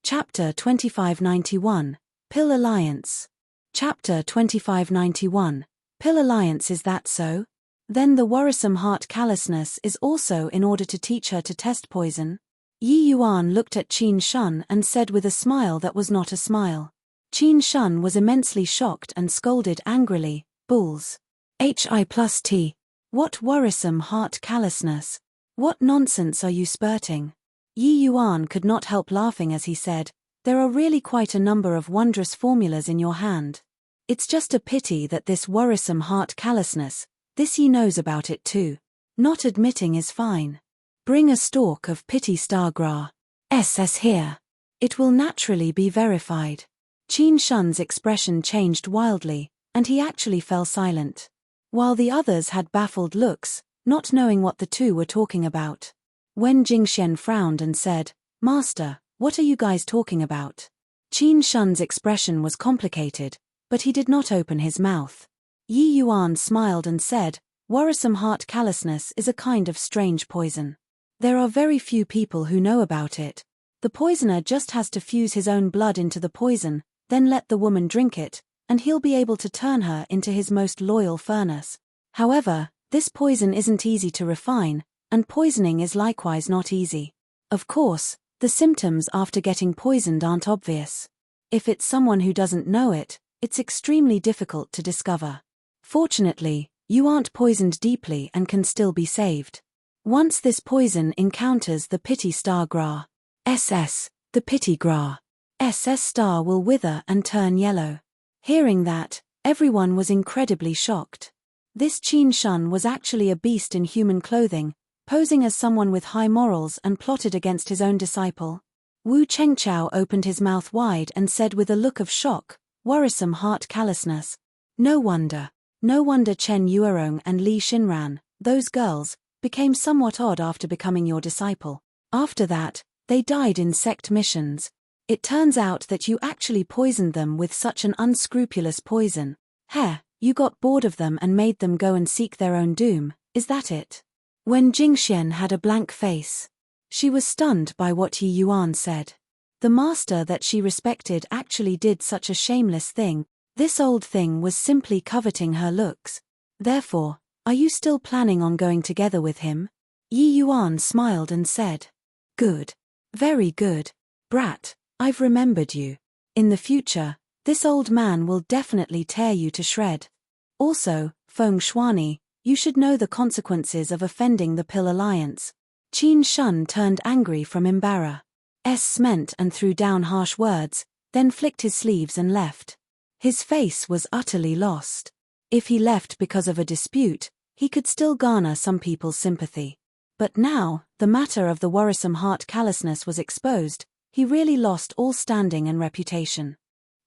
Chapter 2591, Pill Alliance. Chapter 2591, Pill Alliance. Is that so? Then the worrisome heart callousness is also in order to teach her to test poison? Yi Yuan looked at Qin Shun and said with a smile that was not a smile. Qin Shun was immensely shocked and scolded angrily, "Bulls. Hi+T. What worrisome heart callousness? What nonsense are you spurting?" Yi Yuan could not help laughing as he said, "There are really quite a number of wondrous formulas in your hand. It's just a pity that this worrisome heart callousness, this he knows about it too. Not admitting is fine. Bring a stalk of pity stargra. SS here. It will naturally be verified." Qin Shun's expression changed wildly, and he actually fell silent. While the others had baffled looks, not knowing what the two were talking about. When Jingxian frowned and said, "Master, what are you guys talking about?" Qin Shun's expression was complicated, but he did not open his mouth. Yi Yuan smiled and said, "Worrisome heart callousness is a kind of strange poison. There are very few people who know about it. The poisoner just has to fuse his own blood into the poison, then let the woman drink it, and he'll be able to turn her into his most loyal furnace. However, this poison isn't easy to refine, and poisoning is likewise not easy. Of course, the symptoms after getting poisoned aren't obvious. If it's someone who doesn't know it, it's extremely difficult to discover. Fortunately, you aren't poisoned deeply and can still be saved. Once this poison encounters the pity star gra, SS, the pity gra, SS star will wither and turn yellow." Hearing that, everyone was incredibly shocked. This Qin Shun was actually a beast in human clothing, posing as someone with high morals and plotted against his own disciple. Wu Chengqiao opened his mouth wide and said with a look of shock, "Worrisome heart callousness. No wonder Chen Yuerong and Li Xinran, those girls, became somewhat odd after becoming your disciple. After that, they died in sect missions. It turns out that you actually poisoned them with such an unscrupulous poison. Heh, you got bored of them and made them go and seek their own doom, is that it?" When Jingxian had a blank face. She was stunned by what Yi Yuan said. The master that she respected actually did such a shameless thing. This old thing was simply coveting her looks. Therefore, are you still planning on going together with him? Yi Yuan smiled and said, "Good. Very good. Brat, I've remembered you. In the future, this old man will definitely tear you to shred. Also, Feng Shuani, you should know the consequences of offending the Pill Alliance." Qin Shun turned angry from embarrassment and threw down harsh words, then flicked his sleeves and left. His face was utterly lost. If he left because of a dispute, he could still garner some people's sympathy. But now, the matter of the worrisome heart callousness was exposed, he really lost all standing and reputation.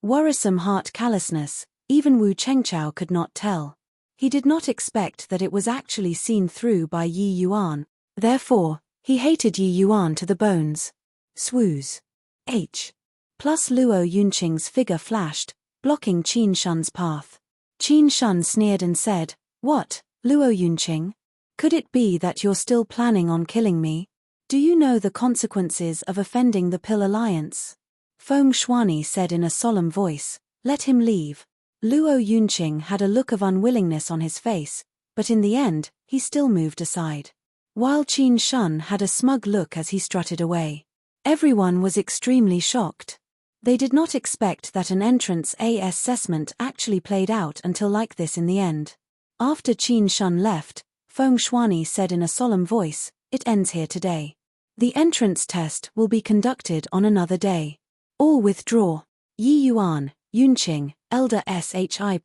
Worrisome heart callousness, even Wu Chengqiao could not tell. He did not expect that it was actually seen through by Yi Yuan. Therefore, he hated Yi Yuan to the bones. Swooze. H. Plus Luo Yunqing's figure flashed, blocking Qin Shun's path. Qin Shun sneered and said, "What, Luo Yunqing? Could it be that you're still planning on killing me? Do you know the consequences of offending the Pill Alliance?" Feng Shuani said in a solemn voice, "Let him leave." Luo Yunqing had a look of unwillingness on his face, but in the end, he still moved aside. While Qin Shun had a smug look as he strutted away. Everyone was extremely shocked. They did not expect that an entrance assessment actually played out until like this in the end. After Qin Shun left, Feng Shuani said in a solemn voice, "It ends here today. The entrance test will be conducted on another day. All withdraw. Yi Yuan, Yunqing, Elder SHI+,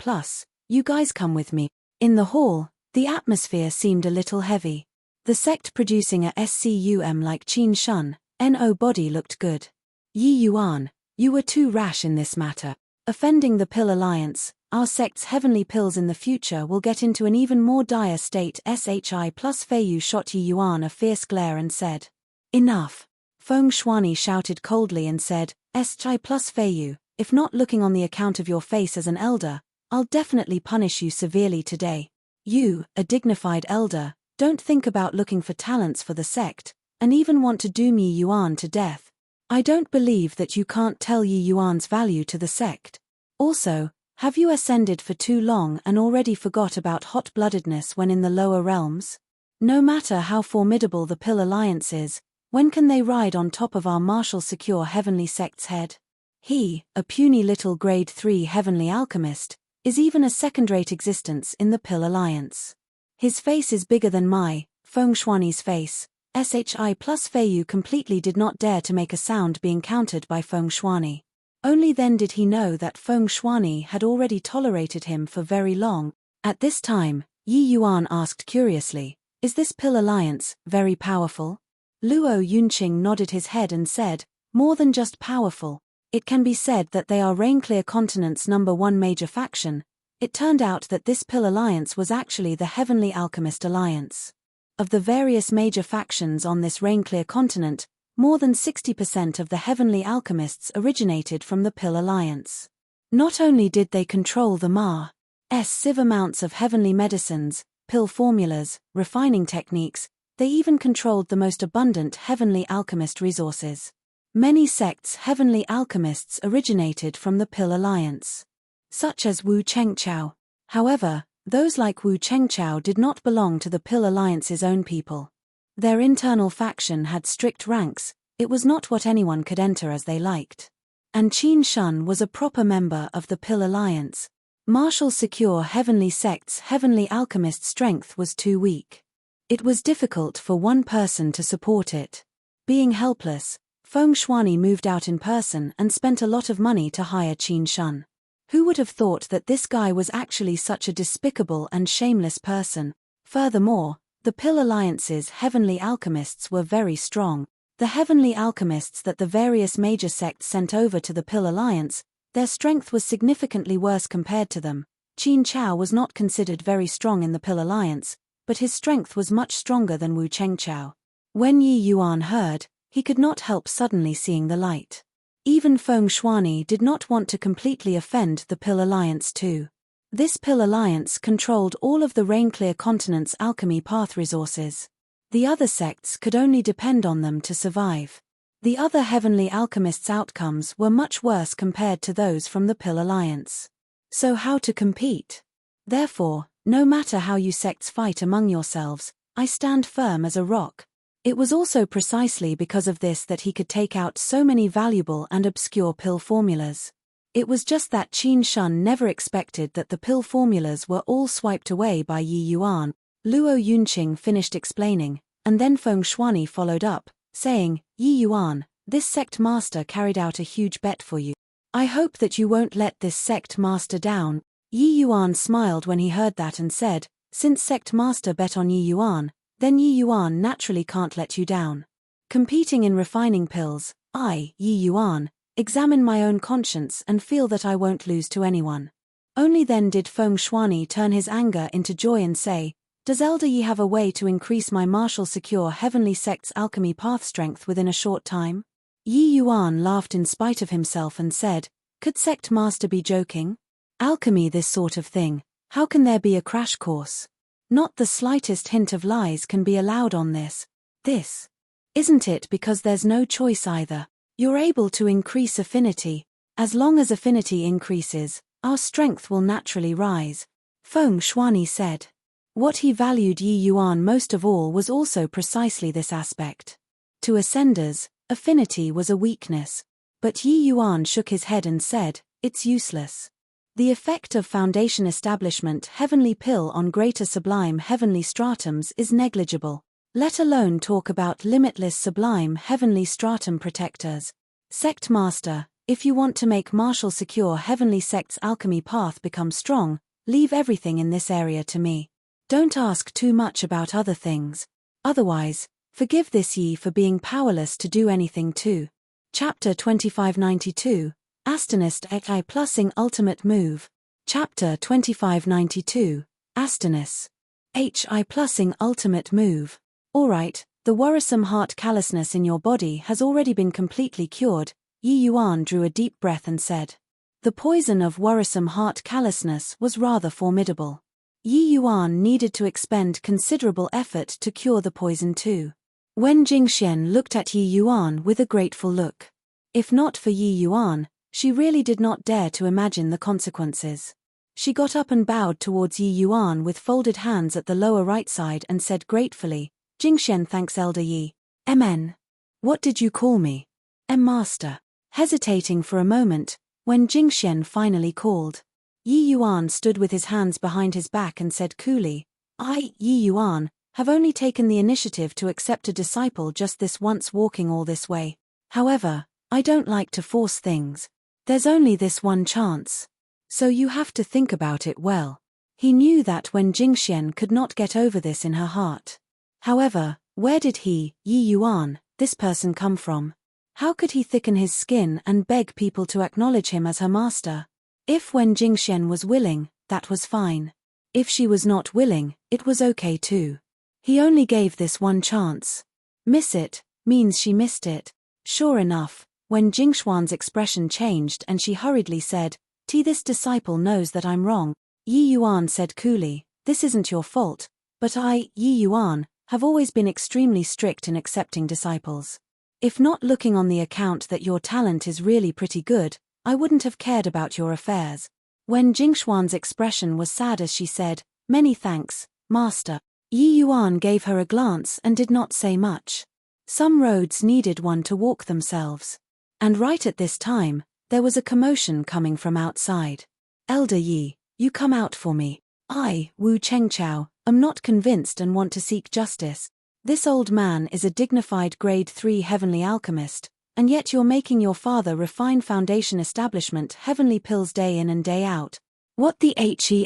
you guys come with me." In the hall, the atmosphere seemed a little heavy. The sect producing a SCUM like Qin Shun, NO body looked good. "Yi Yuan, you were too rash in this matter. Offending the Pill Alliance, our sect's heavenly pills in the future will get into an even more dire state." SHI+ Feiyu shot Yi Yuan a fierce glare and said, "Enough." Feng Shuani shouted coldly and said, "SHI+ Feiyu, if not looking on the account of your face as an elder, I'll definitely punish you severely today. You, a dignified elder, don't think about looking for talents for the sect, and even want to doom Yi Yuan to death. I don't believe that you can't tell Yi Yuan's value to the sect. Also, have you ascended for too long and already forgot about hot-bloodedness when in the lower realms? No matter how formidable the Pill Alliance is, when can they ride on top of our martial secure heavenly sect's head? He, a puny little grade 3 heavenly alchemist, is even a second-rate existence in the Pill Alliance. His face is bigger than my, Feng Shuani's face. SHI plus Feiyu completely did not dare to make a sound being countered by Feng Shuani. Only then did he know that Feng Shuani had already tolerated him for very long. At this time, Yi Yuan asked curiously, "Is this Pill Alliance very powerful?" Luo Yunqing nodded his head and said, "More than just powerful. It can be said that they are Rainclear Continent's #1 major faction." It turned out that this Pill Alliance was actually the Heavenly Alchemist Alliance. Of the various major factions on this Rainclear Continent, more than 60% of the Heavenly Alchemists originated from the Pill Alliance. Not only did they control the massive amounts of heavenly medicines, pill formulas, refining techniques, they even controlled the most abundant heavenly alchemist resources. Many sects' heavenly alchemists originated from the Pill Alliance, such as Wu Chengqiao. However, those like Wu Chengqiao did not belong to the Pill Alliance's own people. Their internal faction had strict ranks, it was not what anyone could enter as they liked. And Qin Shun was a proper member of the Pill Alliance. Martial secure heavenly sect's heavenly alchemist strength was too weak. It was difficult for one person to support it. Being helpless, Feng Shuani moved out in person and spent a lot of money to hire Qin Shun. Who would have thought that this guy was actually such a despicable and shameless person? Furthermore, the Pill Alliance's heavenly alchemists were very strong. The heavenly alchemists that the various major sects sent over to the Pill Alliance, their strength was significantly worse compared to them. Qin Chao was not considered very strong in the Pill Alliance, but his strength was much stronger than Wu Chengqiao. When Yi Yuan heard, he could not help suddenly seeing the light. Even Feng Shuani did not want to completely offend the Pill Alliance too. This Pill Alliance controlled all of the Rainclear Continent's alchemy path resources. The other sects could only depend on them to survive. The other heavenly alchemists' outcomes were much worse compared to those from the Pill Alliance. So how to compete? Therefore, no matter how you sects fight among yourselves, I stand firm as a rock. It was also precisely because of this that he could take out so many valuable and obscure pill formulas. It was just that Qin Shun never expected that the pill formulas were all swiped away by Yi Yuan. Luo Yunqing finished explaining, and then Feng Shuani followed up, saying, "Yi Yuan, this sect master carried out a huge bet for you. I hope that you won't let this sect master down." Yi Yuan smiled when he heard that and said, "Since sect master bet on Yi Yuan, then Yi Yuan naturally can't let you down. Competing in refining pills, I, Yi Yuan, examine my own conscience and feel that I won't lose to anyone." Only then did Feng Shuani turn his anger into joy and say, "Does Elder Yi have a way to increase my martial secure heavenly sect's alchemy path strength within a short time?" Yi Yuan laughed in spite of himself and said, "Could sect master be joking? Alchemy this sort of thing, how can there be a crash course? Not the slightest hint of lies can be allowed on this. Isn't it because there's no choice either? You're able to increase affinity. As long as affinity increases, our strength will naturally rise," Feng Shuani said. What he valued Yi Yuan most of all was also precisely this aspect. To ascenders, affinity was a weakness. But Yi Yuan shook his head and said, "It's useless. The effect of foundation establishment heavenly pill on greater sublime heavenly stratums is negligible. Let alone talk about limitless sublime heavenly stratum protectors. Sect master, if you want to make martial secure heavenly sect's alchemy path become strong, leave everything in this area to me. Don't ask too much about other things. Otherwise, forgive this Yi for being powerless to do anything too." Chapter 2592, Astonist HI Plusing Ultimate Move. Chapter 2592, Astonist HI Plusing Ultimate Move. Alright, the worrisome heart callousness in your body has already been completely cured. Yi Yuan drew a deep breath and said. The poison of worrisome heart callousness was rather formidable. Yi Yuan needed to expend considerable effort to cure the poison too. Wen Jingxian looked at Yi Yuan with a grateful look. If not for Yi Yuan, she really did not dare to imagine the consequences. She got up and bowed towards Yi Yuan with folded hands at the lower right side and said gratefully, Jingxian, thanks Elder Yi. Mn. What did you call me? Master. Hesitating for a moment, when Jingxian finally called. Yi Yuan stood with his hands behind his back and said coolly, I, Yi Yuan, have only taken the initiative to accept a disciple just this once walking all this way. However, I don't like to force things. There's only this one chance. So you have to think about it well. He knew that when Jingxian could not get over this in her heart. However, where did he, Yi Yuan, this person come from? How could he thicken his skin and beg people to acknowledge him as her master? If when Jingxian was willing, that was fine. If she was not willing, it was okay too. He only gave this one chance. Miss it, means she missed it. Sure enough, when Jingxuan's expression changed and she hurriedly said, this disciple knows that I'm wrong. Yi Yuan said coolly, this isn't your fault, but I, Yi Yuan, have always been extremely strict in accepting disciples. If not looking on the account that your talent is really pretty good, I wouldn't have cared about your affairs. When Jingxuan's expression was sad as she said, many thanks, master, Yi Yuan gave her a glance and did not say much. Some roads needed one to walk themselves. And right at this time, there was a commotion coming from outside. Elder Yi, you come out for me. I, Wu Chengchao, am not convinced and want to seek justice. This old man is a dignified grade 3 heavenly alchemist, and yet you're making your father refine foundation establishment heavenly pills day in and day out. What the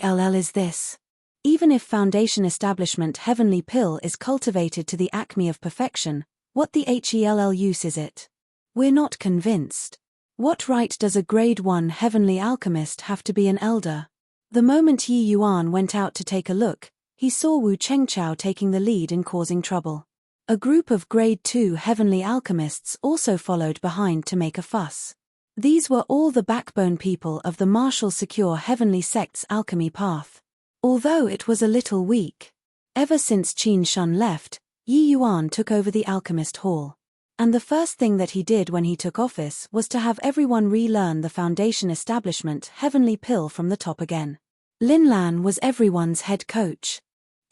hell is this? Even if foundation establishment heavenly pill is cultivated to the acme of perfection, what the hell use is it? We're not convinced. What right does a grade 1 heavenly alchemist have to be an elder? The moment Yi Yuan went out to take a look, he saw Wu Chengchao taking the lead in causing trouble. A group of grade 2 heavenly alchemists also followed behind to make a fuss. These were all the backbone people of the martial secure heavenly sect's alchemy path. Although it was a little weak. Ever since Qin Shun left, Yi Yuan took over the alchemist hall. And the first thing that he did when he took office was to have everyone relearn the foundation establishment heavenly pill from the top again. Lin Lan was everyone's head coach.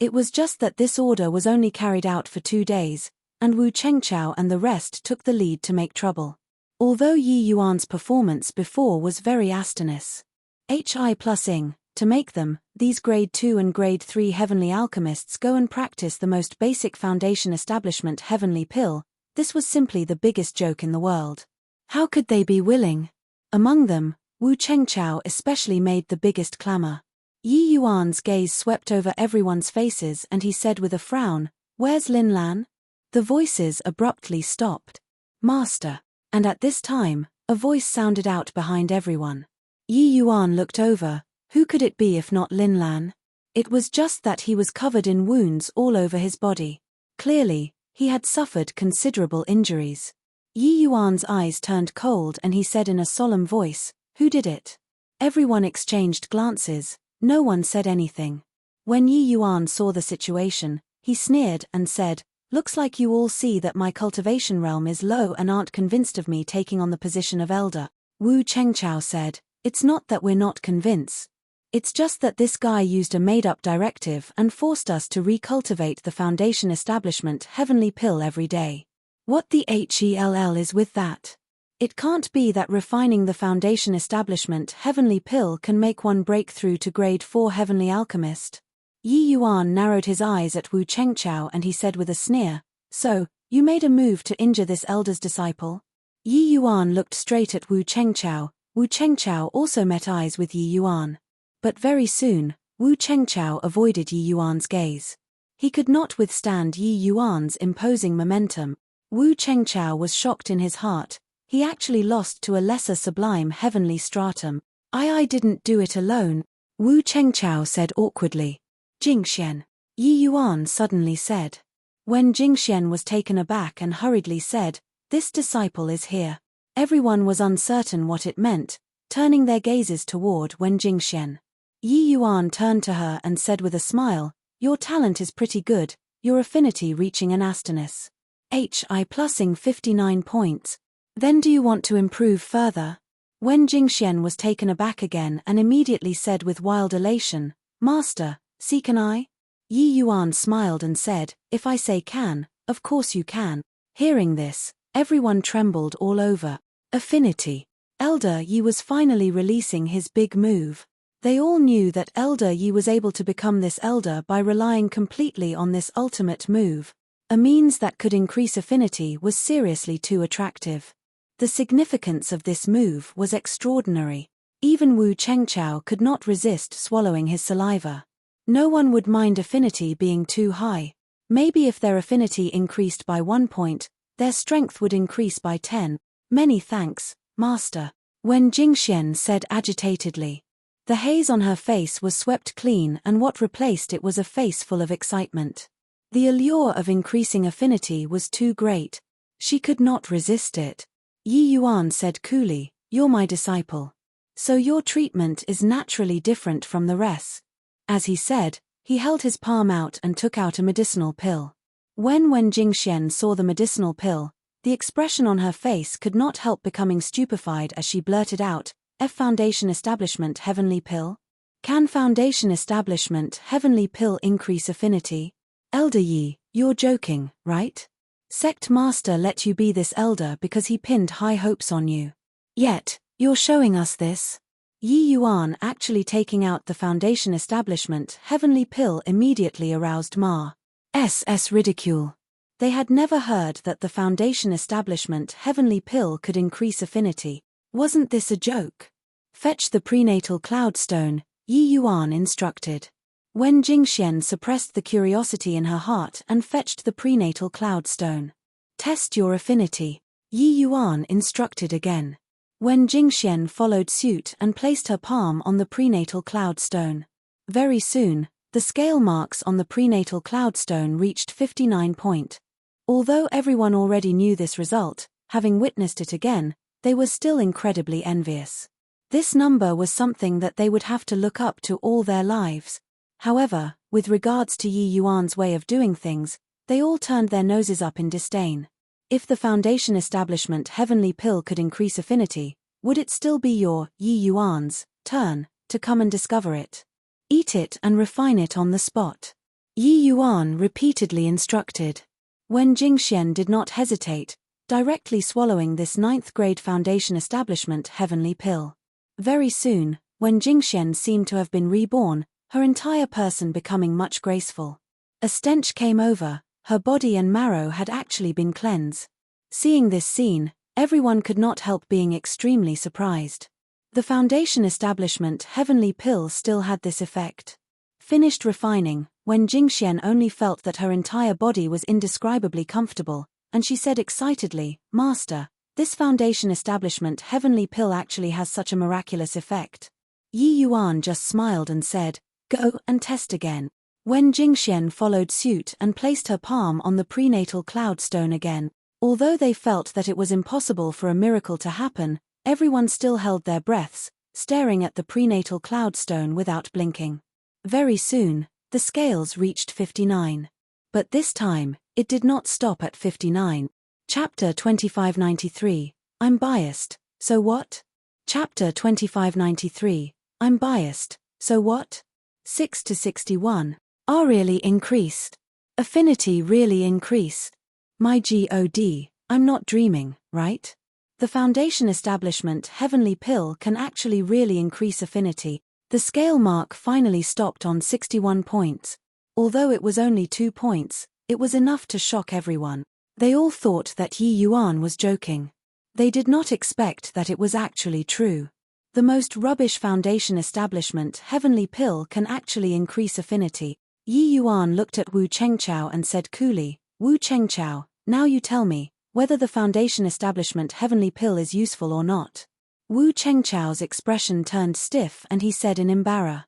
It was just that this order was only carried out for 2 days, and Wu Chengchao and the rest took the lead to make trouble. Although Yi Yuan's performance before was very astonishing. Hi+ing, to make them, these grade 2 and grade 3 heavenly alchemists go and practice the most basic foundation establishment heavenly pill. This was simply the biggest joke in the world. How could they be willing? Among them, Wu Chengchao especially made the biggest clamor. Yi Yuan's gaze swept over everyone's faces and he said with a frown, where's Lin Lan? The voices abruptly stopped. Master. And at this time, a voice sounded out behind everyone. Yi Yuan looked over, who could it be if not Lin Lan? It was just that he was covered in wounds all over his body. Clearly, he had suffered considerable injuries. Yi Yuan's eyes turned cold and he said in a solemn voice, who did it? Everyone exchanged glances, no one said anything. When Yi Yuan saw the situation, he sneered and said, looks like you all see that my cultivation realm is low and aren't convinced of me taking on the position of elder. Wu Chengchao said, it's not that we're not convinced. It's just that this guy used a made-up directive and forced us to recultivate the foundation establishment heavenly pill every day. What the hell is with that? It can't be that refining the foundation establishment heavenly pill can make one break through to grade 4 heavenly alchemist. Yi Yuan narrowed his eyes at Wu Chengchao and he said with a sneer, so, you made a move to injure this elder's disciple? Yi Yuan looked straight at Wu Chengchao. Wu Chengchao also met eyes with Yi Yuan. But very soon, Wu Chengchao avoided Yi Yuan's gaze. He could not withstand Yi Yuan's imposing momentum. Wu Chengchao was shocked in his heart. He actually lost to a lesser sublime heavenly stratum. I didn't do it alone, Wu Chengchao said awkwardly. Jingxian. Yi Yuan suddenly said. When Jingxian was taken aback and hurriedly said, this disciple is here. Everyone was uncertain what it meant, turning their gazes toward when Jingxian. Yi Yuan turned to her and said with a smile, your talent is pretty good, your affinity reaching an astonishing. Hi+ing 59 points. Then do you want to improve further? Wen Jingxian was taken aback again and immediately said with wild elation, Master, see can I? Yi Yuan smiled and said, if I say can, of course you can. Hearing this, everyone trembled all over. Affinity. Elder Yi was finally releasing his big move. They all knew that Elder Yi was able to become this elder by relying completely on this ultimate move. A means that could increase affinity was seriously too attractive. The significance of this move was extraordinary. Even Wu Chengqiao could not resist swallowing his saliva. No one would mind affinity being too high. Maybe if their affinity increased by 1 point, their strength would increase by 10. Many thanks, Master. Wen Jingxian said agitatedly. The haze on her face was swept clean and what replaced it was a face full of excitement. The allure of increasing affinity was too great. She could not resist it. Yi Yuan said coolly, you're my disciple. So your treatment is naturally different from the rest. As he said, he held his palm out and took out a medicinal pill. When Wen Jingxian saw the medicinal pill, the expression on her face could not help becoming stupefied as she blurted out, F Foundation Establishment Heavenly Pill? Can Foundation Establishment Heavenly Pill increase affinity? Elder Yi, you're joking, right? Sect Master let you be this elder because he pinned high hopes on you. Yet, you're showing us this? Yi Yuan actually taking out the Foundation Establishment Heavenly Pill immediately aroused Ma's ridicule. They had never heard that the Foundation Establishment Heavenly Pill could increase affinity. Wasn't this a joke? Fetch the prenatal cloudstone, Yi Yuan instructed. Wen Jingxian suppressed the curiosity in her heart and fetched the prenatal cloudstone. Test your affinity, Yi Yuan instructed again. Wen Jingxian followed suit and placed her palm on the prenatal cloudstone. Very soon, the scale marks on the prenatal cloudstone reached 59 point. Although everyone already knew this result, having witnessed it again, they were still incredibly envious. This number was something that they would have to look up to all their lives. However, with regards to Yi Yuan's way of doing things, they all turned their noses up in disdain. If the Foundation Establishment Heavenly Pill could increase affinity, would it still be your, Yi Yuan's, turn to come and discover it? Eat it and refine it on the spot. Yi Yuan repeatedly instructed. Wen Jingxian did not hesitate, directly swallowing this 9th grade Foundation Establishment Heavenly Pill. Very soon, Wen Jingxian seemed to have been reborn, her entire person becoming much graceful. A stench came over, her body and marrow had actually been cleansed. Seeing this scene, everyone could not help being extremely surprised. The Foundation Establishment Heavenly Pill still had this effect. Finished refining, Wen Jingxian only felt that her entire body was indescribably comfortable, and she said excitedly, Master, this Foundation Establishment Heavenly Pill actually has such a miraculous effect. Yi Yuan just smiled and said, go and test again. Wen Jingxian followed suit and placed her palm on the prenatal cloudstone again. Although they felt that it was impossible for a miracle to happen, everyone still held their breaths, staring at the prenatal cloudstone without blinking. Very soon, the scales reached 59. But this time, it did not stop at 59. Chapter 2593, I'm biased, so what? Chapter 2593, I'm biased, so what? 6 to 61. Are really increased. Affinity really increased. My God, I'm not dreaming, right? The Foundation Establishment Heavenly Pill can actually really increase affinity. The scale mark finally stopped on 61 points. Although it was only 2 points, it was enough to shock everyone. They all thought that Yi Yuan was joking. They did not expect that it was actually true. The most rubbish Foundation Establishment Heavenly Pill can actually increase affinity. Yi Yuan looked at Wu Chengqiao and said coolly, Wu Chengqiao, now you tell me, whether the Foundation Establishment Heavenly Pill is useful or not. Wu Chengqiao's expression turned stiff and he said in embarrass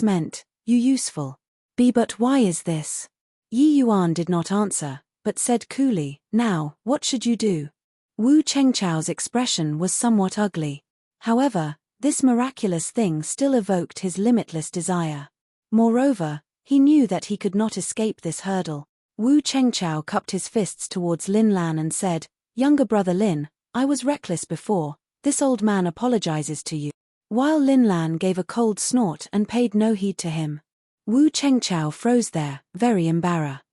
meant, you useful. But why is this? Yi Yuan did not answer, but said coolly, now, what should you do? Wu Chengqiao's expression was somewhat ugly. However, this miraculous thing still evoked his limitless desire. Moreover, he knew that he could not escape this hurdle. Wu Chengqiao cupped his fists towards Lin Lan and said, Younger brother Lin, I was reckless before, this old man apologizes to you. While Lin Lan gave a cold snort and paid no heed to him. Wu Chengchao froze there, very embarrassed.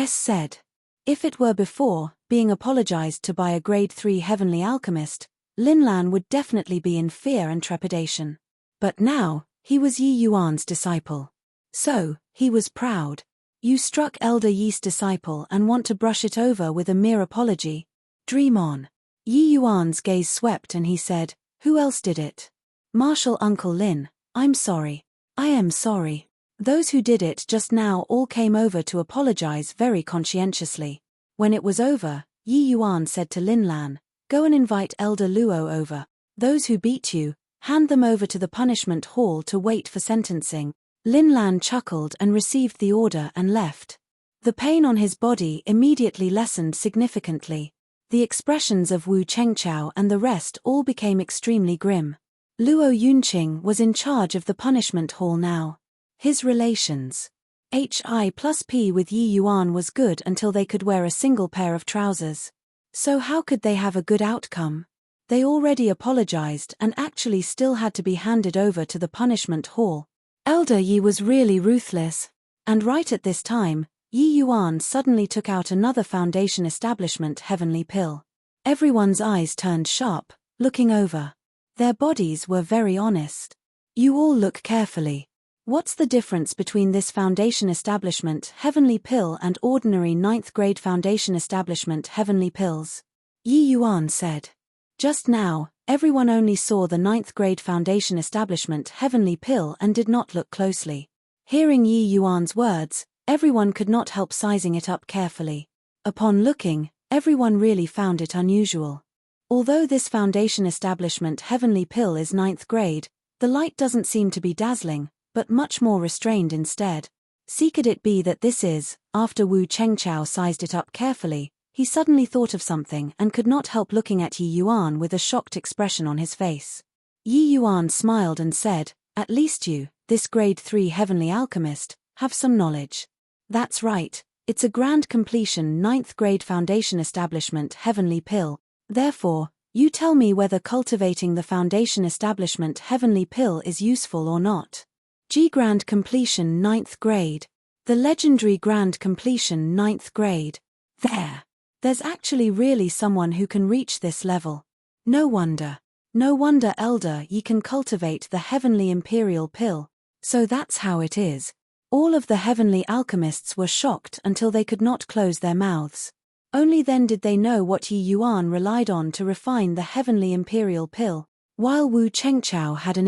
Said. If it were before, being apologized to by a grade 3 heavenly alchemist, Lin Lan would definitely be in fear and trepidation. But now, he was Yi Yuan's disciple. So, he was proud. You struck Elder Yi's disciple and want to brush it over with a mere apology? Dream on. Yi Yuan's gaze swept and he said, who else did it? Martial Uncle Lin, I'm sorry. I am sorry. Those who did it just now all came over to apologize very conscientiously. When it was over, Yi Yuan said to Lin Lan, go and invite Elder Luo over. Those who beat you, hand them over to the punishment hall to wait for sentencing. Lin Lan chuckled and received the order and left. The pain on his body immediately lessened significantly. The expressions of Wu Chengchao and the rest all became extremely grim. Luo Yunqing was in charge of the punishment hall now. His relations. Hi+P with Yi Yuan was good until they could wear a single pair of trousers. So how could they have a good outcome? They already apologized and actually still had to be handed over to the punishment hall. Elder Yi was really ruthless. And right at this time, Yi Yuan suddenly took out another Foundation Establishment heavenly pill. Everyone's eyes turned sharp, looking over. Their bodies were very honest. You all look carefully. What's the difference between this Foundation Establishment heavenly pill and ordinary 9th grade Foundation Establishment heavenly pills? Yi Yuan said. Just now, everyone only saw the 9th grade Foundation Establishment heavenly pill and did not look closely. Hearing Yi Yuan's words, everyone could not help sizing it up carefully. Upon looking, everyone really found it unusual. Although this Foundation Establishment heavenly pill is 9th grade, the light doesn't seem to be dazzling, but much more restrained instead. Could it be that this is, after Wu Chengchao sized it up carefully, he suddenly thought of something and could not help looking at Yi Yuan with a shocked expression on his face. Yi Yuan smiled and said, at least you, this grade 3 heavenly alchemist, have some knowledge. That's right, it's a grand completion 9th grade Foundation Establishment heavenly pill. Therefore, you tell me whether cultivating the Foundation Establishment heavenly pill is useful or not. G Grand Completion 9th grade. The legendary Grand Completion 9th grade. There's actually really someone who can reach this level. No wonder. No wonder Elder Yi can cultivate the heavenly imperial pill. So that's how it is. All of the heavenly alchemists were shocked until they could not close their mouths. Only then did they know what Yi Yuan relied on to refine the heavenly imperial pill, while Wu Chengchao had an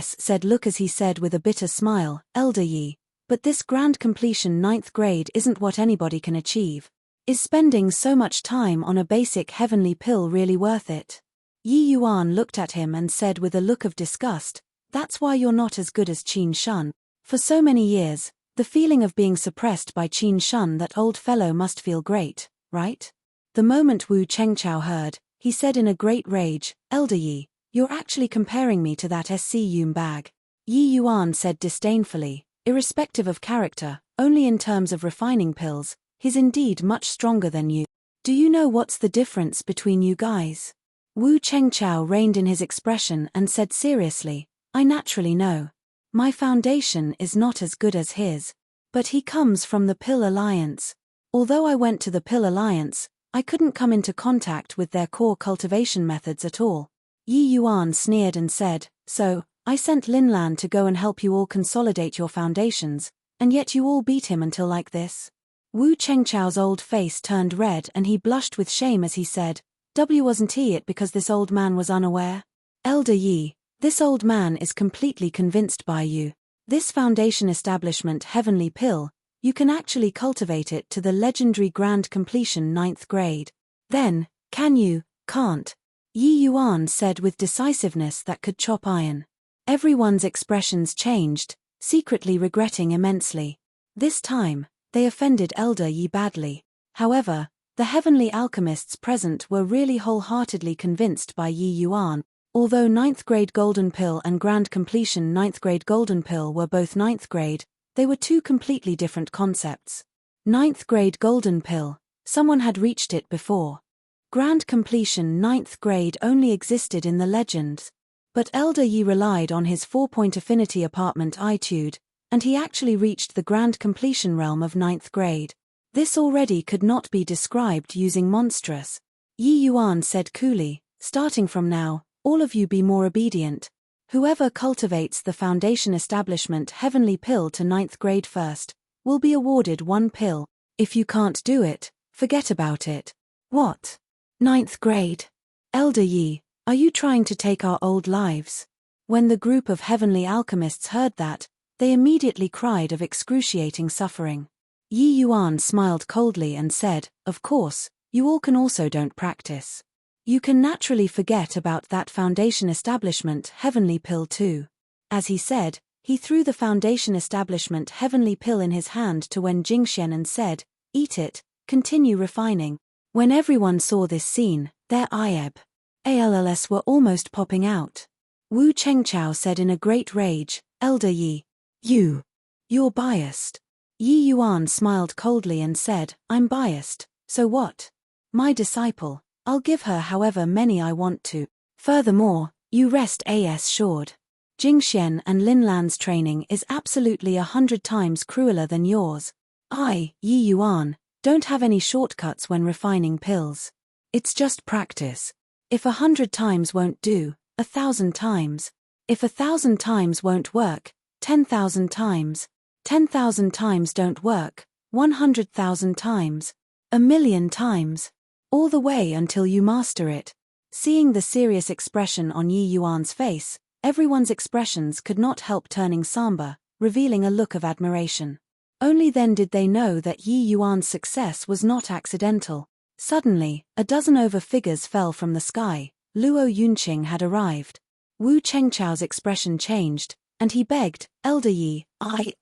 said look as he said with a bitter smile, Elder Yi, but this grand completion 9th grade isn't what anybody can achieve. Is spending so much time on a basic heavenly pill really worth it? Yi Yuan looked at him and said with a look of disgust, that's why you're not as good as Qin Shun. For so many years, the feeling of being suppressed by Qin Shun, that old fellow must feel great, right? The moment Wu Chengchao heard, he said in a great rage, Elder Yi, you're actually comparing me to that SC Yum bag. Yi Yuan said disdainfully, irrespective of character, only in terms of refining pills, he's indeed much stronger than you. Do you know what's the difference between you guys? Wu Chengchao reined in his expression and said seriously, I naturally know. My foundation is not as good as his. But he comes from the Pill Alliance. Although I went to the Pill Alliance, I couldn't come into contact with their core cultivation methods at all. Yi Yuan sneered and said, so, I sent Lin Lan to go and help you all consolidate your foundations, and yet you all beat him until like this. Wu Chengchao's old face turned red and he blushed with shame as he said, wasn't it because this old man was unaware? Elder Yi, this old man is completely convinced by you. This Foundation Establishment heavenly pill, you can actually cultivate it to the legendary Grand Completion 9th grade. Then, can you, can't? Yi Yuan said with decisiveness that could chop iron. Everyone's expressions changed, secretly regretting immensely. This time, they offended Elder Yi badly. However, the heavenly alchemists present were really wholeheartedly convinced by Yi Yuan. Although 9th grade Golden Pill and Grand Completion 9th grade Golden Pill were both 9th grade, they were two completely different concepts. 9th grade Golden Pill, someone had reached it before. Grand completion 9th grade only existed in the legends. But Elder Yi relied on his 4-point affinity apartment etude, and he actually reached the grand completion realm of 9th grade. This already could not be described using monstrous. Yi Yuan said coolly, starting from now, all of you be more obedient. Whoever cultivates the foundation establishment heavenly pill to 9th grade first, will be awarded 1 pill. If you can't do it, forget about it. What? 9th grade? Elder Yi, are you trying to take our old lives? When the group of heavenly alchemists heard that, they immediately cried of excruciating suffering. Yi Yuan smiled coldly and said, of course, you all can also don't practice. You can naturally forget about that foundation establishment heavenly pill too. As he said, he threw the foundation establishment heavenly pill in his hand to Wen Jingxian and said, eat it, continue refining. When everyone saw this scene, their eyeballs were almost popping out. Wu Chengqiao said in a great rage, Elder Yi, you're biased. Yi Yuan smiled coldly and said, I'm biased, so what? My disciple, I'll give her however many I want to. Furthermore, you rest assured. Jingxian and Linlan's training is absolutely 100 times crueler than yours. I, Yi Yuan, don't have any shortcuts when refining pills. It's just practice. If 100 times won't do, 1,000 times. If 1,000 times won't work, 10,000 times. 10,000 times don't work, 100,000 times. 1,000,000 times. All the way until you master it. Seeing the serious expression on Yi Yuan's face, everyone's expressions could not help turning somber, revealing a look of admiration. Only then did they know that Yi Yuan's success was not accidental. Suddenly, a dozen over figures fell from the sky. Luo Yunqing had arrived. Wu Chengqiao's expression changed, and he begged, Elder Yi,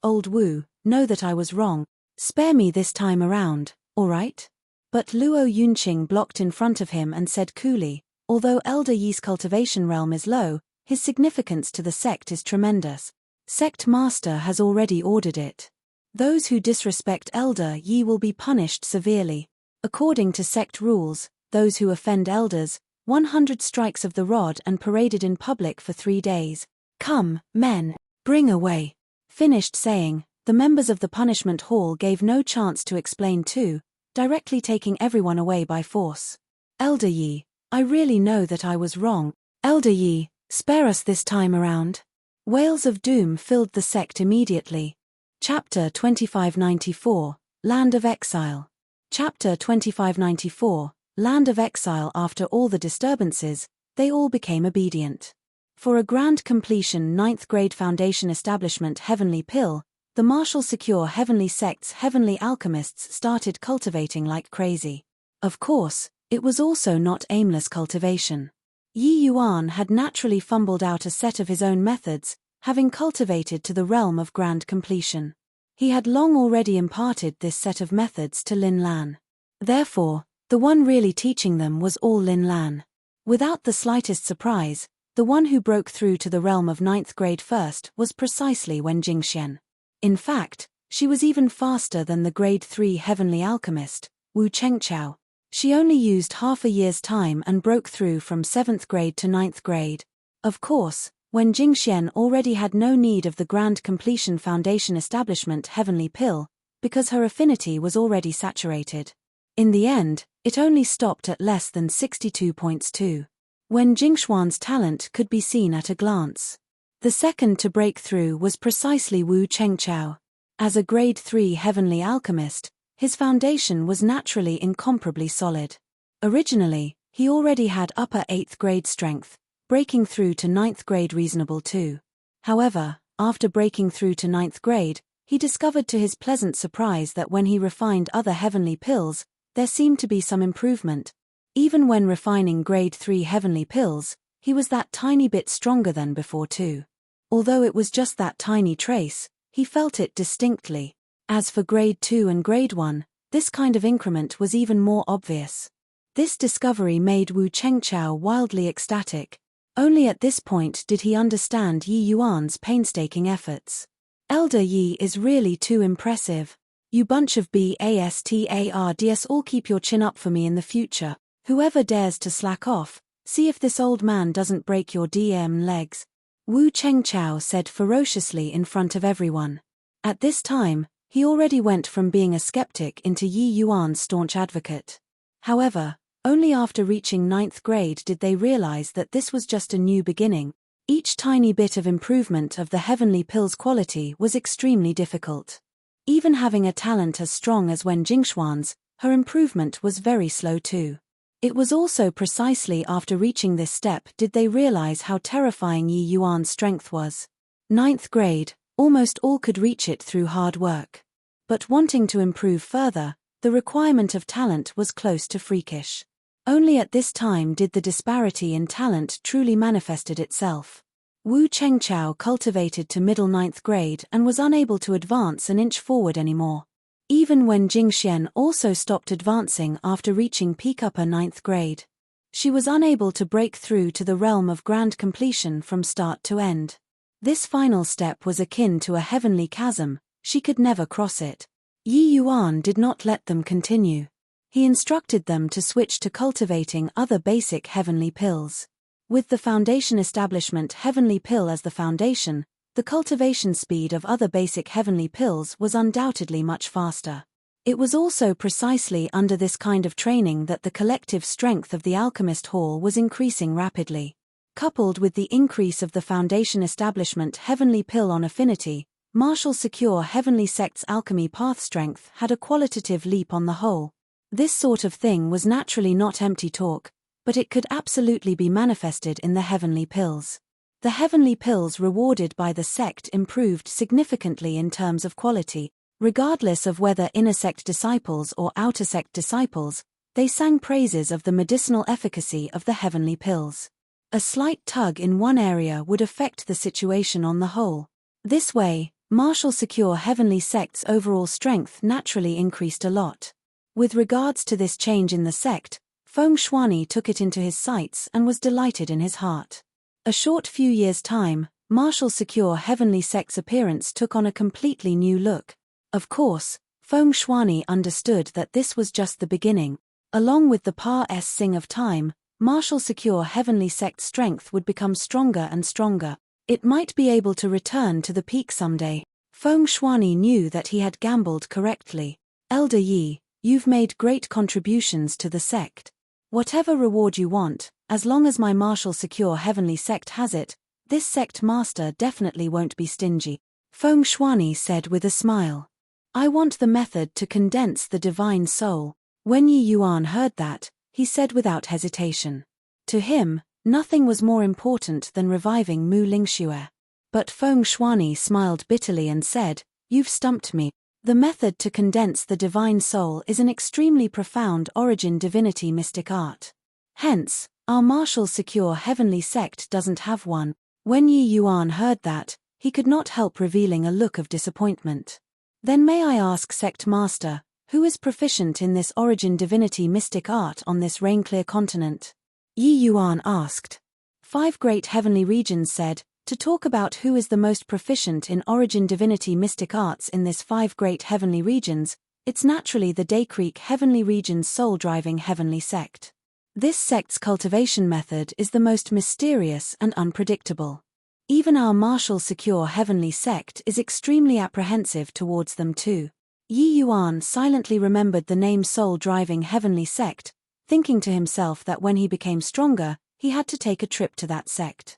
old Wu, know that I was wrong. Spare me this time around, all right? But Luo Yunqing blocked in front of him and said coolly, although Elder Yi's cultivation realm is low, his significance to the sect is tremendous. Sect master has already ordered it. Those who disrespect Elder Yi will be punished severely. According to sect rules, those who offend elders, 100 strikes of the rod and paraded in public for 3 days. Come, men, bring away. Finished saying, the members of the punishment hall gave no chance to explain too, directly taking everyone away by force. Elder Yi, I really know that I was wrong. Elder Yi, spare us this time around. Wails of doom filled the sect immediately. Chapter 2594, Land of Exile. Chapter 2594, Land of Exile. After all the disturbances, they all became obedient. For a grand completion 9th grade foundation establishment heavenly pill, the martial secure heavenly sect's heavenly alchemists started cultivating like crazy. Of course, it was also not aimless cultivation. Yi Yuan had naturally fumbled out a set of his own methods, having cultivated to the realm of grand completion. He had long already imparted this set of methods to Lin Lan. Therefore, the one really teaching them was all Lin Lan. Without the slightest surprise, the one who broke through to the realm of 9th grade first was precisely Wen Jingxian. In fact, she was even faster than the grade 3 heavenly alchemist, Wu Chengqiao. She only used half a year's time and broke through from 7th grade to 9th grade. Of course, Wen Jingxian already had no need of the grand completion foundation establishment heavenly pill, because her affinity was already saturated. In the end, it only stopped at less than 62 points too. Wen Jingxuan's talent could be seen at a glance. The second to break through was precisely Wu Chengqiao. As a grade 3 heavenly alchemist, his foundation was naturally incomparably solid. Originally, he already had upper 8th grade strength, breaking through to 9th grade reasonable too. However, after breaking through to 9th grade, he discovered to his pleasant surprise that when he refined other heavenly pills, there seemed to be some improvement. Even when refining grade 3 heavenly pills, he was that tiny bit stronger than before too. Although it was just that tiny trace, he felt it distinctly. As for grade 2 and grade 1, this kind of increment was even more obvious. This discovery made Wu Chengqiao wildly ecstatic. Only at this point did he understand Yi Yuan's painstaking efforts. Elder Yi is really too impressive. You bunch of bastards, all keep your chin up for me in the future. Whoever dares to slack off, see if this old man doesn't break your legs. Wu Chengchao said ferociously in front of everyone. At this time, he already went from being a skeptic into Yi Yuan's staunch advocate. However, only after reaching 9th grade did they realize that this was just a new beginning. Each tiny bit of improvement of the heavenly pill's quality was extremely difficult. Even having a talent as strong as Wen Jingxuan's, her improvement was very slow too. It was also precisely after reaching this step did they realize how terrifying Yi Yuan's strength was. 9th grade, almost all could reach it through hard work. But wanting to improve further, the requirement of talent was close to freakish. Only at this time did the disparity in talent truly manifested itself. Wu Chengchao cultivated to middle 9th grade and was unable to advance an inch forward anymore. Even when Jingxian also stopped advancing after reaching peak upper 9th grade. She was unable to break through to the realm of grand completion from start to end. This final step was akin to a heavenly chasm, she could never cross it. Yi Yuan did not let them continue. He instructed them to switch to cultivating other basic heavenly pills. With the foundation establishment heavenly pill as the foundation, the cultivation speed of other basic heavenly pills was undoubtedly much faster. It was also precisely under this kind of training that the collective strength of the alchemist hall was increasing rapidly. Coupled with the increase of the foundation establishment heavenly pill on affinity, Martial Secure Heavenly Sect's alchemy path strength had a qualitative leap on the whole. This sort of thing was naturally not empty talk, but it could absolutely be manifested in the heavenly pills. The heavenly pills rewarded by the sect improved significantly in terms of quality, regardless of whether inner sect disciples or outer sect disciples, they sang praises of the medicinal efficacy of the heavenly pills. A slight tug in one area would affect the situation on the whole. This way, Martial Secure Heavenly Sect's overall strength naturally increased a lot. With regards to this change in the sect, Feng Shuani took it into his sights and was delighted in his heart. A short few years' time, Martial Secure Heavenly Sect's appearance took on a completely new look. Of course, Feng Shuani understood that this was just the beginning. Along with the passing of time, Martial Secure Heavenly Sect's strength would become stronger and stronger. It might be able to return to the peak someday. Feng Shuani knew that he had gambled correctly. Elder Yi, you've made great contributions to the sect. Whatever reward you want, as long as my Martial Secure Heavenly Sect has it, this sect master definitely won't be stingy. Feng Shuani said with a smile. I want the method to condense the divine soul. When Yi Yuan heard that, he said without hesitation. To him, nothing was more important than reviving Mu Lingxue. But Feng Shuani smiled bitterly and said, You've stumped me. The method to condense the divine soul is an extremely profound origin divinity mystic art. Hence, our Martial Secure Heavenly Sect doesn't have one. When Yi Yuan heard that, he could not help revealing a look of disappointment. Then may I ask Sect Master, who is proficient in this origin divinity mystic art on this rain-clear continent? Yi Yuan asked. 5 great heavenly regions said, to talk about who is the most proficient in origin divinity mystic arts in this 5 great heavenly regions, it's naturally the Day Creek Heavenly Region's soul-driving heavenly sect. This sect's cultivation method is the most mysterious and unpredictable. Even our Martial Secure Heavenly Sect is extremely apprehensive towards them too. Yi Yuan silently remembered the name soul-driving heavenly sect, thinking to himself that when he became stronger, he had to take a trip to that sect.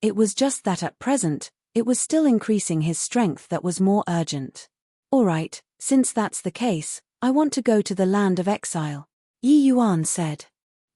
It was just that at present, it was still increasing his strength that was more urgent. Alright, since that's the case, I want to go to the land of exile, Yi Yuan said.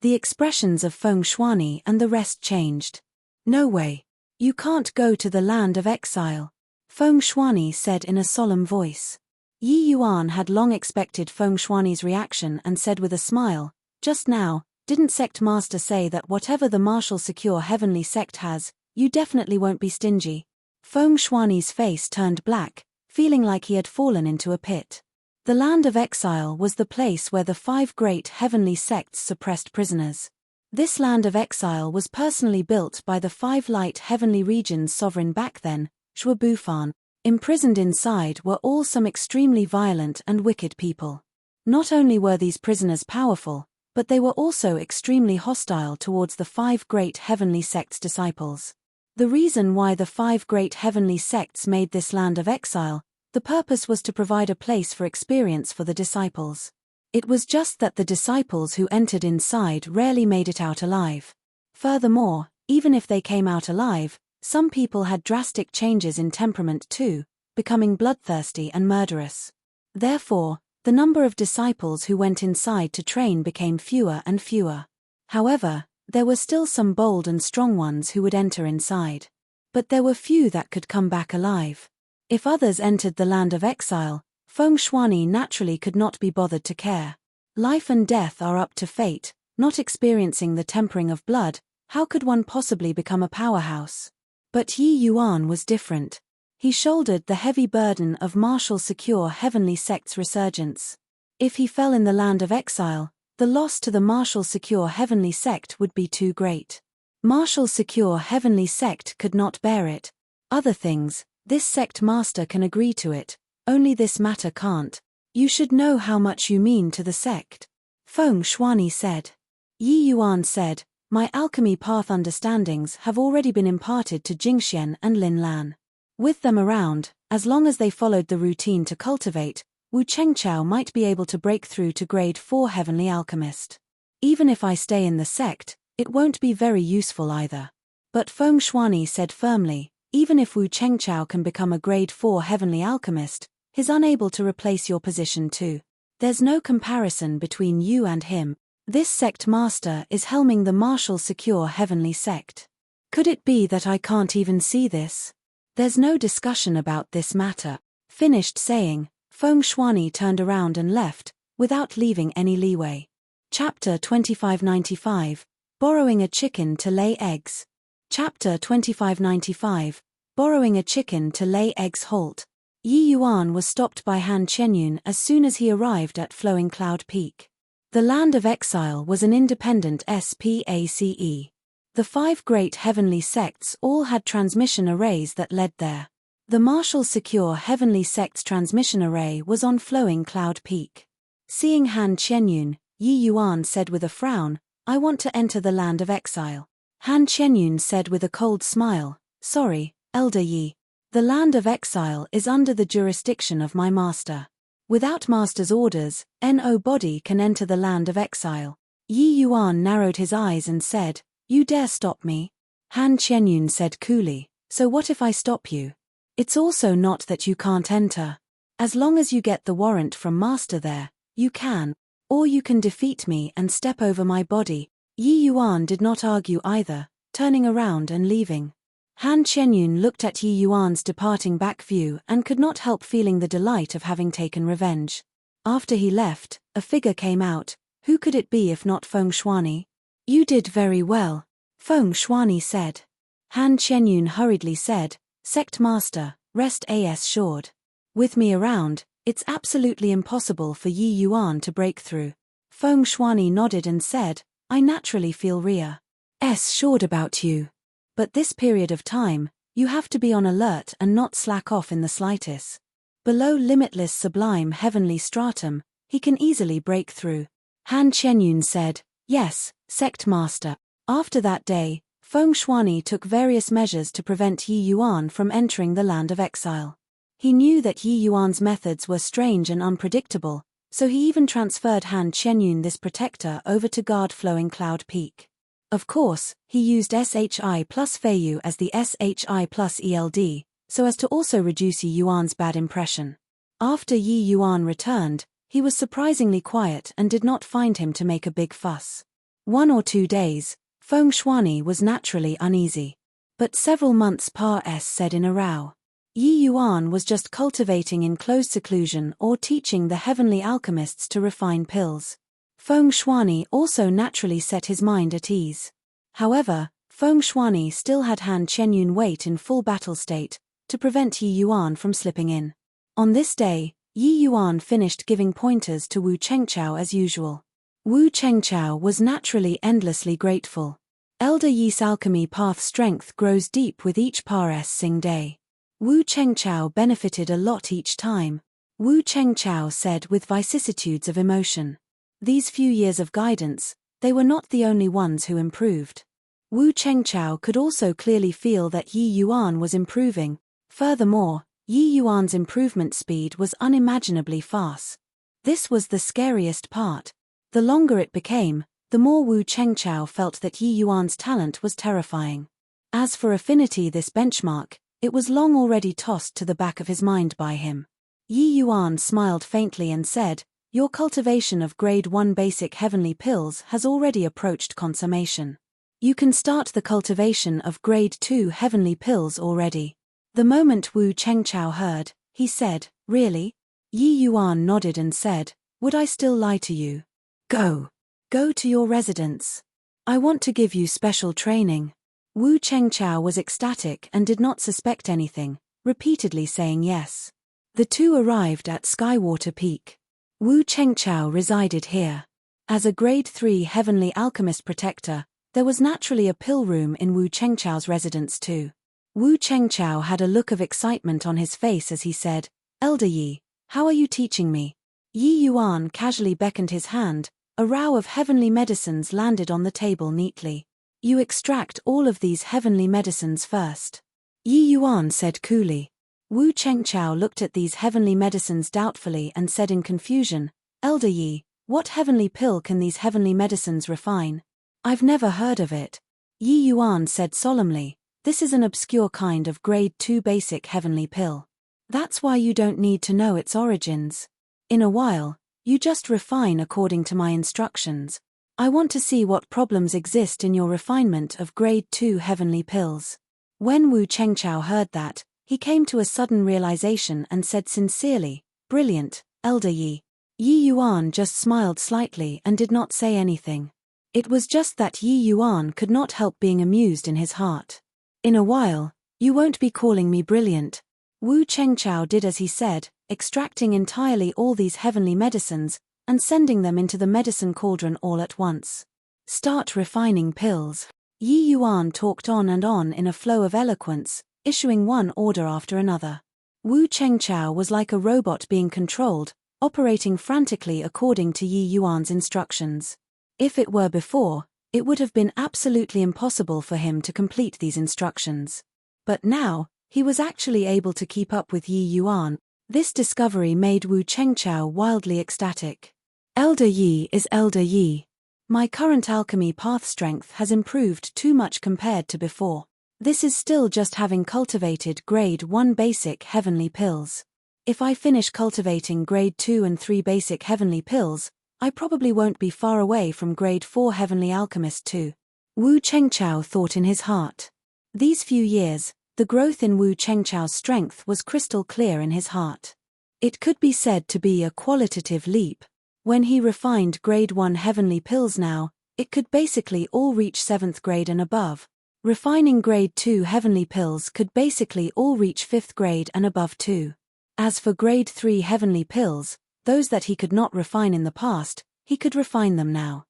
The expressions of Feng Shuani and the rest changed. No way. You can't go to the land of exile, Feng Shuani said in a solemn voice. Yi Yuan had long expected Feng Shuani's reaction and said with a smile, just now, didn't Sect Master say that whatever the Martial Secure Heavenly Sect has, you definitely won't be stingy? Feng Shuani's face turned black, feeling like he had fallen into a pit. The land of exile was the place where the 5 great heavenly sects suppressed prisoners. This land of exile was personally built by the 5 light heavenly regions sovereign back then, Shui Bufan. Imprisoned inside were all some extremely violent and wicked people. Not only were these prisoners powerful, but they were also extremely hostile towards the 5 great heavenly sects' disciples. The reason why the 5 great heavenly sects made this land of exile, the purpose was to provide a place for experience for the disciples. It was just that the disciples who entered inside rarely made it out alive. Furthermore, even if they came out alive, some people had drastic changes in temperament too, becoming bloodthirsty and murderous. Therefore, the number of disciples who went inside to train became fewer and fewer. However, there were still some bold and strong ones who would enter inside. But there were few that could come back alive. If others entered the land of exile, Feng Shuani naturally could not be bothered to care. Life and death are up to fate, not experiencing the tempering of blood, how could one possibly become a powerhouse? But Yi Yuan was different. He shouldered the heavy burden of martial secure heavenly sect's resurgence. If he fell in the land of exile, the loss to the martial secure heavenly sect would be too great. Martial secure heavenly sect could not bear it. Other things, this sect master can agree to it, only this matter can't. You should know how much you mean to the sect. Feng Shuani said. Yi Yuan said, my alchemy path understandings have already been imparted to Jingxian and Lin Lan. With them around, as long as they followed the routine to cultivate, Wu Chengqiao might be able to break through to grade 4 heavenly alchemist. Even if I stay in the sect, it won't be very useful either. But Feng Shuani said firmly, even if Wu Chengqiao can become a grade 4 heavenly alchemist, he's unable to replace your position too. There's no comparison between you and him. This sect master is helming the martial secure heavenly sect. Could it be that I can't even see this? There's no discussion about this matter. Finished saying, Feng Shuani turned around and left, without leaving any leeway. Chapter 2595, Borrowing a Chicken to Lay Eggs. Chapter 2595, Borrowing a Chicken to Lay Eggs. Halt. Yi Yuan was stopped by Han Chenyun as soon as he arrived at Flowing Cloud Peak. The land of exile was an independent SPACE. The 5 great heavenly sects all had transmission arrays that led there. The martial secure heavenly sect's transmission array was on Flowing Cloud Peak. Seeing Han Chenyun, Yi Yuan said with a frown, I want to enter the land of exile. Han Chenyun said with a cold smile, sorry, Elder Yi. The land of exile is under the jurisdiction of my master. Without master's orders, nobody can enter the land of exile. Yi Yuan narrowed his eyes and said, you dare stop me? Han Chenyun said coolly, so what if I stop you? It's also not that you can't enter. As long as you get the warrant from master there, you can. Or you can defeat me and step over my body. Yi Yuan did not argue either, turning around and leaving. Han Chenyun looked at Yi Yuan's departing back view and could not help feeling the delight of having taken revenge. After he left, a figure came out. Who could it be if not Feng Shuani? You did very well, Feng Shuani said. Han Chenyun hurriedly said, Sect Master, rest assured. With me around, it's absolutely impossible for Yi Yuan to break through. Feng Shuani nodded and said, I naturally feel reassured about you. But this period of time, you have to be on alert and not slack off in the slightest. Below limitless sublime heavenly stratum, he can easily break through. Han Chenyun said, yes, Sect Master. After that day, Feng Shuani took various measures to prevent Yi Yuan from entering the land of exile. He knew that Yi Yuan's methods were strange and unpredictable, so he even transferred Han Chenyun this protector over to guard Flowing Cloud Peak. Of course, he used SHI plus Feiyu as the SHI plus ELD, so as to also reduce Yi Yuan's bad impression. After Yi Yuan returned, he was surprisingly quiet and did not find him to make a big fuss. 1 or 2 days, Feng Shuani was naturally uneasy. But several months said in a row. Yi Yuan was just cultivating in closed seclusion or teaching the heavenly alchemists to refine pills. Feng Shuani also naturally set his mind at ease. However, Feng Shuani still had Han Chenyun wait in full battle state, to prevent Yi Yuan from slipping in. On this day, Yi Yuan finished giving pointers to Wu Chengqiao as usual. Wu Chengqiao was naturally endlessly grateful. Elder Yi's alchemy path strength grows deep with each Sing day. Wu Chengqiao benefited a lot each time. Wu Chengqiao said with vicissitudes of emotion. These few years of guidance, they were not the only ones who improved. Wu Chengchao could also clearly feel that Yi Yuan was improving. Furthermore, Yi Yuan's improvement speed was unimaginably fast. This was the scariest part. The longer it became, the more Wu Chengchao felt that Yi Yuan's talent was terrifying. As for affinity, this benchmark, it was long already tossed to the back of his mind by him. Yi Yuan smiled faintly and said, "Your cultivation of Grade 1 basic heavenly pills has already approached consummation. You can start the cultivation of Grade 2 heavenly pills already." The moment Wu Chengchao heard, he said, "Really?" Yi Yuan nodded and said, "Would I still lie to you? Go to your residence. I want to give you special training." Wu Chengchao was ecstatic and did not suspect anything, repeatedly saying yes. The two arrived at Skywater Peak. Wu Chengchao resided here. As a Grade 3 Heavenly Alchemist Protector, there was naturally a pill room in Wu Chengchao's residence too. Wu Chengchao had a look of excitement on his face as he said, "Elder Yi, how are you teaching me?" Yi Yuan casually beckoned his hand. A row of heavenly medicines landed on the table neatly. "You extract all of these heavenly medicines first," Yi Yuan said coolly. Wu Chengchao looked at these heavenly medicines doubtfully and said in confusion, "Elder Yi, what heavenly pill can these heavenly medicines refine? I've never heard of it." Yi Yuan said solemnly, "This is an obscure kind of Grade 2 basic heavenly pill. That's why you don't need to know its origins. In a while, you just refine according to my instructions. I want to see what problems exist in your refinement of Grade 2 heavenly pills." When Wu Chengchao heard that, he came to a sudden realization and said sincerely, "Brilliant, Elder Yi." Yi Yuan just smiled slightly and did not say anything. It was just that Yi Yuan could not help being amused in his heart. "In a while, you won't be calling me brilliant." Wu Chengchao did as he said, extracting entirely all these heavenly medicines, and sending them into the medicine cauldron all at once. "Start refining pills." Yi Yuan talked on and on in a flow of eloquence, issuing one order after another. Wu Chengchao was like a robot being controlled, operating frantically according to Yi Yuan's instructions. If it were before, it would have been absolutely impossible for him to complete these instructions. But now, he was actually able to keep up with Yi Yuan. This discovery made Wu Chengchao wildly ecstatic. "Elder Yi is Elder Yi. My current alchemy path strength has improved too much compared to before. This is still just having cultivated Grade 1 basic heavenly pills. If I finish cultivating Grade 2 and 3 basic heavenly pills, I probably won't be far away from Grade 4 heavenly alchemist too." Wu Chengchao thought in his heart. These few years, the growth in Wu Chengchao's strength was crystal clear in his heart. It could be said to be a qualitative leap. When he refined Grade 1 heavenly pills now, it could basically all reach 7th grade and above. Refining Grade 2 heavenly pills could basically all reach 5th grade and above too. As for Grade 3 heavenly pills, those that he could not refine in the past, he could refine them now.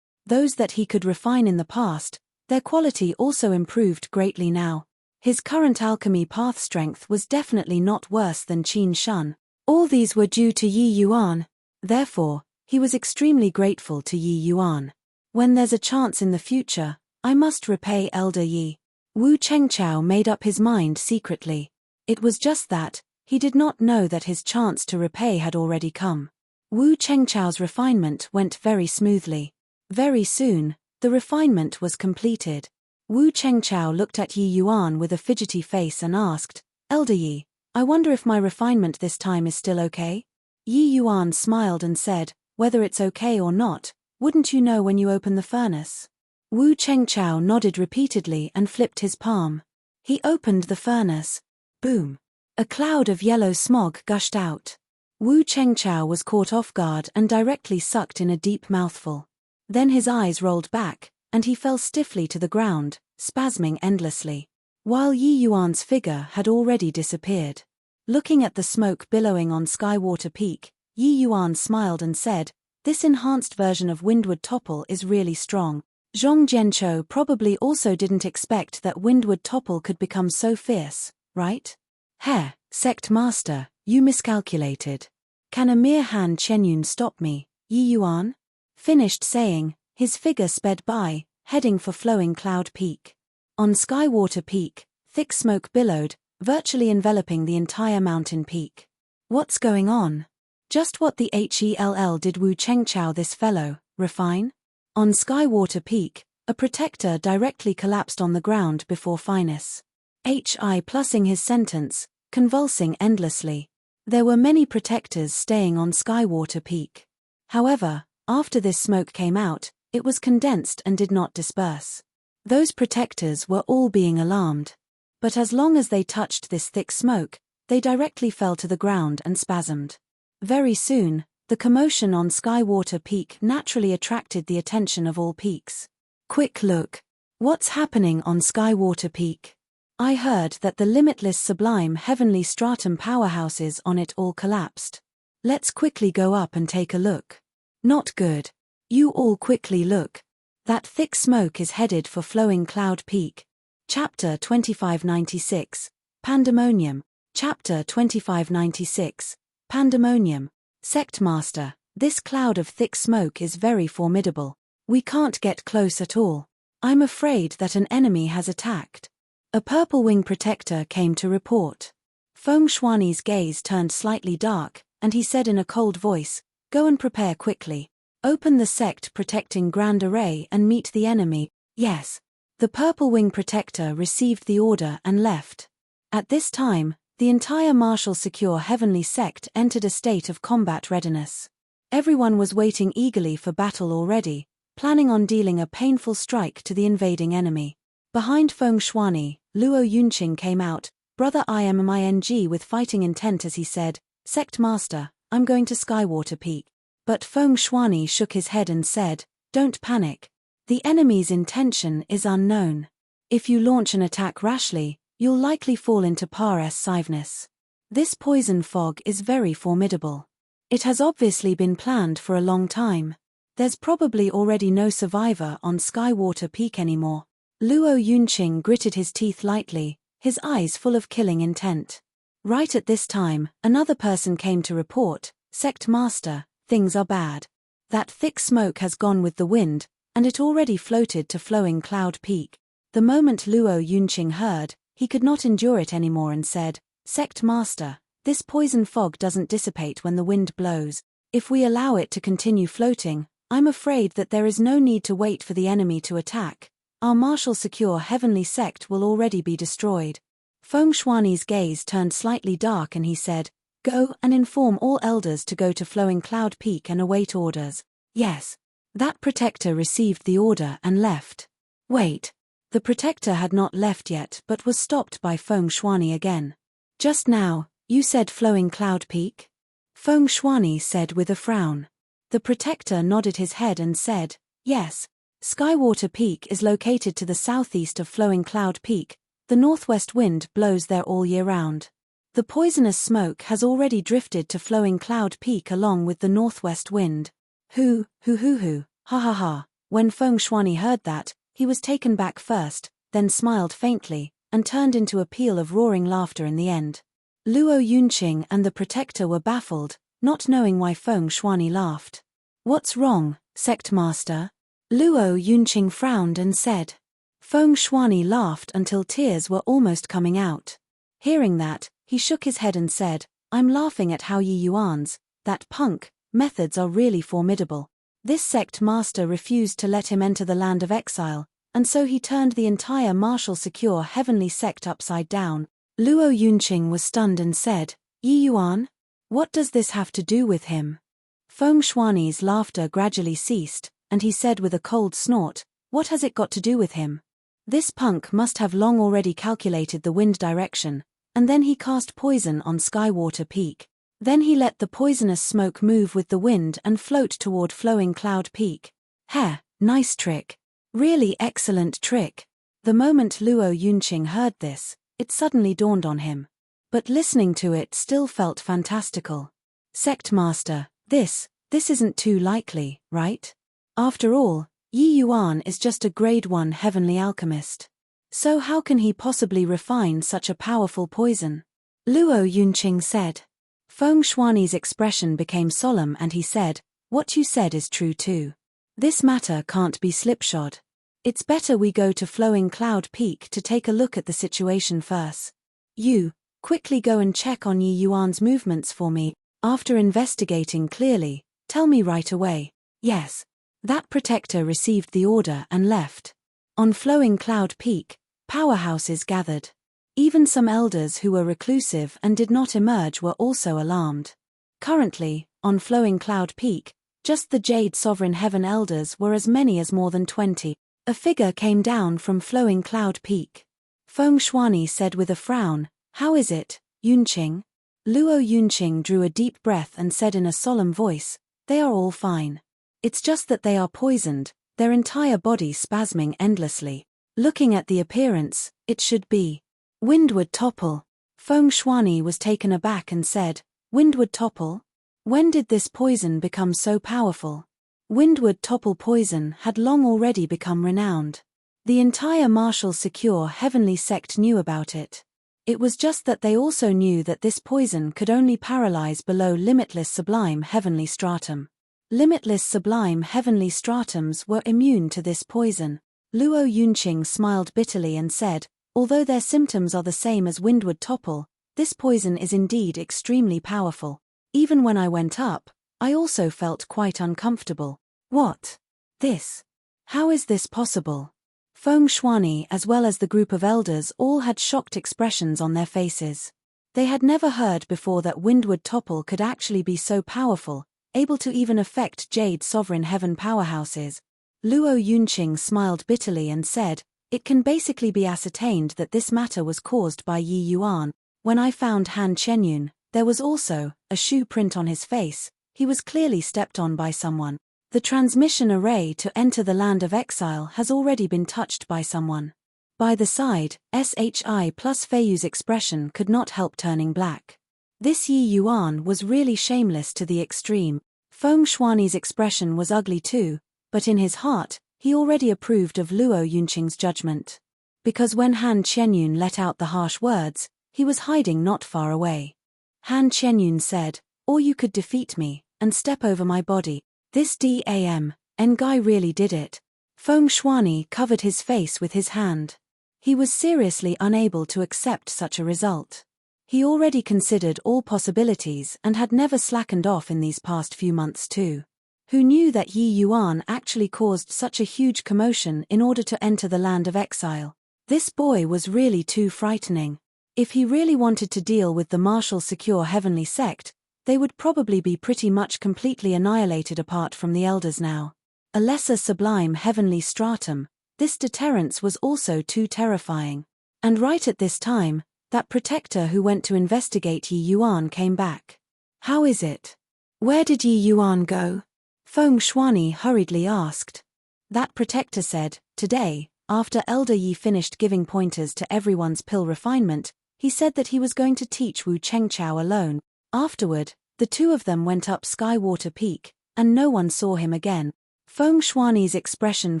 Those that he could refine in the past, their quality also improved greatly now. His current alchemy path strength was definitely not worse than Qin Shun. All these were due to Yi Yuan. Therefore, he was extremely grateful to Yi Yuan. "When there's a chance in the future, I must repay Elder Yi." Wu Chengchao made up his mind secretly. It was just that, he did not know that his chance to repay had already come. Wu Chengchao's refinement went very smoothly. Very soon, the refinement was completed. Wu Chengchao looked at Yi Yuan with a fidgety face and asked, "Elder Yi, I wonder if my refinement this time is still okay?" Yi Yuan smiled and said, "Whether it's okay or not, wouldn't you know when you open the furnace?" Wu Chengchao nodded repeatedly and flipped his palm. He opened the furnace. Boom! A cloud of yellow smog gushed out. Wu Chengchao was caught off guard and directly sucked in a deep mouthful. Then his eyes rolled back, and he fell stiffly to the ground, spasming endlessly. While Yi Yuan's figure had already disappeared. Looking at the smoke billowing on Skywater Peak, Yi Yuan smiled and said, "This enhanced version of Windward Topple is really strong. Zhong Jianchou probably also didn't expect that Windward Topple could become so fierce, right?" "Heh, Sect Master, you miscalculated. Can a mere Han Chenyun stop me, Yi Yuan?" Finished saying, his figure sped by, heading for Flowing Cloud Peak. On Skywater Peak, thick smoke billowed, virtually enveloping the entire mountain peak. What's going on? Just what the hell did Wu Chengqiao this fellow, refine? On Skywater Peak, a protector directly collapsed on the ground before Finus. Plussing his sentence, convulsing endlessly. There were many protectors staying on Skywater Peak. However, after this smoke came out, it was condensed and did not disperse. Those protectors were all being alarmed. But as long as they touched this thick smoke, they directly fell to the ground and spasmed. Very soon, the commotion on Skywater Peak naturally attracted the attention of all peaks. Quick look. What's happening on Skywater Peak? I heard that the limitless sublime heavenly stratum powerhouses on it all collapsed. Let's quickly go up and take a look. Not good. You all quickly look. That thick smoke is headed for Flowing Cloud Peak. Chapter 2596, Pandemonium. Chapter 2596, Pandemonium. Sect Master, this cloud of thick smoke is very formidable. We can't get close at all. I'm afraid that an enemy has attacked. A purple wing protector came to report. Feng Shuani's gaze turned slightly dark, and he said in a cold voice, "Go and prepare quickly. Open the sect protecting Grand Array and meet the enemy." Yes. The purple wing protector received the order and left. At this time, the entire Martial Secure Heavenly Sect entered a state of combat readiness. Everyone was waiting eagerly for battle already, planning on dealing a painful strike to the invading enemy. Behind Feng Shuani, Luo Yunqing came out, brother IMMING with fighting intent as he said, "Sect Master, I'm going to Skywater Peak." But Feng Shuani shook his head and said, "Don't panic. The enemy's intention is unknown. If you launch an attack rashly, you'll likely fall into Pares Sivness. This poison fog is very formidable. It has obviously been planned for a long time. There's probably already no survivor on Skywater Peak anymore." Luo Yunqing gritted his teeth lightly, his eyes full of killing intent. Right at this time, another person came to report, "Sect Master, things are bad. That thick smoke has gone with the wind, and it already floated to Flowing Cloud Peak." The moment Luo Yunqing heard, he could not endure it anymore and said, "Sect Master, this poison fog doesn't dissipate when the wind blows. If we allow it to continue floating, I'm afraid that there is no need to wait for the enemy to attack. Our Martial Secure Heavenly Sect will already be destroyed." Feng Shuani's gaze turned slightly dark and he said, "Go and inform all elders to go to Flowing Cloud Peak and await orders." Yes. That protector received the order and left. Wait. The protector had not left yet but was stopped by Feng Shuani again. "Just now, you said Flowing Cloud Peak?" Feng Shuani said with a frown. The protector nodded his head and said, "Yes. Skywater Peak is located to the southeast of Flowing Cloud Peak. The northwest wind blows there all year round. The poisonous smoke has already drifted to Flowing Cloud Peak along with the northwest wind." Hoo, ha ha ha. When Feng Shuani heard that, he was taken back first, then smiled faintly, and turned into a peal of roaring laughter in the end. Luo Yunqing and the protector were baffled, not knowing why Feng Shuani laughed. "What's wrong, Sect Master?" Luo Yunqing frowned and said. Feng Shuani laughed until tears were almost coming out. Hearing that, he shook his head and said, "I'm laughing at how Yi Yuan's, that punk, methods are really formidable. This sect master refused to let him enter the land of exile, and so he turned the entire Martial Secure Heavenly Sect upside down." Luo Yunqing was stunned and said, "Yi Yuan? What does this have to do with him?" Feng Shuani's laughter gradually ceased, and he said with a cold snort, "What has it got to do with him? This punk must have long already calculated the wind direction, and then he cast poison on Skywater Peak. Then he let the poisonous smoke move with the wind and float toward Flowing Cloud Peak. Heh, nice trick. Really excellent trick." The moment Luo Yunqing heard this, it suddenly dawned on him. But listening to it still felt fantastical. "Sect Master, this isn't too likely, right? After all, Yi Yuan is just a grade 1 heavenly alchemist. So how can he possibly refine such a powerful poison?" Luo Yunqing said. Feng Shuani's expression became solemn and he said, "What you said is true too. This matter can't be slipshod. It's better we go to Flowing Cloud Peak to take a look at the situation first. You, quickly go and check on Yi Yuan's movements for me. After investigating clearly, tell me right away. Yes. That protector received the order and left. On Flowing Cloud Peak, powerhouses gathered. Even some elders who were reclusive and did not emerge were also alarmed. Currently, on Flowing Cloud Peak, just the Jade Sovereign Heaven elders were as many as more than 20. A figure came down from Flowing Cloud Peak. Feng Shuani said with a frown, "How is it, Yunqing?" Luo Yunqing drew a deep breath and said in a solemn voice, "They are all fine. It's just that they are poisoned, their entire body spasming endlessly. Looking at the appearance, it should be Windward Topple." Feng Shuani was taken aback and said, "Windward Topple? When did this poison become so powerful?" Windward Topple poison had long already become renowned. The entire Martial Secure Heavenly Sect knew about it. It was just that they also knew that this poison could only paralyze below Limitless Sublime Heavenly Stratum. Limitless Sublime Heavenly Stratums were immune to this poison. Luo Yunqing smiled bitterly and said, "Although their symptoms are the same as Windward Topple, this poison is indeed extremely powerful. Even when I went up, I also felt quite uncomfortable." "What? This? How is this possible?" Feng Shuani as well as the group of elders all had shocked expressions on their faces. They had never heard before that Windward Topple could actually be so powerful, able to even affect Jade Sovereign Heaven powerhouses. Luo Yunqing smiled bitterly and said, "It can basically be ascertained that this matter was caused by Yi Yuan. When I found Han Chenyun, there was also a shoe print on his face. He was clearly stepped on by someone. The transmission array to enter the land of exile has already been touched by someone." By the side, SHI plus Feiyu's expression could not help turning black. This Yi Yuan was really shameless to the extreme. Feng Shuani's expression was ugly too, but in his heart, he already approved of Luo Yunqing's judgment. Because when Han Chenyun let out the harsh words, he was hiding not far away. Han Chenyun said, "Or you could defeat me, and step over my body. This N'Gai really did it." Feng Shuani covered his face with his hand. He was seriously unable to accept such a result. He already considered all possibilities and had never slackened off in these past few months too. Who knew that Yi Yuan actually caused such a huge commotion in order to enter the land of exile? This boy was really too frightening. If he really wanted to deal with the Martial Secure Heavenly Sect, they would probably be pretty much completely annihilated apart from the elders now. A lesser sublime heavenly stratum, this deterrence was also too terrifying. And right at this time, that protector who went to investigate Yi Yuan came back. "How is it? Where did Yi Yuan go?" Feng Shuani hurriedly asked. That protector said, "Today, after Elder Yi finished giving pointers to everyone's pill refinement, he said that he was going to teach Wu Chengchao alone. Afterward, the two of them went up Skywater Peak, and no one saw him again." Feng Shuani's expression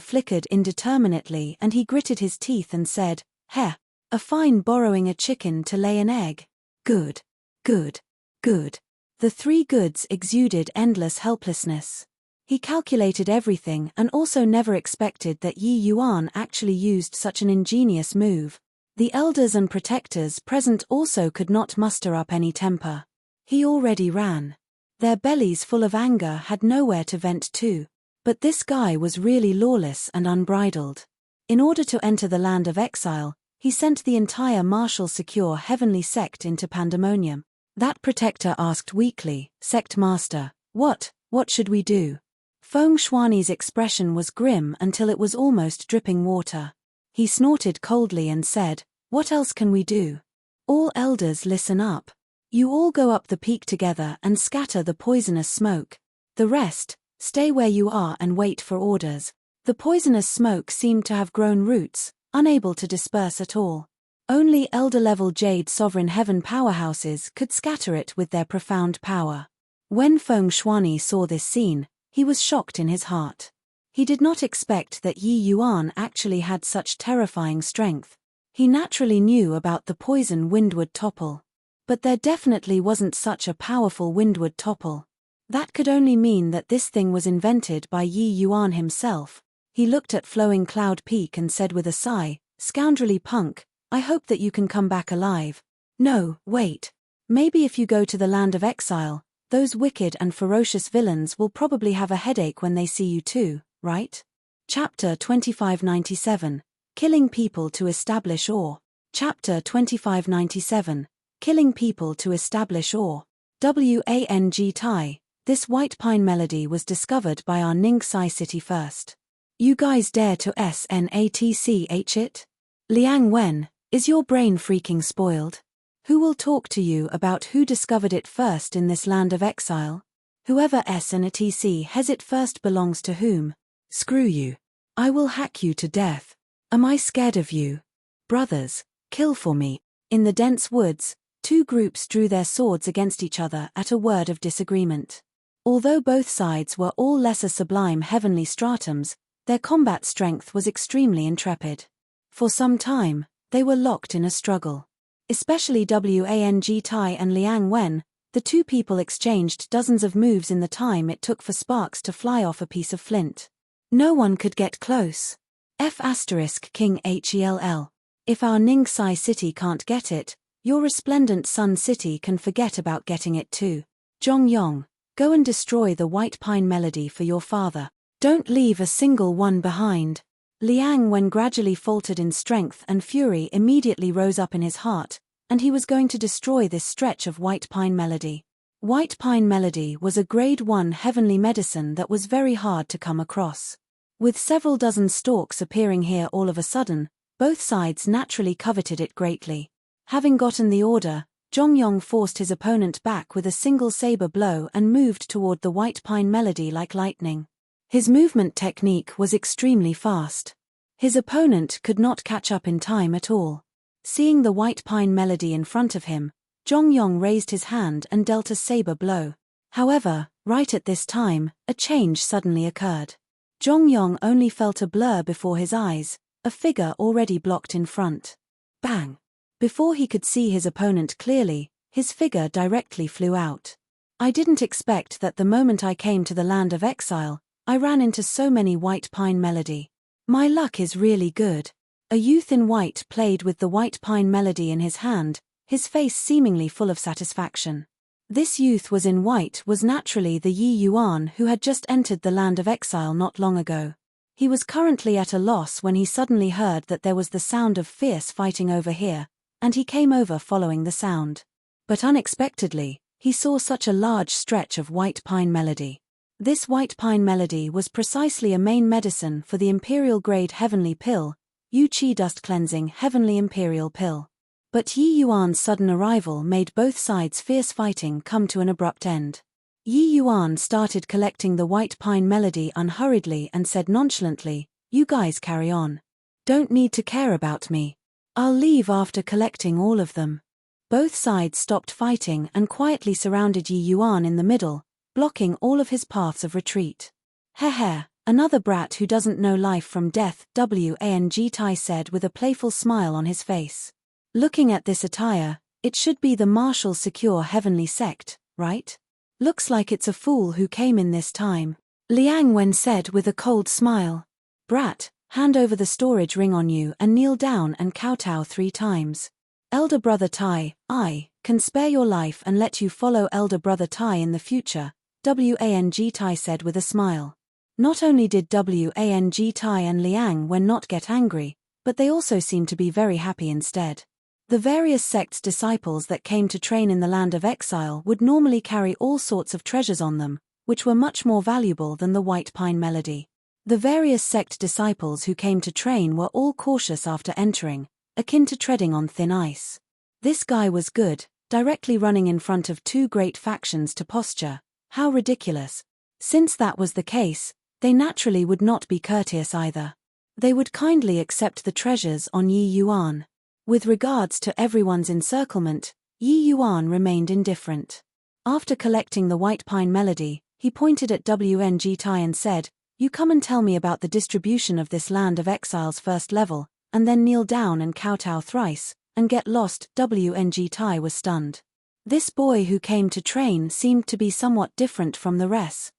flickered indeterminately and he gritted his teeth and said, "Heh, a fine borrowing a chicken to lay an egg. Good, good, good." The three goods exuded endless helplessness. He calculated everything and also never expected that Yi Yuan actually used such an ingenious move. The elders and protectors present also could not muster up any temper. He already ran. Their bellies full of anger had nowhere to vent to. But this guy was really lawless and unbridled. In order to enter the land of exile, he sent the entire Martial Secure Heavenly Sect into pandemonium. That protector asked weakly, "Sect Master, what should we do?" Feng Shuani's expression was grim until it was almost dripping water. He snorted coldly and said, "What else can we do? All elders listen up. You all go up the peak together and scatter the poisonous smoke. The rest, stay where you are and wait for orders." The poisonous smoke seemed to have grown roots, unable to disperse at all. Only elder-level Jade Sovereign Heaven powerhouses could scatter it with their profound power. When Feng Shuani saw this scene, he was shocked in his heart. He did not expect that Yi Yuan actually had such terrifying strength. He naturally knew about the poison Windward Topple. But there definitely wasn't such a powerful Windward Topple. That could only mean that this thing was invented by Yi Yuan himself. He looked at Flowing Cloud Peak and said with a sigh, "Scoundrelly punk, I hope that you can come back alive." No, wait. Maybe if you go to the land of exile, those wicked and ferocious villains will probably have a headache when they see you too, right? Chapter 2597, Killing People to Establish Awe. Chapter 2597, Killing People to Establish Awe. Wang Tai. This white pine melody was discovered by our Ningxi city first. You guys dare to snatch it? Liang Wen, is your brain freaking spoiled? Who will talk to you about who discovered it first in this land of exile? Whoever snatches it first belongs to whom? Screw you. I will hack you to death. Am I scared of you? Brothers, kill for me. In the dense woods, two groups drew their swords against each other at a word of disagreement. Although both sides were all lesser sublime heavenly stratums, their combat strength was extremely intrepid. For some time, they were locked in a struggle. Especially Wang Tai and Liang Wen, the two people exchanged dozens of moves in the time it took for sparks to fly off a piece of flint. No one could get close. King Hell. If our Ningxi city can't get it, your resplendent Sun City can forget about getting it too. Zhongyong, go and destroy the white pine melody for your father. Don't leave a single one behind. Liang Wen gradually faltered in strength and fury immediately rose up in his heart, and he was going to destroy this stretch of white pine melody. White pine melody was a grade 1 heavenly medicine that was very hard to come across. With several dozen stalks appearing here all of a sudden, both sides naturally coveted it greatly. Having gotten the order, Zhongyong forced his opponent back with a single saber blow and moved toward the white pine melody like lightning. His movement technique was extremely fast. His opponent could not catch up in time at all. Seeing the white pine melody in front of him, Zhongyong raised his hand and dealt a saber blow. However, right at this time, a change suddenly occurred. Zhongyong only felt a blur before his eyes, a figure already blocked in front. Bang! Before he could see his opponent clearly, his figure directly flew out. I didn't expect that the moment I came to the land of exile, I ran into so many white pine melody. My luck is really good. A youth in white played with the white pine melody in his hand, his face seemingly full of satisfaction. This youth was in white was naturally the Yi Yuan who had just entered the land of exile not long ago. He was currently at a loss when he suddenly heard that there was the sound of fierce fighting over here, and he came over following the sound. But unexpectedly, he saw such a large stretch of white pine melody. This white pine melody was precisely a main medicine for the imperial grade heavenly pill, Yu Qi dust cleansing heavenly imperial pill. But Yi Yuan's sudden arrival made both sides' fierce fighting come to an abrupt end. Yi Yuan started collecting the white pine melody unhurriedly and said nonchalantly, "You guys carry on. Don't need to care about me. I'll leave after collecting all of them." Both sides stopped fighting and quietly surrounded Yi Yuan in the middle, blocking all of his paths of retreat. "Heh, another brat who doesn't know life from death," Wang Tai said with a playful smile on his face. Looking at this attire, it should be the martial secure heavenly sect, right? Looks like it's a fool who came in this time. Liang Wen said with a cold smile. "Brat, hand over the storage ring on you and kneel down and kowtow 3 times. Elder brother Tai, I can spare your life and let you follow elder brother Tai in the future," Wang Tai said with a smile. Not only did Wang Tai and Liang Wen not get angry, but they also seemed to be very happy instead. The various sects' disciples that came to train in the land of exile would normally carry all sorts of treasures on them, which were much more valuable than the white pine melody. The various sect disciples who came to train were all cautious after entering, akin to treading on thin ice. This guy was good, directly running in front of 2 great factions to posture. How ridiculous. Since that was the case, they naturally would not be courteous either. They would kindly accept the treasures on Yi Yuan. With regards to everyone's encirclement, Yi Yuan remained indifferent. After collecting the white pine melody, he pointed at Wang Tai and said, "You come and tell me about the distribution of this land of exile's first level, and then kneel down and kowtow thrice, and get lost." Wang Tai was stunned. This boy who came to train seemed to be somewhat different from the rest.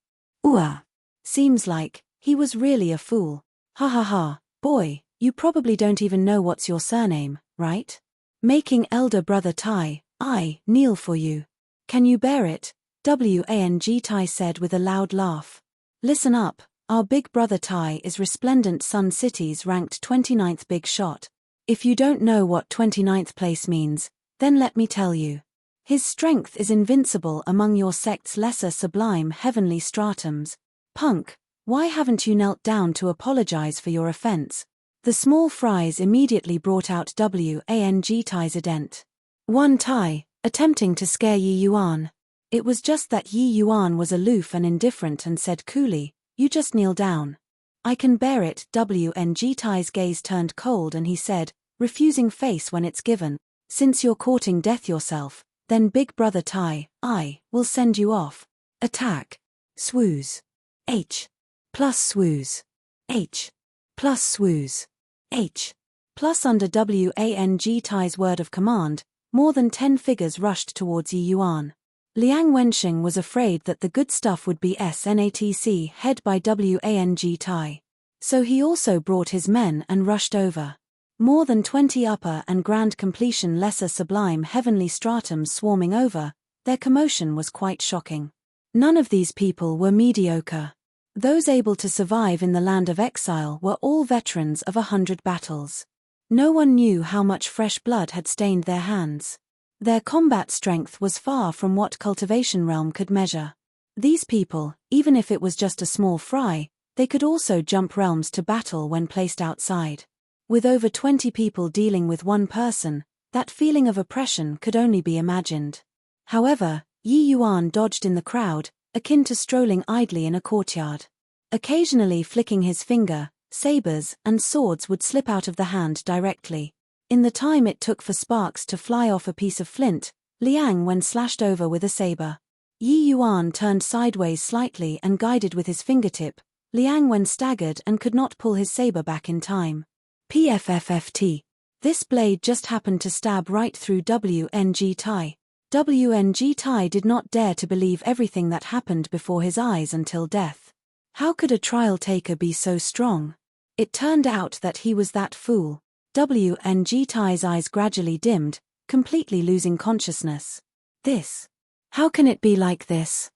Seems like he was really a fool. Ha ha ha, boy, you probably don't even know what's your surname, right? Making elder brother Tai, I kneel for you. Can you bear it? Wang Tai said with a loud laugh. Listen up, our big brother Tai is Resplendent Sun City's ranked 29th big shot. If you don't know what 29th place means, then let me tell you. His strength is invincible among your sect's lesser sublime heavenly stratums. Punk, why haven't you knelt down to apologize for your offense? The small fries immediately brought out Wang Tai's ident. One Tai, attempting to scare Yi Yuan. It was just that Yi Yuan was aloof and indifferent and said coolly, you just kneel down. I can bear it. Wang Tai's gaze turned cold and he said, refusing face when it's given. Since you're courting death yourself, then big brother Tai, I will send you off. Attack. Swooze. H. Plus swooze. H. Plus swooze. H. Plus under Wang Tai's word of command, more than 10 figures rushed towards Yi Yuan. Liang Wensheng was afraid that the good stuff would be SNATC head by Wang Tai. So he also brought his men and rushed over. More than 20 upper and grand completion lesser sublime heavenly stratums swarming over, their commotion was quite shocking. None of these people were mediocre. Those able to survive in the land of exile were all veterans of 100 battles. No one knew how much fresh blood had stained their hands. Their combat strength was far from what cultivation realm could measure. These people, even if it was just a small fry, they could also jump realms to battle when placed outside. With over 20 people dealing with one person, that feeling of oppression could only be imagined. However, Yi Yuan dodged in the crowd, akin to strolling idly in a courtyard. Occasionally flicking his finger, sabers and swords would slip out of the hand directly. In the time it took for sparks to fly off a piece of flint, Liang Wen slashed over with a saber. Yi Yuan turned sideways slightly and guided with his fingertip. Liang Wen staggered and could not pull his saber back in time. PFFFT. This blade just happened to stab right through Wang Tai. Wang Tai did not dare to believe everything that happened before his eyes until death. How could a trial taker be so strong? It turned out that he was that fool. Wang Tai's eyes gradually dimmed, completely losing consciousness. This. How can it be like this?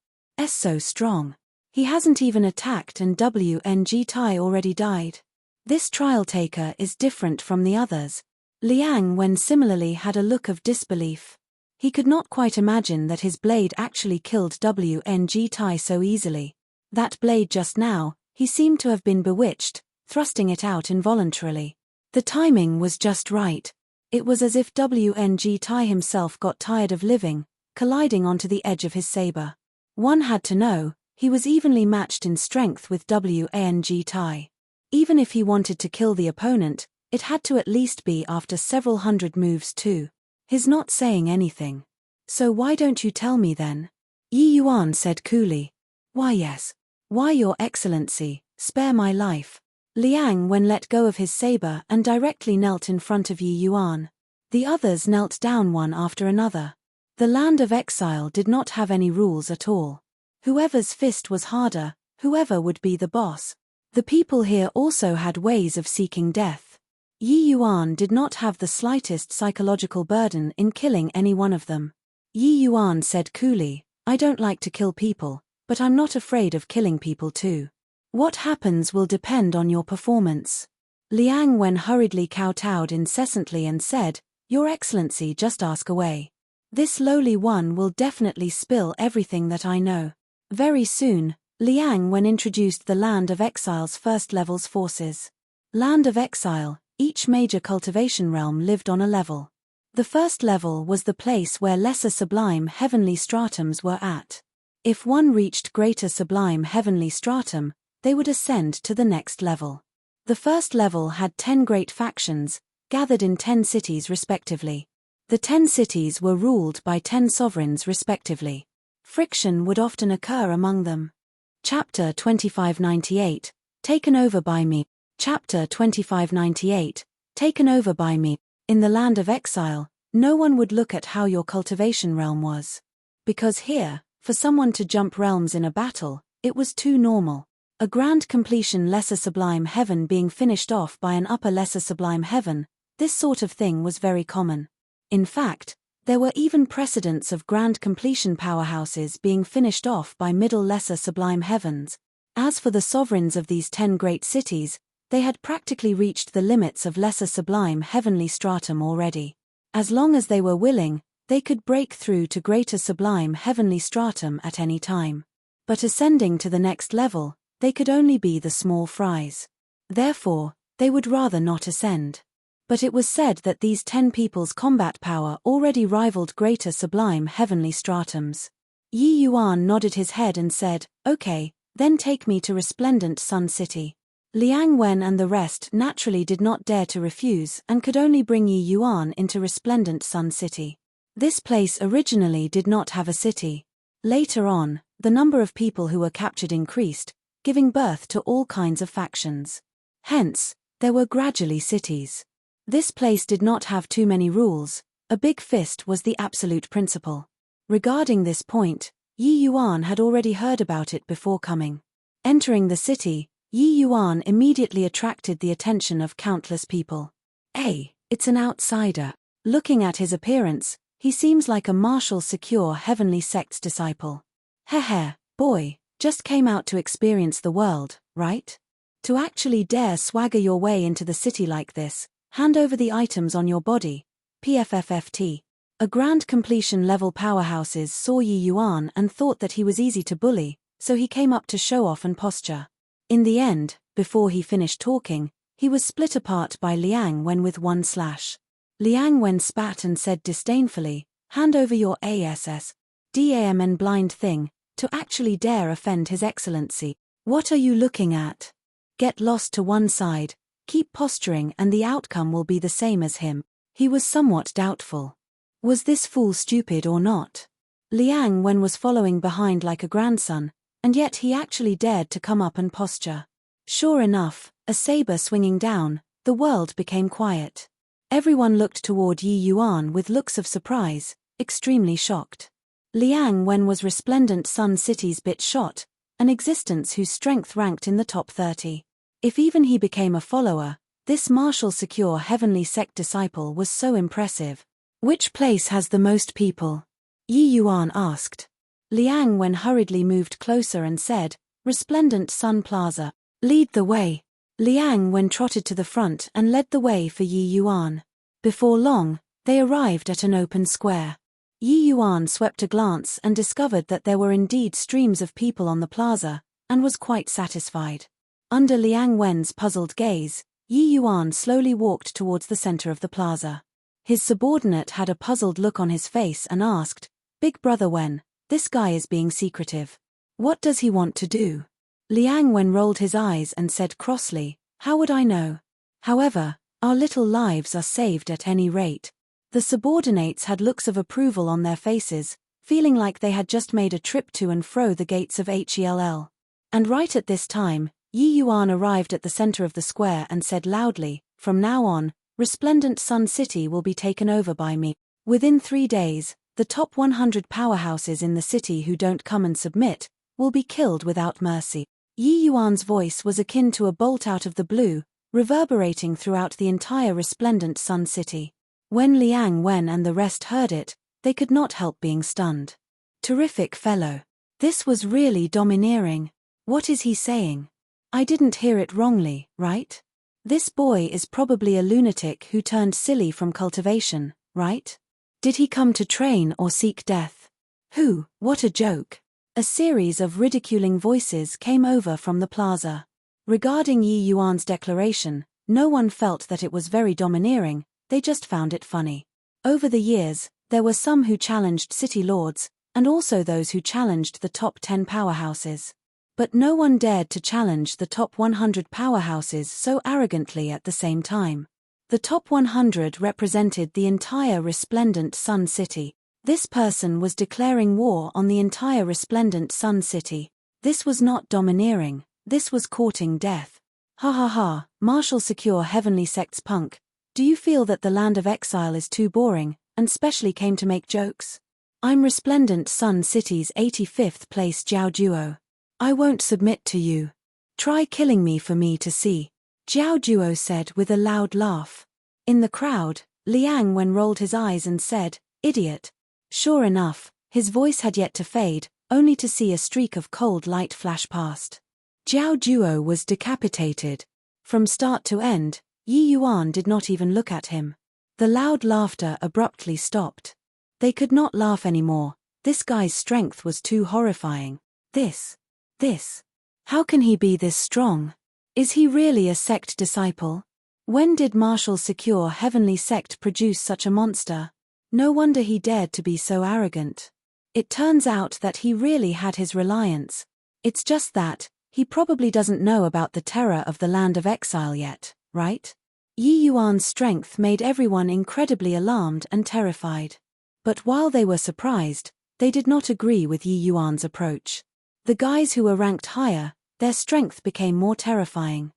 So strong. He hasn't even attacked and Wang Tai already died. This trial taker is different from the others. Liang Wen similarly had a look of disbelief. He could not quite imagine that his blade actually killed Wang Tai so easily. That blade just now, he seemed to have been bewitched, thrusting it out involuntarily. The timing was just right. It was as if Wang Tai himself got tired of living, colliding onto the edge of his saber. One had to know, he was evenly matched in strength with Wang Tai. Even if he wanted to kill the opponent, it had to at least be after several hundred moves too. He's not saying anything. So why don't you tell me then? Yi Yuan said coolly. Why yes. Why your excellency, spare my life. Liang Wen let go of his saber and directly knelt in front of Yi Yuan. The others knelt down one after another. The land of exile did not have any rules at all. Whoever's fist was harder, whoever would be the boss. The people here also had ways of seeking death. Yi Yuan did not have the slightest psychological burden in killing any one of them. Yi Yuan said coolly, I don't like to kill people, but I'm not afraid of killing people too. What happens will depend on your performance. Liang Wen hurriedly kowtowed incessantly and said, Your Excellency, just ask away. This lowly one will definitely spill everything that I know. Very soon, Liang Wen introduced the Land of Exile's first level's forces. Land of Exile, each major cultivation realm lived on a level. The first level was the place where lesser sublime heavenly stratums were at. If one reached greater sublime heavenly stratum, they would ascend to the next level. The first level had 10 great factions, gathered in 10 cities respectively. The 10 cities were ruled by 10 sovereigns respectively. Friction would often occur among them. Chapter 2598, Taken Over by Me. Chapter 2598, Taken Over by Me. In the Land of Exile, No one would look at how your cultivation realm was. Because here, for someone to jump realms in a battle, it was too normal. A grand completion lesser sublime heaven being finished off by an upper lesser sublime heaven, this sort of thing was very common. In fact, there were even precedents of grand completion powerhouses being finished off by middle lesser sublime heavens. As for the sovereigns of these 10 great cities, they had practically reached the limits of lesser sublime heavenly stratum already. As long as they were willing, they could break through to greater sublime heavenly stratum at any time. But ascending to the next level, they could only be the small fries. Therefore, they would rather not ascend. But it was said that these 10 people's combat power already rivaled greater sublime heavenly stratums. Yi Yuan nodded his head and said, "Okay, then take me to Resplendent Sun City." Liang Wen and the rest naturally did not dare to refuse and could only bring Yi Yuan into Resplendent Sun City. This place originally did not have a city. Later on, the number of people who were captured increased, giving birth to all kinds of factions. Hence, there were gradually cities. This place did not have too many rules. A big fist was the absolute principle. Regarding this point, Yi Yuan had already heard about it before coming. Entering the city, Yi Yuan immediately attracted the attention of countless people. Hey, it's an outsider. Looking at his appearance, he seems like a martial secure heavenly sect's disciple. Heh, boy, just came out to experience the world, right? To actually dare swagger your way into the city like this, hand over the items on your body. PFFFT. A grand completion level powerhouses saw Yi Yuan and thought that he was easy to bully, so he came up to show off and posture. In the end, before he finished talking, he was split apart by Liang Wen with one slash. Liang Wen spat and said disdainfully, "Hand over your ASS, DAMN blind thing, to actually dare offend His Excellency. What are you looking at? Get lost to one side, keep posturing and the outcome will be the same as him." He was somewhat doubtful. Was this fool stupid or not? Liang Wen was following behind like a grandson, and yet he actually dared to come up and posture. Sure enough, a saber swinging down, the world became quiet. Everyone looked toward Yi Yuan with looks of surprise, extremely shocked. Liang Wen was Resplendent Sun City's bit shot, an existence whose strength ranked in the top 30. If even he became a follower, this martial secure heavenly sect disciple was so impressive. Which place has the most people? Yi Yuan asked. Liang Wen hurriedly moved closer and said, "Resplendent Sun Plaza. Lead the way." Liang Wen trotted to the front and led the way for Yi Yuan. Before long, they arrived at an open square. Yi Yuan swept a glance and discovered that there were indeed streams of people on the plaza, and was quite satisfied. Under Liang Wen's puzzled gaze, Yi Yuan slowly walked towards the center of the plaza. His subordinate had a puzzled look on his face and asked, "Big brother Wen, this guy is being secretive. What does he want to do?" Liang Wen rolled his eyes and said crossly, "How would I know? However, our little lives are saved at any rate." The subordinates had looks of approval on their faces, feeling like they had just made a trip to and fro the gates of Hell. And right at this time, Yi Yuan arrived at the center of the square and said loudly, "From now on, Resplendent Sun City will be taken over by me. Within 3 days, the top 100 powerhouses in the city who don't come and submit will be killed without mercy." Yi Yuan's voice was akin to a bolt out of the blue, reverberating throughout the entire Resplendent Sun City. When Liang Wen and the rest heard it, they could not help being stunned. Terrific fellow. This was really domineering. What is he saying? I didn't hear it wrongly, right? This boy is probably a lunatic who turned silly from cultivation, right? Did he come to train or seek death? What a joke. A series of ridiculing voices came over from the plaza. Regarding Yi Yuan's declaration, no one felt that it was very domineering, they just found it funny. Over the years, there were some who challenged city lords, and also those who challenged the top 10 powerhouses. But no one dared to challenge the top 100 powerhouses so arrogantly at the same time. The top 100 represented the entire Resplendent Sun City. This person was declaring war on the entire Resplendent Sun City. This was not domineering, this was courting death. Ha ha ha, martial secure heavenly sects punk. Do you feel that the land of exile is too boring, and specially came to make jokes? I'm Resplendent Sun City's 85th place Jiao Duo. I won't submit to you. Try killing me for me to see, Jiao Duo said with a loud laugh. In the crowd, Liang Wen rolled his eyes and said, "Idiot." Sure enough, his voice had yet to fade, only to see a streak of cold light flash past. Jiao Duo was decapitated. From start to end, Yi Yuan did not even look at him. The loud laughter abruptly stopped. They could not laugh anymore. This guy's strength was too horrifying. This. How can he be this strong? Is he really a sect disciple? When did Marshall's secure heavenly sect produce such a monster? No wonder he dared to be so arrogant. It turns out that he really had his reliance. It's just that, he probably doesn't know about the terror of the land of exile yet, right? Yi Yuan's strength made everyone incredibly alarmed and terrified. But while they were surprised, they did not agree with Yi Yuan's approach. The guys who were ranked higher, their strength became more terrifying.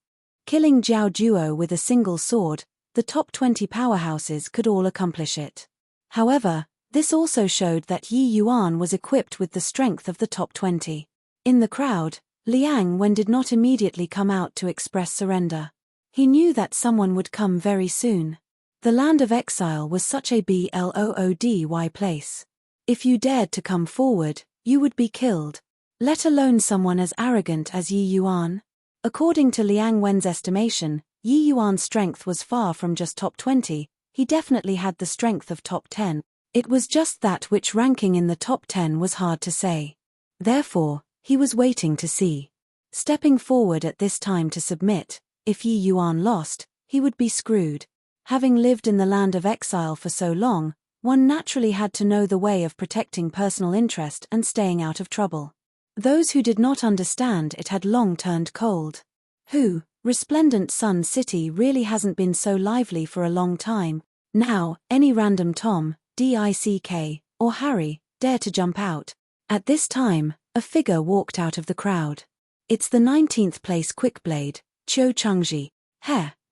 Killing Jiao Duo with a single sword, the top 20 powerhouses could all accomplish it. However, this also showed that Yi Yuan was equipped with the strength of the top 20. In the crowd, Liang Wen did not immediately come out to express surrender. He knew that someone would come very soon. The land of exile was such a bloody place. If you dared to come forward, you would be killed. Let alone someone as arrogant as Yi Yuan. According to Liang Wen's estimation, Yi Yuan's strength was far from just top 20, he definitely had the strength of top 10. It was just that which ranking in the top 10 was hard to say. Therefore, he was waiting to see. Stepping forward at this time to submit, if Yi Yuan lost, he would be screwed. Having lived in the land of exile for so long, one naturally had to know the way of protecting personal interest and staying out of trouble. Those who did not understand it had long turned cold. Resplendent Sun City really hasn't been so lively for a long time. Now, any random Tom, Dick, or Harry, dare to jump out. At this time, a figure walked out of the crowd. It's the 19th place Quickblade, Qiu Chengji.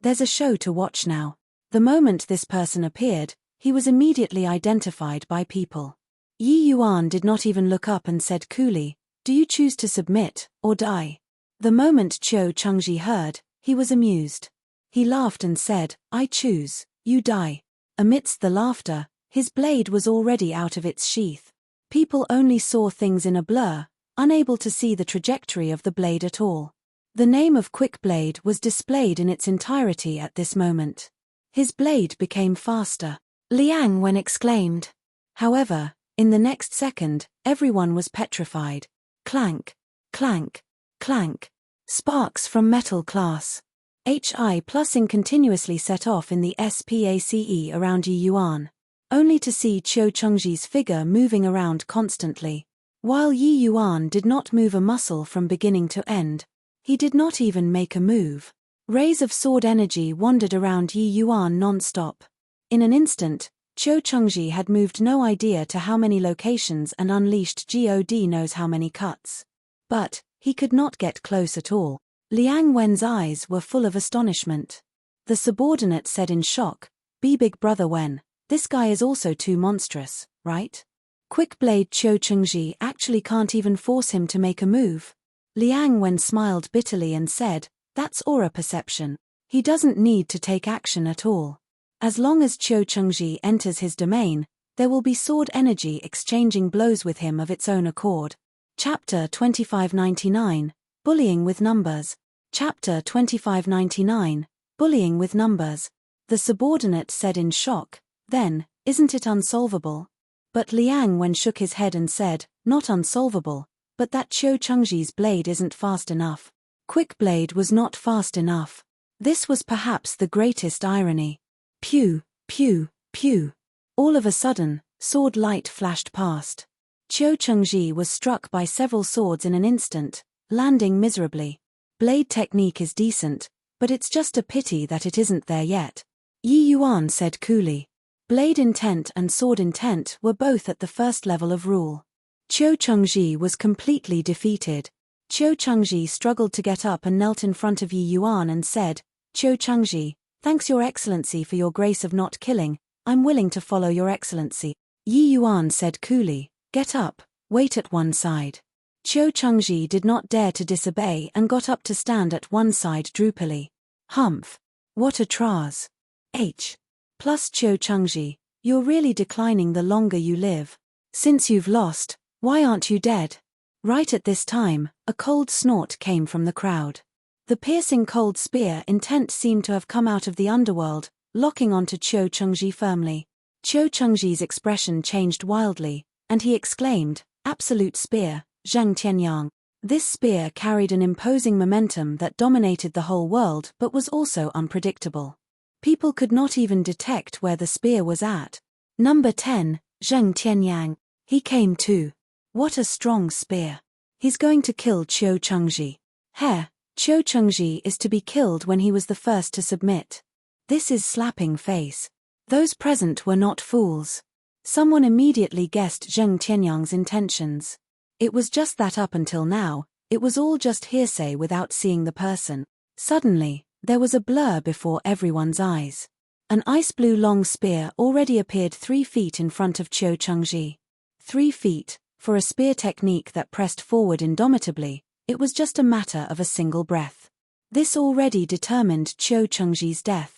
There's a show to watch now. The moment this person appeared, he was immediately identified by people. Yi Yuan did not even look up and said coolly, "Do you choose to submit, or die?" The moment Qiu Chengji heard, he was amused. He laughed and said, "I choose, you die." Amidst the laughter, his blade was already out of its sheath. People only saw things in a blur, unable to see the trajectory of the blade at all. The name of Quickblade was displayed in its entirety at this moment. His blade became faster. Liang Wen exclaimed. However, in the next second, everyone was petrified. Clank, clank, clank. Sparks from metal class. HI plusing continuously set off in the SPACE around Yi Yuan, only to see Qiu Chengji's figure moving around constantly. While Yi Yuan did not move a muscle from beginning to end, he did not even make a move. Rays of sword energy wandered around Yi Yuan non-stop. In an instant, Qiu Chengji had moved no idea to how many locations and unleashed God knows how many cuts. But he could not get close at all. Liang Wen's eyes were full of astonishment. The subordinate said in shock, Big brother Wen, this guy is also too monstrous, right? Quickblade Qiu Chengji actually can't even force him to make a move. Liang Wen smiled bitterly and said, that's aura perception. He doesn't need to take action at all. As long as Qiu Chengji enters his domain, there will be sword energy exchanging blows with him of its own accord. Chapter 2599, Bullying with Numbers. Chapter 2599, Bullying with Numbers. The subordinate said in shock, then, isn't it unsolvable? But Liang Wen shook his head and said, not unsolvable, but that Qiu Chengji's blade isn't fast enough. Quickblade was not fast enough. This was perhaps the greatest irony. Pew, pew, pew. All of a sudden, sword light flashed past. Qiu Chengji was struck by several swords in an instant, landing miserably. Blade technique is decent, but it's just a pity that it isn't there yet. Yi Yuan said coolly. Blade intent and sword intent were both at the first level of rule. Qiu Chengji was completely defeated. Qiu Chengji struggled to get up and knelt in front of Yi Yuan and said, Qiu Chengji, thanks your excellency for your grace of not killing, I'm willing to follow your excellency. Yi Yuan said coolly, get up, wait at one side. Qiu Chengji did not dare to disobey and got up to stand at one side droopily. Humph. What a traz. Plus Qiu Chengji, you're really declining the longer you live. Since you've lost, why aren't you dead? Right at this time, a cold snort came from the crowd. The piercing cold spear intent seemed to have come out of the underworld, locking onto Qiu Chengji firmly. Qiu Chengji's expression changed wildly, and he exclaimed, absolute spear, Zheng Tianyang. This spear carried an imposing momentum that dominated the whole world but was also unpredictable. People could not even detect where the spear was at. Number 10, Zheng Tianyang. He came too. What a strong spear. He's going to kill Qiu Chengji. Qiu Chengji is to be killed when he was the first to submit. This is slapping face. Those present were not fools. Someone immediately guessed Zheng Tianyang's intentions. It was just that up until now, it was all just hearsay without seeing the person. Suddenly, there was a blur before everyone's eyes. An ice blue long spear already appeared 3 feet in front of Qiu Chengji. 3 feet, for a spear technique that pressed forward indomitably, it was just a matter of a single breath. This already determined Qiu Chengji's death.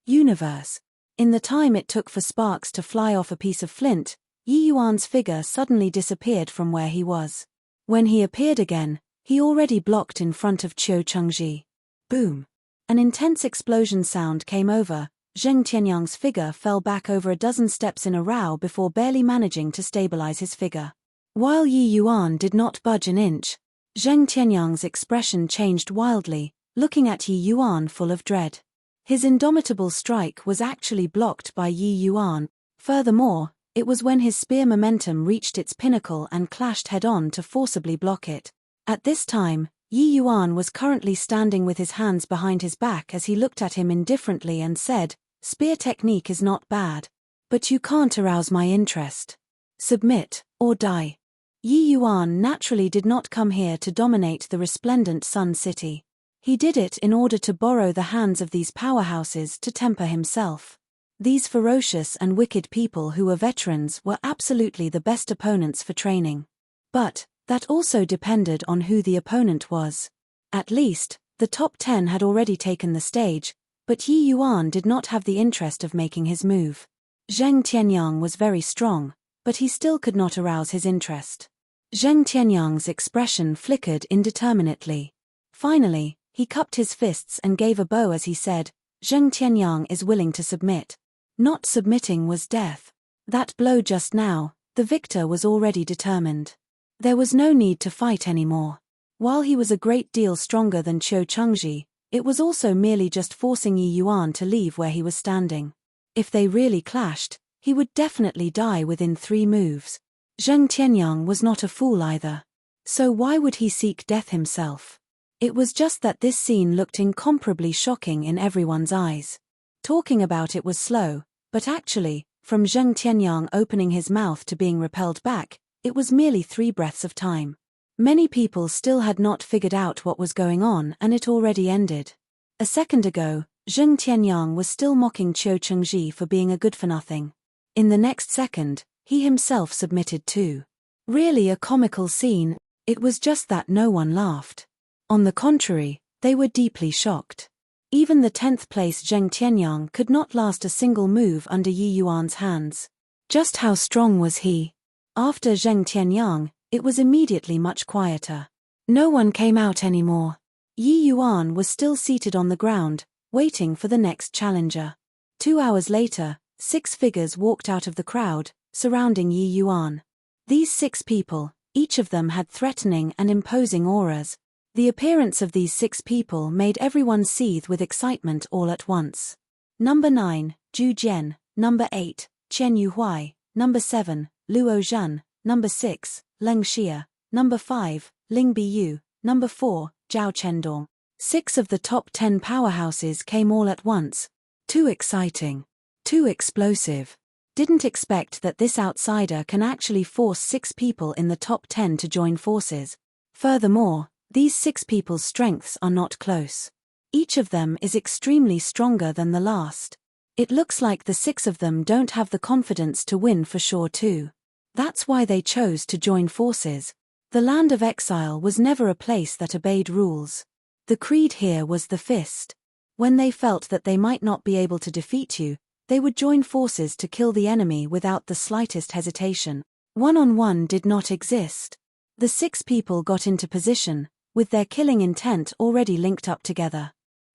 Universe. In the time it took for sparks to fly off a piece of flint, Yi Yuan's figure suddenly disappeared from where he was. When he appeared again, he already blocked in front of Qiu Chengji. Boom. An intense explosion sound came over. Zheng Tianyang's figure fell back over a dozen steps in a row before barely managing to stabilize his figure. While Yi Yuan did not budge an inch, Zheng Tianyang's expression changed wildly, looking at Yi Yuan full of dread. His indomitable strike was actually blocked by Yi Yuan. Furthermore, it was when his spear momentum reached its pinnacle and clashed head-on to forcibly block it. At this time, Yi Yuan was currently standing with his hands behind his back as he looked at him indifferently and said, spear technique is not bad. But you can't arouse my interest. Submit, or die. Yi Yuan naturally did not come here to dominate the resplendent Sun City. He did it in order to borrow the hands of these powerhouses to temper himself. These ferocious and wicked people who were veterans were absolutely the best opponents for training. But that also depended on who the opponent was. At least, the top 10 had already taken the stage, but Yi Yuan did not have the interest of making his move. Zheng Tianyang was very strong, but he still could not arouse his interest. Zheng Tianyang's expression flickered indeterminately. Finally, he cupped his fists and gave a bow as he said, Zheng Tianyang is willing to submit. Not submitting was death. That blow just now, the victor was already determined. There was no need to fight anymore. While he was a great deal stronger than Qiu Chengji, it was also merely just forcing Yi Yuan to leave where he was standing. If they really clashed, he would definitely die within 3 moves. Zheng Tianyang was not a fool either. So why would he seek death himself? It was just that this scene looked incomparably shocking in everyone's eyes. Talking about it was slow, but actually, from Zheng Tianyang opening his mouth to being repelled back, it was merely 3 breaths of time. Many people still had not figured out what was going on and it already ended. A second ago, Zheng Tianyang was still mocking Qiu Chengji for being a good-for-nothing. In the next second, he himself submitted too. Really a comical scene, it was just that no one laughed. On the contrary, they were deeply shocked. Even the 10th place Zheng Tianyang could not last a single move under Yi Yuan's hands. Just how strong was he? After Zheng Tianyang, it was immediately much quieter. No one came out anymore. Yi Yuan was still seated on the ground, waiting for the next challenger. 2 hours later, 6 figures walked out of the crowd, surrounding Yi Yuan. These 6 people, each of them had threatening and imposing auras. The appearance of these 6 people made everyone seethe with excitement all at once. Number 9, Zhu Jian. Number 8, Chen Yuhuai. Number 7, Luo Zhan. Number 6, Leng Xia. Number 5, Ling Biyu. Number 4, Zhao Chendong. 6 of the top 10 powerhouses came all at once. Too exciting. Too explosive. Didn't expect that this outsider can actually force 6 people in the top 10 to join forces. Furthermore, these 6 people's strengths are not close. Each of them is extremely stronger than the last. It looks like the 6 of them don't have the confidence to win for sure too. That's why they chose to join forces. The land of exile was never a place that obeyed rules. The creed here was the fist. When they felt that they might not be able to defeat you, they would join forces to kill the enemy without the slightest hesitation. One-on-one did not exist. The 6 people got into position, with their killing intent already linked up together.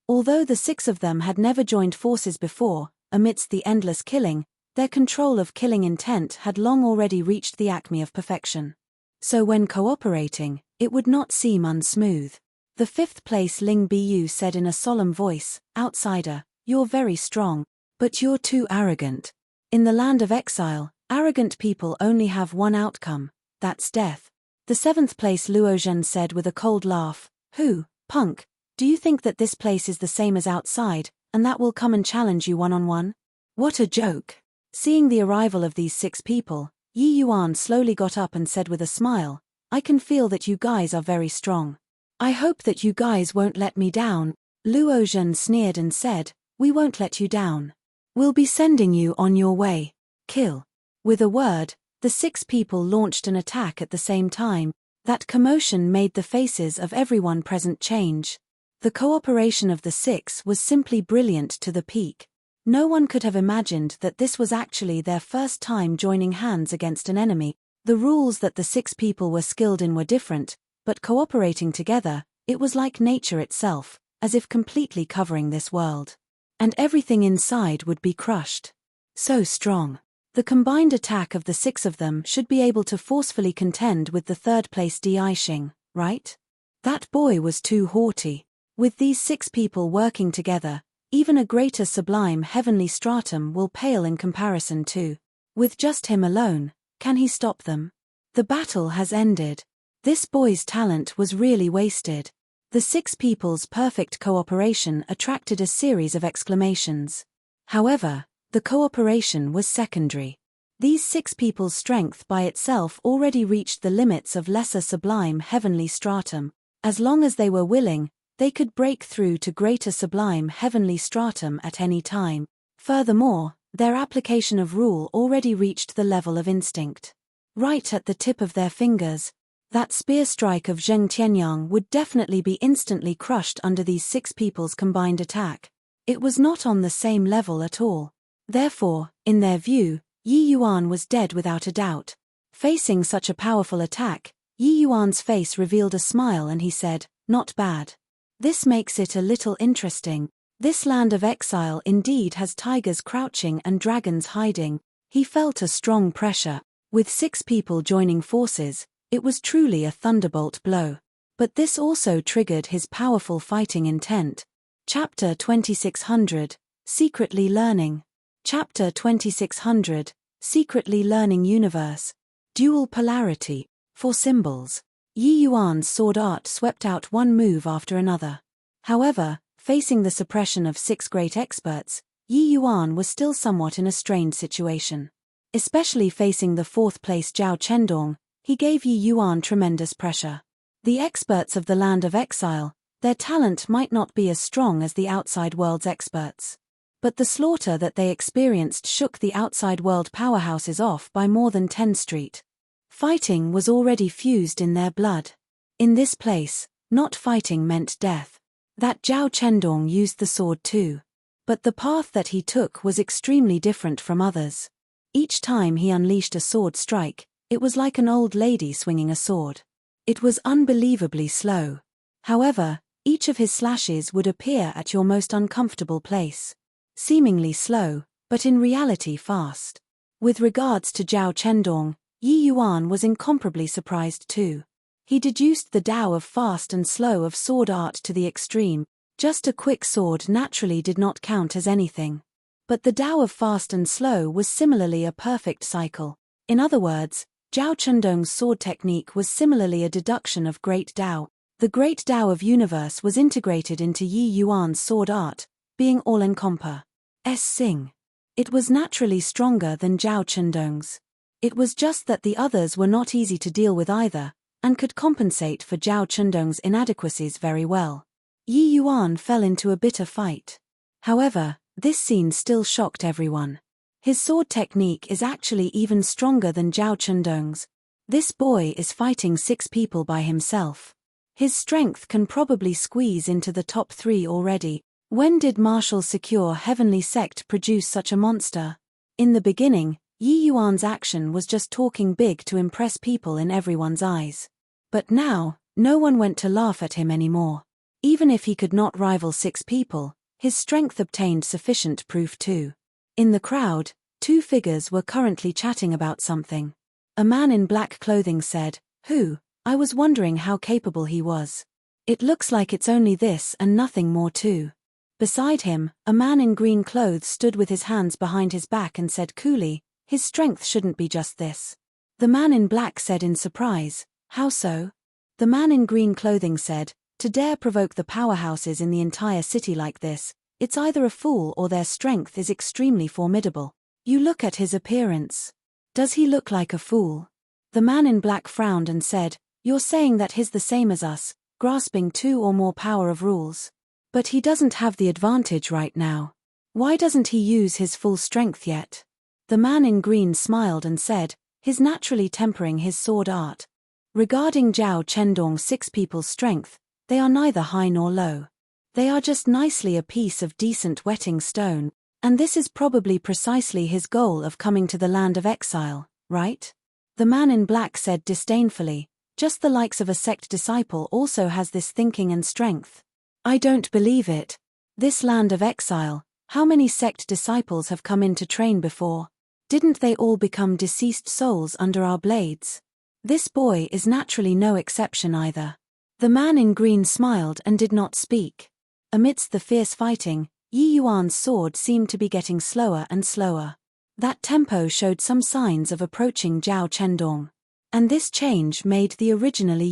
Although the 6 of them had never joined forces before, amidst the endless killing, their control of killing intent had long already reached the acme of perfection. So when cooperating, it would not seem unsmooth. The 5th place Ling Bu said in a solemn voice, "Outsider, you're very strong, but you're too arrogant. In the land of exile, arrogant people only have one outcome, that's death." The 7th place Luozhen said with a cold laugh, "Who, punk, do you think that this place is the same as outside, and that will come and challenge you one-on-one? What a joke." Seeing the arrival of these 6 people, Yi Yuan slowly got up and said with a smile, "I can feel that you guys are very strong. I hope that you guys won't let me down." Luozhen sneered and said, "We won't let you down. We'll be sending you on your way. Kill." With a word, the 6 people launched an attack at the same time. That commotion made the faces of everyone present change. The cooperation of the 6 was simply brilliant to the peak. No one could have imagined that this was actually their first time joining hands against an enemy. The rules that the 6 people were skilled in were different, but cooperating together, it was like nature itself, as if completely covering this world. And everything inside would be crushed. So strong. The combined attack of the 6 of them should be able to forcefully contend with the 3rd place Dixing, right? That boy was too haughty. With these 6 people working together, even a greater sublime heavenly stratum will pale in comparison to. With just him alone, can he stop them? The battle has ended. This boy's talent was really wasted. The 6 people's perfect cooperation attracted a series of exclamations. However, the cooperation was secondary. These 6 people's strength by itself already reached the limits of lesser sublime heavenly stratum. As long as they were willing, they could break through to greater sublime heavenly stratum at any time. Furthermore, their application of rule already reached the level of instinct. Right at the tip of their fingers, that spear strike of Zheng Tianyang would definitely be instantly crushed under these 6 people's combined attack. It was not on the same level at all. Therefore, in their view, Yi Yuan was dead without a doubt. Facing such a powerful attack, Yi Yuan's face revealed a smile and he said, "Not bad. This makes it a little interesting. This land of exile indeed has tigers crouching and dragons hiding." He felt a strong pressure. With 6 people joining forces, it was truly a thunderbolt blow. But this also triggered his powerful fighting intent. Chapter 2600, Secretly Learning. Chapter 2600, Secretly Learning Universe. Dual Polarity. For symbols. Yi Yuan's sword art swept out one move after another. However, facing the suppression of 6 great experts, Yi Yuan was still somewhat in a strained situation. Especially facing the 4th place Zhao Chendong, he gave Yi Yuan tremendous pressure. The experts of the land of exile, their talent might not be as strong as the outside world's experts. But the slaughter that they experienced shook the outside world powerhouses off by more than 10 street. Fighting was already fused in their blood. In this place, not fighting meant death. That Zhao Chendong used the sword too. But the path that he took was extremely different from others. Each time he unleashed a sword strike, it was like an old lady swinging a sword. It was unbelievably slow. However, each of his slashes would appear at your most uncomfortable place. Seemingly slow, but in reality fast. With regards to Zhao Chendong, Yi Yuan was incomparably surprised too. He deduced the Tao of fast and slow of sword art to the extreme. Just a quick sword naturally did not count as anything. But the Tao of fast and slow was similarly a perfect cycle. In other words, Zhao Chendong's sword technique was similarly a deduction of Great Tao. The Great Tao of Universe was integrated into Yi Yuan's sword art, being all-encompassing. It was naturally stronger than Zhao Chendong's. It was just that the others were not easy to deal with either, and could compensate for Zhao Chendong's inadequacies very well. Yi Yuan fell into a bitter fight. However, This scene still shocked everyone. His sword technique is actually even stronger than Zhao Chundong's. This boy is fighting 6 people by himself. His strength can probably squeeze into the top 3 already. When did Martial Secure Heavenly Sect produce such a monster? In the beginning, Yi Yuan's action was just talking big to impress people in everyone's eyes. But now, no one went to laugh at him anymore. Even if he could not rival 6 people, his strength obtained sufficient proof too. In the crowd, 2 figures were currently chatting about something. A man in black clothing said, "Who? I was wondering how capable he was. It looks like it's only this and nothing more too." Beside him, a man in green clothes stood with his hands behind his back and said coolly, "His strength shouldn't be just this." The man in black said in surprise, "How so?" The man in green clothing said, "To dare provoke the powerhouses in the entire city like this, it's either a fool or their strength is extremely formidable. You look at his appearance. Does he look like a fool?" The man in black frowned and said, "You're saying that he's the same as us, grasping 2 or more power of rules. But he doesn't have the advantage right now. Why doesn't he use his full strength yet?" The man in green smiled and said, "He's naturally tempering his sword art. Regarding Zhao Chendong's 6 people's strength, they are neither high nor low. They are just nicely a piece of decent whetting stone, and this is probably precisely his goal of coming to the land of exile, right?" The man in black said disdainfully, "Just the likes of a sect disciple also has this thinking and strength. I don't believe it. This land of exile, how many sect disciples have come in to train before? Didn't they all become deceased souls under our blades? This boy is naturally no exception either." The man in green smiled and did not speak. Amidst the fierce fighting, Yi Yuan's sword seemed to be getting slower and slower. That tempo showed some signs of approaching Zhao Chendong. And this change made the originally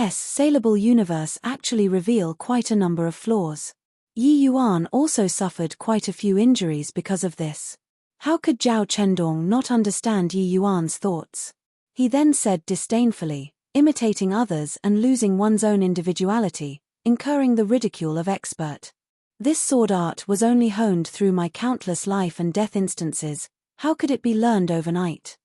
saleable universe actually reveal quite a number of flaws. Yi Yuan also suffered quite a few injuries because of this. How could Zhao Chendong not understand Yi Yuan's thoughts? He then said disdainfully, "Imitating others and losing one's own individuality, incurring the ridicule of expert. This sword art was only honed through my countless life and death instances. How could it be learned overnight?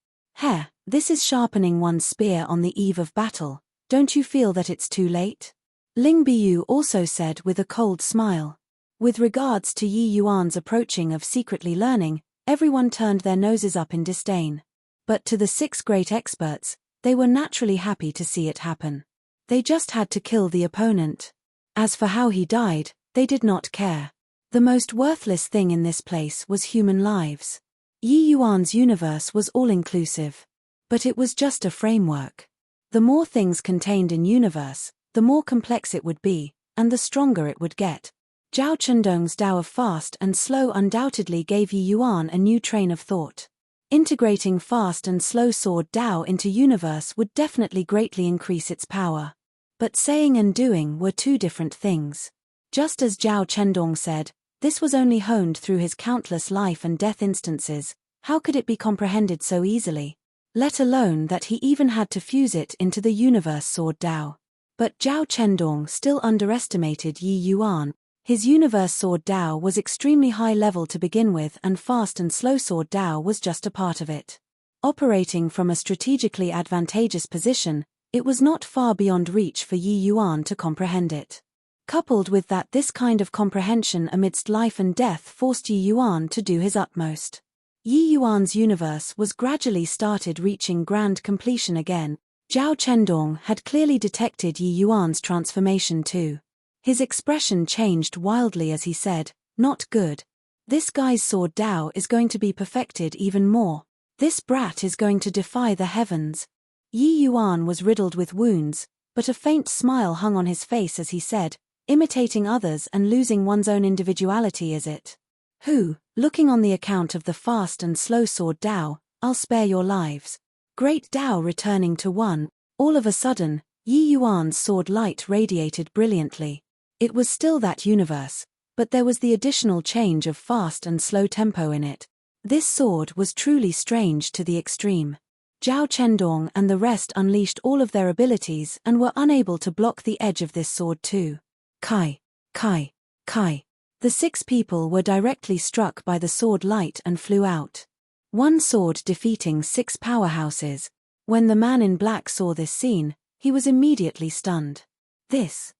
This is sharpening one's spear on the eve of battle. Don't you feel that it's too late?" Ling Biyu also said with a cold smile. With regards to Yi Yuan's approaching of secretly learning, everyone turned their noses up in disdain. But to the 6 great experts, they were naturally happy to see it happen. They just had to kill the opponent. As for how he died, they did not care. The most worthless thing in this place was human lives. Yi Yuan's universe was all-inclusive. But it was just a framework. The more things contained in universe, the more complex it would be, and the stronger it would get. Zhao Chendong's Tao of Fast and Slow undoubtedly gave Yi Yuan a new train of thought. Integrating Fast and Slow Sword Tao into universe would definitely greatly increase its power. But saying and doing were 2 different things. Just as Zhao Chendong said, this was only honed through his countless life and death instances. How could it be comprehended so easily? Let alone that he even had to fuse it into the universe sword Tao. But Zhao Chendong still underestimated Yi Yuan. His universe sword Tao was extremely high level to begin with, and Fast and Slow Sword Tao was just a part of it. Operating from a strategically advantageous position, it was not far beyond reach for Yi Yuan to comprehend it. Coupled with that, this kind of comprehension amidst life and death forced Yi Yuan to do his utmost. Yi Yuan's universe was gradually started reaching grand completion again. Zhao Chendong had clearly detected Yi Yuan's transformation too. His expression changed wildly as he said, "Not good. This guy's sword Tao is going to be perfected even more. This brat is going to defy the heavens." Yi Yuan was riddled with wounds, but a faint smile hung on his face as he said, "Imitating others and losing one's own individuality, is it? Who, looking on the account of the Fast and Slow Sword Tao, I'll spare your lives." Great Tao returning to one. All of a sudden, Yi Yuan's sword light radiated brilliantly. It was still that universe, but there was the additional change of fast and slow tempo in it. This sword was truly strange to the extreme. Zhao Chendong and the rest unleashed all of their abilities and were unable to block the edge of this sword too. Kai! Kai! Kai! The 6 people were directly struck by the sword light and flew out. One sword defeating 6 powerhouses. When the man in black saw this scene, he was immediately stunned. Is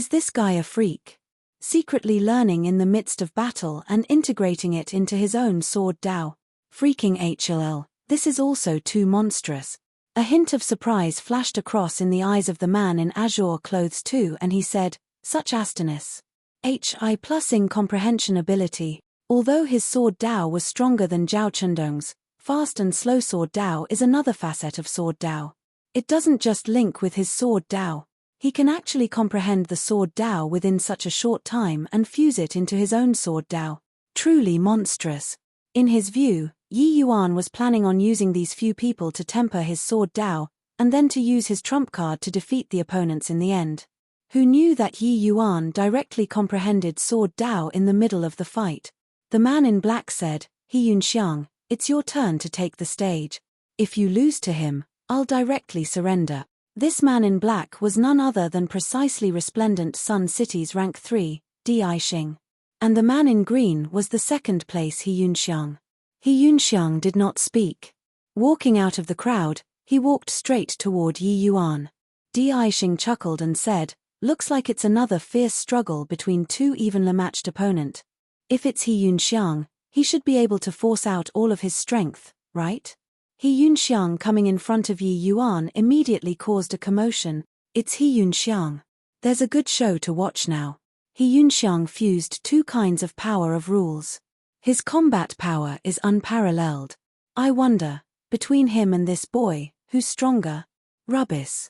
this guy a freak? Secretly learning in the midst of battle and integrating it into his own sword Dao. Freaking HLL, this is also too monstrous. A hint of surprise flashed across in the eyes of the man in azure clothes too, and he said, such astonished. HI plus incomprehension ability. Although his sword Dao was stronger than Zhao Chundong's, fast and slow sword Dao is another facet of sword Dao. It doesn't just link with his sword Dao. He can actually comprehend the sword Dao within such a short time and fuse it into his own sword Dao. Truly monstrous. In his view, Yi Yuan was planning on using these few people to temper his sword Dao, and then to use his trump card to defeat the opponents in the end. Who knew that Yi Yuan directly comprehended sword Dao in the middle of the fight? The man in black said, He Yunxiang, it's your turn to take the stage. If you lose to him, I'll directly surrender. This man in black was none other than precisely resplendent Sun City's rank 3, Di Xing. And the man in green was the second place He Yunxiang. He Yunxiang did not speak. Walking out of the crowd, he walked straight toward Yi Yuan. Di Xing chuckled and said, looks like it's another fierce struggle between 2 evenly matched opponents. If it's He Yunxiang, he should be able to force out all of his strength, right? He Yunxiang coming in front of Yi Yuan immediately caused a commotion. It's He Yunxiang. There's a good show to watch now. He Yunxiang fused 2 kinds of power of rules. His combat power is unparalleled. I wonder, between him and this boy, who's stronger? Rubbish.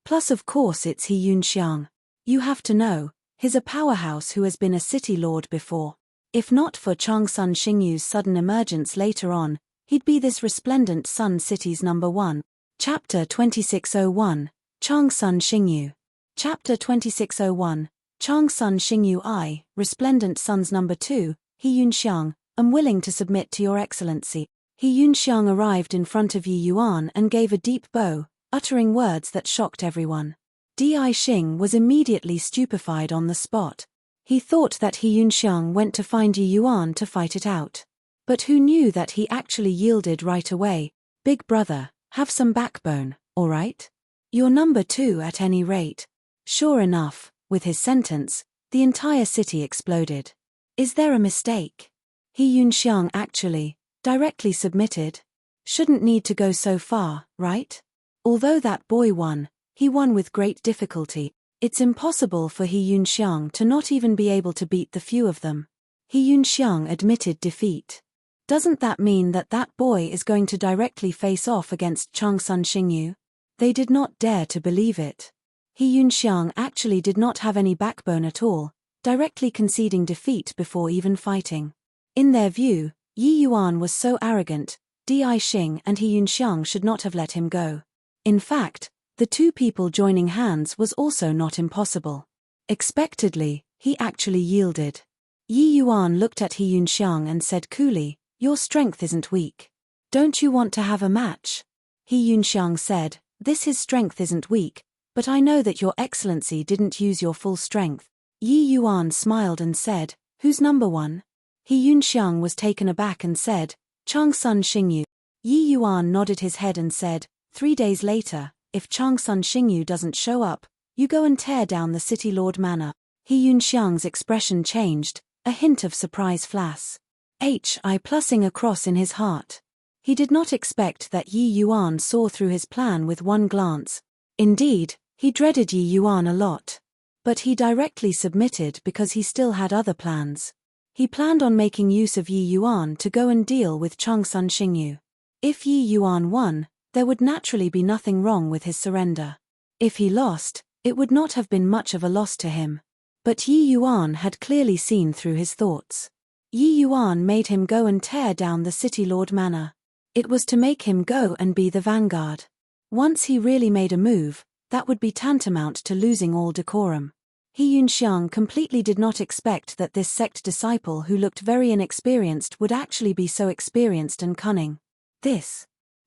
Plus of course it's He Yunxiang. You have to know, he's a powerhouse who has been a city lord before. If not for Changsun Xingyu's sudden emergence later on, he'd be this resplendent Sun City's number 1. Chapter 2601, Changsun Xingyu. Chapter 2601, Changsun Xingyu I, resplendent Sun's number 2, He Yunxiang, am willing to submit to your excellency. He Yunxiang arrived in front of Yi Yuan and gave a deep bow, uttering words that shocked everyone. Di Xing was immediately stupefied on the spot. He thought that He Yunxiang went to find Yi Yuan to fight it out. But who knew that he actually yielded right away? Big brother, have some backbone, alright? You're number 2 at any rate. Sure enough, with his sentence, the entire city exploded. Is there a mistake? He Yunxiang actually, directly submitted? Shouldn't need to go so far, right? Although that boy won, he won with great difficulty. It's impossible for He Yunxiang to not even be able to beat the few of them. He Yunxiang admitted defeat. Doesn't that mean that that boy is going to directly face off against Changsun Xingyu? They did not dare to believe it. He Yunxiang actually did not have any backbone at all, directly conceding defeat before even fighting. In their view, Yi Yuan was so arrogant, Di Xing and He Yunxiang should not have let him go. In fact, the 2 people joining hands was also not impossible. Expectedly, he actually yielded. Yi Yuan looked at He Yunxiang and said coolly, your strength isn't weak. Don't you want to have a match? He Yunxiang said, his strength isn't weak, but I know that your excellency didn't use your full strength. Yi Yuan smiled and said, who's number 1? He Yunxiang was taken aback and said, Changsun Xingyu. Yi Yuan nodded his head and said, 3 days later, if Changsun Xingyu doesn't show up, you go and tear down the City Lord Manor. He Yunxiang's expression changed, a hint of surprise flashed. HI plussing across in his heart. He did not expect that Yi Yuan saw through his plan with one glance. Indeed, he dreaded Yi Yuan a lot. But he directly submitted because he still had other plans. He planned on making use of Yi Yuan to go and deal with Changsun Xingyu. If Yi Yuan won, there would naturally be nothing wrong with his surrender. If he lost, it would not have been much of a loss to him. But Yi Yuan had clearly seen through his thoughts. Yi Yuan made him go and tear down the City Lord Manor. It was to make him go and be the vanguard. Once he really made a move, that would be tantamount to losing all decorum. He Yunxiang completely did not expect that this sect disciple who looked very inexperienced would actually be so experienced and cunning.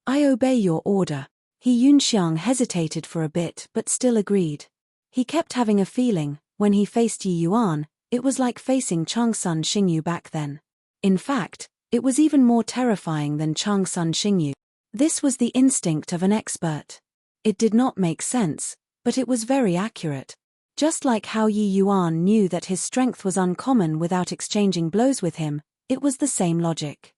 I obey your order. He Yunxiang hesitated for a bit but still agreed. He kept having a feeling, when he faced Yi Yuan, It was like facing Changsun Xingyu back then. In fact, it was even more terrifying than Changsun Xingyu. This was the instinct of an expert. It did not make sense, but it was very accurate. Just like how Yi Yuan knew that his strength was uncommon without exchanging blows with him, it was the same logic.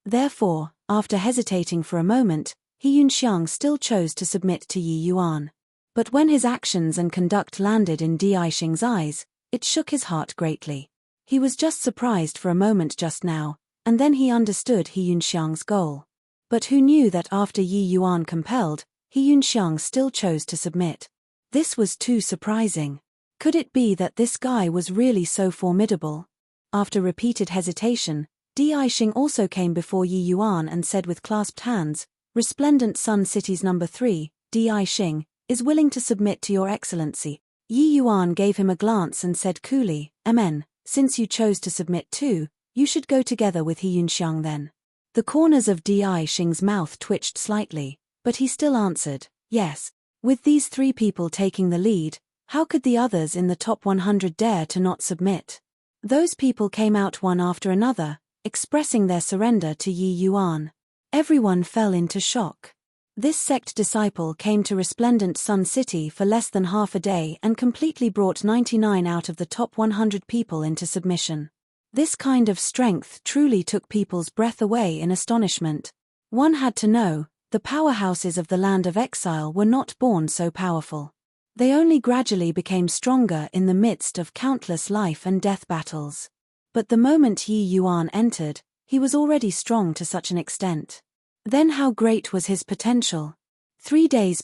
Therefore, after hesitating for a moment, He Yunxiang still chose to submit to Yi Yuan. But when his actions and conduct landed in Di Xing's eyes, it shook his heart greatly. He was just surprised for a moment just now, and then he understood He Yunxiang's goal. But who knew that after Yi Yuan compelled, He Yunxiang still chose to submit? This was too surprising. Could it be that this guy was really so formidable? After repeated hesitation, Di Xing also came before Yi Yuan and said with clasped hands, "Resplendent Sun City's number 3, Di Xing, is willing to submit to your excellency." Yi Yuan gave him a glance and said coolly, "Amen, since you chose to submit too, you should go together with He Yunxiang then." The corners of Di Xing's mouth twitched slightly, but he still answered, "Yes." With these 3 people taking the lead, how could the others in the top 100 dare to not submit? Those people came out one after another, expressing their surrender to Yi Yuan. Everyone fell into shock. This sect disciple came to Resplendent Sun City for less than half a day and completely brought 99 out of the top 100 people into submission. This kind of strength truly took people's breath away in astonishment. One had to know, the powerhouses of the land of exile were not born so powerful. They only gradually became stronger in the midst of countless life and death battles. But the moment Yi Yuan entered, he was already strong to such an extent. Then how great was his potential? 3 days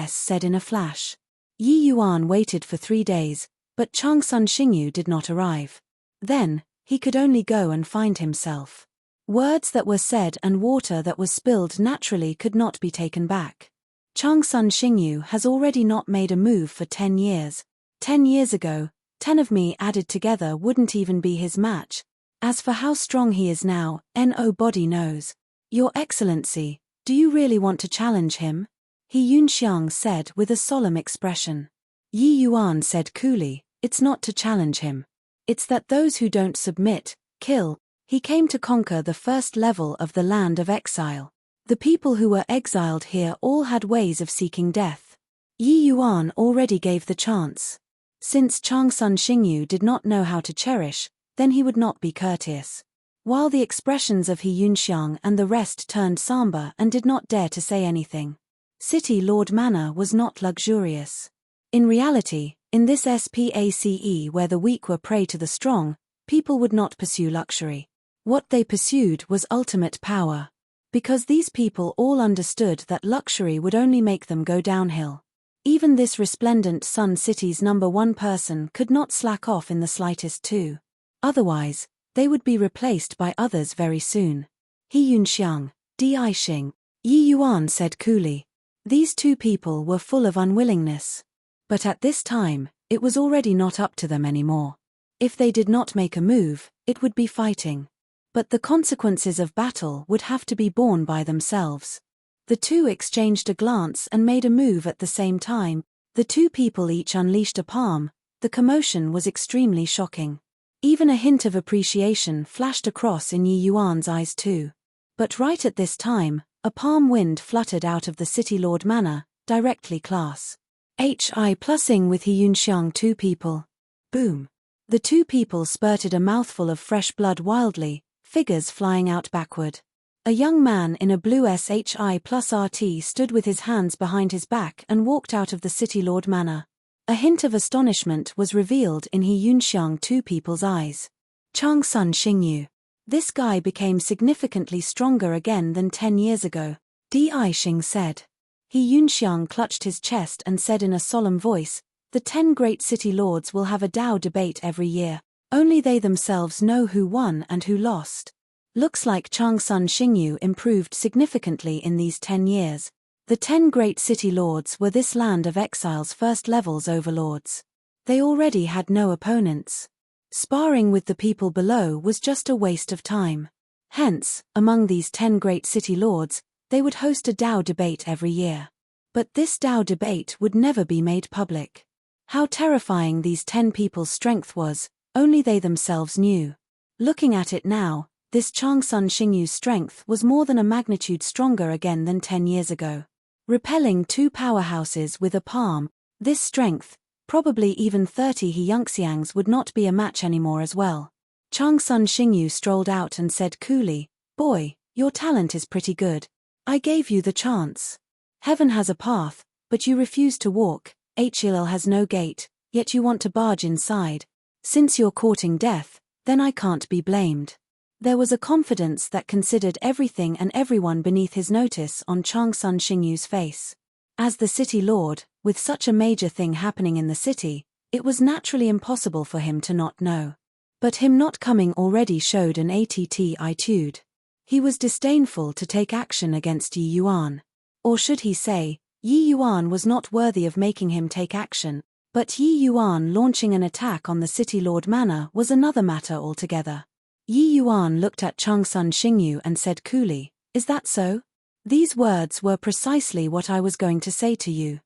said in a flash. Yi Yuan waited for 3 days, but Changsun Xingyu did not arrive. Then, he could only go and find himself. Words that were said and water that was spilled naturally could not be taken back. Changsun Xingyu has already not made a move for 10 years. 10 years ago, 10 of me added together wouldn't even be his match. As for how strong he is now, nobody knows. Your Excellency, do you really want to challenge him? He Yunxiang said with a solemn expression. Yi Yuan said coolly, "It's not to challenge him. It's that those who don't submit, kill." He came to conquer the first level of the land of exile. The people who were exiled here all had ways of seeking death. Yi Yuan already gave the chance. Since Changsun Xingyu did not know how to cherish, then he would not be courteous. While the expressions of He Yunxiang and the rest turned somber and did not dare to say anything. City Lord Manor was not luxurious. In reality, in this space where the weak were prey to the strong, people would not pursue luxury. What they pursued was ultimate power. Because these people all understood that luxury would only make them go downhill. Even this Resplendent Sun City's number 1 person could not slack off in the slightest too. Otherwise, they would be replaced by others very soon. He Yunxiang, Di Xing, Yi Yuan said coolly. These 2 people were full of unwillingness. But at this time, it was already not up to them anymore. If they did not make a move, it would be fighting. But the consequences of battle would have to be borne by themselves. The 2 exchanged a glance and made a move at the same time. The 2 people each unleashed a palm. The commotion was extremely shocking. Even a hint of appreciation flashed across in Yi Yuan's eyes too. But right at this time, a palm wind fluttered out of the City Lord Manor, directly class. Hi plusing with He Yunxiang 2 people. Boom. The 2 people spurted a mouthful of fresh blood wildly, figures flying out backward. A young man in a blue SHI+RT stood with his hands behind his back and walked out of the City Lord Manor. A hint of astonishment was revealed in He Yunxiang 2 people's eyes. Changsun Xingyu. This guy became significantly stronger again than 10 years ago, Di Xing said. He Yunxiang clutched his chest and said in a solemn voice, "The 10 great city lords will have a Dao debate every year. Only they themselves know who won and who lost." Looks like Changsun Xingyu improved significantly in these 10 years. The 10 great city lords were this land of exile's first levels overlords. They already had no opponents. Sparring with the people below was just a waste of time. Hence, among these 10 great city lords, they would host a Dao debate every year. But this Dao debate would never be made public. How terrifying these 10 people's strength was, Only they themselves knew. Looking at it now, this Changsun Xingyu's strength was more than a magnitude stronger again than 10 years ago. Repelling 2 powerhouses with a palm, this strength, probably even 30 He Yunxiangs, would not be a match anymore as well. Changsun Xingyu strolled out and said coolly, "Boy, your talent is pretty good. I gave you the chance. Heaven has a path, but you refuse to walk, HLL has no gate, yet you want to barge inside. Since you're courting death, then I can't be blamed." There was a confidence that considered everything and everyone beneath his notice on Changsun Xingyu's face. As the city lord, with such a major thing happening in the city, it was naturally impossible for him to not know. But him not coming already showed an attitude. He was disdainful to take action against Yi Yuan. Or should he say, Yi Yuan was not worthy of making him take action, but Yi Yuan launching an attack on the city lord manor was another matter altogether. Yi Yuan looked at Changsun Xingyu and said coolly, "Is that so? These words were precisely what I was going to say to you."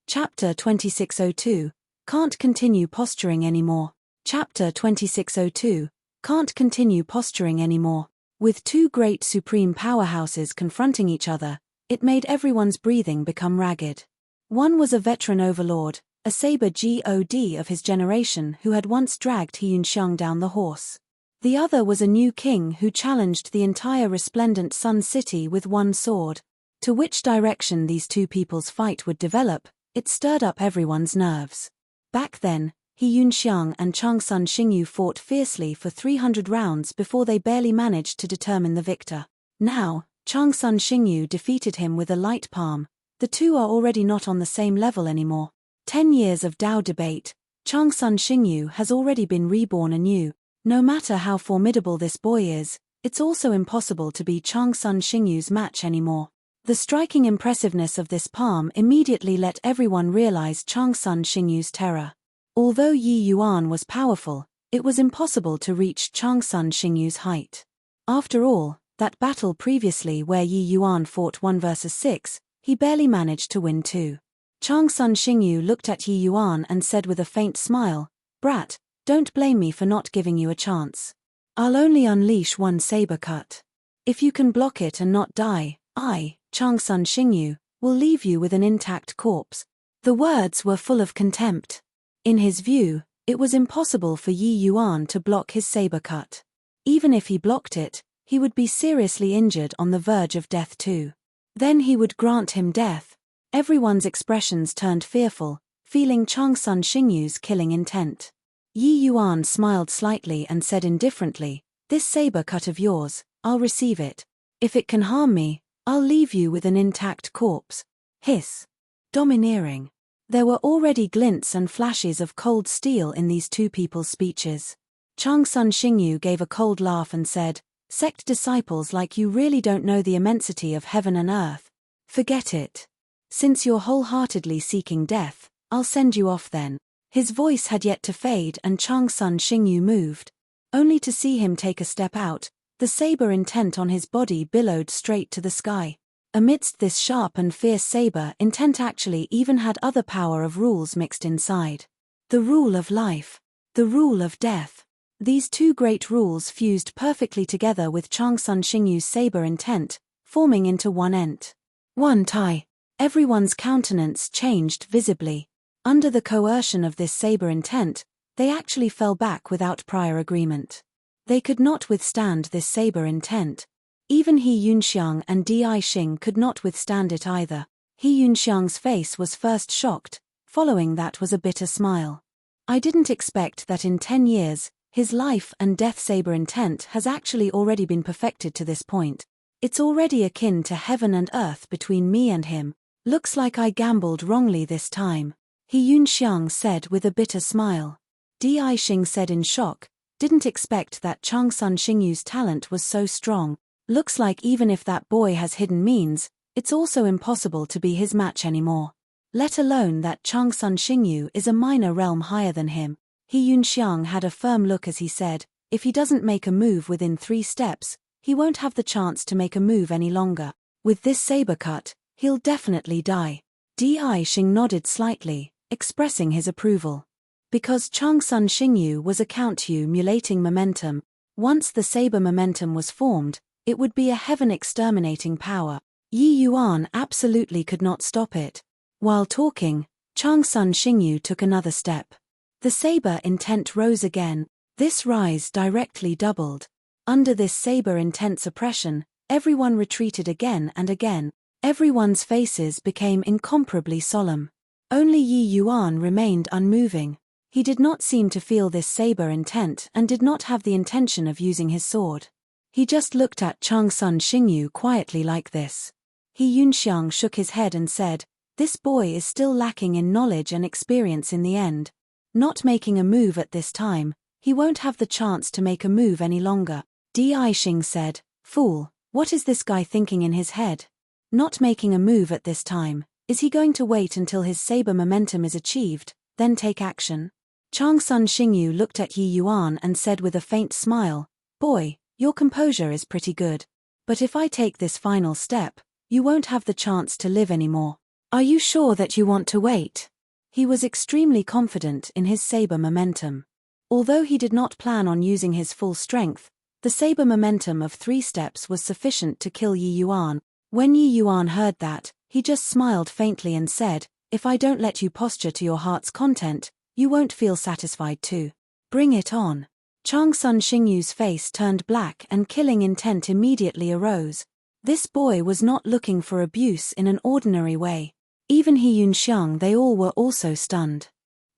Chapter 2602, Can't Continue Posturing Anymore. Chapter 2602, Can't Continue Posturing Anymore. With 2 great supreme powerhouses confronting each other, it made everyone's breathing become ragged. One was a veteran overlord, a saber god of his generation who had once dragged He Yunxiang down the horse. The other was a new king who challenged the entire resplendent Sun City with one sword. To which direction these 2 people's fight would develop, it stirred up everyone's nerves. Back then, He Yunxiang and Changsun Xingyu fought fiercely for 300 rounds before they barely managed to determine the victor. Now, Changsun Xingyu defeated him with a light palm. The 2 are already not on the same level anymore. 10 years of Dao debate, Changsun Xingyu has already been reborn anew. No matter how formidable this boy is, it's also impossible to be Changsun Xingyu's match anymore. The striking impressiveness of this palm immediately let everyone realize Changsun Xingyu's terror. Although Yi Yuan was powerful, it was impossible to reach Changsun Xingyu's height. After all, that battle previously where Yi Yuan fought 1 versus 6, he barely managed to win 2. Changsun Xingyu looked at Yi Yuan and said with a faint smile, "Brat, don't blame me for not giving you a chance. I'll only unleash 1 saber cut. If you can block it and not die, I, Changsun Xingyu, will leave you with an intact corpse." The words were full of contempt. In his view, it was impossible for Yi Yuan to block his saber cut. Even if he blocked it, he would be seriously injured on the verge of death too. Then he would grant him death. Everyone's expressions turned fearful, feeling Changsun Xingyu's killing intent. Yi Yuan smiled slightly and said indifferently, "This saber cut of yours, I'll receive it. If it can harm me, I'll leave you with an intact corpse." Hiss. Domineering. There were already glints and flashes of cold steel in these 2 people's speeches. Changsun Xingyu gave a cold laugh and said, "Sect disciples like you really don't know the immensity of heaven and earth. Forget it. Since you're wholeheartedly seeking death, I'll send you off then." His voice had yet to fade and Changsun Xingyu moved. Only to see him take a step out, the saber intent on his body billowed straight to the sky. Amidst this sharp and fierce saber intent actually even had other power of rules mixed inside. The rule of life. The rule of death. These 2 great rules fused perfectly together with Changsun Xingyu's saber intent, forming into one ent. One Tai. Everyone's countenance changed visibly. Under the coercion of this saber intent, they actually fell back without prior agreement. They could not withstand this saber intent. Even He Yunxiang and Di Xing could not withstand it either. He Yunxiang's face was first shocked, following that was a bitter smile. "I didn't expect that in 10 years, his life and death saber intent has actually already been perfected to this point. It's already akin to heaven and earth between me and him. Looks like I gambled wrongly this time," He Yunxiang said with a bitter smile. Di Xing said in shock, "Didn't expect that Changsun Xingyu's talent was so strong. Looks like even if that boy has hidden means, it's also impossible to be his match anymore. Let alone that Changsun Xingyu is a minor realm higher than him." He Yunxiang had a firm look as he said, "If he doesn't make a move within 3 steps, he won't have the chance to make a move any longer. With this saber cut, he'll definitely die." Di Xing nodded slightly, expressing his approval. Because Changsun Xingyu was a accumulating momentum, once the saber momentum was formed, it would be a heaven-exterminating power. Yi Yuan absolutely could not stop it. While talking, Changsun Xingyu took another step. The saber intent rose again. This rise directly doubled. Under this saber intent suppression, everyone retreated again and again. Everyone's faces became incomparably solemn. Only Yi Yuan remained unmoving. He did not seem to feel this saber intent and did not have the intention of using his sword. He just looked at Changsun Xingyu quietly like this. He Yunxiang shook his head and said, "This boy is still lacking in knowledge and experience in the end. Not making a move at this time, he won't have the chance to make a move any longer." Di Xing said, "Fool, what is this guy thinking in his head? Not making a move at this time, is he going to wait until his saber momentum is achieved, then take action?" Changsun Xingyu looked at Yi Yuan and said with a faint smile, "Boy, your composure is pretty good. But if I take this final step, you won't have the chance to live anymore. Are you sure that you want to wait?" He was extremely confident in his saber momentum. Although he did not plan on using his full strength, the saber momentum of 3 steps was sufficient to kill Yi Yuan. When Yi Yuan heard that, he just smiled faintly and said, "If I don't let you posture to your heart's content, you won't feel satisfied too. Bring it on." Changsun Xingyu's face turned black and killing intent immediately arose. This boy was not looking for abuse in an ordinary way. Even He Yunxiang, they all were also stunned.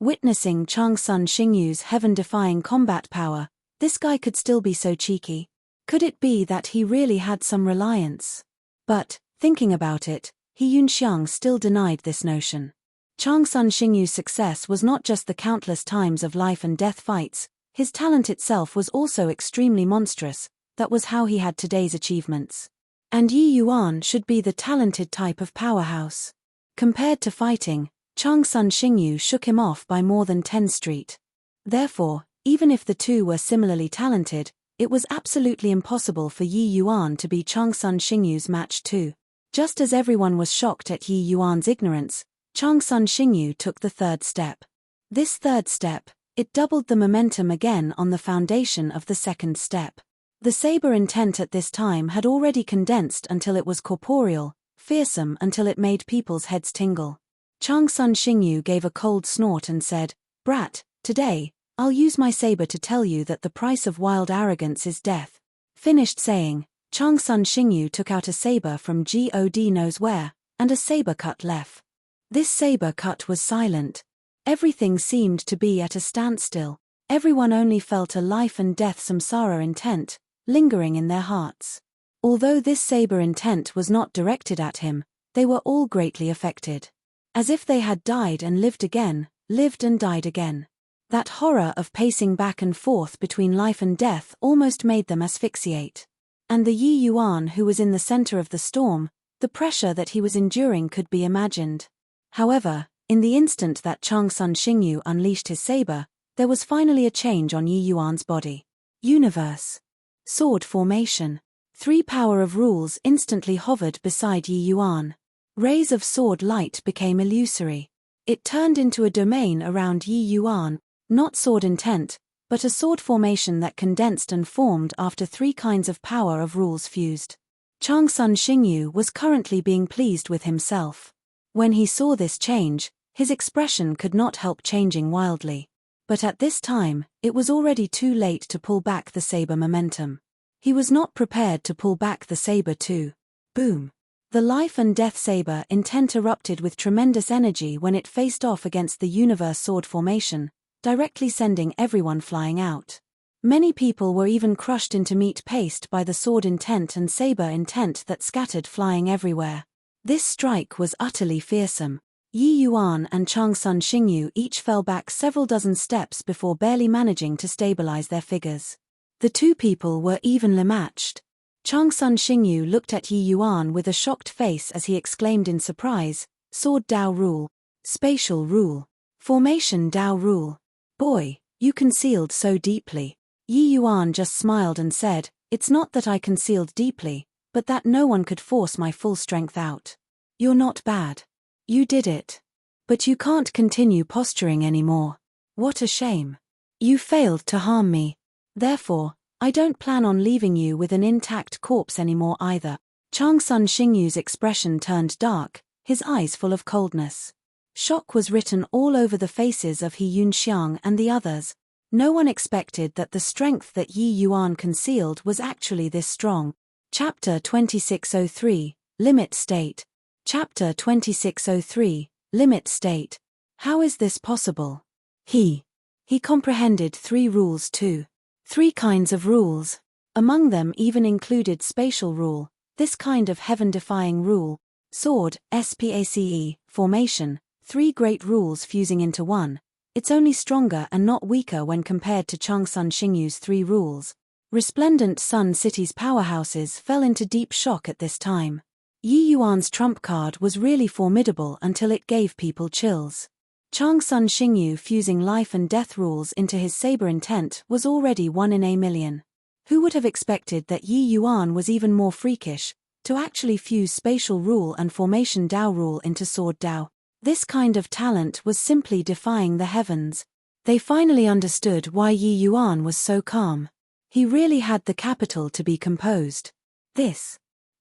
Witnessing Changsun Xingyu's heaven-defying combat power, this guy could still be so cheeky. Could it be that he really had some reliance? But, thinking about it, He Yunxiang still denied this notion. Changsun Xingyu's success was not just the countless times of life and death fights, his talent itself was also extremely monstrous. That was how he had today's achievements. And Yi Yuan should be the talented type of powerhouse. Compared to fighting, Changsun Xingyu shook him off by more than 10 street. Therefore, even if the two were similarly talented, it was absolutely impossible for Yi Yuan to be Changsun Xingyu's match too. Just as everyone was shocked at Yi Yuan's ignorance, Changsun Xingyu took the 3rd step. This 3rd step, it doubled the momentum again on the foundation of the 2nd step. The saber intent at this time had already condensed until it was corporeal, fearsome until it made people's heads tingle. Changsun Xingyu gave a cold snort and said, "Brat, today, I'll use my saber to tell you that the price of wild arrogance is death." Finished saying, Changsun Xingyu took out a saber from God knows where, and a saber cut left. This saber cut was silent. Everything seemed to be at a standstill. Everyone only felt a life and death samsara intent, lingering in their hearts. Although this saber intent was not directed at him, they were all greatly affected. As if they had died and lived again, lived and died again. That horror of pacing back and forth between life and death almost made them asphyxiate. And the Yi Yuan who was in the center of the storm, the pressure that he was enduring could be imagined. However, in the instant that Changsun Xingyu unleashed his saber, there was finally a change on Yi Yuan's body. Universe. Sword formation. 3 power of rules instantly hovered beside Yi Yuan. Rays of sword light became illusory. It turned into a domain around Yi Yuan, not sword intent, but a sword formation that condensed and formed after 3 kinds of power of rules fused. Changsun Xingyu was currently being pleased with himself. When he saw this change, his expression could not help changing wildly. But at this time, it was already too late to pull back the saber momentum. He was not prepared to pull back the saber too. Boom. The life and death saber intent erupted with tremendous energy when it faced off against the universe sword formation, directly sending everyone flying out. Many people were even crushed into meat paste by the sword intent and saber intent that scattered flying everywhere. This strike was utterly fearsome. Yi Yuan and Changsun Xingyu each fell back several dozen steps before barely managing to stabilize their figures. The 2 people were evenly matched. Changsun Xingyu looked at Yi Yuan with a shocked face as he exclaimed in surprise, "Sword Dao Rule. Spatial Rule. Formation Dao Rule. Boy, you concealed so deeply." Yi Yuan just smiled and said, "It's not that I concealed deeply, but that no one could force my full strength out. You're not bad. You did it. But you can't continue posturing anymore. What a shame. You failed to harm me. Therefore, I don't plan on leaving you with an intact corpse anymore either. Changsun Xingyu's expression turned dark, his eyes full of coldness. Shock was written all over the faces of He Yunxiang and the others. No one expected that the strength that Yi Yuan concealed was actually this strong. Chapter 2603, Limit State. Chapter 2603, Limit State. How is this possible? He comprehended 3 rules too. 3 kinds of rules. Among them even included spatial rule, this kind of heaven-defying rule, sword, space, formation, 3 great rules fusing into one. It's only stronger and not weaker when compared to Changsun Xingyu's 3 rules. Resplendent Sun City's powerhouses fell into deep shock at this time. Yi Yuan's trump card was really formidable until it gave people chills. Changsun Xingyu fusing life and death rules into his saber intent was already 1 in a million. Who would have expected that Yi Yuan was even more freakish, to actually fuse spatial rule and formation Dao rule into sword Dao? This kind of talent was simply defying the heavens. They finally understood why Yi Yuan was so calm. He really had the capital to be composed.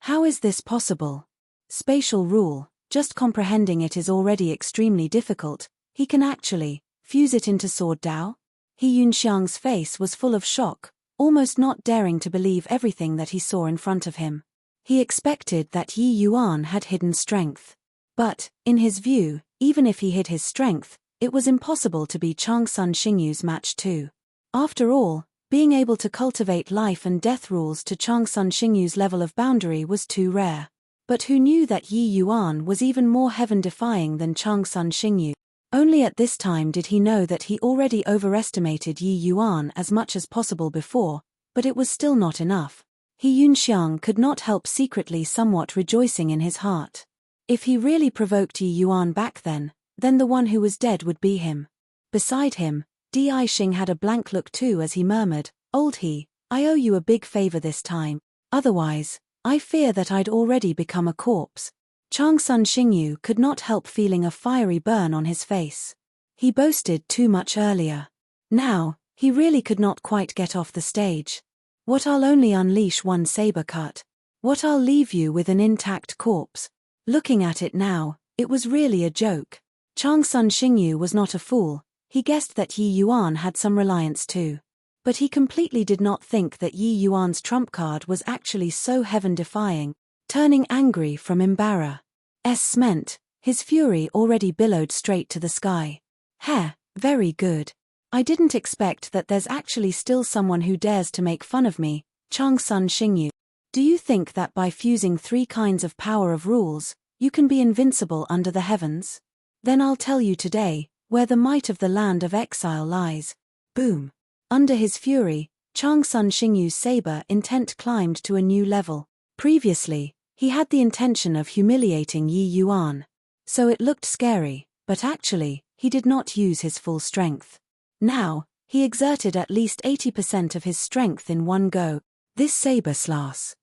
How is this possible? Spatial rule, just comprehending it is already extremely difficult. He can actually fuse it into sword Dao? He Yunxiang's face was full of shock, almost not daring to believe everything that he saw in front of him. He expected that Yi Yuan had hidden strength. But, in his view, even if he hid his strength, it was impossible to be Changsun Xingyu's match too. After all, being able to cultivate life and death rules to Changsun Xingyu's level of boundary was too rare. But who knew that Yi Yuan was even more heaven-defying than Changsun Xingyu? Only at this time did he know that he already overestimated Yi Yuan as much as possible before, but it was still not enough. He Yunxiang could not help secretly somewhat rejoicing in his heart. If he really provoked Yi Yuan back then the one who was dead would be him. Beside him, Di Xing had a blank look too as he murmured, "Old He, I owe you a big favor this time. Otherwise, I fear that I'd already become a corpse." Changsun Xingyu could not help feeling a fiery burn on his face. He boasted too much earlier. Now, he really could not quite get off the stage. What I'll only unleash one saber cut. What I'll leave you with an intact corpse. Looking at it now, it was really a joke. Changsun Xingyu was not a fool. He guessed that Yi Yuan had some reliance too. But he completely did not think that Yi Yuan's trump card was actually so heaven-defying. Turning angry from embarrassment, his fury already billowed straight to the sky. Very good. I didn't expect that there's actually still someone who dares to make fun of me, Changsun Xingyu. Do you think that by fusing 3 kinds of power of rules, you can be invincible under the heavens? Then I'll tell you today, where the might of the land of exile lies. Boom. Under his fury, Changsun Xingyu's saber intent climbed to a new level. Previously, he had the intention of humiliating Yi Yuan. So it looked scary, but actually, he did not use his full strength. Now, he exerted at least 80% of his strength in one go. This saber slash.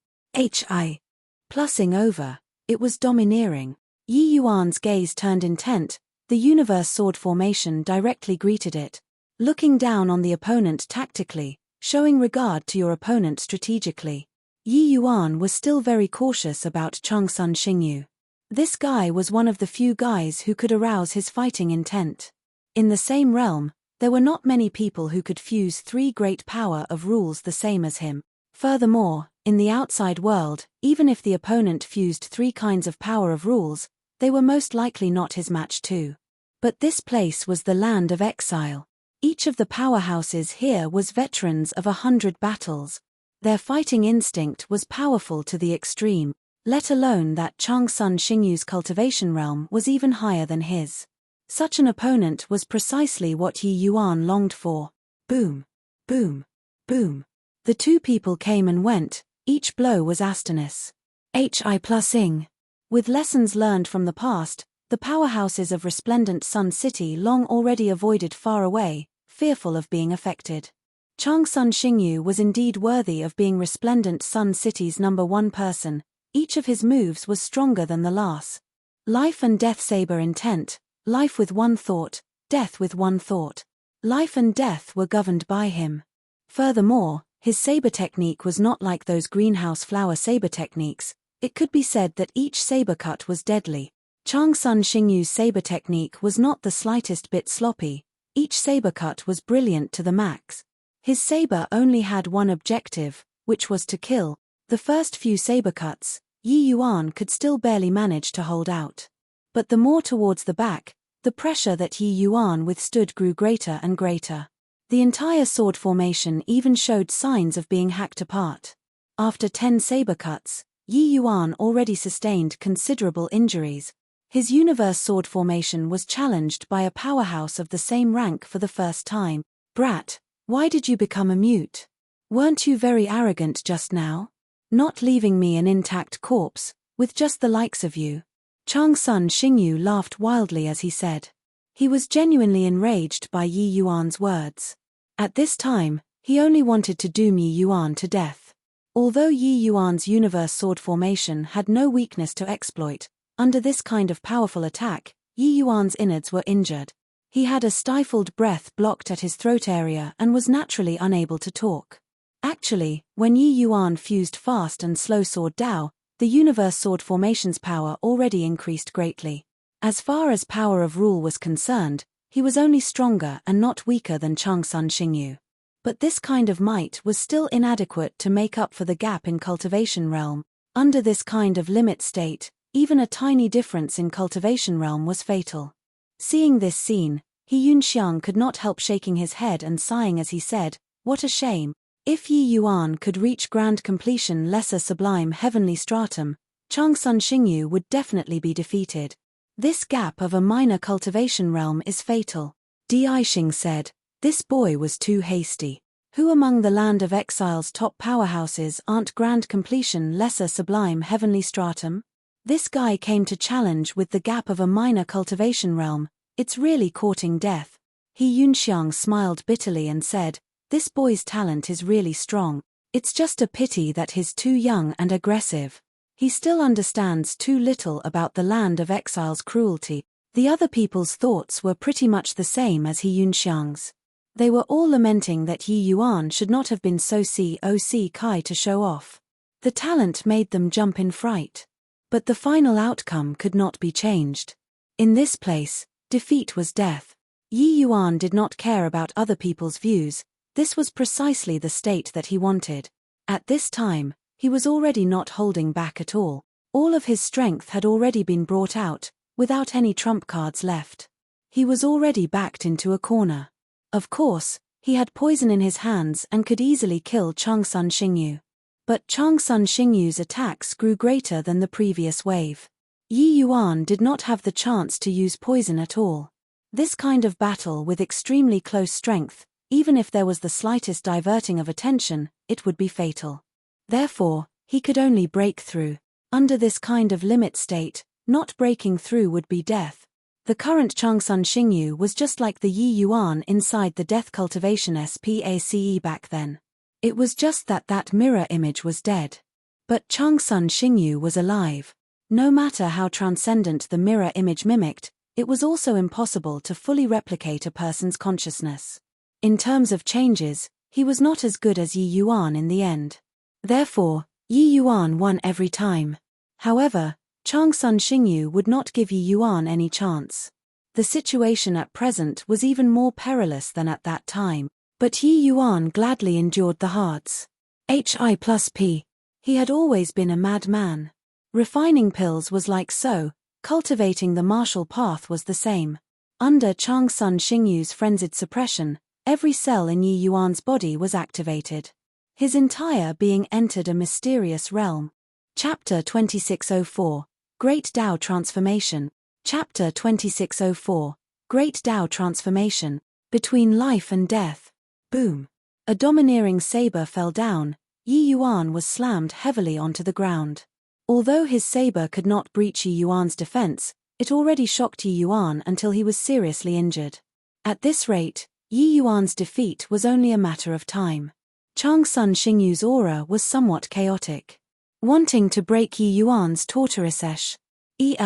Plussing over, it was domineering. Yi Yuan's gaze turned intent, the universe sword formation directly greeted it. Looking down on the opponent tactically, showing regard to your opponent strategically. Yi Yuan was still very cautious about Changsun Xingyu. This guy was one of the few guys who could arouse his fighting intent. In the same realm, there were not many people who could fuse 3 great power of rules the same as him. Furthermore, in the outside world, even if the opponent fused 3 kinds of power of rules, they were most likely not his match too. But this place was the land of exile. Each of the powerhouses here was veterans of 100 battles. Their fighting instinct was powerful to the extreme, let alone that Changsun Xingyu's cultivation realm was even higher than his. Such an opponent was precisely what Yi Yuan longed for. Boom. Boom. Boom. The 2 people came and went, each blow was astonishing. Hi+ing. With lessons learned from the past, the powerhouses of resplendent Sun City long already avoided far away, fearful of being affected. Changsun Xingyu was indeed worthy of being resplendent Sun City's #1 person. Each of his moves was stronger than the last. Life and death saber intent, life with one thought, death with one thought. Life and death were governed by him. Furthermore, his saber technique was not like those greenhouse flower saber techniques. It could be said that each saber cut was deadly. Chang Sun Xingyu's saber technique was not the slightest bit sloppy. Each saber cut was brilliant to the max. His saber only had one objective, which was to kill. The first few saber cuts, Yi Yuan could still barely manage to hold out. But the more towards the back, the pressure that Yi Yuan withstood grew greater and greater. The entire sword formation even showed signs of being hacked apart. After 10 saber cuts, Yi Yuan already sustained considerable injuries. His universe sword formation was challenged by a powerhouse of the same rank for the first time. "Brat, why did you become a mute? Weren't you very arrogant just now? Not leaving me an intact corpse, with just the likes of you?" Chang Sun Xingyu laughed wildly as he said. He was genuinely enraged by Yi Yuan's words. At this time, he only wanted to doom Yi Yuan to death. Although Yi Yuan's universe sword formation had no weakness to exploit, under this kind of powerful attack, Yi Yuan's innards were injured. He had a stifled breath blocked at his throat area and was naturally unable to talk. Actually, when Yi Yuan fused fast and slow sword Dao, the universe sword formation's power already increased greatly. As far as power of rule was concerned, he was only stronger and not weaker than Chang Sun Xingyu. But this kind of might was still inadequate to make up for the gap in cultivation realm. Under this kind of limit state, even a tiny difference in cultivation realm was fatal. Seeing this scene, He Yunxiang could not help shaking his head and sighing as he said, "What a shame. If Yi Yuan could reach grand completion lesser sublime heavenly stratum, Chang Sun Xingyu would definitely be defeated. This gap of a minor cultivation realm is fatal." Di Xing said, "This boy was too hasty. Who among the land of exile's top powerhouses aren't grand completion lesser sublime heavenly stratum? This guy came to challenge with the gap of a minor cultivation realm. It's really courting death." He Yunxiang smiled bitterly and said, "This boy's talent is really strong. It's just a pity that he's too young and aggressive. He still understands too little about the land of exile's cruelty." The other people's thoughts were pretty much the same as He Yunxiang's. They were all lamenting that Yi Yuan should not have been so COC Kai to show off. The talent made them jump in fright. But the final outcome could not be changed. In this place, defeat was death. Yi Yuan did not care about other people's views. This was precisely the state that he wanted. At this time, he was already not holding back at all. All of his strength had already been brought out, without any trump cards left. He was already backed into a corner. Of course, he had poison in his hands and could easily kill Chang Sun Xingyu. But Chang Sun Xingyu's attacks grew greater than the previous wave. Yi Yuan did not have the chance to use poison at all. This kind of battle with extremely close strength, even if there was the slightest diverting of attention, it would be fatal. Therefore, he could only break through. Under this kind of limit state, not breaking through would be death. The current Chang Sun Xingyu was just like the Yi Yuan inside the death cultivation SPACE back then. It was just that that mirror image was dead. But Chang Sun Xingyu was alive. No matter how transcendent the mirror image mimicked, it was also impossible to fully replicate a person's consciousness. In terms of changes, he was not as good as Yi Yuan in the end. Therefore, Yi Yuan won every time. However, Chang Sun Xingyu would not give Yi Yuan any chance. The situation at present was even more perilous than at that time, but Yi Yuan gladly endured the hards. Hi+P. He had always been a madman. Refining pills was like so, cultivating the martial path was the same. Under Chang Sun Xingyu's frenzied suppression, every cell in Yi Yuan's body was activated. His entire being entered a mysterious realm. Chapter 2604, Great Dao Transformation. Chapter 2604, Great Dao Transformation. Between life and death. Boom. A domineering saber fell down. Yi Yuan was slammed heavily onto the ground. Although his saber could not breach Yi Yuan's defense, it already shocked Yi Yuan until he was seriously injured. At this rate, Yi Yuan's defeat was only a matter of time. Chang Sun Xingyu's aura was somewhat chaotic. Wanting to break Yi Yuan's tortoise he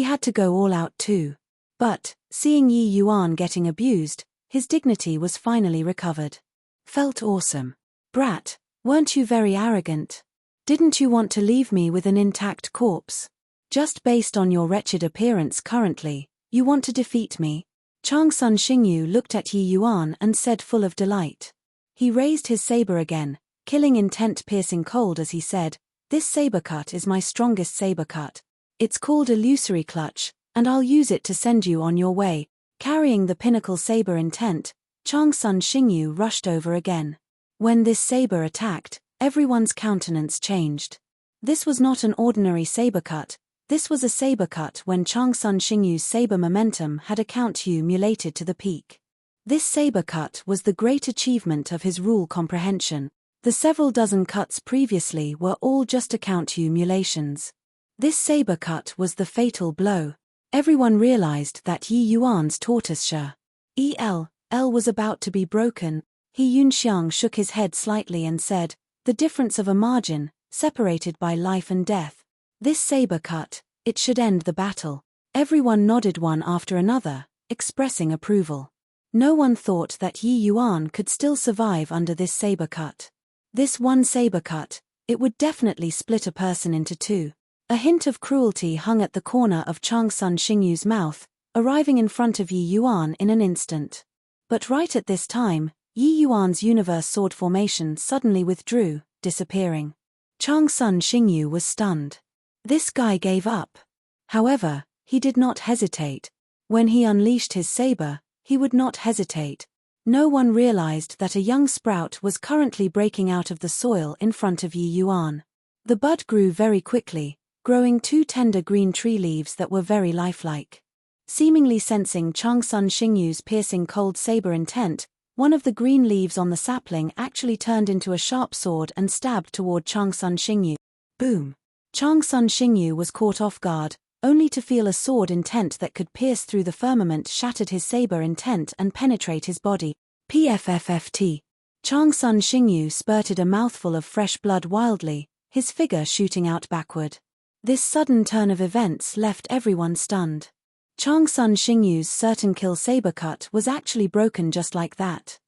had to go all out too. But, seeing Yi Yuan getting abused, His dignity was finally recovered. Felt awesome. Brat, weren't you very arrogant? Didn't you want to leave me with an intact corpse? Just based on your wretched appearance currently, you want to defeat me? Changsun Xingyu looked at Yi Yuan and said full of delight. He raised his saber again, killing intent-piercing cold as he said, "This saber cut is my strongest saber cut. It's called illusory clutch, and I'll use it to send you on your way." Carrying the pinnacle saber intent, Changsun Xingyu rushed over again. When this saber attacked, everyone's countenance changed. This was not an ordinary saber cut. This was a saber cut when Changsun Xingyu's saber momentum had accumulated to the peak. This saber cut was the great achievement of his rule comprehension. The several dozen cuts previously were all just accumulations. This saber cut was the fatal blow. Everyone realized that Yi Yuan's tortoiseshell L was about to be broken. He Yunxiang shook his head slightly and said, "The difference of a margin, separated by life and death. This saber cut, it should end the battle." Everyone nodded one after another, expressing approval. No one thought that Yi Yuan could still survive under this saber cut. This one saber cut, it would definitely split a person into two. A hint of cruelty hung at the corner of Changsun Xingyu's mouth, arriving in front of Yi Yuan in an instant. But right at this time, Yi Yuan's universe sword formation suddenly withdrew, disappearing. Changsun Xingyu was stunned. This guy gave up. However, he did not hesitate. When he unleashed his saber, he would not hesitate. No one realized that a young sprout was currently breaking out of the soil in front of Yi Yuan. The bud grew very quickly, growing two tender green tree leaves that were very lifelike. Seemingly sensing Changsun Xingyu's piercing cold saber intent, one of the green leaves on the sapling actually turned into a sharp sword and stabbed toward Changsun Xingyu. Boom! Changsun Xingyu was caught off guard, only to feel a sword intent that could pierce through the firmament shattered his saber intent and penetrate his body. PFFFT. Changsun Xingyu spurted a mouthful of fresh blood wildly, his figure shooting out backward. This sudden turn of events left everyone stunned. Changsun Xingyu's certain kill saber cut was actually broken just like that.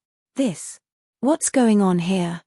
What's going on here?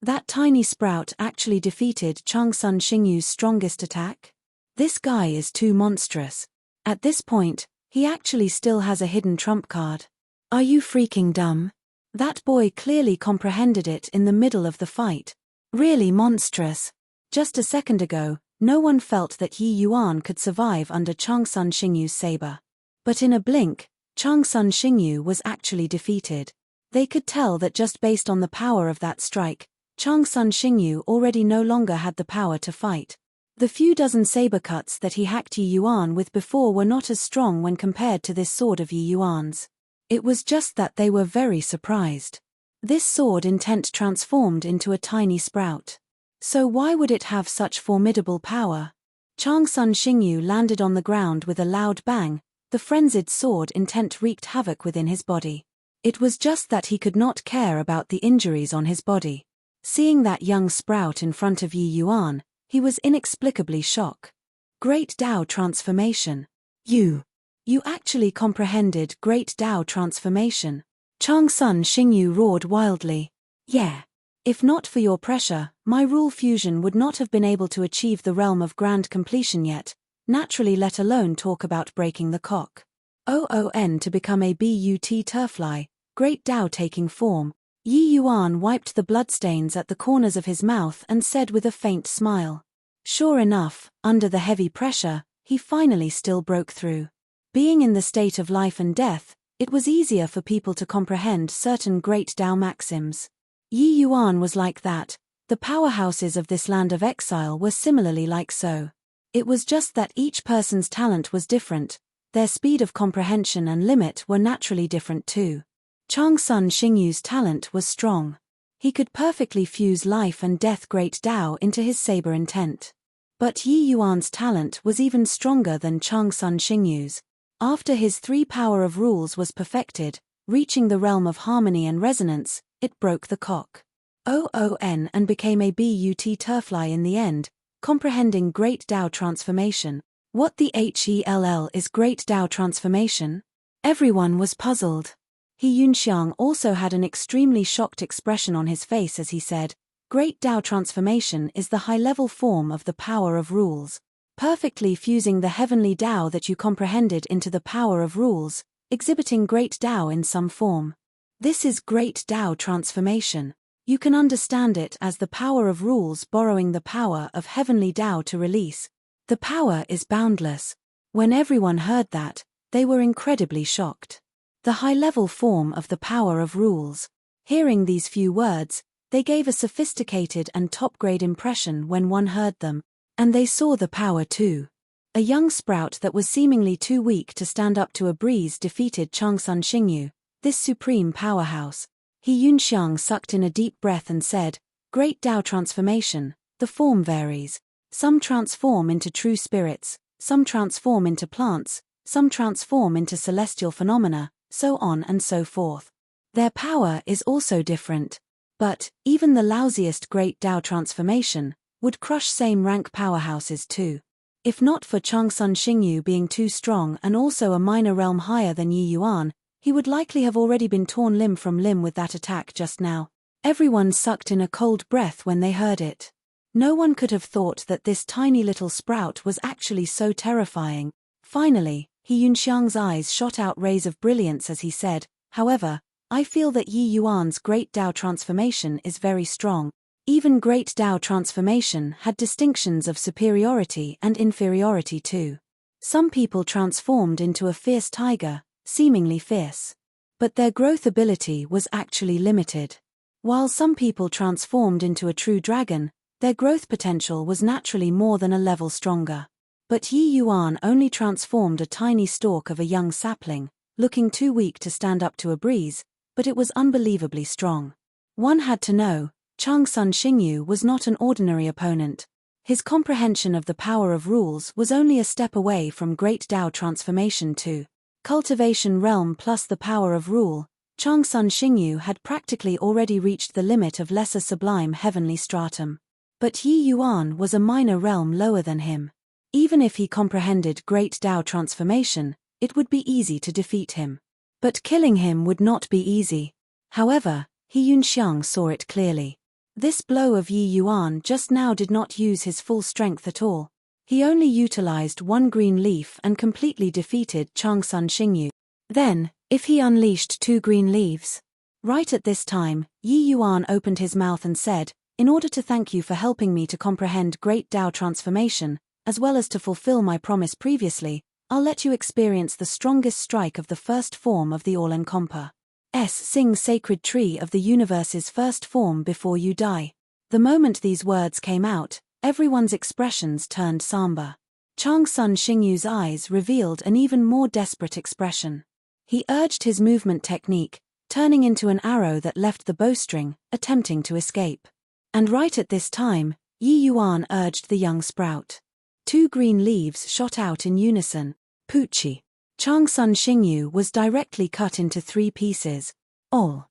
That tiny sprout actually defeated Changsun Xingyu's strongest attack? This guy is too monstrous. At this point, he actually still has a hidden trump card. Are you freaking dumb? That boy clearly comprehended it in the middle of the fight. Really monstrous. Just a second ago, no one felt that Yi Yuan could survive under Changsun Xingyu's saber. But in a blink, Changsun Xingyu was actually defeated. They could tell that just based on the power of that strike, Changsun Xingyu already no longer had the power to fight. The few dozen saber cuts that he hacked Yi Yuan with before were not as strong when compared to this sword of Yi Yuan's. It was just that they were very surprised. This sword intent transformed into a tiny sprout. So why would it have such formidable power? Changsun Xingyu landed on the ground with a loud bang. The frenzied sword intent wreaked havoc within his body. It was just that he could not care about the injuries on his body. Seeing that young sprout in front of Yi Yuan, he was inexplicably shocked. Great Dao transformation. You actually comprehended Great Dao transformation. Changsun Xingyu roared wildly. Yeah. If not for your pressure, my rule fusion would not have been able to achieve the realm of grand completion yet, naturally let alone talk about breaking the cock. OON to become a BUT turfly, Great Dao taking form. Yi Yuan wiped the bloodstains at the corners of his mouth and said with a faint smile. Sure enough, under the heavy pressure, he finally still broke through. Being in the state of life and death, it was easier for people to comprehend certain Great Dao maxims. Yi Yuan was like that. The powerhouses of this land of exile were similarly like so. It was just that each person's talent was different, their speed of comprehension and limit were naturally different too. Changsun Xingyu's talent was strong. He could perfectly fuse life and death Great Dao into his saber intent. But Yi Yuan's talent was even stronger than Changsun Xingyu's. After his 3 power of rules was perfected, reaching the realm of harmony and resonance, it broke the cock. OON and became a BUT turfly in the end, comprehending Great Dao transformation. What the HELL is Great Dao transformation? Everyone was puzzled. He Yunxiang also had an extremely shocked expression on his face as he said, Great Tao transformation is the high-level form of the power of rules. Perfectly fusing the heavenly Tao that you comprehended into the power of rules, exhibiting Great Tao in some form. This is Great Tao transformation. You can understand it as the power of rules borrowing the power of heavenly Tao to release. The power is boundless. When everyone heard that, they were incredibly shocked. The high-level form of the power of rules. Hearing these few words, they gave a sophisticated and top-grade impression when one heard them, and they saw the power too. A young sprout that was seemingly too weak to stand up to a breeze defeated Changsun Xingyu, this supreme powerhouse. He Yunxiang sucked in a deep breath and said, Great Tao transformation, the form varies. Some transform into true spirits, some transform into plants, some transform into celestial phenomena, so on and so forth. Their power is also different. But, even the lousiest Great Tao transformation would crush same-rank powerhouses too. If not for Changsun Xingyu being too strong and also a minor realm higher than Yi Yuan, he would likely have already been torn limb from limb with that attack just now. Everyone sucked in a cold breath when they heard it. No one could have thought that this tiny little sprout was actually so terrifying. Finally, He Yunxiang's eyes shot out rays of brilliance as he said, However, I feel that Yi Yuan's Great Tao transformation is very strong. Even Great Tao transformation had distinctions of superiority and inferiority too. Some people transformed into a fierce tiger, seemingly fierce. But their growth ability was actually limited. While some people transformed into a true dragon, their growth potential was naturally more than a level stronger. But Yi Yuan only transformed a tiny stalk of a young sapling, looking too weak to stand up to a breeze, but it was unbelievably strong. One had to know, Changsun Xingyu was not an ordinary opponent. His comprehension of the power of rules was only a step away from Great Tao transformation to cultivation realm plus the power of rule. Changsun Xingyu had practically already reached the limit of lesser sublime heavenly stratum. But Yi Yuan was a minor realm lower than him. Even if he comprehended Great Tao transformation, it would be easy to defeat him. But killing him would not be easy. However, He Yunxiang saw it clearly. This blow of Yi Yuan just now did not use his full strength at all. He only utilized one green leaf and completely defeated Changsun Xingyu. Then, if he unleashed two green leaves? Right at this time, Yi Yuan opened his mouth and said, In order to thank you for helping me to comprehend Great Tao transformation, as well as to fulfill my promise previously, I'll let you experience the strongest strike of the first form of the all-encompass. Sing sacred tree of the universe's first form before you die. The moment these words came out, everyone's expressions turned somber. Changsun Xingyu's eyes revealed an even more desperate expression. He urged his movement technique, turning into an arrow that left the bowstring, attempting to escape. And right at this time, Yi Yuan urged the young sprout. Two green leaves shot out in unison. Poochie. Changsun Xingyu was directly cut into 3 pieces. All.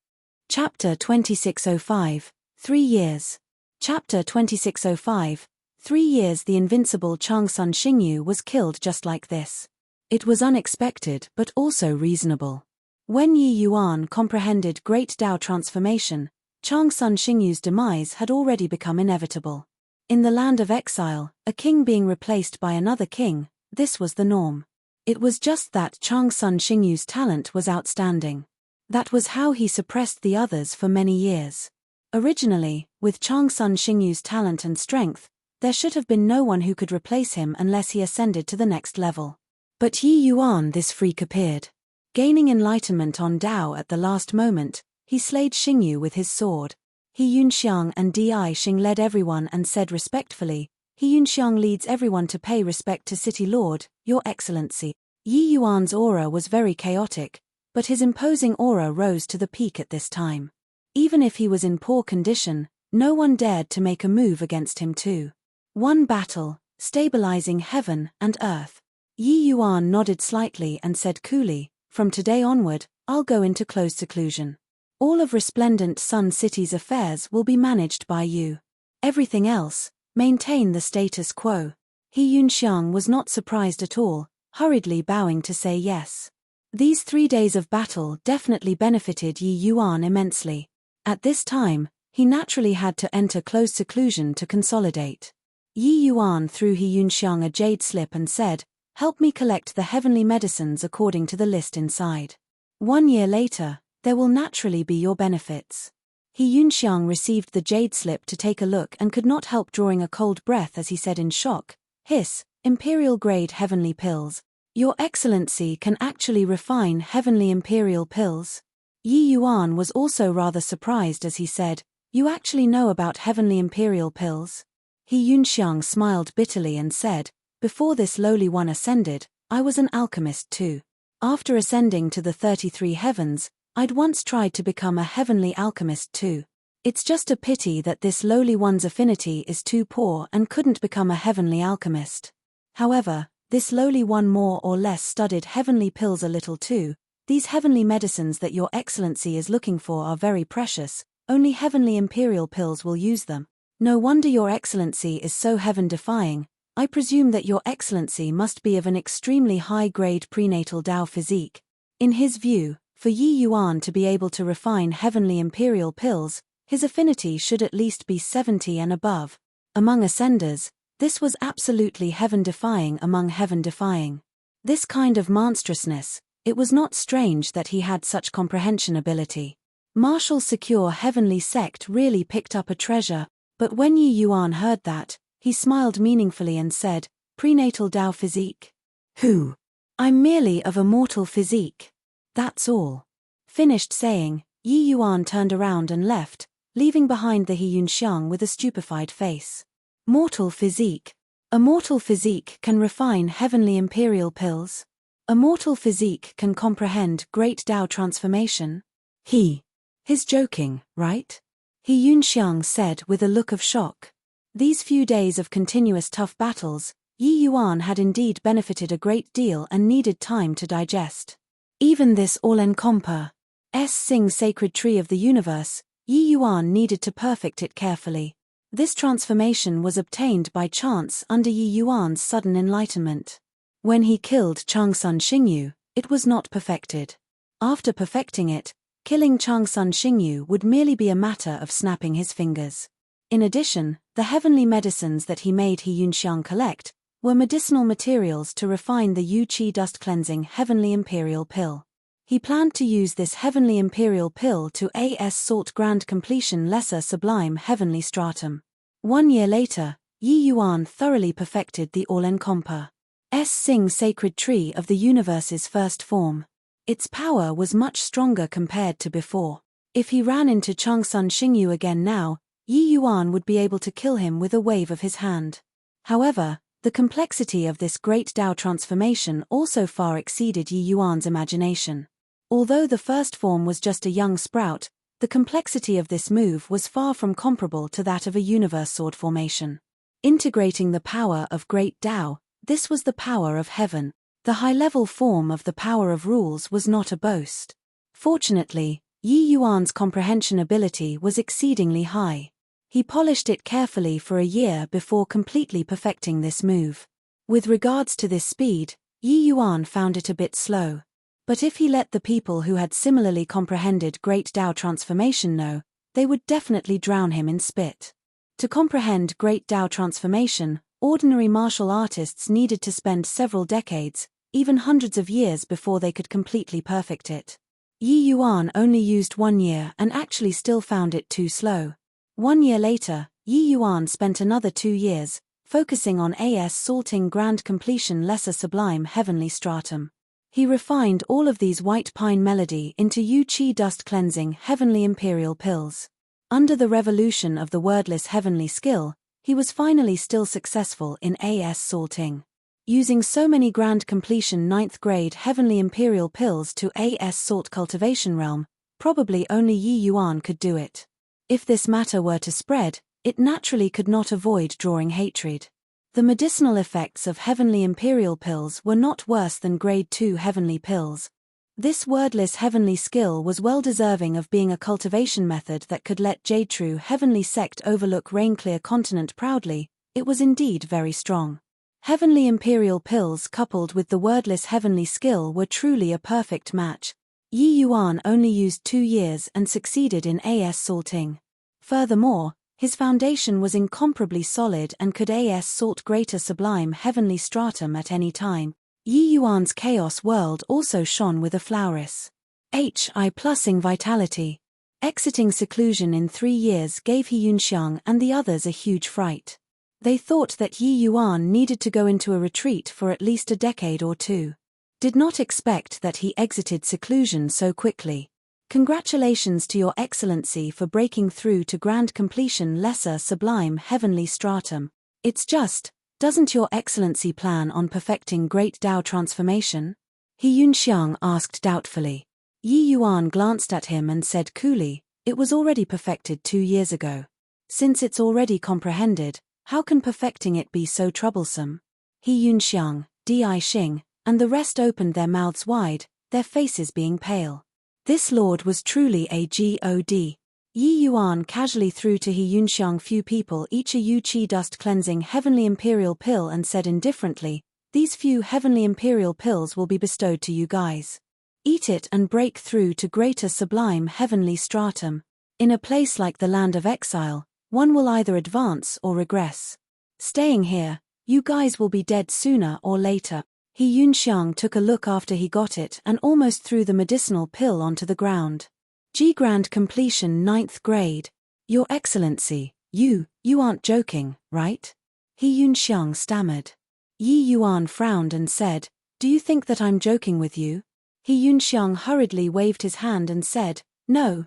Chapter 2605, 3 years. Chapter 2605, 3 years. The invincible Changsun Xingyu was killed just like this. It was unexpected but also reasonable. When Yi Yuan comprehended Great Tao transformation, Changsun Xingyu's demise had already become inevitable. In the land of exile, a king being replaced by another king, this was the norm. It was just that Changsun Xingyu's talent was outstanding. That was how he suppressed the others for many years. Originally, with Changsun Xingyu's talent and strength, there should have been no one who could replace him unless he ascended to the next level. But Yi Yuan, this freak, appeared. Gaining enlightenment on Tao at the last moment, he slayed Xingyu with his sword. He Yunxiang and Di Xing led everyone and said respectfully, He Yunxiang leads everyone to pay respect to City Lord, Your Excellency. Yi Yuan's aura was very chaotic, but his imposing aura rose to the peak at this time. Even if he was in poor condition, no one dared to make a move against him too. One battle, stabilizing heaven and earth. Yi Yuan nodded slightly and said coolly, From today onward, I'll go into closed seclusion. All of Resplendent Sun City's affairs will be managed by you. Everything else, maintain the status quo. He Yunxiang was not surprised at all, hurriedly bowing to say yes. These 3 days of battle definitely benefited Yi Yuan immensely. At this time, he naturally had to enter close seclusion to consolidate. Yi Yuan threw He Yunxiang a jade slip and said, "Help me collect the heavenly medicines according to the list inside. 1 year later, there will naturally be your benefits." He Yunxiang received the jade slip to take a look and could not help drawing a cold breath as he said in shock, "Hiss, Imperial-grade heavenly pills. Your Excellency can actually refine heavenly Imperial pills?" Yi Yuan was also rather surprised as he said, "You actually know about heavenly Imperial pills?" He Yunxiang smiled bitterly and said, "Before this lowly one ascended, I was an alchemist too. After ascending to the 33 heavens, I'd once tried to become a heavenly alchemist too. It's just a pity that this lowly one's affinity is too poor and couldn't become a heavenly alchemist. However, this lowly one more or less studied heavenly pills a little too. These heavenly medicines that your Excellency is looking for are very precious, only heavenly Imperial pills will use them. No wonder your Excellency is so heaven-defying. I presume that your Excellency must be of an extremely high-grade prenatal Tao physique." In his view, for Yi Yuan to be able to refine heavenly Imperial pills, his affinity should at least be 70 and above. Among ascenders, this was absolutely heaven-defying among heaven-defying. This kind of monstrousness, it was not strange that he had such comprehension ability. Martial secure heavenly sect really picked up a treasure, but when Yi Yuan heard that, he smiled meaningfully and said, "Prenatal Tao physique? Who? I'm merely of a mortal physique. That's all." Finished saying, Yi Yuan turned around and left, leaving behind the He Yunxiang with a stupefied face. Mortal physique. A mortal physique can refine heavenly Imperial pills? A mortal physique can comprehend great Tao transformation? He's joking, right? He Yunxiang said with a look of shock. These few days of continuous tough battles, Yi Yuan had indeed benefited a great deal and needed time to digest. Even this all-encompassing sacred tree of the universe, Yi Yuan needed to perfect it carefully. This transformation was obtained by chance under Yi Yuan's sudden enlightenment. When he killed Changsun Xingyu, it was not perfected. After perfecting it, killing Changsun Xingyu would merely be a matter of snapping his fingers. In addition, the heavenly medicines that he made He Yunxiang collect were medicinal materials to refine the Yu Qi dust-cleansing heavenly Imperial pill. He planned to use this heavenly Imperial pill to salt grand completion lesser sublime heavenly stratum. 1 year later, Yi Yuan thoroughly perfected the all-encompassing sacred tree of the universe's first form. Its power was much stronger compared to before. If he ran into Changsun Xingyu again now, Yi Yuan would be able to kill him with a wave of his hand. However, the complexity of this great Tao transformation also far exceeded Yi Yuan's imagination. Although the first form was just a young sprout, the complexity of this move was far from comparable to that of a universe sword formation. Integrating the power of great Tao, this was the power of heaven. The high-level form of the power of rules was not a boast. Fortunately, Yi Yuan's comprehension ability was exceedingly high. He polished it carefully for a year before completely perfecting this move. With regards to this speed, Yi Yuan found it a bit slow. But if he let the people who had similarly comprehended great Tao transformation know, they would definitely drown him in spit. To comprehend great Tao transformation, ordinary martial artists needed to spend several decades, even hundreds of years before they could completely perfect it. Yi Yuan only used 1 year and actually still found it too slow. 1 year later, Yi Yuan spent another 2 years, focusing on salting grand completion lesser sublime heavenly stratum. He refined all of these white pine melody into Yu Qi dust cleansing heavenly Imperial pills. Under the revolution of the wordless heavenly skill, he was finally still successful in salting. Using so many grand completion 9th grade heavenly Imperial pills to salt cultivation realm, probably only Yi Yuan could do it. If this matter were to spread, it naturally could not avoid drawing hatred. The medicinal effects of heavenly Imperial pills were not worse than grade 2 heavenly pills. This wordless heavenly skill was well deserving of being a cultivation method that could let Jade-true heavenly sect overlook rain-clear continent proudly. It was indeed very strong. Heavenly Imperial pills coupled with the wordless heavenly skill were truly a perfect match. Yi Yuan only used 2 years and succeeded in salting. Furthermore, his foundation was incomparably solid and could salt greater sublime heavenly stratum at any time. Yi Yuan's chaos world also shone with a flawless HI+ing vitality. Exiting seclusion in 3 years gave He Yunxiang and the others a huge fright. They thought that Yi Yuan needed to go into a retreat for at least a decade or two. Did not expect that he exited seclusion so quickly. Congratulations to your excellency for breaking through to grand completion lesser sublime heavenly stratum. It's just, doesn't your excellency plan on perfecting great Dao transformation? He Yunxiang asked doubtfully. Yi Yuan glanced at him and said coolly, it was already perfected 2 years ago. Since it's already comprehended, how can perfecting it be so troublesome? He Yunxiang, Di Xing, and the rest opened their mouths wide, their faces being pale. This lord was truly a god. Yi Yuan casually threw to He Yunxiang few people each a Yu Qi dust cleansing heavenly imperial pill and said indifferently, these few heavenly imperial pills will be bestowed to you guys. Eat it and break through to greater sublime heavenly stratum. In a place like the land of exile, one will either advance or regress. Staying here, you guys will be dead sooner or later. He Yunxiang took a look after he got it and almost threw the medicinal pill onto the ground. G Grand Completion 9th grade. Your Excellency, you aren't joking, right? He Yunxiang stammered. Yi Yuan frowned and said, do you think that I'm joking with you? He Yunxiang hurriedly waved his hand and said, no.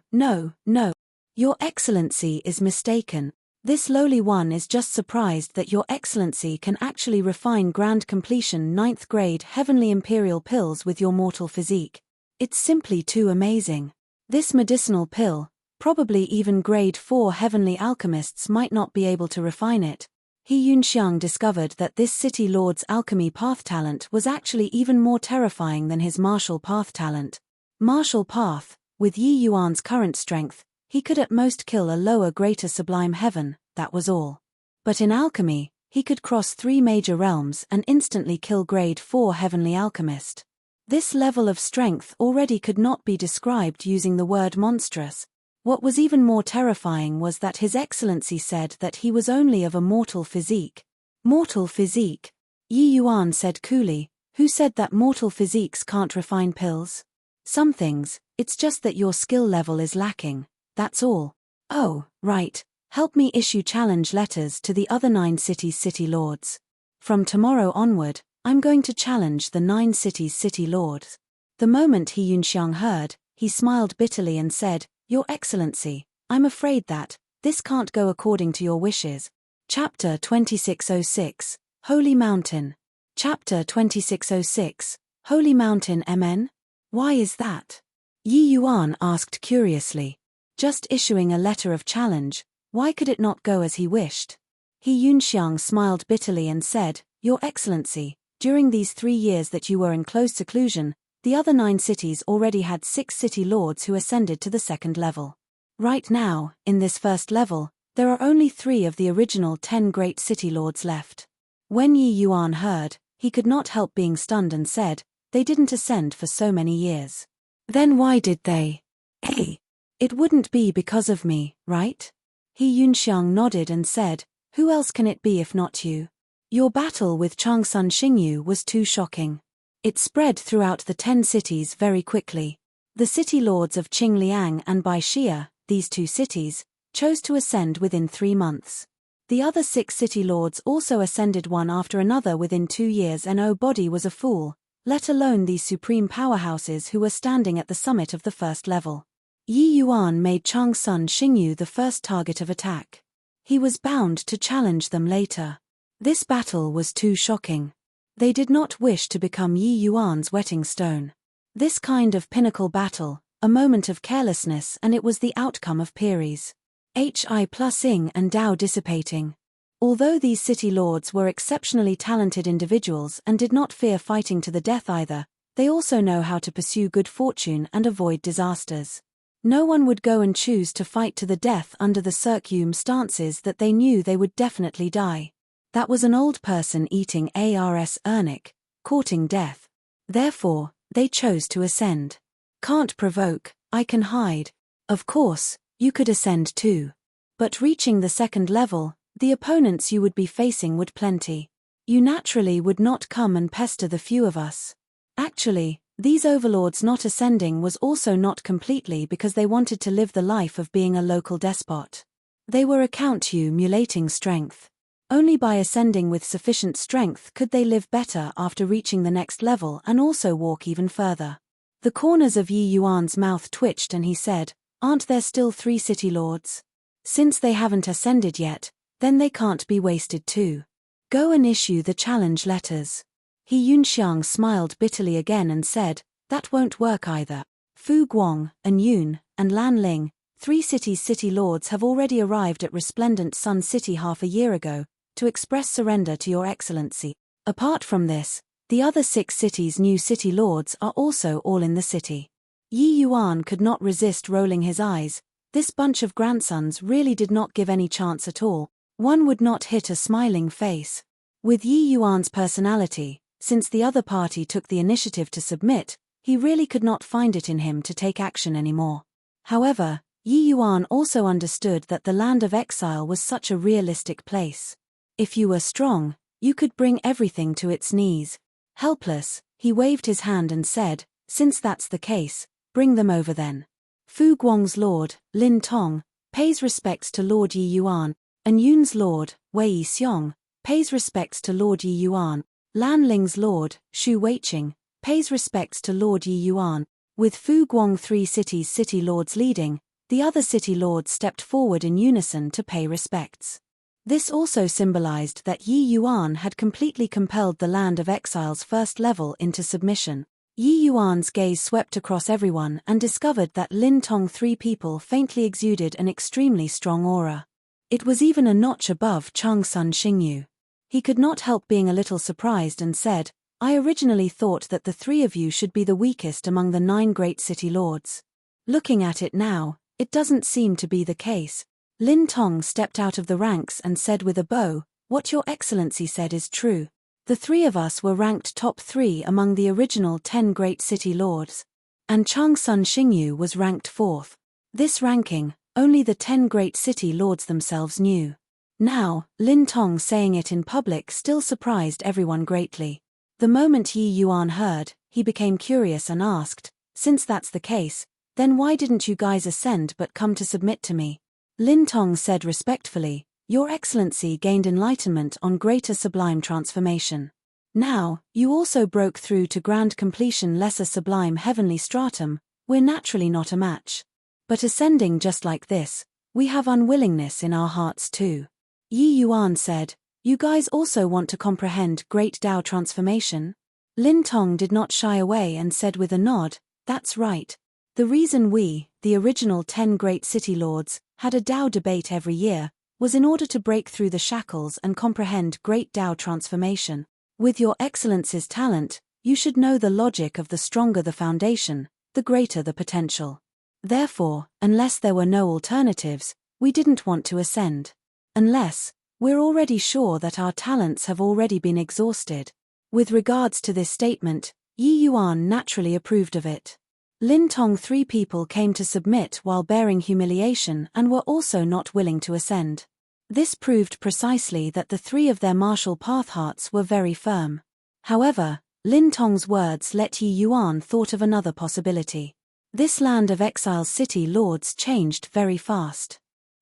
Your Excellency is mistaken. This lowly one is just surprised that Your Excellency can actually refine grand completion 9th grade heavenly imperial pills with your mortal physique. It's simply too amazing. This medicinal pill, probably even grade 4 heavenly alchemists might not be able to refine it. He Yunxiang discovered that this city lord's alchemy path talent was actually even more terrifying than his martial path talent. Martial path, with Yi Yuan's current strength, he could at most kill a lower greater sublime heaven, that was all. But in alchemy, he could cross 3 major realms and instantly kill grade 4 heavenly alchemist. This level of strength already could not be described using the word monstrous. What was even more terrifying was that His Excellency said that he was only of a mortal physique. Mortal physique? Yi Yuan said coolly, who said that mortal physiques can't refine pills? Some things, it's just that your skill level is lacking. That's all. Oh, right, help me issue challenge letters to the other 9 cities' city lords. From tomorrow onward, I'm going to challenge the 9 cities' city lords. The moment He Yunxiang heard, he smiled bitterly and said, Your Excellency, I'm afraid that this can't go according to your wishes. Chapter 2606, Holy Mountain. Chapter 2606, Holy Mountain MN? Why is that? Yi Yuan asked curiously. Just issuing a letter of challenge, why could it not go as he wished? He Yunxiang smiled bitterly and said, Your Excellency, during these 3 years that you were in close seclusion, the other 9 cities already had 6 city lords who ascended to the 2nd level. Right now, in this 1st level, there are only 3 of the original 10 great city lords left. When Yi Yuan heard, he could not help being stunned and said, they didn't ascend for so many years. Then why did they? Hey! It wouldn't be because of me, right? He Yunxiang nodded and said, who else can it be if not you? Your battle with Changsun Xingyu was too shocking. It spread throughout the 10 cities very quickly. The city lords of Qingliang and Baixia, these 2 cities, chose to ascend within 3 months. The other 6 city lords also ascended one after another within 2 years, and nobody was a fool, let alone these supreme powerhouses who were standing at the summit of the 1st level. Yi Yuan made Changsun Xingyu the first target of attack. He was bound to challenge them later. This battle was too shocking. They did not wish to become Yi Yuan's whetting stone. This kind of pinnacle battle, a moment of carelessness, and it was the outcome of Piri's HI+ing and Dao dissipating. Although these city lords were exceptionally talented individuals and did not fear fighting to the death either, they also know how to pursue good fortune and avoid disasters. No one would go and choose to fight to the death under the circumstances that they knew they would definitely die. That was an old person eating Ars Ernic, courting death. Therefore, they chose to ascend. Can't provoke, I can hide. Of course, you could ascend too. But reaching the second level, the opponents you would be facing would plenty. You naturally would not come and pester the few of us. Actually, these overlords not ascending was also not completely because they wanted to live the life of being a local despot. They were accumulating strength. Only by ascending with sufficient strength could they live better after reaching the next level and also walk even further. The corners of Yi Yuan's mouth twitched and he said, "Aren't there still 3 city lords? Since they haven't ascended yet, then they can't be wasted too. Go and issue the challenge letters." He Yunxiang smiled bitterly again and said, "That won't work either. Fu Guang, and Yun, and Lan Ling, 3 cities' city lords have already arrived at Resplendent Sun City half a year ago, to express surrender to your excellency. Apart from this, the other 6 cities' new city lords are also all in the city." Yi Yuan could not resist rolling his eyes. This bunch of grandsons really did not give any chance at all. One would not hit a smiling face. With Yi Yuan's personality, since the other party took the initiative to submit, he really could not find it in him to take action anymore. However, Yi Yuan also understood that the land of exile was such a realistic place. If you were strong, you could bring everything to its knees. Helpless, he waved his hand and said, "Since that's the case, bring them over then." Fu Guang's lord, Lin Tong, pays respects to Lord Yi Yuan, and Yun's lord, Wei Xiong, pays respects to Lord Yi Yuan. Lan Ling's lord, Shu Weiqing, pays respects to Lord Yi Yuan. With Fu Guang 3 cities' city lords leading, the other city lords stepped forward in unison to pay respects. This also symbolized that Yi Yuan had completely compelled the land of exile's first level into submission. Yi Yuan's gaze swept across everyone and discovered that Lin Tong 3 people faintly exuded an extremely strong aura. It was even a notch above Chang Sun Xingyu. He could not help being a little surprised and said, "I originally thought that the 3 of you should be the weakest among the 9 great city lords. Looking at it now, it doesn't seem to be the case." Lin Tong stepped out of the ranks and said with a bow, "What your excellency said is true. The 3 of us were ranked top 3 among the original 10 great city lords. And Chang Sun Xingyu was ranked 4th. This ranking, only the 10 great city lords themselves knew." Now, Lin Tong saying it in public still surprised everyone greatly. The moment Yi Yuan heard, he became curious and asked, "Since that's the case, then why didn't you guys ascend but come to submit to me?" Lin Tong said respectfully, "Your Excellency gained enlightenment on greater sublime transformation. Now, you also broke through to grand completion lesser sublime heavenly stratum, we're naturally not a match. But ascending just like this, we have unwillingness in our hearts too." Yi Yuan said, "You guys also want to comprehend great Tao transformation?" Lin Tong did not shy away and said with a nod, "That's right. The reason we, the original 10 great city lords, had a Tao debate every year, was in order to break through the shackles and comprehend great Tao transformation. With your Excellency's talent, you should know the logic of the stronger the foundation, the greater the potential. Therefore, unless there were no alternatives, we didn't want to ascend. Unless, we're already sure that our talents have already been exhausted." With regards to this statement, Yi Yuan naturally approved of it. Lin Tong 3 people came to submit while bearing humiliation and were also not willing to ascend. This proved precisely that the 3 of their martial path hearts were very firm. However, Lin Tong's words let Yi Yuan thought of another possibility. This land of exile's city lords changed very fast.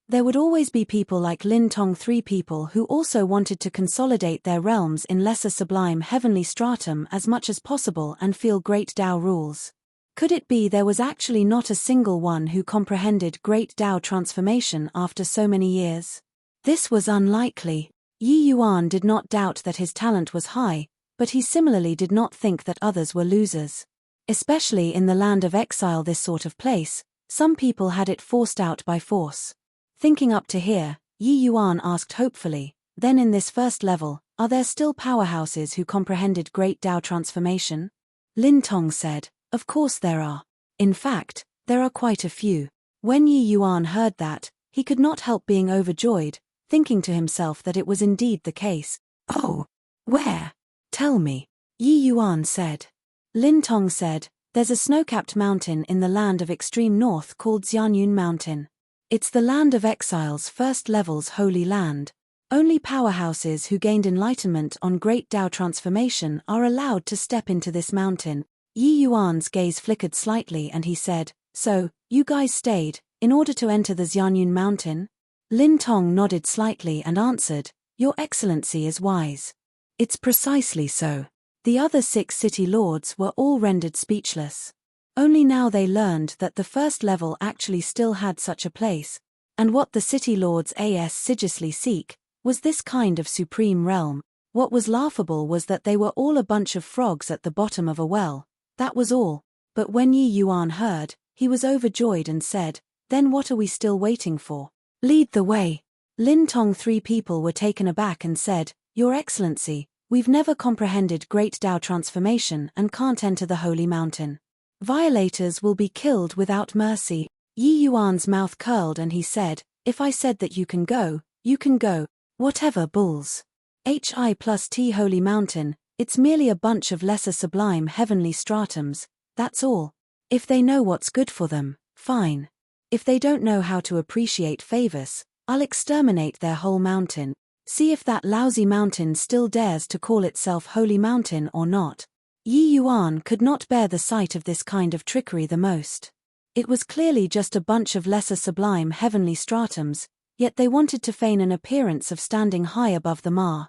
There would always be people like Lin Tong 3 people who also wanted to consolidate their realms in lesser sublime heavenly stratum as much as possible and feel great Tao rules. Could it be there was actually not a single one who comprehended great Tao transformation after so many years? This was unlikely. Yi Yuan did not doubt that his talent was high, but he similarly did not think that others were losers. Especially in the land of exile, this sort of place, some people had it forced out by force. Thinking up to here, Yi Yuan asked hopefully, "Then in this first level, are there still powerhouses who comprehended great Tao transformation?" Lin Tong said, "Of course there are. In fact, there are quite a few." When Yi Yuan heard that, he could not help being overjoyed, thinking to himself that it was indeed the case. Oh, where? Tell me, Yi Yuan said. Lin Tong said, there's a snow-capped mountain in the land of extreme north called Xianyun Mountain. It's the land of exile's first level's holy land. Only powerhouses who gained enlightenment on Great Tao transformation are allowed to step into this mountain. Yi Yuan's gaze flickered slightly and he said, so, you guys stayed, in order to enter the Xianyun Mountain? Lin Tong nodded slightly and answered, Your Excellency is wise. It's precisely so. The other 6 city lords were all rendered speechless. Only now they learned that the first level actually still had such a place, and what the city lords assiduously seek was this kind of supreme realm. What was laughable was that they were all a bunch of frogs at the bottom of a well. That was all. But when Yi Yuan heard, he was overjoyed and said, then what are we still waiting for? Lead the way. Lin Tong 3 people were taken aback and said, Your Excellency, we've never comprehended Great Tao transformation and can't enter the holy mountain. Violators will be killed without mercy. Yi Yuan's mouth curled and he said, if I said that you can go, you can go. Whatever bulls. Hi+T holy mountain, it's merely a bunch of lesser sublime heavenly stratums, that's all. If they know what's good for them, fine. If they don't know how to appreciate favors, I'll exterminate their whole mountain. See if that lousy mountain still dares to call itself holy mountain or not. Yi Yuan could not bear the sight of this kind of trickery the most. It was clearly just a bunch of lesser sublime heavenly stratums, yet they wanted to feign an appearance of standing high above the Ma.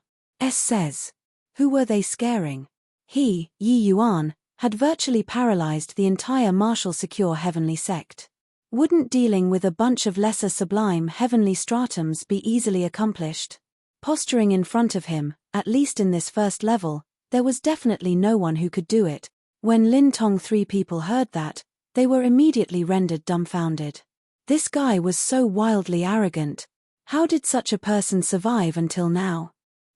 Says. Who were they scaring? He, Yi Yuan, had virtually paralyzed the entire martial secure heavenly sect. Wouldn't dealing with a bunch of lesser sublime heavenly stratums be easily accomplished? Posturing in front of him, at least in this first level, there was definitely no one who could do it. When Lin Tong 3 people heard that, they were immediately rendered dumbfounded. This guy was so wildly arrogant. How did such a person survive until now?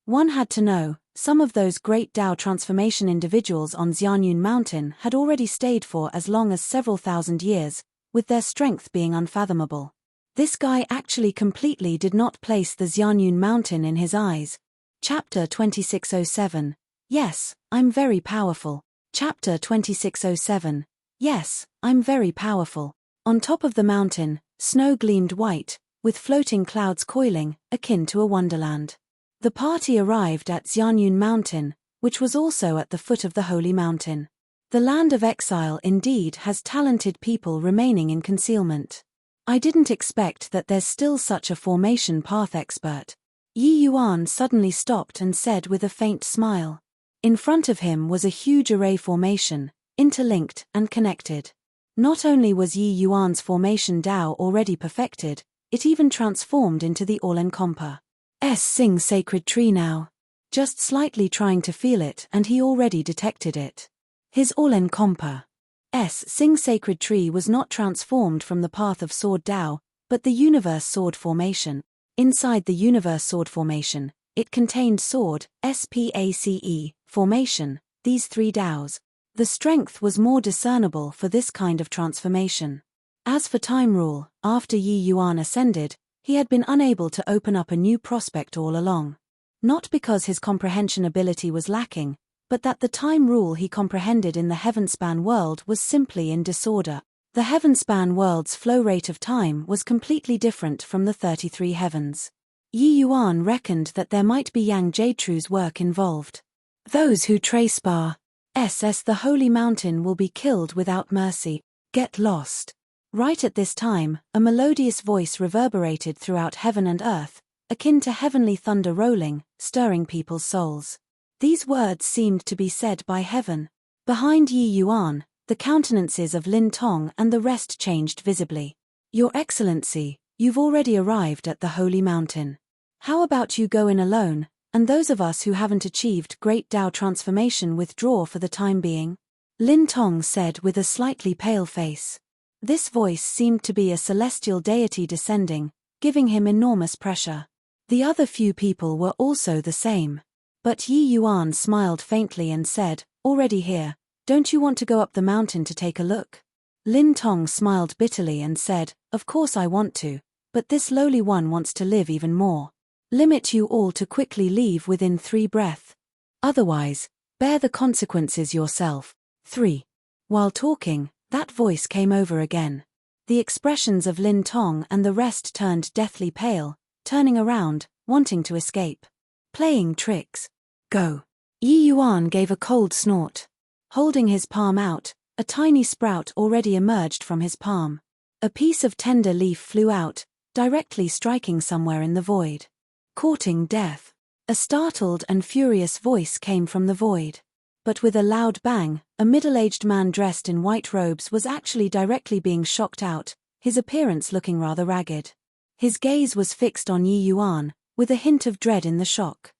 One had to know, some of those Great Tao transformation individuals on Xianyun Mountain had already stayed for as long as several thousand years, with their strength being unfathomable. This guy actually completely did not place the Xianyun Mountain in his eyes. Chapter 2607. Yes, I'm very powerful. Chapter 2607. Yes, I'm very powerful. On top of the mountain, snow gleamed white, with floating clouds coiling, akin to a wonderland. The party arrived at Xianyun Mountain, which was also at the foot of the holy mountain. The land of exile indeed has talented people remaining in concealment. I didn't expect that there's still such a formation path expert. Yi Yuan suddenly stopped and said with a faint smile. In front of him was a huge array formation, interlinked and connected. Not only was Yi Yuan's formation Dao already perfected, it even transformed into the all-encompassing Sing sacred tree now. Just slightly trying to feel it and he already detected it. His all-encompassing Sing sacred tree was not transformed from the path of sword Dao, but the universe sword formation. Inside the universe sword formation, it contained sword, SPACE, formation, these 3 Daos. The strength was more discernible for this kind of transformation. As for time rule, after Yi Yuan ascended, he had been unable to open up a new prospect all along. Not because his comprehension ability was lacking, but that the time rule he comprehended in the heavenspan world was simply in disorder. The heavenspan world's flow rate of time was completely different from the 33 heavens. Yi Yuan reckoned that there might be Yang Jadetru's work involved. Those who trespass the holy mountain will be killed without mercy. Get lost. Right at this time, a melodious voice reverberated throughout heaven and earth, akin to heavenly thunder rolling, stirring people's souls. These words seemed to be said by heaven. Behind Yi Yuan, the countenances of Lin Tong and the rest changed visibly. Your Excellency, you've already arrived at the holy mountain. How about you go in alone, and those of us who haven't achieved Great Tao transformation withdraw for the time being? Lin Tong said with a slightly pale face. This voice seemed to be a celestial deity descending, giving him enormous pressure. The other few people were also the same. But Yi Yuan smiled faintly and said, already here, don't you want to go up the mountain to take a look? Lin Tong smiled bitterly and said, of course I want to, but this lowly one wants to live even more. Limit you all to quickly leave within 3 breath. Otherwise, bear the consequences yourself. 3. While talking, that voice came over again. The expressions of Lin Tong and the rest turned deathly pale, turning around, wanting to escape. Playing tricks. Go. Yi Yuan gave a cold snort. Holding his palm out, a tiny sprout already emerged from his palm. A piece of tender leaf flew out, directly striking somewhere in the void. Courting death. A startled and furious voice came from the void. But with a loud bang, a middle-aged man dressed in white robes was actually directly being shocked out, his appearance looking rather ragged. His gaze was fixed on Yi Yuan, with a hint of dread in the shock.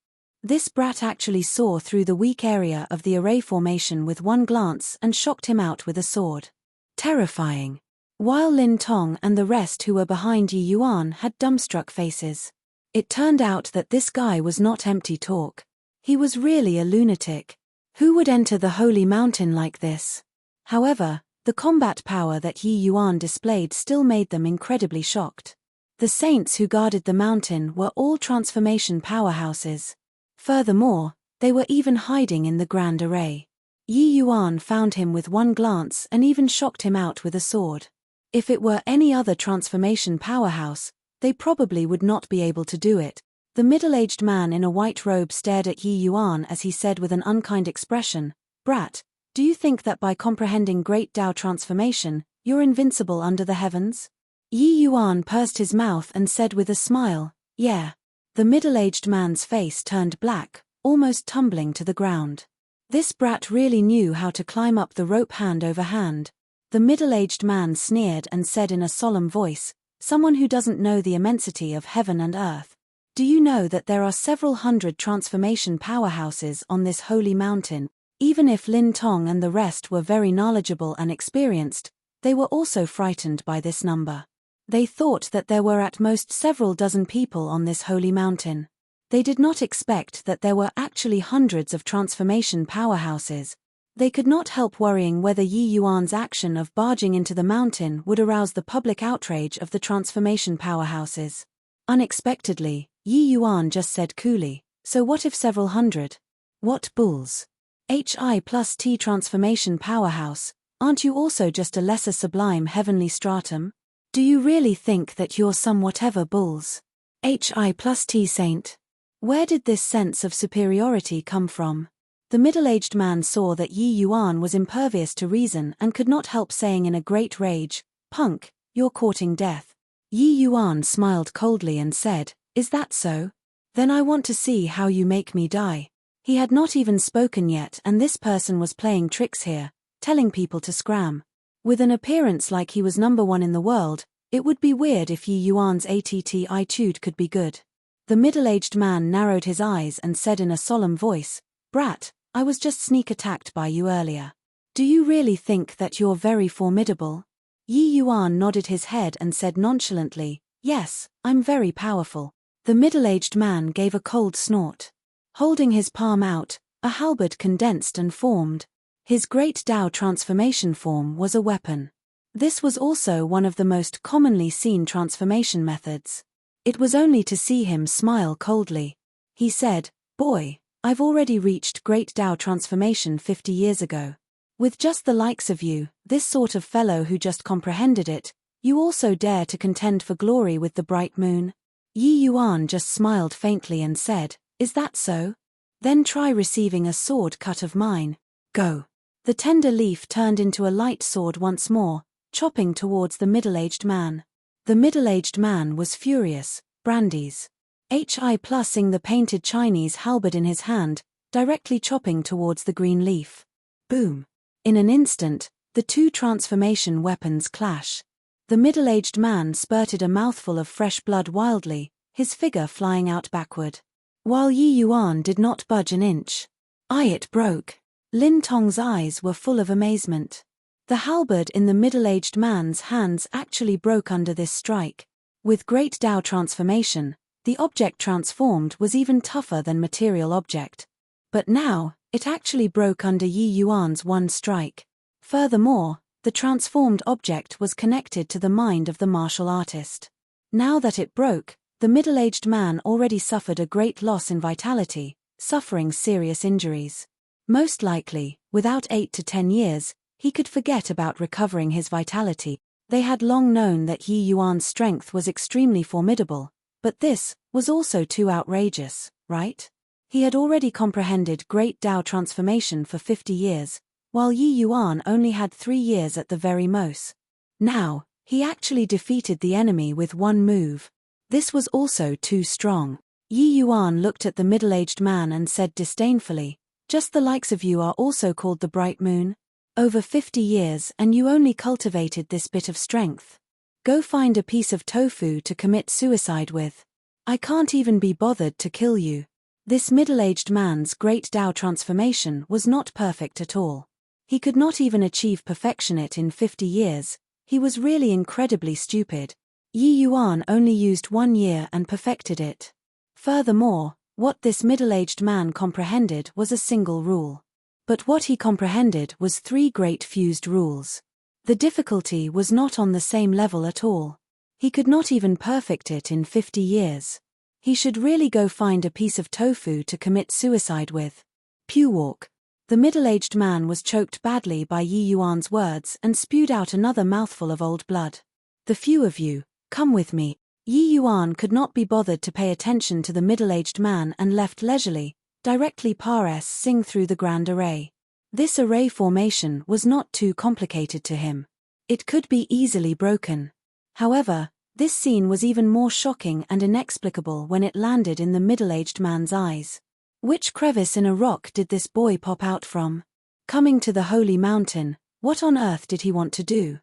This brat actually saw through the weak area of the array formation with one glance and shocked him out with a sword. Terrifying. While Lin Tong and the rest who were behind Yi Yuan had dumbstruck faces. It turned out that this guy was not empty talk. He was really a lunatic. Who would enter the holy mountain like this? However, the combat power that Yi Yuan displayed still made them incredibly shocked. The saints who guarded the mountain were all transformation powerhouses. Furthermore, they were even hiding in the grand array. Yi Yuan found him with one glance and even shocked him out with a sword. If it were any other transformation powerhouse, they probably would not be able to do it. The middle-aged man in a white robe stared at Yi Yuan as he said with an unkind expression, "Brat, do you think that by comprehending great Tao transformation, you're invincible under the heavens?" Yi Yuan pursed his mouth and said with a smile, "Yeah." The middle-aged man's face turned black, almost tumbling to the ground. This brat really knew how to climb up the rope hand over hand. The middle-aged man sneered and said in a solemn voice, "Someone who doesn't know the immensity of heaven and earth. Do you know that there are several hundred transformation powerhouses on this holy mountain? Even if Lin Tong and the rest were very knowledgeable and experienced, they were also frightened by this number. They thought that there were at most several dozen people on this holy mountain. They did not expect that there were actually hundreds of transformation powerhouses. They could not help worrying whether Yi Yuan's action of barging into the mountain would arouse the public outrage of the transformation powerhouses. Unexpectedly, Yi Yuan just said coolly, "So what if several hundred? What bulls? HI+T transformation powerhouse, aren't you also just a lesser sublime heavenly stratum? Do you really think that you're some whatever bulls? HI+T saint? Where did this sense of superiority come from?" The middle-aged man saw that Yi Yuan was impervious to reason and could not help saying in a great rage, "Punk, you're courting death." Yi Yuan smiled coldly and said, "Is that so? Then I want to see how you make me die." He had not even spoken yet and this person was playing tricks here, telling people to scram. With an appearance like he was number one in the world, it would be weird if Yi Yuan's attitude could be good. The middle-aged man narrowed his eyes and said in a solemn voice, "Brat, I was just sneak attacked by you earlier. Do you really think that you're very formidable?" Yi Yuan nodded his head and said nonchalantly, "Yes, I'm very powerful." The middle-aged man gave a cold snort. Holding his palm out, a halberd condensed and formed. His great Tao transformation form was a weapon. This was also one of the most commonly seen transformation methods. It was only to see him smile coldly. He said, "Boy, I've already reached great Tao transformation 50 years ago. With just the likes of you, this sort of fellow who just comprehended it, you also dare to contend for glory with the bright moon?" Yi Yuan just smiled faintly and said, "Is that so? Then try receiving a sword cut of mine. Go." The tender leaf turned into a light sword once more, chopping towards the middle-aged man. The middle-aged man was furious, brandies. HI+ing the painted Chinese halberd in his hand, directly chopping towards the green leaf. Boom. In an instant, the two transformation weapons clash. The middle-aged man spurted a mouthful of fresh blood wildly, his figure flying out backward. While Yi Yuan did not budge an inch. It broke. Lin Tong's eyes were full of amazement. The halberd in the middle-aged man's hands actually broke under this strike. With great Tao transformation, the object transformed was even tougher than material object. But now, it actually broke under Yi Yuan's one strike. Furthermore, the transformed object was connected to the mind of the martial artist. Now that it broke, The middle-aged man already suffered a great loss in vitality, suffering serious injuries. Most likely, without 8 to 10 years, he could forget about recovering his vitality. They had long known that Yi Yuan's strength was extremely formidable, but this was also too outrageous, right? He had already comprehended great Tao transformation for 50 years, while Yi Yuan only had 3 years at the very most. Now, he actually defeated the enemy with one move. This was also too strong. Yi Yuan looked at the middle-aged man and said disdainfully, "Just the likes of you are also called the bright moon? Over 50 years and you only cultivated this bit of strength. Go find a piece of tofu to commit suicide with. I can't even be bothered to kill you." This middle-aged man's great Tao transformation was not perfect at all. He could not even achieve perfection it in 50 years. He was really incredibly stupid. Yi Yuan only used 1 year and perfected it. Furthermore, what this middle-aged man comprehended was a single rule. But what he comprehended was 3 great fused rules. The difficulty was not on the same level at all. He could not even perfect it in 50 years. He should really go find a piece of tofu to commit suicide with. Pewalk. The middle-aged man was choked badly by Yi Yuan's words and spewed out another mouthful of old blood. "The few of you, come with me." Yi Yuan could not be bothered to pay attention to the middle-aged man and left leisurely, directly passing through the grand array. This array formation was not too complicated to him. It could be easily broken. However, this scene was even more shocking and inexplicable when it landed in the middle-aged man's eyes. Which crevice in a rock did this boy pop out from? Coming to the holy mountain, what on earth did he want to do?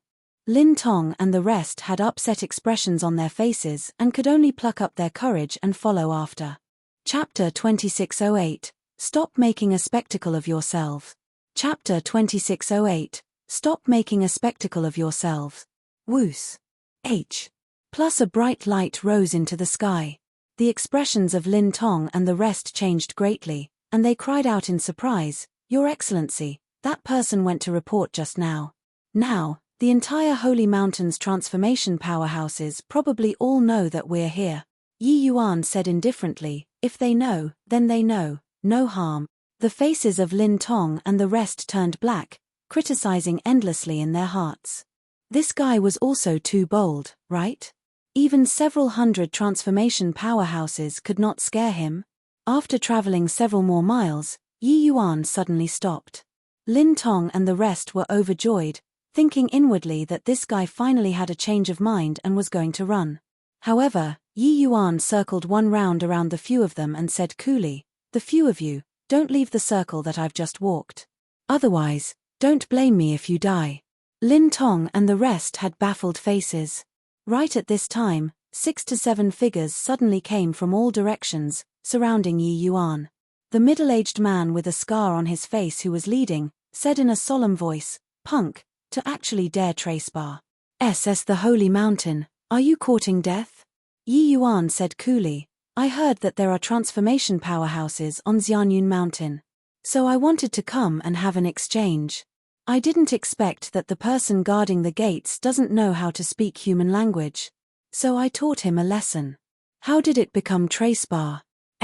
Lin Tong and the rest had upset expressions on their faces and could only pluck up their courage and follow after. Chapter 2608, Stop Making a Spectacle of Yourselves. Chapter 2608, Stop Making a Spectacle of Yourselves. Woos. H. Plus a bright light rose into the sky. The expressions of Lin Tong and the rest changed greatly, and they cried out in surprise, "Your Excellency, that person went to report just now." Now, the entire Holy Mountain's transformation powerhouses probably all know that we're here. Yi Yuan said indifferently, "If they know, then they know, no harm." The faces of Lin Tong and the rest turned black, criticizing endlessly in their hearts. This guy was also too bold, right? Even several hundred transformation powerhouses could not scare him. After traveling several more miles, Yi Yuan suddenly stopped. Lin Tong and the rest were overjoyed, thinking inwardly that this guy finally had a change of mind and was going to run. However, Yi Yuan circled one round around the few of them and said coolly, "The few of you, don't leave the circle that I've just walked. Otherwise, don't blame me if you die." Lin Tong and the rest had baffled faces. Right at this time, 6 to 7 figures suddenly came from all directions, surrounding Yi Yuan. The middle-aged man with a scar on his face who was leading, said in a solemn voice, "Punk, to actually dare trace bar SS the Holy Mountain, are you courting death?" Yi Yuan said coolly, "I heard that there are transformation powerhouses on Xianyun Mountain. So I wanted to come and have an exchange. I didn't expect that the person guarding the gates doesn't know how to speak human language. So I taught him a lesson. How did it become tracebar?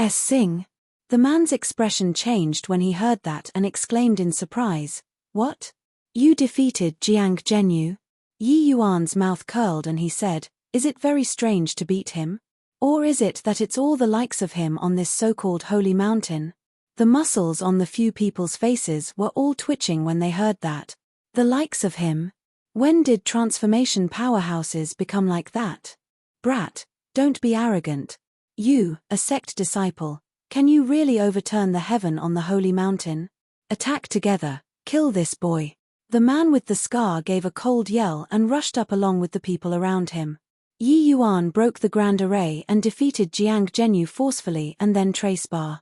Sing?" The man's expression changed when he heard that and exclaimed in surprise, "What? You defeated Jiang Zhenyu?" Yi Yuan's mouth curled and he said, "Is it very strange to beat him? Or is it that it's all the likes of him on this so-called holy mountain?" The muscles on the few people's faces were all twitching when they heard that. The likes of him? When did transformation powerhouses become like that? Brat, don't be arrogant. You, a sect disciple, can you really overturn the heaven on the holy mountain? Attack together, kill this boy. The man with the scar gave a cold yell and rushed up along with the people around him. Yi Yuan broke the grand array and defeated Jiang Zhenyu forcefully and then tracebar.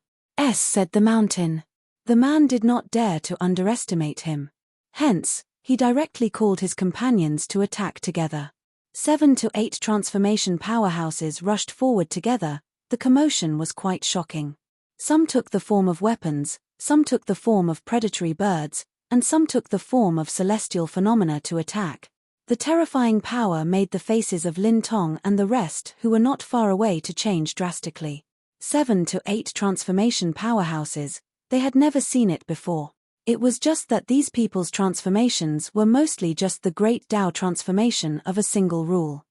Said the mountain. The man did not dare to underestimate him. Hence, he directly called his companions to attack together. 7 to 8 transformation powerhouses rushed forward together. The commotion was quite shocking. Some took the form of weapons, some took the form of predatory birds, and some took the form of celestial phenomena to attack. The terrifying power made the faces of Lin Tong and the rest who were not far away to change drastically. 7 to 8 transformation powerhouses, they had never seen it before. It was just that these people's transformations were mostly just the great Tao transformation of a single rule.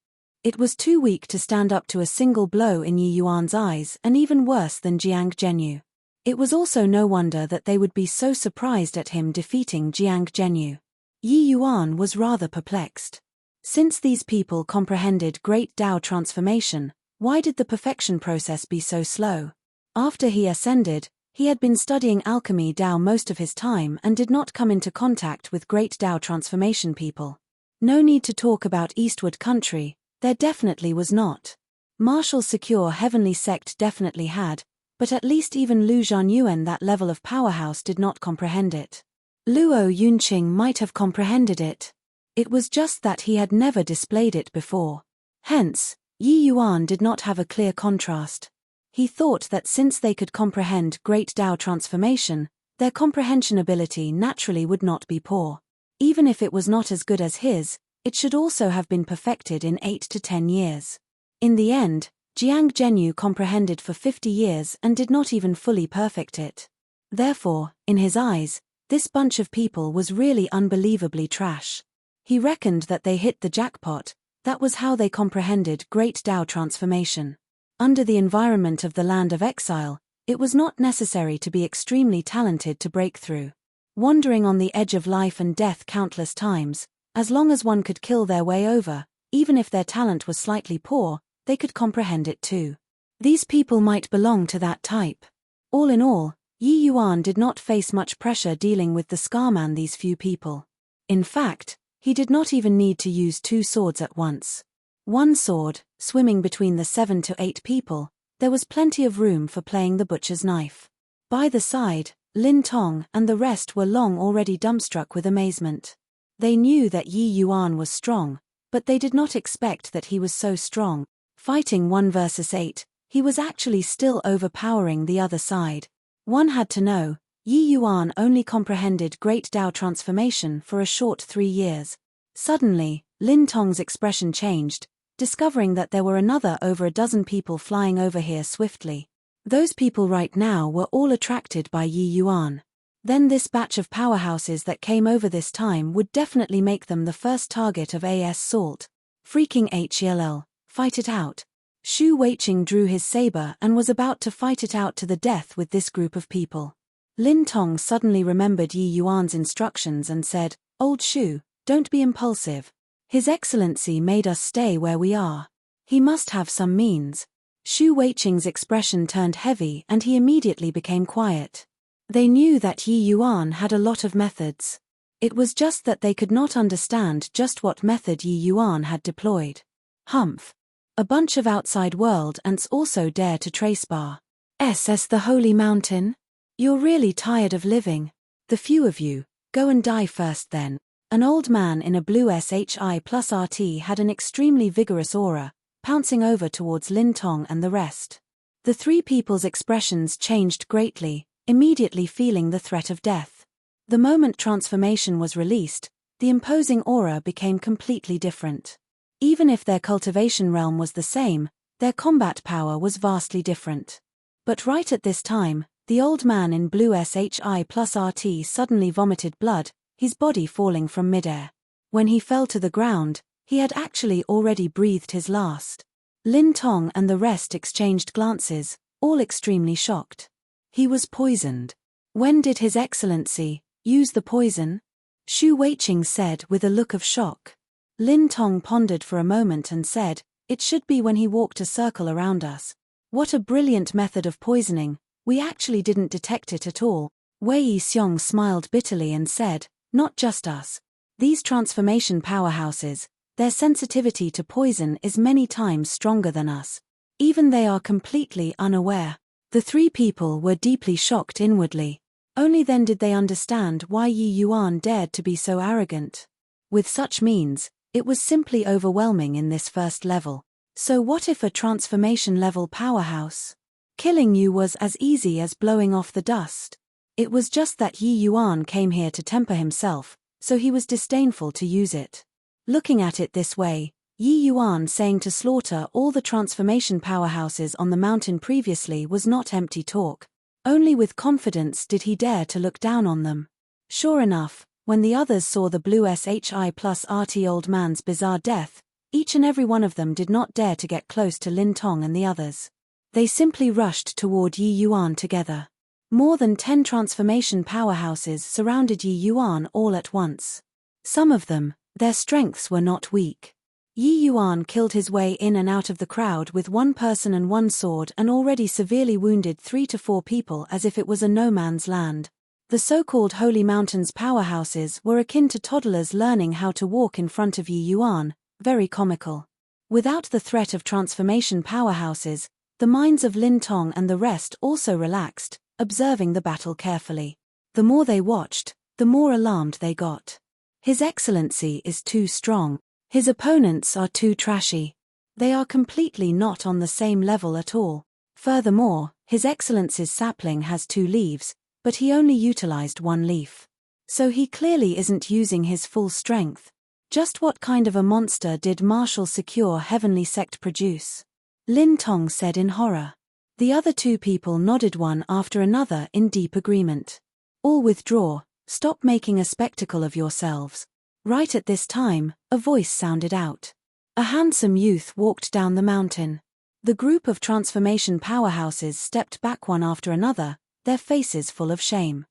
It was too weak to stand up to a single blow in Yi Yuan's eyes, and even worse than Jiang Zhenyu. It was also no wonder that they would be so surprised at him defeating Jiang Zhenyu. Yi Yuan was rather perplexed. Since these people comprehended great Tao transformation, why did the perfection process be so slow? After he ascended, he had been studying alchemy Tao most of his time and did not come into contact with great Tao transformation people. No need to talk about Eastward country, there definitely was not. Martial secure heavenly sect definitely had, but at least even Lu Zhanyuan, that level of powerhouse, did not comprehend it. Luo Yunqing might have comprehended it. It was just that he had never displayed it before. Hence, Yi Yuan did not have a clear contrast. He thought that since they could comprehend great Tao transformation, their comprehension ability naturally would not be poor. Even if it was not as good as his, it should also have been perfected in 8 to 10 years. In the end, Jiang Zhenyu comprehended for 50 years and did not even fully perfect it. Therefore, in his eyes, this bunch of people was really unbelievably trash. He reckoned that they hit the jackpot. That was how they comprehended great Tao transformation. Under the environment of the land of exile, it was not necessary to be extremely talented to break through. Wandering on the edge of life and death countless times, as long as one could kill their way over, even if their talent was slightly poor, they could comprehend it too. These people might belong to that type. All in all, Yi Yuan did not face much pressure dealing with the Scarman these few people. In fact, he did not even need to use 2 swords at once. One sword, swimming between the 7 to 8 people, there was plenty of room for playing the butcher's knife. By the side, Lin Tong and the rest were long already dumbstruck with amazement. They knew that Yi Yuan was strong, but they did not expect that he was so strong. Fighting 1 versus 8, he was actually still overpowering the other side. One had to know, Yi Yuan only comprehended great Tao transformation for a short 3 years. Suddenly, Lin Tong's expression changed, discovering that there were another over a dozen people flying over here swiftly. Those people right now were all attracted by Yi Yuan. Then this batch of powerhouses that came over this time would definitely make them the first target of AS Salt. Freaking HLL, fight it out. Xu Weiqing drew his saber and was about to fight it out to the death with this group of people. Lin Tong suddenly remembered Yi Yuan's instructions and said, "Old Xu, don't be impulsive. His Excellency made us stay where we are. He must have some means." Xu Weiqing's expression turned heavy and he immediately became quiet. They knew that Yi Yuan had a lot of methods. It was just that they could not understand just what method Yi Yuan had deployed. Humph. A bunch of outside world ants also dare to trace bar. SS the Holy Mountain? You're really tired of living. The few of you, go and die first then. An old man in a blue SHI plus RT had an extremely vigorous aura, pouncing over towards Lin Tong and the rest. The 3 people's expressions changed greatly, immediately feeling the threat of death. The moment transformation was released, the imposing aura became completely different. Even if their cultivation realm was the same, their combat power was vastly different. But right at this time, the old man in blue SHI plus RT suddenly vomited blood, his body falling from midair. When he fell to the ground, he had actually already breathed his last. Lin Tong and the rest exchanged glances, all extremely shocked. He was poisoned. When did His Excellency use the poison? Xu Weiqing said with a look of shock. Lin Tong pondered for a moment and said, "It should be when he walked a circle around us. What a brilliant method of poisoning, we actually didn't detect it at all." Wei Xiong smiled bitterly and said, "Not just us. These transformation powerhouses, their sensitivity to poison is many times stronger than us. Even they are completely unaware." The 3 people were deeply shocked inwardly. Only then did they understand why Yi Yuan dared to be so arrogant. With such means, it was simply overwhelming in this first level. So what if a transformation level powerhouse? Killing you was as easy as blowing off the dust. It was just that Yi Yuan came here to temper himself, so he was disdainful to use it. Looking at it this way, Yi Yuan saying to slaughter all the transformation powerhouses on the mountain previously was not empty talk. Only with confidence did he dare to look down on them. Sure enough, when the others saw the blue SHI plus RT old man's bizarre death, each and every one of them did not dare to get close to Lin Tong and the others. They simply rushed toward Yi Yuan together. More than 10 transformation powerhouses surrounded Yi Yuan all at once. Some of them, their strengths were not weak. Yi Yuan killed his way in and out of the crowd with one person and one sword and already severely wounded 3 to 4 people as if it was a no man's land. The so-called Holy Mountains powerhouses were akin to toddlers learning how to walk in front of Yi Yuan, very comical. Without the threat of transformation powerhouses, the minds of Lin Tong and the rest also relaxed, observing the battle carefully. The more they watched, the more alarmed they got. His Excellency is too strong. His opponents are too trashy. They are completely not on the same level at all. Furthermore, His Excellency's sapling has 2 leaves, but he only utilized 1 leaf. So he clearly isn't using his full strength. Just what kind of a monster did Martial Secure Heavenly Sect produce? Lin Tong said in horror. The other 2 people nodded one after another in deep agreement. All withdraw, stop making a spectacle of yourselves. Right at this time, a voice sounded out. A handsome youth walked down the mountain. The group of transformation powerhouses stepped back one after another, their faces full of shame.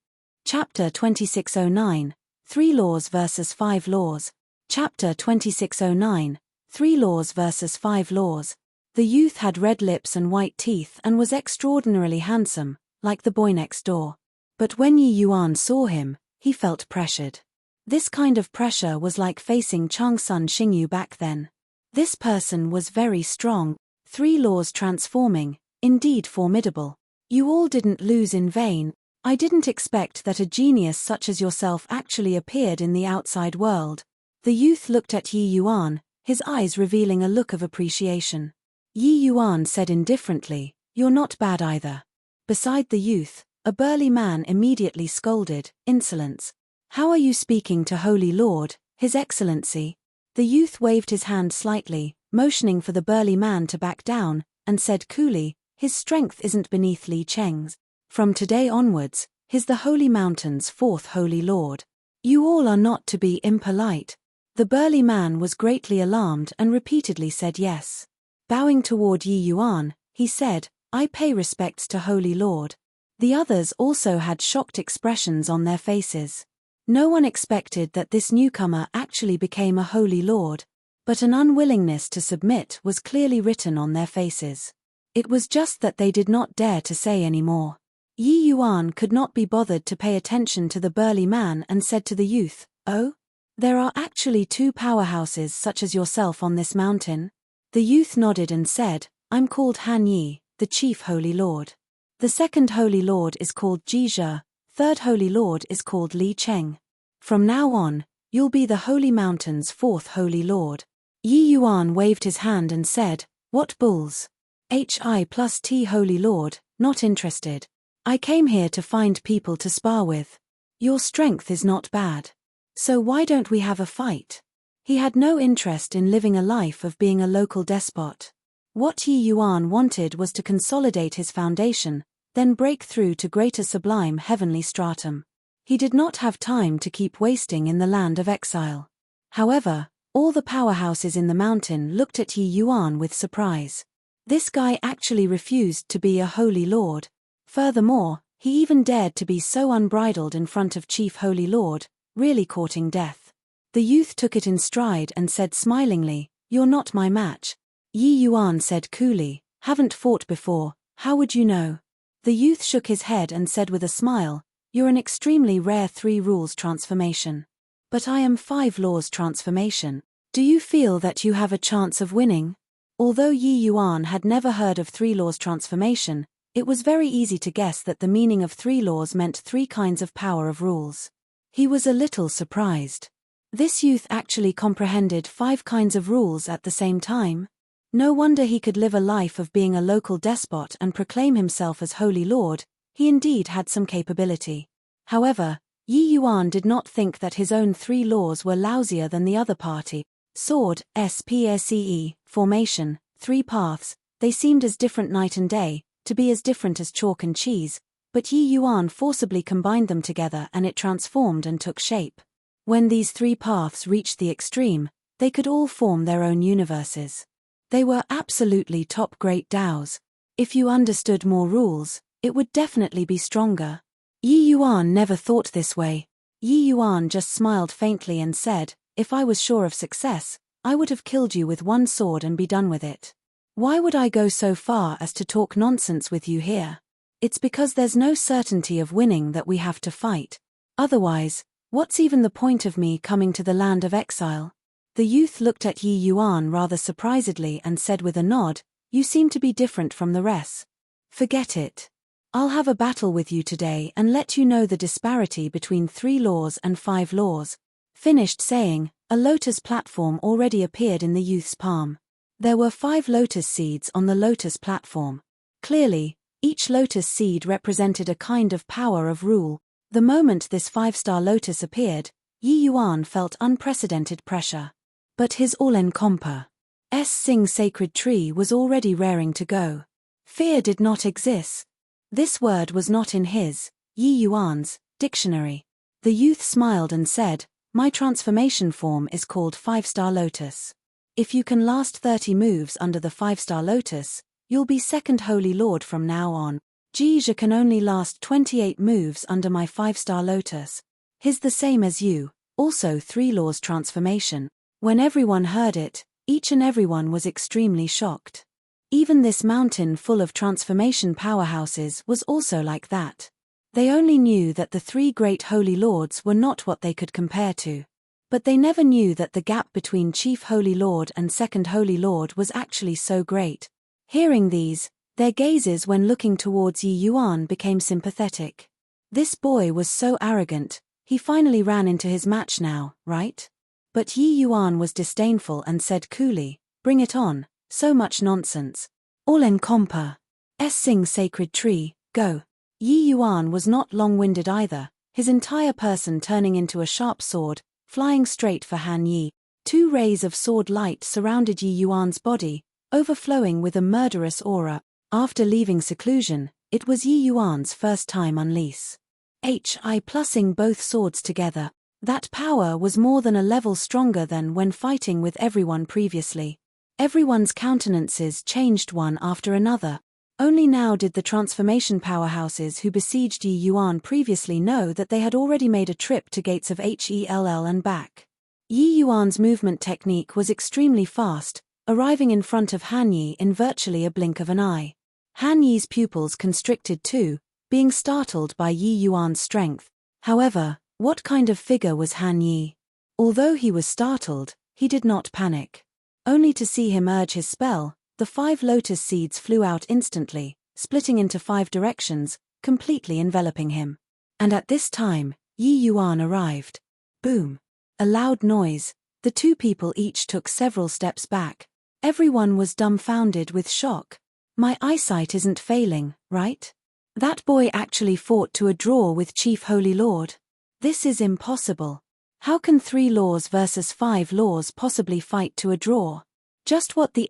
Chapter 2609, 3 Laws vs 5 Laws. Chapter 2609, 3 Laws vs 5 Laws. The youth had red lips and white teeth and was extraordinarily handsome, like the boy next door. But when Yi Yuan saw him, he felt pressured. This kind of pressure was like facing Changsun Xingyu back then. This person was very strong, 3 laws transforming, indeed formidable. You all didn't lose in vain. I didn't expect that a genius such as yourself actually appeared in the outside world. The youth looked at Yi Yuan, his eyes revealing a look of appreciation. Yi Yuan said indifferently, "You're not bad either." Beside the youth, a burly man immediately scolded, "Insolence! How are you speaking to Holy Lord, His Excellency?" The youth waved his hand slightly, motioning for the burly man to back down, and said coolly, "His strength isn't beneath Li Cheng's. From today onwards, he's the Holy Mountain's 4th Holy Lord. You all are not to be impolite." The burly man was greatly alarmed and repeatedly said yes. Bowing toward Yi Yuan, he said, "I pay respects to Holy Lord." The others also had shocked expressions on their faces. No one expected that this newcomer actually became a Holy Lord, but an unwillingness to submit was clearly written on their faces. It was just that they did not dare to say any more. Yi Yuan could not be bothered to pay attention to the burly man and said to the youth, "Oh? There are actually 2 powerhouses such as yourself on this mountain?" The youth nodded and said, "I'm called Han Yi, the Chief Holy Lord. The 2nd Holy Lord is called Jizhe, 3rd Holy Lord is called Li Cheng. From now on, you'll be the Holy Mountain's 4th Holy Lord." Yi Yuan waved his hand and said, "What bulls? HI plus T Holy Lord, not interested. I came here to find people to spar with. Your strength is not bad. So why don't we have a fight?" He had no interest in living a life of being a local despot. What Yi Yuan wanted was to consolidate his foundation, then break through to greater sublime heavenly stratum. He did not have time to keep wasting in the land of exile. However, all the powerhouses in the mountain looked at Yi Yuan with surprise. This guy actually refused to be a holy lord. Furthermore, he even dared to be so unbridled in front of Chief Holy Lord, really courting death. The youth took it in stride and said smilingly, "You're not my match." Yi Yuan said coolly, "Haven't fought before, how would you know?" The youth shook his head and said with a smile, "You're an extremely rare 3 rules transformation. But I am 5 laws transformation. Do you feel that you have a chance of winning?" Although Yi Yuan had never heard of 3 laws transformation, it was very easy to guess that the meaning of 3 laws meant 3 kinds of power of rules. He was a little surprised. This youth actually comprehended 5 kinds of rules at the same time. No wonder he could live a life of being a local despot and proclaim himself as Holy Lord. He indeed had some capability. However, Yi Yuan did not think that his own 3 laws were lousier than the other party, Sword, SPACE, formation, 3 paths, they seemed as different night and day, to be as different as chalk and cheese, but Yi Yuan forcibly combined them together and it transformed and took shape. When these 3 paths reached the extreme, they could all form their own universes. They were absolutely top-grade Daos. If you understood more rules, it would definitely be stronger. Yi Yuan never thought this way. Yi Yuan just smiled faintly and said, if I was sure of success, I would have killed you with 1 sword and be done with it. Why would I go so far as to talk nonsense with you here? It's because there's no certainty of winning that we have to fight. Otherwise, what's even the point of me coming to the land of exile? The youth looked at Yi Yuan rather surprisedly and said with a nod, you seem to be different from the rest. Forget it. I'll have a battle with you today and let you know the disparity between 3 laws and 5 laws. Finished saying, a lotus platform already appeared in the youth's palm. There were 5 lotus seeds on the lotus platform. Clearly, each lotus seed represented a kind of power of rule. The moment this 5-star lotus appeared, Yi Yuan felt unprecedented pressure. But his all-encompassing sacred tree was already raring to go. Fear did not exist. This word was not in his, Yi Yuan's, dictionary. The youth smiled and said, my transformation form is called 5-star lotus. If you can last 30 moves under the 5-star lotus, you'll be second holy lord from now on. Jizha can only last 28 moves under my 5-star lotus. He's the same as you, also 3 laws transformation. When everyone heard it, each and everyone was extremely shocked. Even this mountain full of transformation powerhouses was also like that. They only knew that the 3 great holy lords were not what they could compare to. But they never knew that the gap between Chief Holy Lord and Second Holy Lord was actually so great. Hearing these, their gazes when looking towards Yi Yuan became sympathetic. This boy was so arrogant, he finally ran into his match now, right? But Yi Yuan was disdainful and said coolly, bring it on, so much nonsense. All-encompassing sacred tree, go. Yi Yuan was not long-winded either, his entire person turning into a sharp sword, flying straight for Han Yi. 2 rays of sword light surrounded Yi Yuan's body, overflowing with a murderous aura. After leaving seclusion, it was Yi Yuan's first time unleash. Plussing both swords together. That power was more than a level stronger than when fighting with everyone previously. Everyone's countenances changed one after another. Only now did the transformation powerhouses who besieged Yi Yuan previously know that they had already made a trip to gates of Hell and back. Yi Yuan's movement technique was extremely fast, arriving in front of Han Yi in virtually a blink of an eye. Han Yi's pupils constricted too, being startled by Yi Yuan's strength. However, what kind of figure was Han Yi? Although he was startled, he did not panic. Only to see him urge his spell, the 5 lotus seeds flew out instantly, splitting into 5 directions, completely enveloping him. And at this time, Yi Yuan arrived. Boom! A loud noise, the 2 people each took several steps back. Everyone was dumbfounded with shock. My eyesight isn't failing, right? That boy actually fought to a draw with Chief Holy Lord. This is impossible. How can 3 laws versus 5 laws possibly fight to a draw? Just what the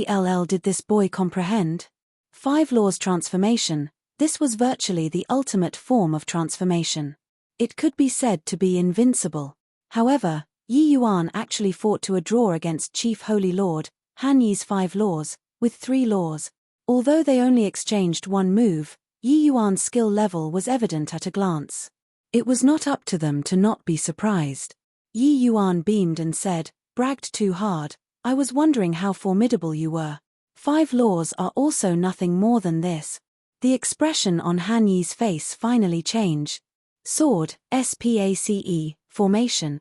hell did this boy comprehend? 5 laws transformation, this was virtually the ultimate form of transformation. It could be said to be invincible. However, Yi Yuan actually fought to a draw against Chief Holy Lord, Han Yi's 5 laws, with 3 laws. Although they only exchanged 1 move, Yi Yuan's skill level was evident at a glance. It was not up to them to not be surprised. Yi Yuan beamed and said, bragged too hard, I was wondering how formidable you were. 5 laws are also nothing more than this. The expression on Han Yi's face finally changed. Sword, SPACE, formation.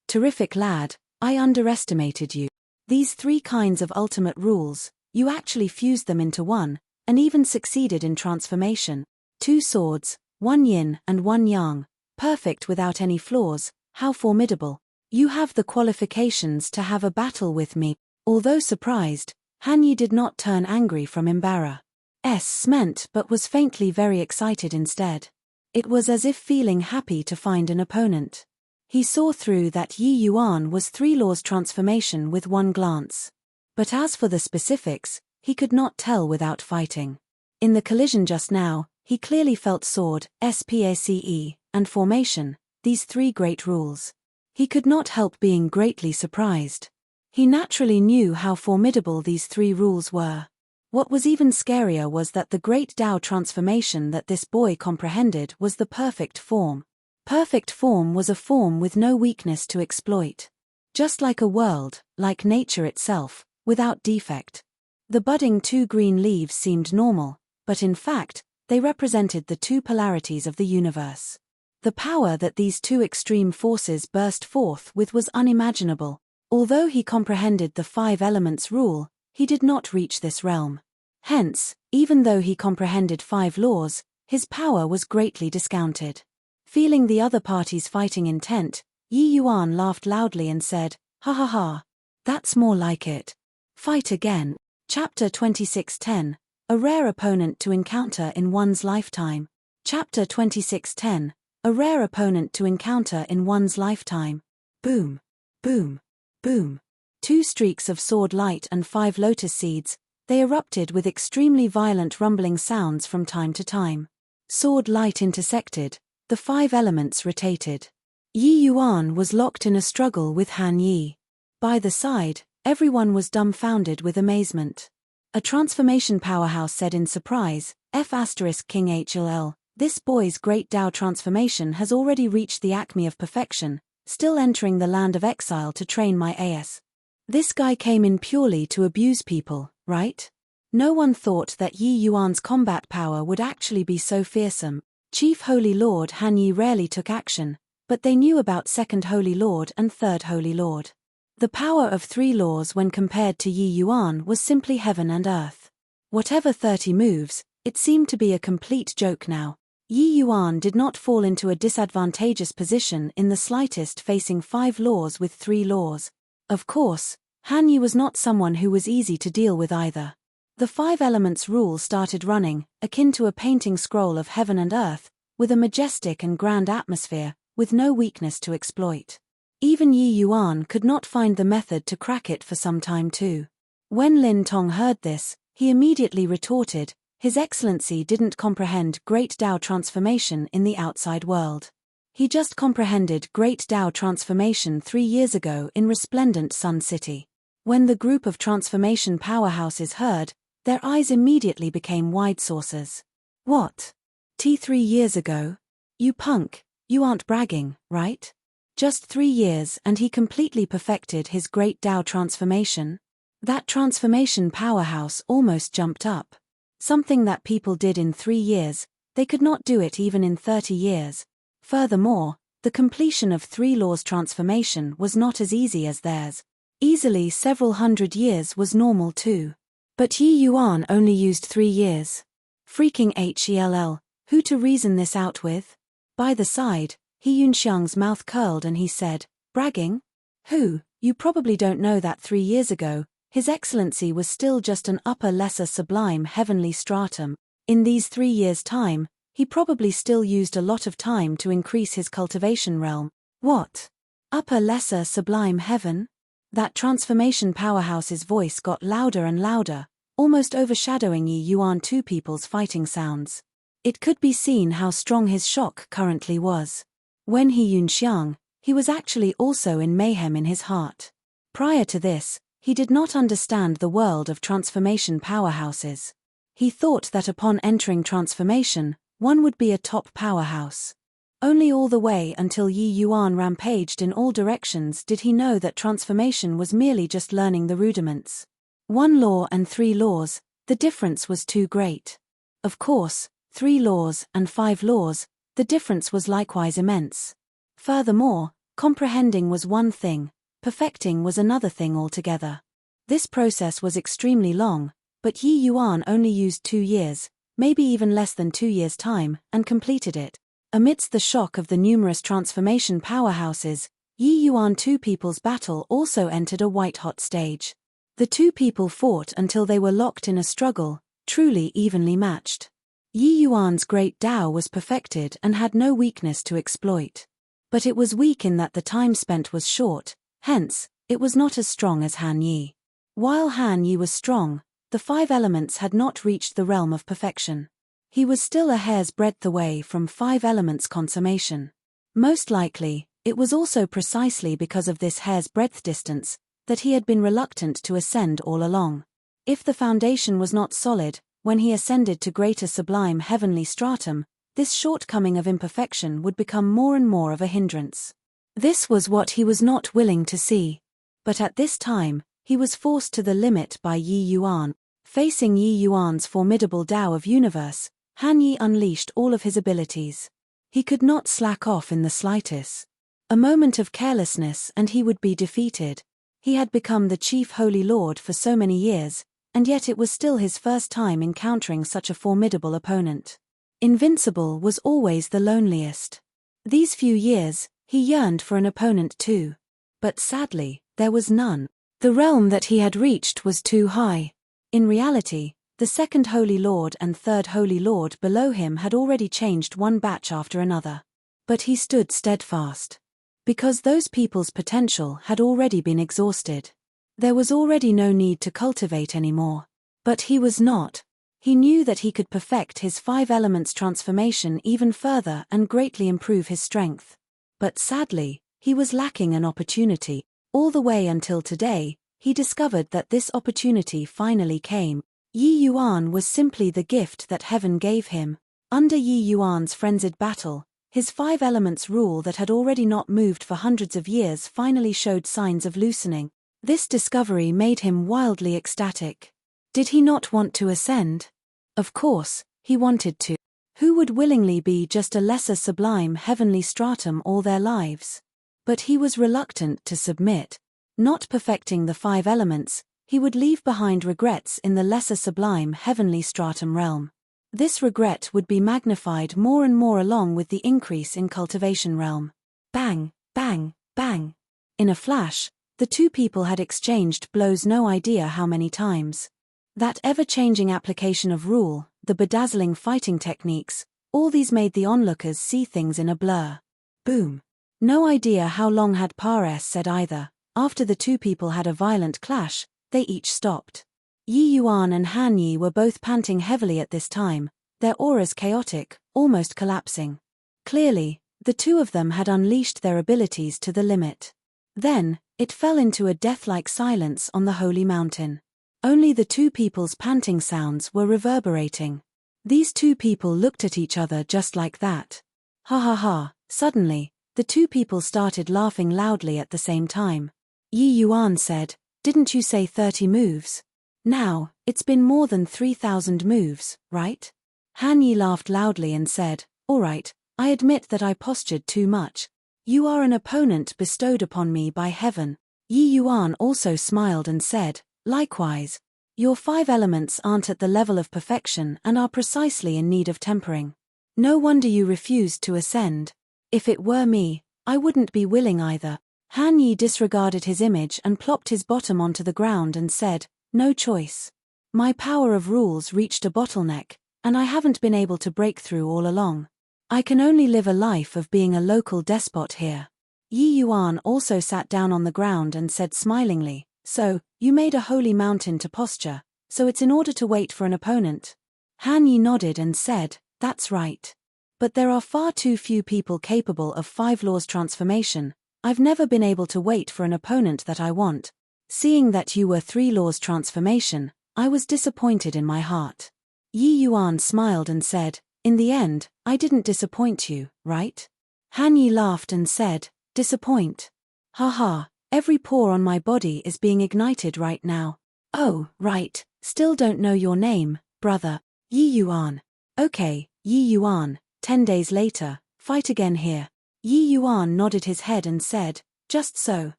Terrific lad, I underestimated you. These 3 kinds of ultimate rules, you actually fused them into one, and even succeeded in transformation. 2 swords, 1 yin and 1 yang, perfect without any flaws, how formidable. You have the qualifications to have a battle with me. Although surprised, Han Yi did not turn angry from embarrassment but was faintly very excited instead. It was as if feeling happy to find an opponent. He saw through that Yi Yuan was three laws transformation with one glance. But as for the specifics, he could not tell without fighting. In the collision just now, he clearly felt sword, space, and formation, these three great rules. He could not help being greatly surprised. He naturally knew how formidable these three rules were. What was even scarier was that the great Tao transformation that this boy comprehended was the perfect form. Perfect form was a form with no weakness to exploit. Just like a world, like nature itself, without defect. The budding two green leaves seemed normal, but in fact, they represented the two polarities of the universe. The power that these two extreme forces burst forth with was unimaginable. Although he comprehended the five elements rule, he did not reach this realm. Hence, even though he comprehended five laws, his power was greatly discounted. Feeling the other party's fighting intent, Yi Yuan laughed loudly and said, "Ha ha ha. That's more like it. Fight again." Chapter 2610, A Rare Opponent to Encounter in One's Lifetime. Chapter 2610, A Rare Opponent to Encounter in One's Lifetime. Boom. Boom. Boom. Two streaks of sword light and 5 lotus seeds, they erupted with extremely violent rumbling sounds from time to time. Sword light intersected, the 5 elements rotated. Yi Yuan was locked in a struggle with Han Yi. By the side, everyone was dumbfounded with amazement. A transformation powerhouse said in surprise, King HLL, this boy's great Tao transformation has already reached the acme of perfection, still entering the land of exile to train my AS. This guy came in purely to abuse people, right? No one thought that Yi Yuan's combat power would actually be so fearsome. Chief Holy Lord Han Yi rarely took action, but they knew about Second Holy Lord and Third Holy Lord. The power of 3 laws when compared to Yi Yuan was simply heaven and earth. Whatever 30 moves, it seemed to be a complete joke now. Yi Yuan did not fall into a disadvantageous position in the slightest, facing 5 laws with 3 laws. Of course, Han Yi was not someone who was easy to deal with either. The 5 elements rule started running, akin to a painting scroll of heaven and earth, with a majestic and grand atmosphere, with no weakness to exploit. Even Yi Yuan could not find the method to crack it for some time too. When Lin Tong heard this, he immediately retorted, His Excellency didn't comprehend Great Tao transformation in the outside world. He just comprehended Great Tao transformation 3 years ago in resplendent Sun City. When the group of transformation powerhouses heard, their eyes immediately became wide saucers. What? 3 years ago? You punk, you aren't bragging, right? Just 3 years and he completely perfected his Great Tao transformation? That transformation powerhouse almost jumped up. Something that people did in 3 years, they could not do it even in 30 years. Furthermore, the completion of 3 laws transformation was not as easy as theirs. Easily several hundred years was normal too. But Yi Yuan only used 3 years. Freaking HELL, who to reason this out with? By the side, He Yunxiang's mouth curled and he said, bragging? Who, you probably don't know that 3 years ago, His Excellency was still just an upper lesser sublime heavenly stratum. In these 3 years' time, he probably still used a lot of time to increase his cultivation realm. What? Upper lesser sublime heaven? That transformation powerhouse's voice got louder and louder, almost overshadowing Yi Yuan two people's fighting sounds. It could be seen how strong his shock currently was. When He Yunxiang, he was actually also in mayhem in his heart. Prior to this, he did not understand the world of transformation powerhouses. He thought that upon entering transformation, one would be a top powerhouse. Only all the way until Yi Yuan rampaged in all directions did he know that transformation was merely just learning the rudiments. 1 law and 3 laws, the difference was too great. Of course, 3 laws and 5 laws, the difference was likewise immense. Furthermore, comprehending was one thing, perfecting was another thing altogether. This process was extremely long, but Yi Yuan only used 2 years, maybe even less than 2 years' time, and completed it. Amidst the shock of the numerous transformation powerhouses, Yi Yuan two people's battle also entered a white-hot stage. The 2 people fought until they were locked in a struggle, truly evenly matched. Yi Yuan's great Tao was perfected and had no weakness to exploit. But it was weak in that the time spent was short, hence, it was not as strong as Han Yi. While Han Yi was strong, the 5 elements had not reached the realm of perfection. He was still a hair's breadth away from 5 elements consummation. Most likely, it was also precisely because of this hair's breadth distance that he had been reluctant to ascend all along. If the foundation was not solid, when he ascended to greater sublime heavenly stratum, this shortcoming of imperfection would become more and more of a hindrance. This was what he was not willing to see. But at this time, he was forced to the limit by Yi Yuan. Facing Yi Yuan's formidable Tao of universe, Han Yi unleashed all of his abilities. He could not slack off in the slightest. A moment of carelessness and he would be defeated. He had become the chief holy lord for so many years, and yet it was still his first time encountering such a formidable opponent. Invincible was always the loneliest. These few years, he yearned for an opponent too. But sadly, there was none. The realm that he had reached was too high. In reality, the second Holy Lord and third Holy Lord below him had already changed one batch after another. But he stood steadfast. Because those people's potential had already been exhausted. There was already no need to cultivate anymore. But he was not. He knew that he could perfect his 5 elements transformation even further and greatly improve his strength. But sadly, he was lacking an opportunity. All the way until today, he discovered that this opportunity finally came. Yi Yuan was simply the gift that heaven gave him. Under Yi Yuan's frenzied battle, his 5 elements rule that had already not moved for hundreds of years finally showed signs of loosening. This discovery made him wildly ecstatic. Did he not want to ascend? Of course, he wanted to. Who would willingly be just a lesser sublime heavenly stratum all their lives? But he was reluctant to submit. Not perfecting the 5 elements, he would leave behind regrets in the lesser sublime heavenly stratum realm. This regret would be magnified more and more along with the increase in cultivation realm. Bang, bang, bang. In a flash, the two people had exchanged blows no idea how many times. That ever-changing application of rule, the bedazzling fighting techniques, all these made the onlookers see things in a blur. Boom. No idea how long had Pares said either. After the two people had a violent clash, they each stopped. Yi Yuan and Han Yi were both panting heavily at this time, their auras chaotic, almost collapsing. Clearly, the two of them had unleashed their abilities to the limit. Then, it fell into a death-like silence on the holy mountain. Only the two people's panting sounds were reverberating. These two people looked at each other just like that. Ha ha ha. Suddenly, the two people started laughing loudly at the same time. Yi Yuan said, "Didn't you say 30 moves? Now, it's been more than 3,000 moves, right?" Han Yi laughed loudly and said, "All right, I admit that I postured too much. You are an opponent bestowed upon me by heaven." Yi Yuan also smiled and said, "Likewise. Your 5 elements aren't at the level of perfection and are precisely in need of tempering. No wonder you refused to ascend. If it were me, I wouldn't be willing either." Han Yi disregarded his image and plopped his bottom onto the ground and said, "No choice. My power of rules reached a bottleneck, and I haven't been able to break through all along. I can only live a life of being a local despot here." Yi Yuan also sat down on the ground and said smilingly, "So, you made a holy mountain to posture, so it's in order to wait for an opponent?" Han Yi nodded and said, "That's right. But there are far too few people capable of 5 laws transformation. I've never been able to wait for an opponent that I want. Seeing that you were 3 laws transformation, I was disappointed in my heart." Yi Yuan smiled and said, "In the end, I didn't disappoint you, right?" Han Yi laughed and said, "Disappoint? Haha, every pore on my body is being ignited right now." "Oh, right, still don't know your name, brother." "Yi Yuan." "Okay, Yi Yuan, 10 days later, fight again here." Yi Yuan nodded his head and said, "Just so."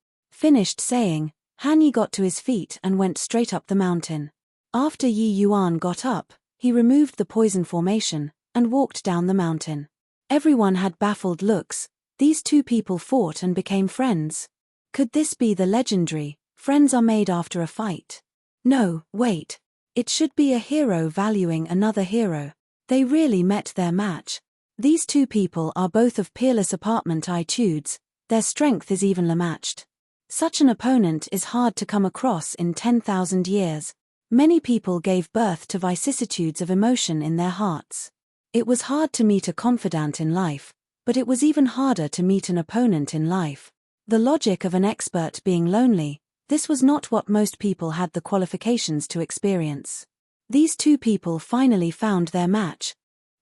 Finished saying, Han Yi got to his feet and went straight up the mountain. After Yi Yuan got up, he removed the poison formation and walked down the mountain. Everyone had baffled looks. These two people fought and became friends. Could this be the legendary, friends are made after a fight? No, wait. It should be a hero valuing another hero. They really met their match. These two people are both of peerless apartment attitudes, their strength is evenly matched. Such an opponent is hard to come across in 10,000 years. Many people gave birth to vicissitudes of emotion in their hearts. It was hard to meet a confidant in life, but it was even harder to meet an opponent in life. The logic of an expert being lonely, this was not what most people had the qualifications to experience. These two people finally found their match.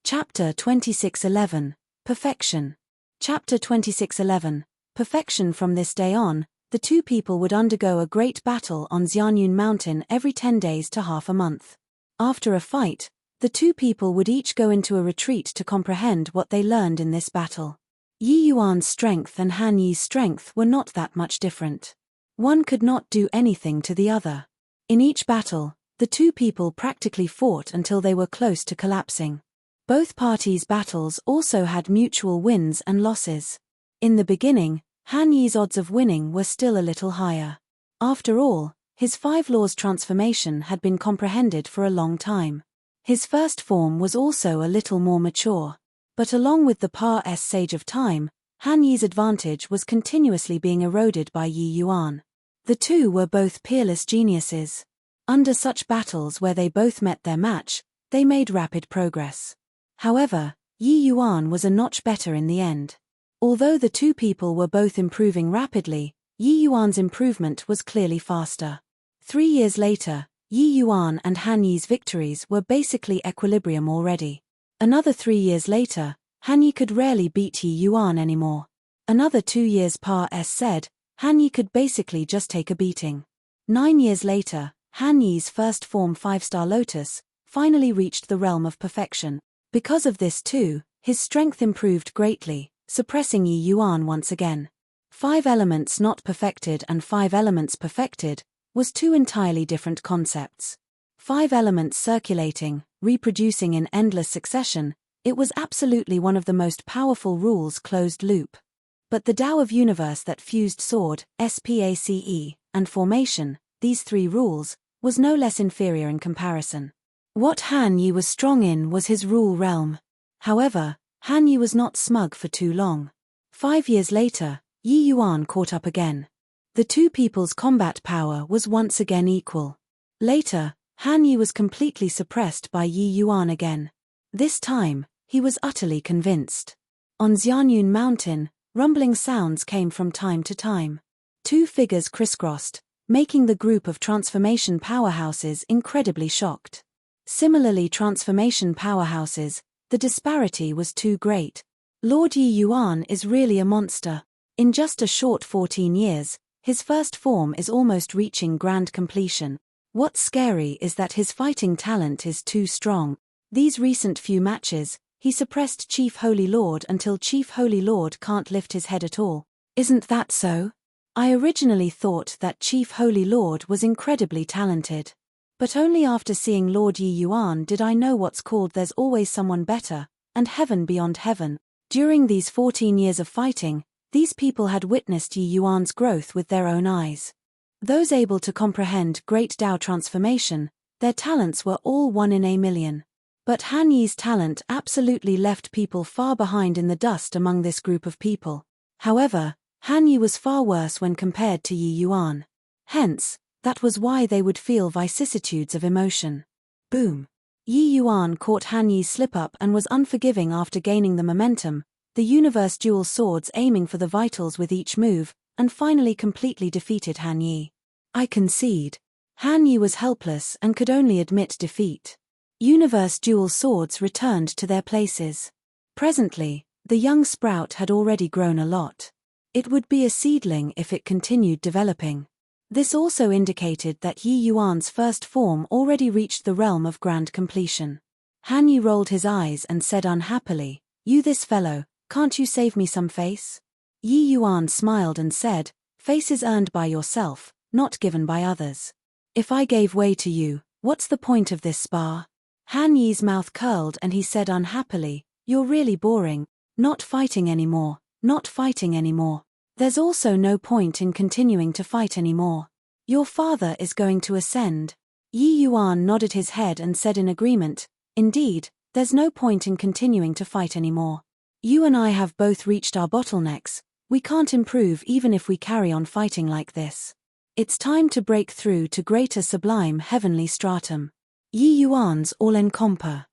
Chapter 26:11, Perfection. Chapter 26:11, Perfection. From this day on, the two people would undergo a great battle on Xianyun Mountain every 10 days to half a month. After a fight, the two people would each go into a retreat to comprehend what they learned in this battle. Yi Yuan's strength and Han Yi's strength were not that much different. One could not do anything to the other. In each battle, the two people practically fought until they were close to collapsing. Both parties' battles also had mutual wins and losses. In the beginning, Han Yi's odds of winning were still a little higher. After all, his 5 laws transformation had been comprehended for a long time. His first form was also a little more mature. But along with the passage of time, Han Yi's advantage was continuously being eroded by Yi Yuan. The two were both peerless geniuses. Under such battles where they both met their match, they made rapid progress. However, Yi Yuan was a notch better in the end. Although the two people were both improving rapidly, Yi Yuan's improvement was clearly faster. 3 years later, Yi Yuan and Han Yi's victories were basically equilibrium already. Another 3 years later, Han Yi could rarely beat Yi Yuan anymore. Another 2 years said, Han Yi could basically just take a beating. 9 years later, Han Yi's first form 5-star lotus finally reached the realm of perfection. Because of this too, his strength improved greatly, suppressing Yi Yuan once again. 5 elements not perfected and 5 elements perfected was 2 entirely different concepts. 5 elements circulating, reproducing in endless succession, it was absolutely one of the most powerful rules closed loop. But the Tao of universe that fused sword, space, and formation, these 3 rules, was no less inferior in comparison. What Han Yi was strong in was his rule realm. However, Han Yi was not smug for too long. 5 years later, Yi Yuan caught up again. The two people's combat power was once again equal. Later, Han Yi was completely suppressed by Yi Yuan again. This time, he was utterly convinced. On Xianyun Mountain, rumbling sounds came from time to time. 2 figures crisscrossed, making the group of transformation powerhouses incredibly shocked. Similarly, transformation powerhouses, the disparity was too great. Lord Yi Yuan is really a monster. In just a short 14 years, his first form is almost reaching grand completion. What's scary is that his fighting talent is too strong. These recent few matches, he suppressed Chief Holy Lord until Chief Holy Lord can't lift his head at all. Isn't that so? I originally thought that Chief Holy Lord was incredibly talented. But only after seeing Lord Yi Yuan did I know what's called there's always someone better, and heaven beyond heaven. During these 14 years of fighting, these people had witnessed Yi Yuan's growth with their own eyes. Those able to comprehend great Tao transformation, their talents were all 1 in a million. But Han Yi's talent absolutely left people far behind in the dust among this group of people. However, Han Yi was far worse when compared to Yi Yuan. Hence, that was why they would feel vicissitudes of emotion. Boom. Yi Yuan caught Han Yi's slip-up and was unforgiving after gaining the momentum, the universe dual swords aiming for the vitals with each move, and finally completely defeated Han Yi. I concede. Han Yi was helpless and could only admit defeat. Universe dual swords returned to their places. Presently, the young sprout had already grown a lot. It would be a seedling if it continued developing. This also indicated that Yi Yuan's first form already reached the realm of grand completion. Han Yi rolled his eyes and said unhappily, "You this fellow, can't you save me some face?" Yi Yuan smiled and said, "Face is earned by yourself, not given by others. If I gave way to you, what's the point of this spar?" Han Yi's mouth curled and he said unhappily, "You're really boring. Not fighting anymore, not fighting anymore. There's also no point in continuing to fight anymore. Your father is going to ascend." Yi Yuan nodded his head and said in agreement, "Indeed, There's no point in continuing to fight anymore. You and I have both reached our bottlenecks. We can't improve even if we carry on fighting like this. It's time to break through to greater sublime heavenly stratum. Yi Yuan's All-Encomper.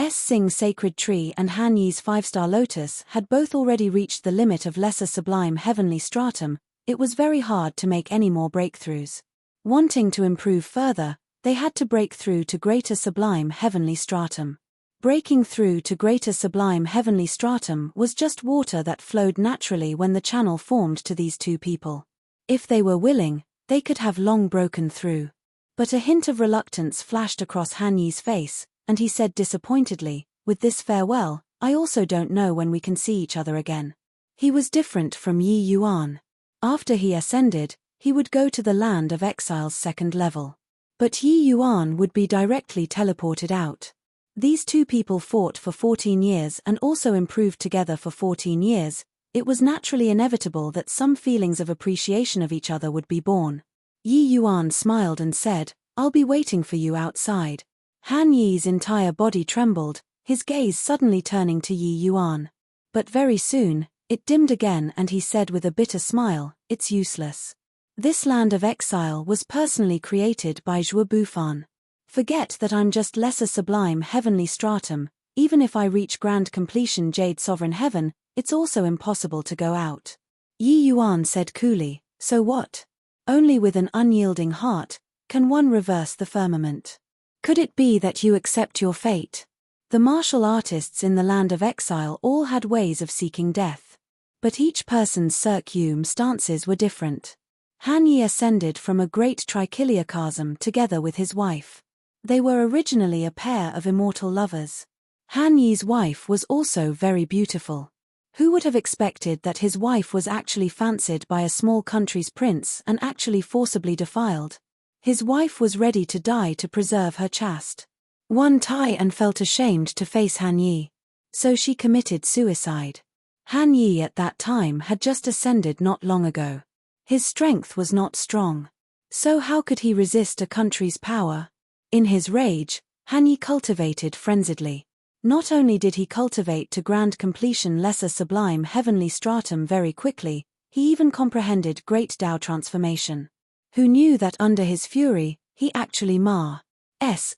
Sing Sacred Tree and Han Yi's 5-star lotus had both already reached the limit of lesser sublime heavenly stratum. It was very hard to make any more breakthroughs. Wanting to improve further, they had to break through to greater sublime heavenly stratum. Breaking through to greater sublime heavenly stratum was just water that flowed naturally when the channel formed to these two people. If they were willing, they could have long broken through. But a hint of reluctance flashed across Han Yi's face, and he said disappointedly, "With this farewell, I also don't know when we can see each other again." He was different from Yi Yuan. After he ascended, he would go to the land of exile's second level. But Yi Yuan would be directly teleported out. These two people fought for 14 years and also improved together for 14 years. It was naturally inevitable that some feelings of appreciation of each other would be born. Yi Yuan smiled and said, "I'll be waiting for you outside." Han Yi's entire body trembled, his gaze suddenly turning to Yi Yuan. But very soon, it dimmed again and he said with a bitter smile, "It's useless. This land of exile was personally created by Zhuo Bufan. Forget that I'm just lesser sublime heavenly stratum. Even if I reach grand completion Jade Sovereign Heaven, it's also impossible to go out." Yi Yuan said coolly, "So what? Only with an unyielding heart can one reverse the firmament. Could it be that you accept your fate?" The martial artists in the land of exile all had ways of seeking death. But each person's circumstances were different. Han Yi ascended from a great trichiliocosm together with his wife. They were originally a pair of immortal lovers. Han Yi's wife was also very beautiful. Who would have expected that his wife was actually fancied by a small country's prince and actually forcibly defiled? His wife was ready to die to preserve her caste. One Tai and felt ashamed to face Han Yi. So she committed suicide. Han Yi at that time had just ascended not long ago. His strength was not strong. So how could he resist a country's power? In his rage, Han Yi cultivated frenziedly. Not only did he cultivate to grand completion lesser sublime heavenly stratum very quickly, he even comprehended great Tao transformation. Who knew that under his fury, he actually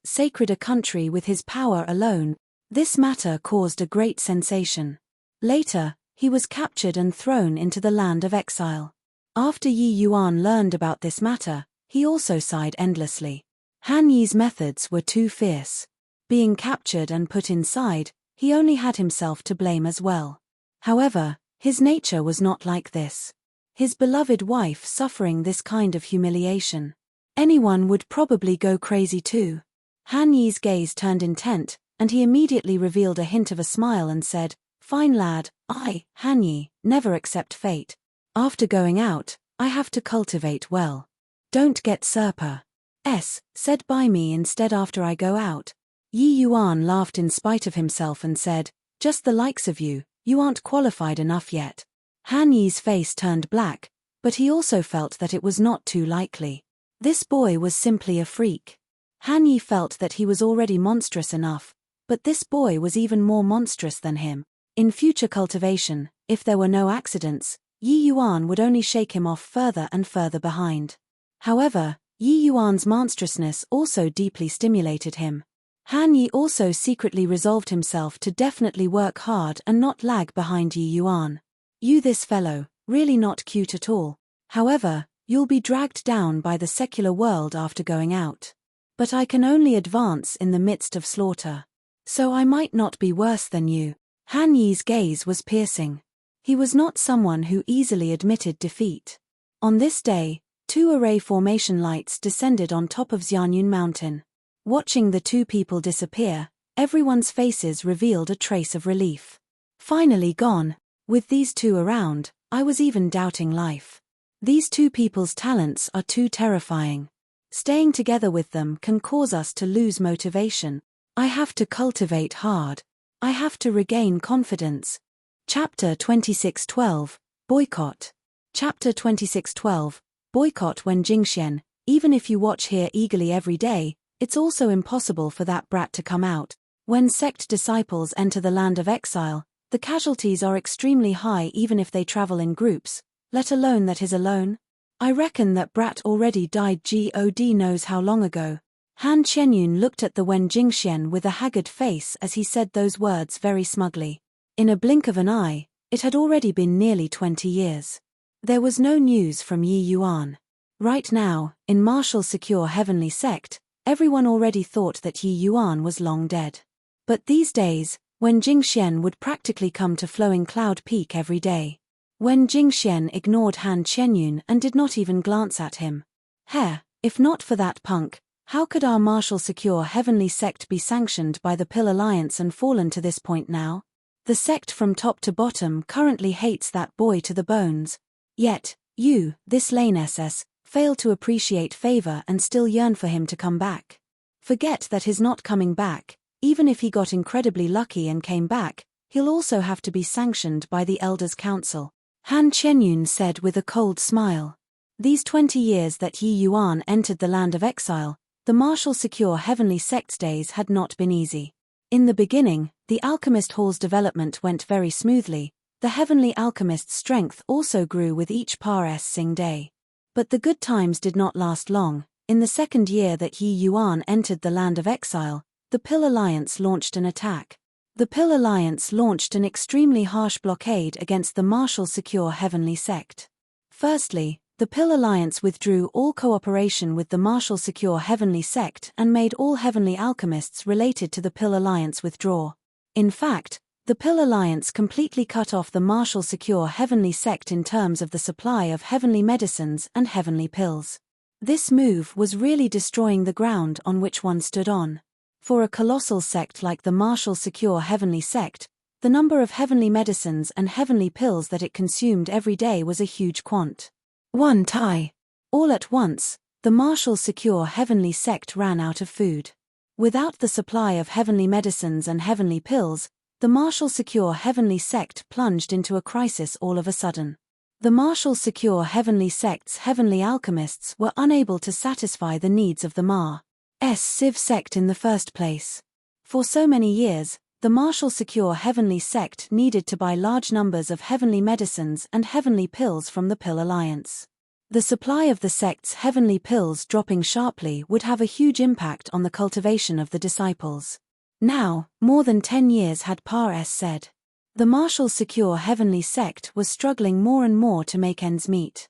sacred a country with his power alone? This matter caused a great sensation. Later, he was captured and thrown into the land of exile. After Yi Yuan learned about this matter, he also sighed endlessly. Han Yi's methods were too fierce. Being captured and put inside, he only had himself to blame as well. However, his nature was not like this. His beloved wife suffering this kind of humiliation. Anyone would probably go crazy too. Han Yi's gaze turned intent, and he immediately revealed a hint of a smile and said, "Fine lad, I, Han Yi, never accept fate. After going out, I have to cultivate well. Don't get said by me instead after I go out." Yi Yuan laughed in spite of himself and said, "Just the likes of you, you aren't qualified enough yet." Han Yi's face turned black, but he also felt that it was not too likely. This boy was simply a freak. Han Yi felt that he was already monstrous enough, but this boy was even more monstrous than him. In future cultivation, if there were no accidents, Yi Yuan would only shake him off further and further behind. However, Yi Yuan's monstrousness also deeply stimulated him. Han Yi also secretly resolved himself to definitely work hard and not lag behind Yi Yuan. "You this fellow, really not cute at all. However, you'll be dragged down by the secular world after going out. But I can only advance in the midst of slaughter. So I might not be worse than you." Han Yi's gaze was piercing. He was not someone who easily admitted defeat. On this day, 2 array formation lights descended on top of Xianyun Mountain. Watching the two people disappear, everyone's faces revealed a trace of relief. Finally gone. With these two around, I was even doubting life. These two people's talents are too terrifying. Staying together with them can cause us to lose motivation. I have to cultivate hard. I have to regain confidence. Chapter 26:12, Boycott. Chapter 26:12, Boycott. When Jingxian, even if you watch here eagerly every day, it's also impossible for that brat to come out. When sect disciples enter the land of exile, the casualties are extremely high even if they travel in groups, let alone that is alone. I reckon that brat already died God knows how long ago. Han Qianyun looked at the Wen Jingxian with a haggard face as he said those words very smugly. In a blink of an eye, it had already been nearly 20 years. There was no news from Yi Yuan. Right now, in Martial Secure Heavenly Sect, everyone already thought that Yi Yuan was long dead. But these days, Wen Jingxian would practically come to Flowing Cloud Peak every day. Wen Jingxian ignored Han Qianyun and did not even glance at him. If not for that punk, how could our Martial Secure Heavenly Sect be sanctioned by the Pill Alliance and fallen to this point now? The sect from top to bottom currently hates that boy to the bones. Yet, you, this lane SS, fail to appreciate favor and still yearn for him to come back. Forget that he's not coming back. Even if he got incredibly lucky and came back, he'll also have to be sanctioned by the Elders' Council. Han Qianyun said with a cold smile. These 20 years that Yi Yuan entered the land of exile, the Martial Secure Heavenly Sect's days had not been easy. In the beginning, the Alchemist Hall's development went very smoothly. The Heavenly Alchemist's strength also grew with each passing day. But the good times did not last long. In the second year that Yi Yuan entered the land of exile, the Pill Alliance launched an attack. The Pill Alliance launched an extremely harsh blockade against the Martial Secure Heavenly Sect. Firstly, the Pill Alliance withdrew all cooperation with the Martial Secure Heavenly Sect and made all Heavenly Alchemists related to the Pill Alliance withdraw. In fact, the Pill Alliance completely cut off the Martial Secure Heavenly Sect in terms of the supply of heavenly medicines and heavenly pills. This move was really destroying the ground on which one stood on. For a colossal sect like the Martial Secure Heavenly Sect, the number of heavenly medicines and heavenly pills that it consumed every day was a huge quant. One tie. All at once, the Martial Secure Heavenly Sect ran out of food. Without the supply of heavenly medicines and heavenly pills, the Martial Secure Heavenly Sect plunged into a crisis all of a sudden. The Martial Secure Heavenly Sect's heavenly alchemists were unable to satisfy the needs of the Civ sect in the first place. For so many years, the Martial Secure Heavenly Sect needed to buy large numbers of heavenly medicines and heavenly pills from the Pill Alliance. The supply of the sect's heavenly pills dropping sharply would have a huge impact on the cultivation of the disciples. Now, more than 10 years had said. The Martial Secure Heavenly Sect was struggling more and more to make ends meet.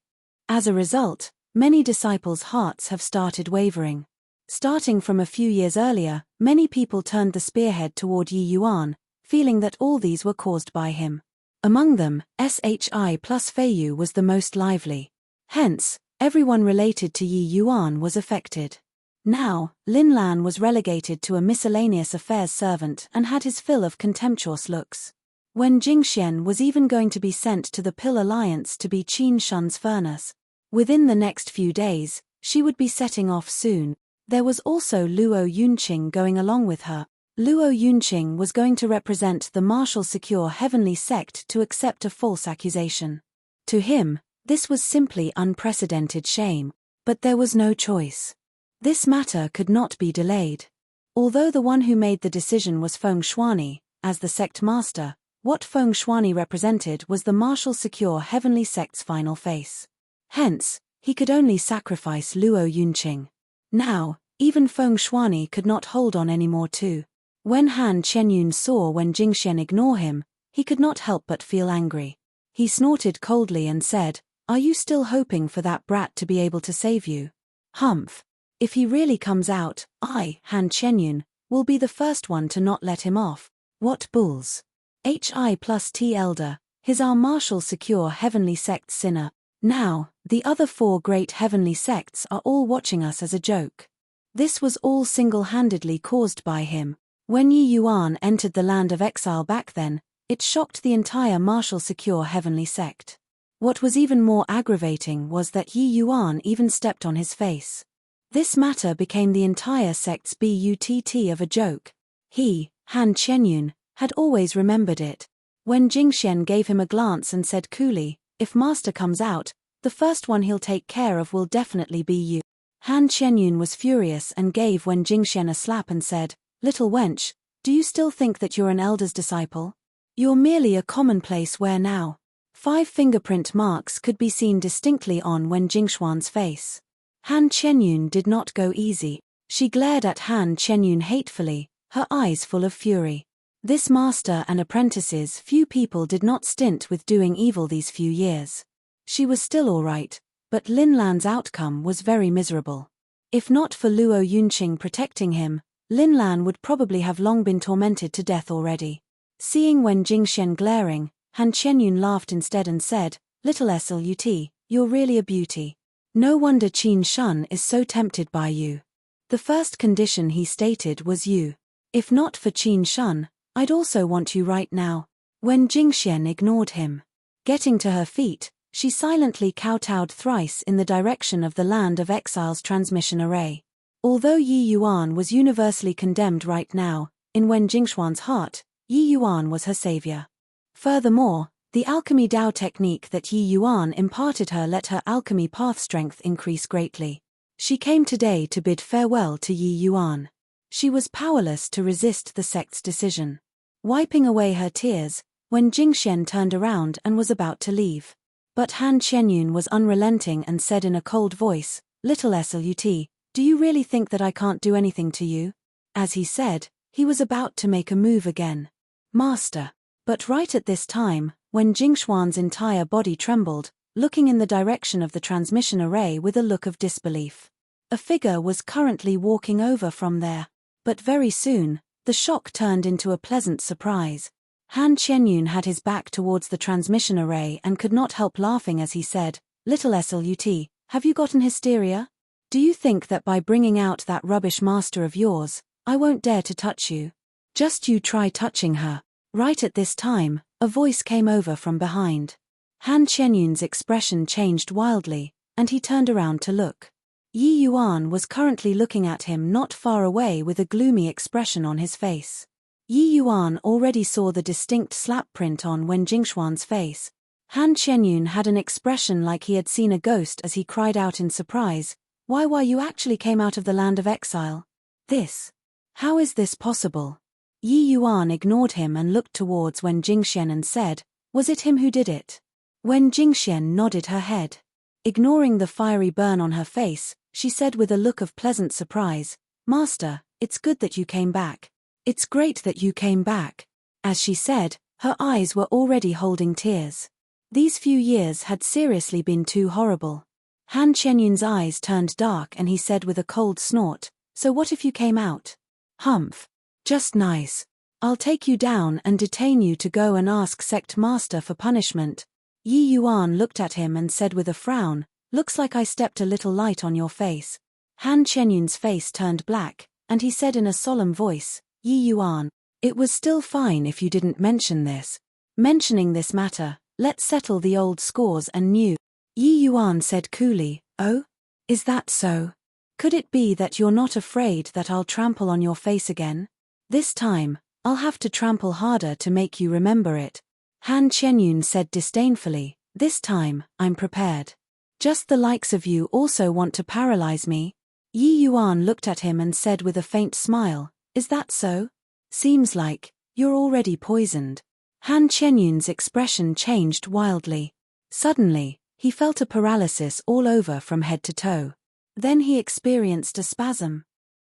As a result, many disciples' hearts have started wavering. Starting from a few years earlier, many people turned the spearhead toward Yi Yuan, feeling that all these were caused by him. Among them, SHI plus Feiyu was the most lively. Hence, everyone related to Yi Yuan was affected. Now, Lin Lan was relegated to a miscellaneous affairs servant and had his fill of contemptuous looks. Wen Jingxian was even going to be sent to the Pill Alliance to be Qin Shun's furnace. Within the next few days, she would be setting off soon. There was also Luo Yunqing going along with her. Luo Yunqing was going to represent the Martial Secure Heavenly Sect to accept a false accusation. To him, this was simply unprecedented shame, but there was no choice. This matter could not be delayed. Although the one who made the decision was Feng Shuani, as the sect master, what Feng Shuani represented was the Martial Secure Heavenly Sect's final face. Hence, he could only sacrifice Luo Yunqing. Now, even Feng Shuani could not hold on anymore too. When Han Qianyun saw Wen Jingxian ignore him, he could not help but feel angry. He snorted coldly and said, "Are you still hoping for that brat to be able to save you? Humph. If he really comes out, I, Han Qianyun, will be the first one to not let him off. What bulls. HI plus T Elder, his our Martial Secure Heavenly Sect sinner. Now, the other 4 great heavenly sects are all watching us as a joke." This was all single-handedly caused by him. When Yi Yuan entered the land of exile back then, it shocked the entire Martial Secure Heavenly Sect. What was even more aggravating was that Yi Yuan even stepped on his face. This matter became the entire sect's butt of a joke. He, Han Qianyun, had always remembered it. When Jingxian gave him a glance and said coolly, "If Master comes out, the first one he'll take care of will definitely be you." Han Qianyun was furious and gave Wen Jingxian a slap and said, "Little wench, Do you still think that you're an elder's disciple? You're merely a commonplace wear now. 5 fingerprint marks could be seen distinctly on Wen Jingxuan's face. Han Qianyun did not go easy. She glared at Han Qianyun hatefully, her eyes full of fury. This master and apprentices few people did not stint with doing evil these few years. She was still all right, but Lin Lan's outcome was very miserable. If not for Luo Yunqing protecting him, Lin Lan would probably have long been tormented to death already. Seeing Wen Jingxian glaring, Han Qianyun laughed instead and said, "Little Slut, you're really a beauty. No wonder Qin Shun is so tempted by you. The first condition he stated was you. If not for Qin Shun, I'd also want you right now." Wen Jingxian ignored him. Getting to her feet, she silently kowtowed thrice in the direction of the Land of Exile's transmission array. Although Yi Yuan was universally condemned right now, in Wen Jingxuan's heart, Yi Yuan was her savior. Furthermore, the alchemy Dao technique that Yi Yuan imparted her let her alchemy path strength increase greatly. She came today to bid farewell to Yi Yuan. She was powerless to resist the sect's decision. Wiping away her tears, Wen Jingxian turned around and was about to leave. But Han Qianyun was unrelenting and said in a cold voice, "Little Slut, do you really think that I can't do anything to you?" As he said, he was about to make a move again. "Master." But right at this time, when Jingxuan's entire body trembled, looking in the direction of the transmission array with a look of disbelief. A figure was currently walking over from there. But very soon, the shock turned into a pleasant surprise. Han Qianyun had his back towards the transmission array and could not help laughing as he said, "Little Slut, have you gotten hysteria? Do you think that by bringing out that rubbish master of yours, I won't dare to touch you? Just you try touching her." Right at this time, a voice came over from behind. Han Qianyun's expression changed wildly, and he turned around to look. Yi Yuan was currently looking at him not far away with a gloomy expression on his face. Yi Yuan already saw the distinct slap print on Wen Jingxuan's face. Han Qianyun had an expression like he had seen a ghost as he cried out in surprise, Why you actually came out of the Land of Exile? This? How is this possible?" Yi Yuan ignored him and looked towards Wen Jingxian and said, "Was it him who did it?" Wen Jingxian nodded her head. Ignoring the fiery burn on her face, she said with a look of pleasant surprise, "Master, it's good that you came back. It's great that you came back." As she said, her eyes were already holding tears. These few years had seriously been too horrible. Han Qianyun's eyes turned dark and he said with a cold snort, "So what if you came out?" "Humph. Just nice. I'll take you down and detain you to go and ask Sect Master for punishment." Yi Yuan looked at him and said with a frown, "Looks like I stepped a little light on your face." Han Qianyun's face turned black, and he said in a solemn voice, "Yi Yuan, it was still fine if you didn't mention this. Mentioning this matter, let's settle the old scores anew." Yi Yuan said coolly, "Oh? Is that so? Could it be that you're not afraid that I'll trample on your face again? This time, I'll have to trample harder to make you remember it." Han Qianyun said disdainfully, "This time, I'm prepared. Just the likes of you also want to paralyze me?" Yi Yuan looked at him and said with a faint smile, "Is that so? Seems like you're already poisoned." Han Qianyun's expression changed wildly. Suddenly, he felt a paralysis all over from head to toe. Then he experienced a spasm.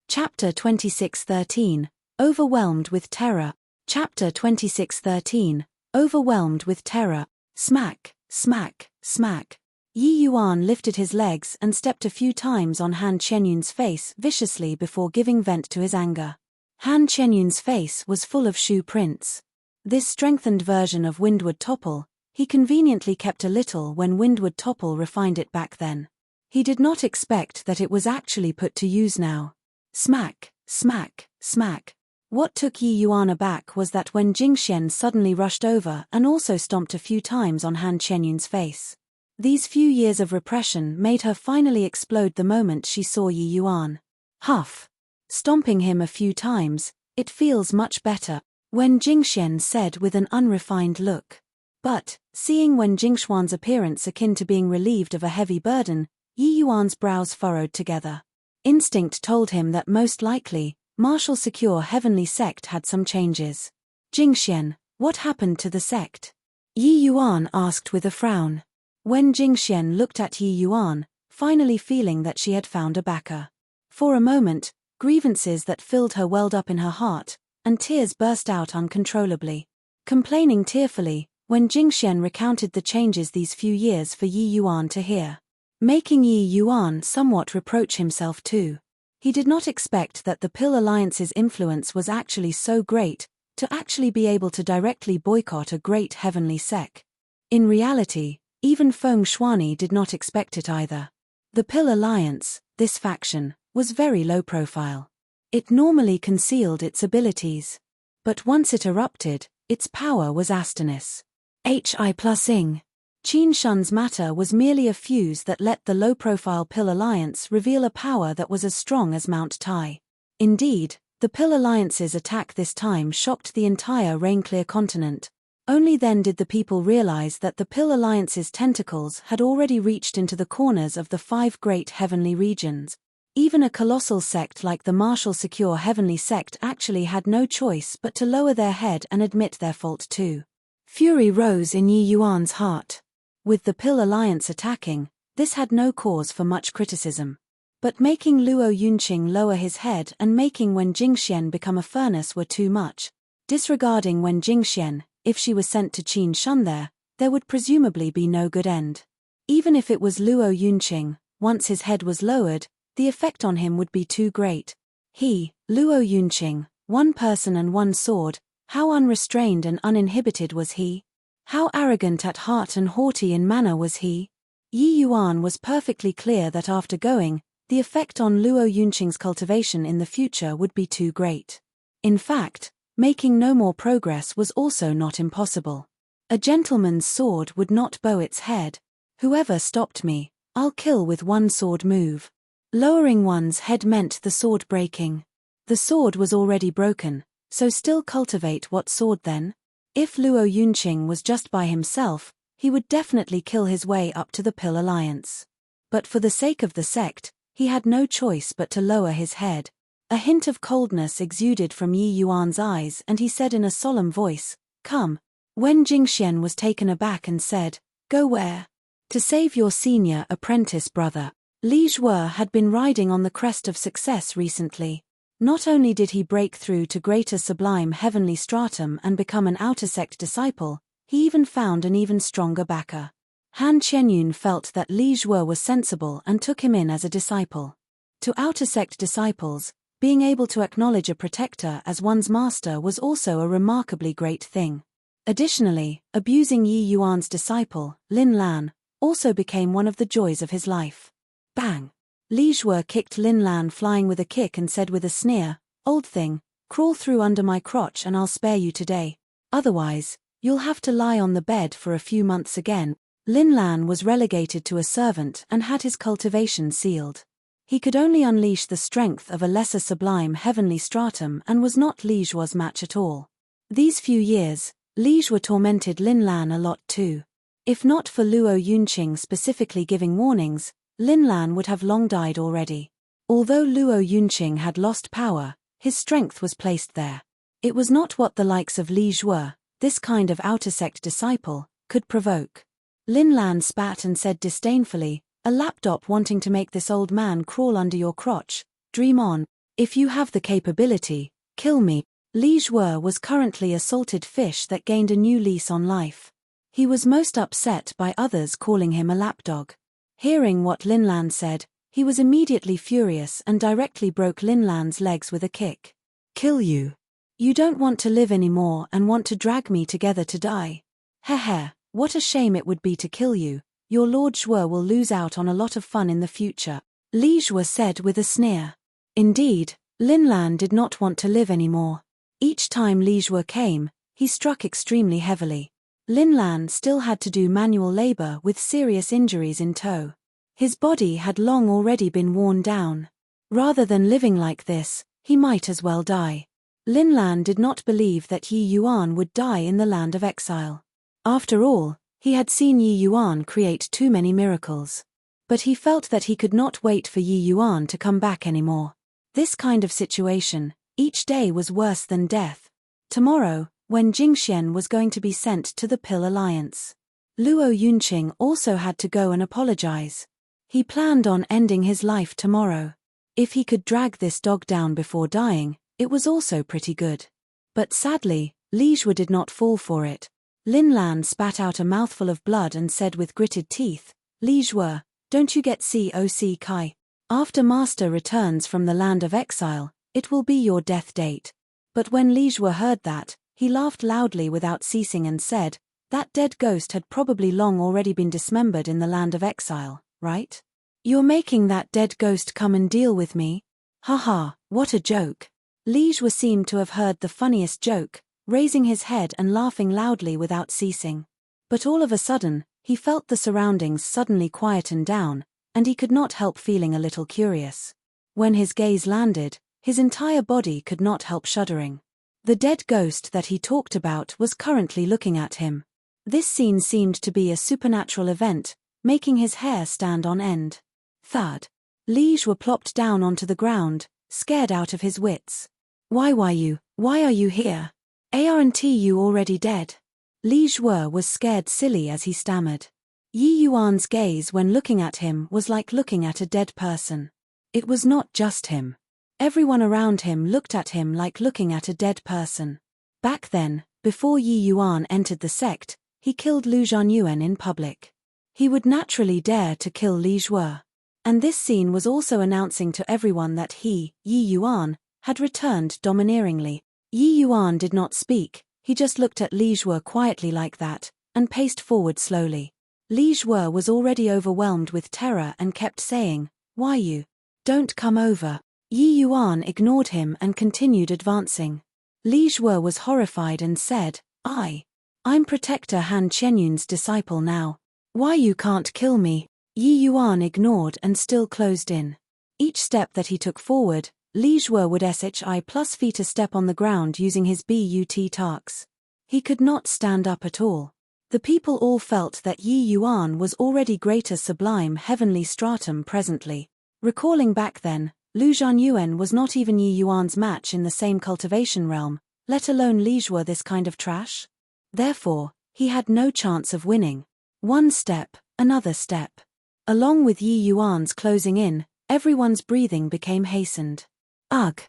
Chapter 26:13, Overwhelmed with Terror. Chapter 26:13, Overwhelmed with Terror. Smack, smack, smack. Yi Yuan lifted his legs and stepped a few times on Han Qianyun's face viciously before giving vent to his anger. Han Qianyun's face was full of shoe prints. This strengthened version of Windward Topple, he conveniently kept a little when Windward Topple refined it back then. He did not expect that it was actually put to use now. Smack, smack, smack. What took Yi Yuan aback was that when Jingxian suddenly rushed over and also stomped a few times on Han Qianyun's face. These few years of repression made her finally explode the moment she saw Yi Yuan. Huff. Stomping him a few times, "It feels much better," Wen Jingxian said with an unrefined look. But, seeing Wen Jingxuan's appearance akin to being relieved of a heavy burden, Yi Yuan's brows furrowed together. Instinct told him that most likely, martial secure heavenly sect had some changes. Jingxian, what happened to the sect? Yi Yuan asked with a frown. When Jingxian looked at Yi Yuan, finally feeling that she had found a backer. For a moment, grievances that filled her welled up in her heart, and tears burst out uncontrollably. Complaining tearfully, when Jingxian recounted the changes these few years for Yi Yuan to hear. Making Yi Yuan somewhat reproach himself too. He did not expect that the Pill Alliance's influence was actually so great, to actually be able to directly boycott a great heavenly sect. In reality, even Feng Shuani did not expect it either. The Pill Alliance, this faction, was very low profile. It normally concealed its abilities. But once it erupted, its power was astonishing. Hi+ing. Qin Shun's matter was merely a fuse that let the low-profile Pill Alliance reveal a power that was as strong as Mount Tai. Indeed, the Pill Alliance's attack this time shocked the entire Rainclear continent. Only then did the people realize that the Pill Alliance's tentacles had already reached into the corners of the 5 great heavenly regions. Even a colossal sect like the Martial Secure Heavenly Sect actually had no choice but to lower their head and admit their fault too. Fury rose in Yi Yuan's heart. With the Pill Alliance attacking, this had no cause for much criticism. But making Luo Yunqing lower his head and making Wen Jingxian become a furnace were too much. Disregarding Wen Jingxian, if she was sent to Qin Shun there would presumably be no good end. Even if it was Luo Yunqing, once his head was lowered, the effect on him would be too great. He, Luo Yunqing, one person and one sword, how unrestrained and uninhibited was he? How arrogant at heart and haughty in manner was he? Yi Yuan was perfectly clear that after going, the effect on Luo Yunqing's cultivation in the future would be too great. In fact, making no more progress was also not impossible. A gentleman's sword would not bow its head. Whoever stopped me, I'll kill with one sword move. Lowering one's head meant the sword breaking. The sword was already broken, so still cultivate what sword then? If Luo Yunqing was just by himself, he would definitely kill his way up to the Pill Alliance. But for the sake of the sect, he had no choice but to lower his head. A hint of coldness exuded from Yi Yuan's eyes and he said in a solemn voice, "Come." Wen Jingxian was taken aback and said, "Go where?" "To save your senior apprentice brother." Li Zhuo had been riding on the crest of success recently. Not only did he break through to greater sublime heavenly stratum and become an outer sect disciple, he even found an even stronger backer. Han Qianyun felt that Li Zhuo was sensible and took him in as a disciple. To outer sect disciples, being able to acknowledge a protector as one's master was also a remarkably great thing. Additionally, abusing Yi Yuan's disciple, Lin Lan, also became one of the joys of his life. Bang! Li Zhuo kicked Lin Lan flying with a kick and said with a sneer, "Old thing, crawl through under my crotch and I'll spare you today. Otherwise, you'll have to lie on the bed for a few months again." Lin Lan was relegated to a servant and had his cultivation sealed. He could only unleash the strength of a lesser sublime heavenly stratum and was not Li Zhuo's match at all. These few years, Li Zhuo tormented Lin Lan a lot too. If not for Luo Yunqing specifically giving warnings, Lin Lan would have long died already. Although Luo Yunqing had lost power, his strength was placed there. It was not what the likes of Li Zhuo, this kind of outer sect disciple, could provoke. Lin Lan spat and said disdainfully, "A lapdop wanting to make this old man crawl under your crotch, dream on. If you have the capability, kill me." Li Zhuo was currently a salted fish that gained a new lease on life. He was most upset by others calling him a lapdog. Hearing what Lin Lan said, he was immediately furious and directly broke Lin Lan's legs with a kick. "Kill you? You don't want to live anymore and want to drag me together to die? Heh. What a shame it would be to kill you. Your Lord Zhuo will lose out on a lot of fun in the future," Li Zhuo said with a sneer. Indeed, Lin Lan did not want to live anymore. Each time Li Zhuo came, he struck extremely heavily. Lin Lan still had to do manual labor with serious injuries in tow. His body had long already been worn down. Rather than living like this, he might as well die. Lin Lan did not believe that Yi Yuan would die in the land of exile. After all, he had seen Yi Yuan create too many miracles. But he felt that he could not wait for Yi Yuan to come back anymore. This kind of situation, Each day was worse than death. Tomorrow, when Jingxian was going to be sent to the Pill Alliance. Luo Yunqing also had to go and apologize. He planned on ending his life tomorrow. If he could drag this dog down before dying, it was also pretty good. But sadly, Li Jue did not fall for it. Lin Lan spat out a mouthful of blood and said with gritted teeth, "Li Jue, don't you get COC Kai? After Master returns from the land of exile, it will be your death date." But when Li Jue heard that, he laughed loudly without ceasing and said, "That dead ghost had probably long already been dismembered in the land of exile, right? You're making that dead ghost come and deal with me? Haha, what a joke." Li Jue seemed to have heard the funniest joke, raising his head and laughing loudly without ceasing. But all of a sudden, he felt the surroundings suddenly quieten down, and he could not help feeling a little curious. When his gaze landed, his entire body could not help shuddering. The dead ghost that he talked about was currently looking at him. This scene seemed to be a supernatural event, making his hair stand on end. Thud. Li Jue plopped down onto the ground, scared out of his wits. Why are you here? Aren't you already dead?" Li Jue was scared silly as he stammered. Yi Yuan's gaze when looking at him was like looking at a dead person. It was not just him. Everyone around him looked at him like looking at a dead person. Back then, before Yi Yuan entered the sect, he killed Lu Zhanyuan in public. He would naturally dare to kill Li Jue. And this scene was also announcing to everyone that he, Yi Yuan, had returned domineeringly. Yi Yuan did not speak, he just looked at Li Jue quietly like that, and paced forward slowly. Li Jue was already overwhelmed with terror and kept saying, "Why you? Don't come over." Yi Yuan ignored him and continued advancing. Li Jue was horrified and said, I'm Protector Han Qianyun's disciple now. Why you can't kill me?" Yi Yuan ignored and still closed in. Each step that he took forward, Li Jue would shi plus feet a step on the ground using his but tarks. He could not stand up at all. The people all felt that Yi Yuan was already greater sublime heavenly stratum presently. Recalling back then, Lu Zhanyuan was not even Yi Yuan's match in the same cultivation realm, let alone Li Jue this kind of trash. Therefore, he had no chance of winning. One step, another step. Along with Yi Yuan's closing in, everyone's breathing became hastened. Ugh!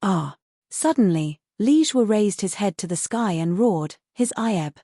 Ah! Suddenly, Li Jue raised his head to the sky and roared, his eyeb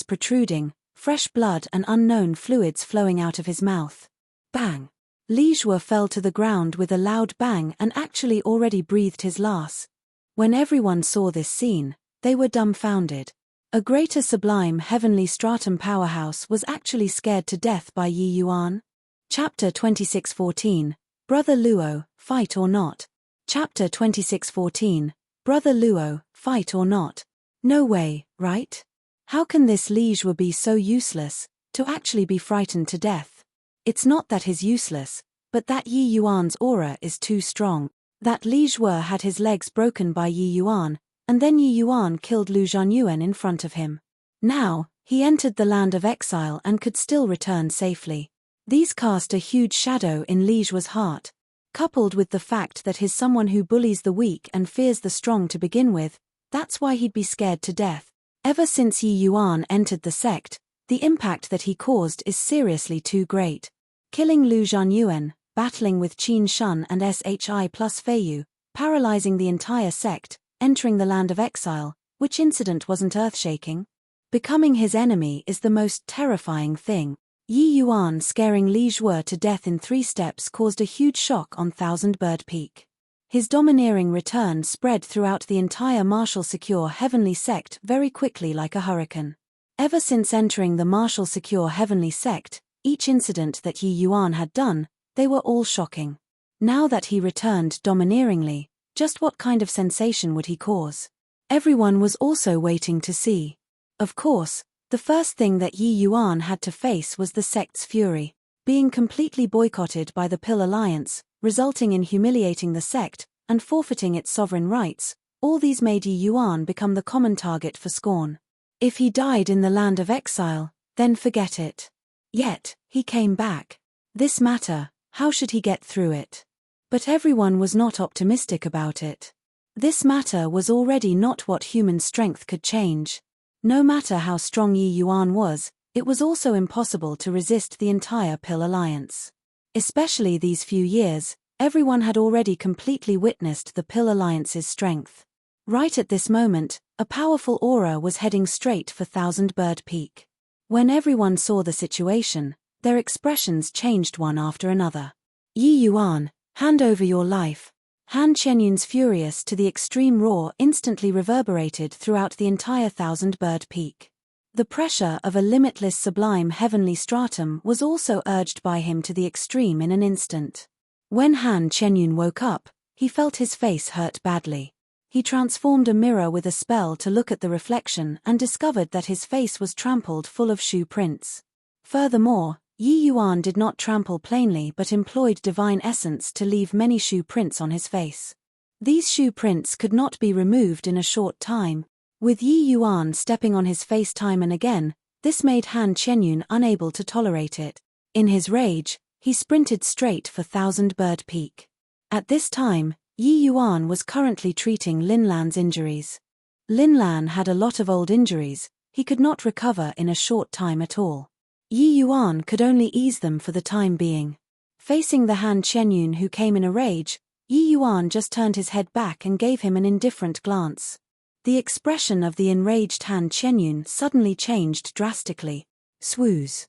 protruding, fresh blood and unknown fluids flowing out of his mouth. Bang! Li Jue fell to the ground with a loud bang and actually already breathed his last. When everyone saw this scene, they were dumbfounded. A greater sublime heavenly stratum powerhouse was actually scared to death by Yi Yuan. Chapter 26:14, Brother Luo, Fight or Not. Chapter 26:14, Brother Luo, Fight or Not. No way, right? How can this Li Jue be so useless, to actually be frightened to death? It's not that he's useless, but that Yi Yuan's aura is too strong. That Li Jue had his legs broken by Yi Yuan, and then Yi Yuan killed Lu Zhanyuan in front of him. Now, he entered the land of exile and could still return safely. These cast a huge shadow in Li Jue's heart. Coupled with the fact that he's someone who bullies the weak and fears the strong to begin with, that's why he'd be scared to death. Ever since Yi Yuan entered the sect, the impact that he caused is seriously too great. Killing Lu Zhanyuan, battling with Qin Shun and shi plus Feiyu, paralyzing the entire sect, entering the land of exile, which incident wasn't earth-shaking? Becoming his enemy is the most terrifying thing. Yi Yuan scaring Li Jue to death in 3 steps caused a huge shock on Thousand Bird Peak. His domineering return spread throughout the entire Martial Secure Heavenly Sect very quickly like a hurricane. Ever since entering the Martial Secure Heavenly Sect, each incident that Yi Yuan had done, they were all shocking. Now that he returned domineeringly, just what kind of sensation would he cause? Everyone was also waiting to see. Of course, the first thing that Yi Yuan had to face was the sect's fury. Being completely boycotted by the Pill Alliance, resulting in humiliating the sect, and forfeiting its sovereign rights, all these made Yi Yuan become the common target for scorn. If he died in the land of exile, then forget it. Yet, he came back. This matter, how should he get through it? But everyone was not optimistic about it. This matter was already not what human strength could change. No matter how strong Yi Yuan was, it was also impossible to resist the entire Pill Alliance. Especially these few years, everyone had already completely witnessed the Pill Alliance's strength. Right at this moment, a powerful aura was heading straight for Thousand Bird Peak. When everyone saw the situation, their expressions changed one after another. Yi Yuan, hand over your life. Han Chenyun's furious to the extreme roar instantly reverberated throughout the entire Thousand Bird Peak. The pressure of a limitless sublime heavenly stratum was also urged by him to the extreme in an instant. When Han Chenyun woke up, he felt his face hurt badly. He transformed a mirror with a spell to look at the reflection and discovered that his face was trampled full of shoe prints. Furthermore, Yi Yuan did not trample plainly but employed divine essence to leave many shoe prints on his face. These shoe prints could not be removed in a short time. With Yi Yuan stepping on his face time and again, this made Han Chenyun unable to tolerate it. In his rage, he sprinted straight for Thousand Bird Peak. At this time, Yi Yuan was currently treating Lin Lan's injuries. Lin Lan had a lot of old injuries, he could not recover in a short time at all. Yi Yuan could only ease them for the time being. Facing the Han Chenyun who came in a rage, Yi Yuan just turned his head back and gave him an indifferent glance. The expression of the enraged Han Chenyun suddenly changed drastically. Swooze.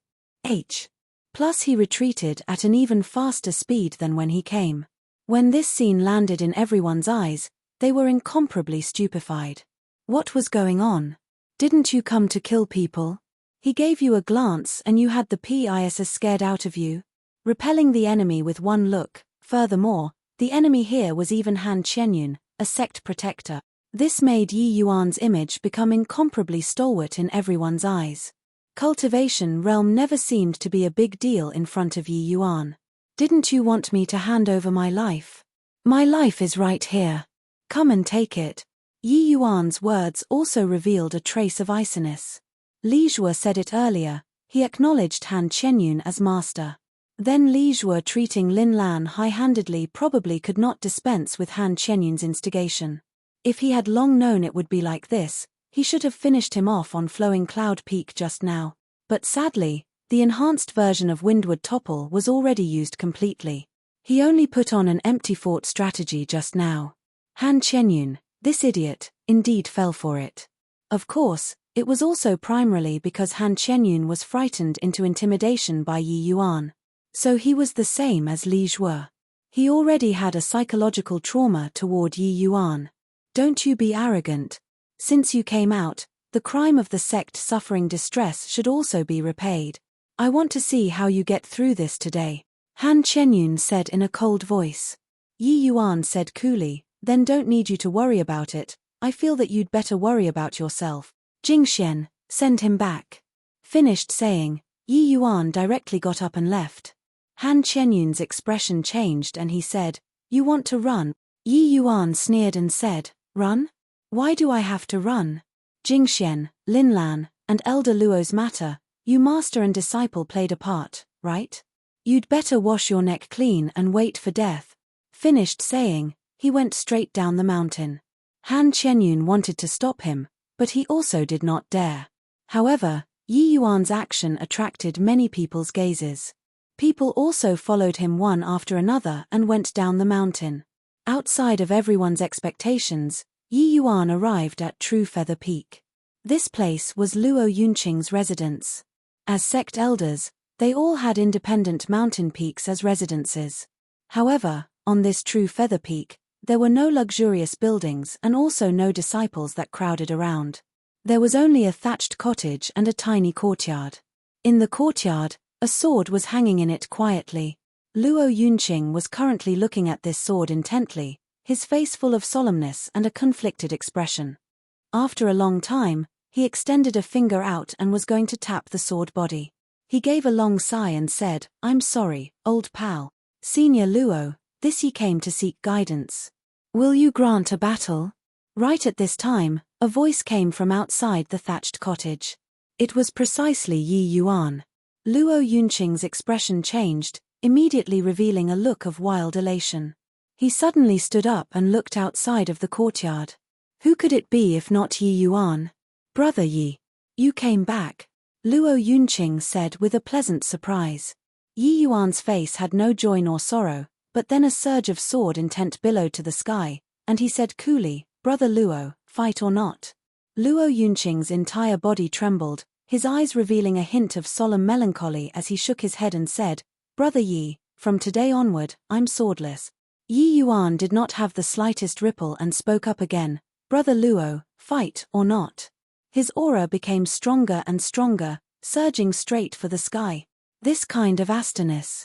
Plus he retreated at an even faster speed than when he came. When this scene landed in everyone's eyes, they were incomparably stupefied. What was going on? Didn't you come to kill people? He gave you a glance and you had the PIS scared out of you. Repelling the enemy with one look. Furthermore, the enemy here was even Han Chenyun, a sect protector. This made Yi Yuan's image become incomparably stalwart in everyone's eyes. Cultivation realm never seemed to be a big deal in front of Yi Yuan. Didn't you want me to hand over my life? My life is right here. Come and take it. Yi Yuan's words also revealed a trace of iciness. Li Zhuo said it earlier, he acknowledged Han Chenyun as master. Then Li Zhuo treating Lin Lan high-handedly probably could not dispense with Han Chenyun's instigation. If he had long known it would be like this, he should have finished him off on Flowing Cloud Peak just now. But sadly, the enhanced version of Windward Topple was already used completely. He only put on an empty fort strategy just now. Han Chenyun, this idiot, indeed fell for it. Of course, it was also primarily because Han Chenyun was frightened into intimidation by Yi Yuan. So he was the same as Li Zhuo. He already had a psychological trauma toward Yi Yuan. Don't you be arrogant. Since you came out, the crime of the sect suffering distress should also be repaid. I want to see how you get through this today. Han Chenyun said in a cold voice. Yi Yuan said coolly, then don't need you to worry about it, I feel that you'd better worry about yourself. Jingxian, send him back. Finished saying, Yi Yuan directly got up and left. Han Chenyun's expression changed and he said, you want to run? Yi Yuan sneered and said, run? Why do I have to run? Jingxian, Lin Lan, and Elder Luo's matter, you master and disciple played a part, right? You'd better wash your neck clean and wait for death. Finished saying, he went straight down the mountain. Han Chenyun wanted to stop him, but he also did not dare. However, Yi Yuan's action attracted many people's gazes. People also followed him one after another and went down the mountain. Outside of everyone's expectations, Yi Yuan arrived at True Feather Peak. This place was Luo Yunqing's residence. As sect elders, they all had independent mountain peaks as residences. However, on this True Feather Peak, there were no luxurious buildings and also no disciples that crowded around. There was only a thatched cottage and a tiny courtyard. In the courtyard, a sword was hanging in it quietly. Luo Yunqing was currently looking at this sword intently, his face full of solemnness and a conflicted expression. After a long time, he extended a finger out and was going to tap the sword body. He gave a long sigh and said, I'm sorry, old pal. Senior Luo, this ye came to seek guidance. Will you grant a battle? Right at this time, a voice came from outside the thatched cottage. It was precisely Yi Yuan. Luo Yunqing's expression changed, immediately revealing a look of wild elation. He suddenly stood up and looked outside of the courtyard. Who could it be if not Yi Yuan? Brother Yi. You came back, Luo Yunqing said with a pleasant surprise. Yi Yuan's face had no joy nor sorrow, but then a surge of sword intent billowed to the sky, and he said coolly, Brother Luo, fight or not? Luo Yunqing's entire body trembled, his eyes revealing a hint of solemn melancholy as he shook his head and said, Brother Yi, from today onward, I'm swordless. Yi Yuan did not have the slightest ripple and spoke up again, Brother Luo, fight or not? His aura became stronger and stronger, surging straight for the sky. This kind of astonished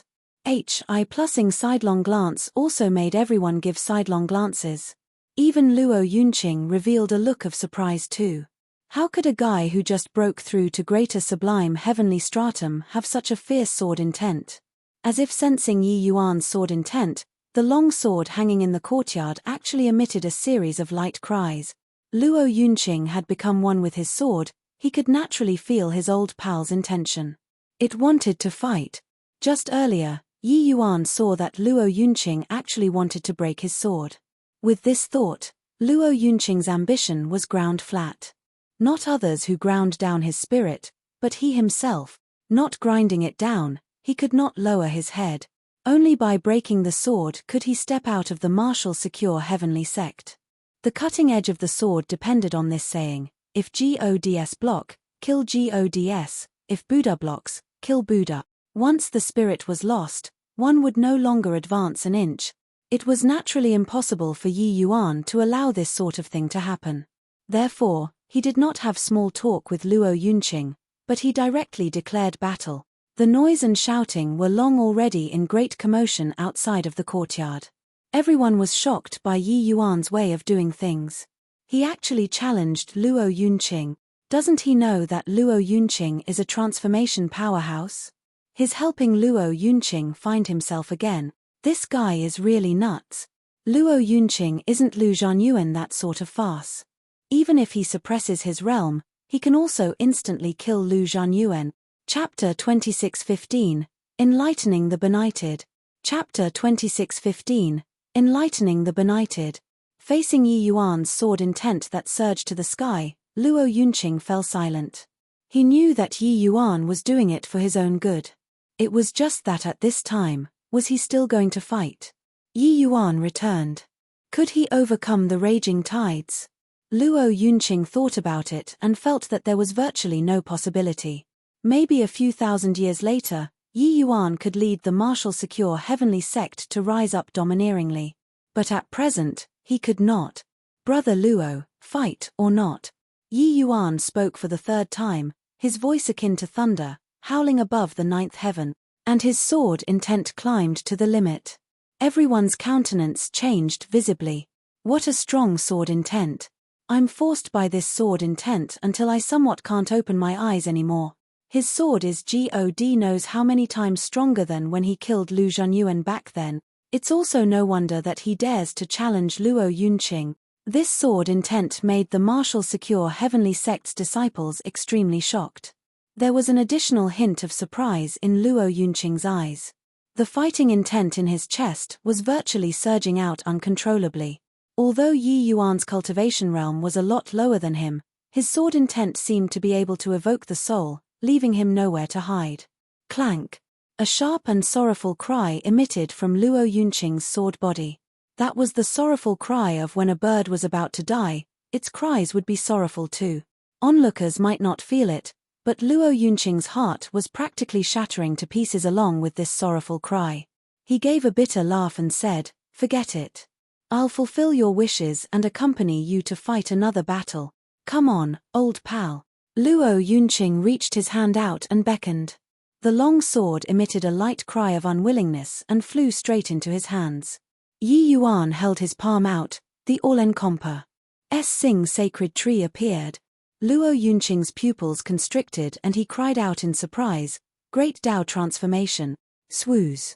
plus-ing sidelong glance also made everyone give sidelong glances. Even Luo Yunqing revealed a look of surprise too. How could a guy who just broke through to greater sublime heavenly stratum have such a fierce sword intent? As if sensing Yi Yuan's sword intent, the long sword hanging in the courtyard actually emitted a series of light cries. Luo Yunqing had become one with his sword, he could naturally feel his old pal's intention. It wanted to fight. Just earlier, Yi Yuan saw that Luo Yunqing actually wanted to break his sword. With this thought, Luo Yunqing's ambition was ground flat. Not others who ground down his spirit, but he himself, not grinding it down, he could not lower his head. Only by breaking the sword could he step out of the martial secure heavenly sect. The cutting edge of the sword depended on this saying, if Gods block, kill Gods, if Buddha blocks, kill Buddha. Once the spirit was lost, one would no longer advance an inch. It was naturally impossible for Yi Yuan to allow this sort of thing to happen. Therefore, he did not have small talk with Luo Yunqing, but he directly declared battle. The noise and shouting were long already in great commotion outside of the courtyard. Everyone was shocked by Yi Yuan's way of doing things. He actually challenged Luo Yunqing. Doesn't he know that Luo Yunqing is a transformation powerhouse? He's helping Luo Yunqing find himself again. This guy is really nuts. Luo Yunqing isn't Lu Zhanyuan that sort of farce. Even if he suppresses his realm, he can also instantly kill Lu Zhanyuan. Chapter 26:15, Enlightening the Benighted. Chapter 26:15, Enlightening the Benighted. Facing Yi Yuan's sword intent that surged to the sky, Luo Yunqing fell silent. He knew that Yi Yuan was doing it for his own good. It was just that at this time, was he still going to fight? Yi Yuan returned. Could he overcome the raging tides? Luo Yunqing thought about it and felt that there was virtually no possibility. Maybe a few thousand years later, Yi Yuan could lead the martial secure heavenly sect to rise up domineeringly. But at present, he could not. Brother Luo, fight or not? Yi Yuan spoke for the third time, his voice akin to thunder, howling above the ninth heaven, and his sword intent climbed to the limit. Everyone's countenance changed visibly. What a strong sword intent. I'm forced by this sword intent until I somewhat can't open my eyes anymore. His sword is God knows how many times stronger than when he killed Lu Zhanyuan back then. It's also no wonder that he dares to challenge Luo Yunqing. This sword intent made the martial secure heavenly sect's disciples extremely shocked. There was an additional hint of surprise in Luo Yunqing's eyes. The fighting intent in his chest was virtually surging out uncontrollably. Although Yi Yuan's cultivation realm was a lot lower than him, his sword intent seemed to be able to evoke the soul, leaving him nowhere to hide. Clank! A sharp and sorrowful cry emitted from Luo Yunqing's sword body. That was the sorrowful cry of when a bird was about to die. Its cries would be sorrowful too. Onlookers might not feel it, but Luo Yunqing's heart was practically shattering to pieces along with this sorrowful cry. He gave a bitter laugh and said, "Forget it. I'll fulfill your wishes and accompany you to fight another battle. Come on, old pal." Luo Yunqing reached his hand out and beckoned. The long sword emitted a light cry of unwillingness and flew straight into his hands. Yi Yuan held his palm out, the all-encompassing Sing sacred tree appeared. Luo Yunqing's pupils constricted and he cried out in surprise, "Great Tao transformation, swoos."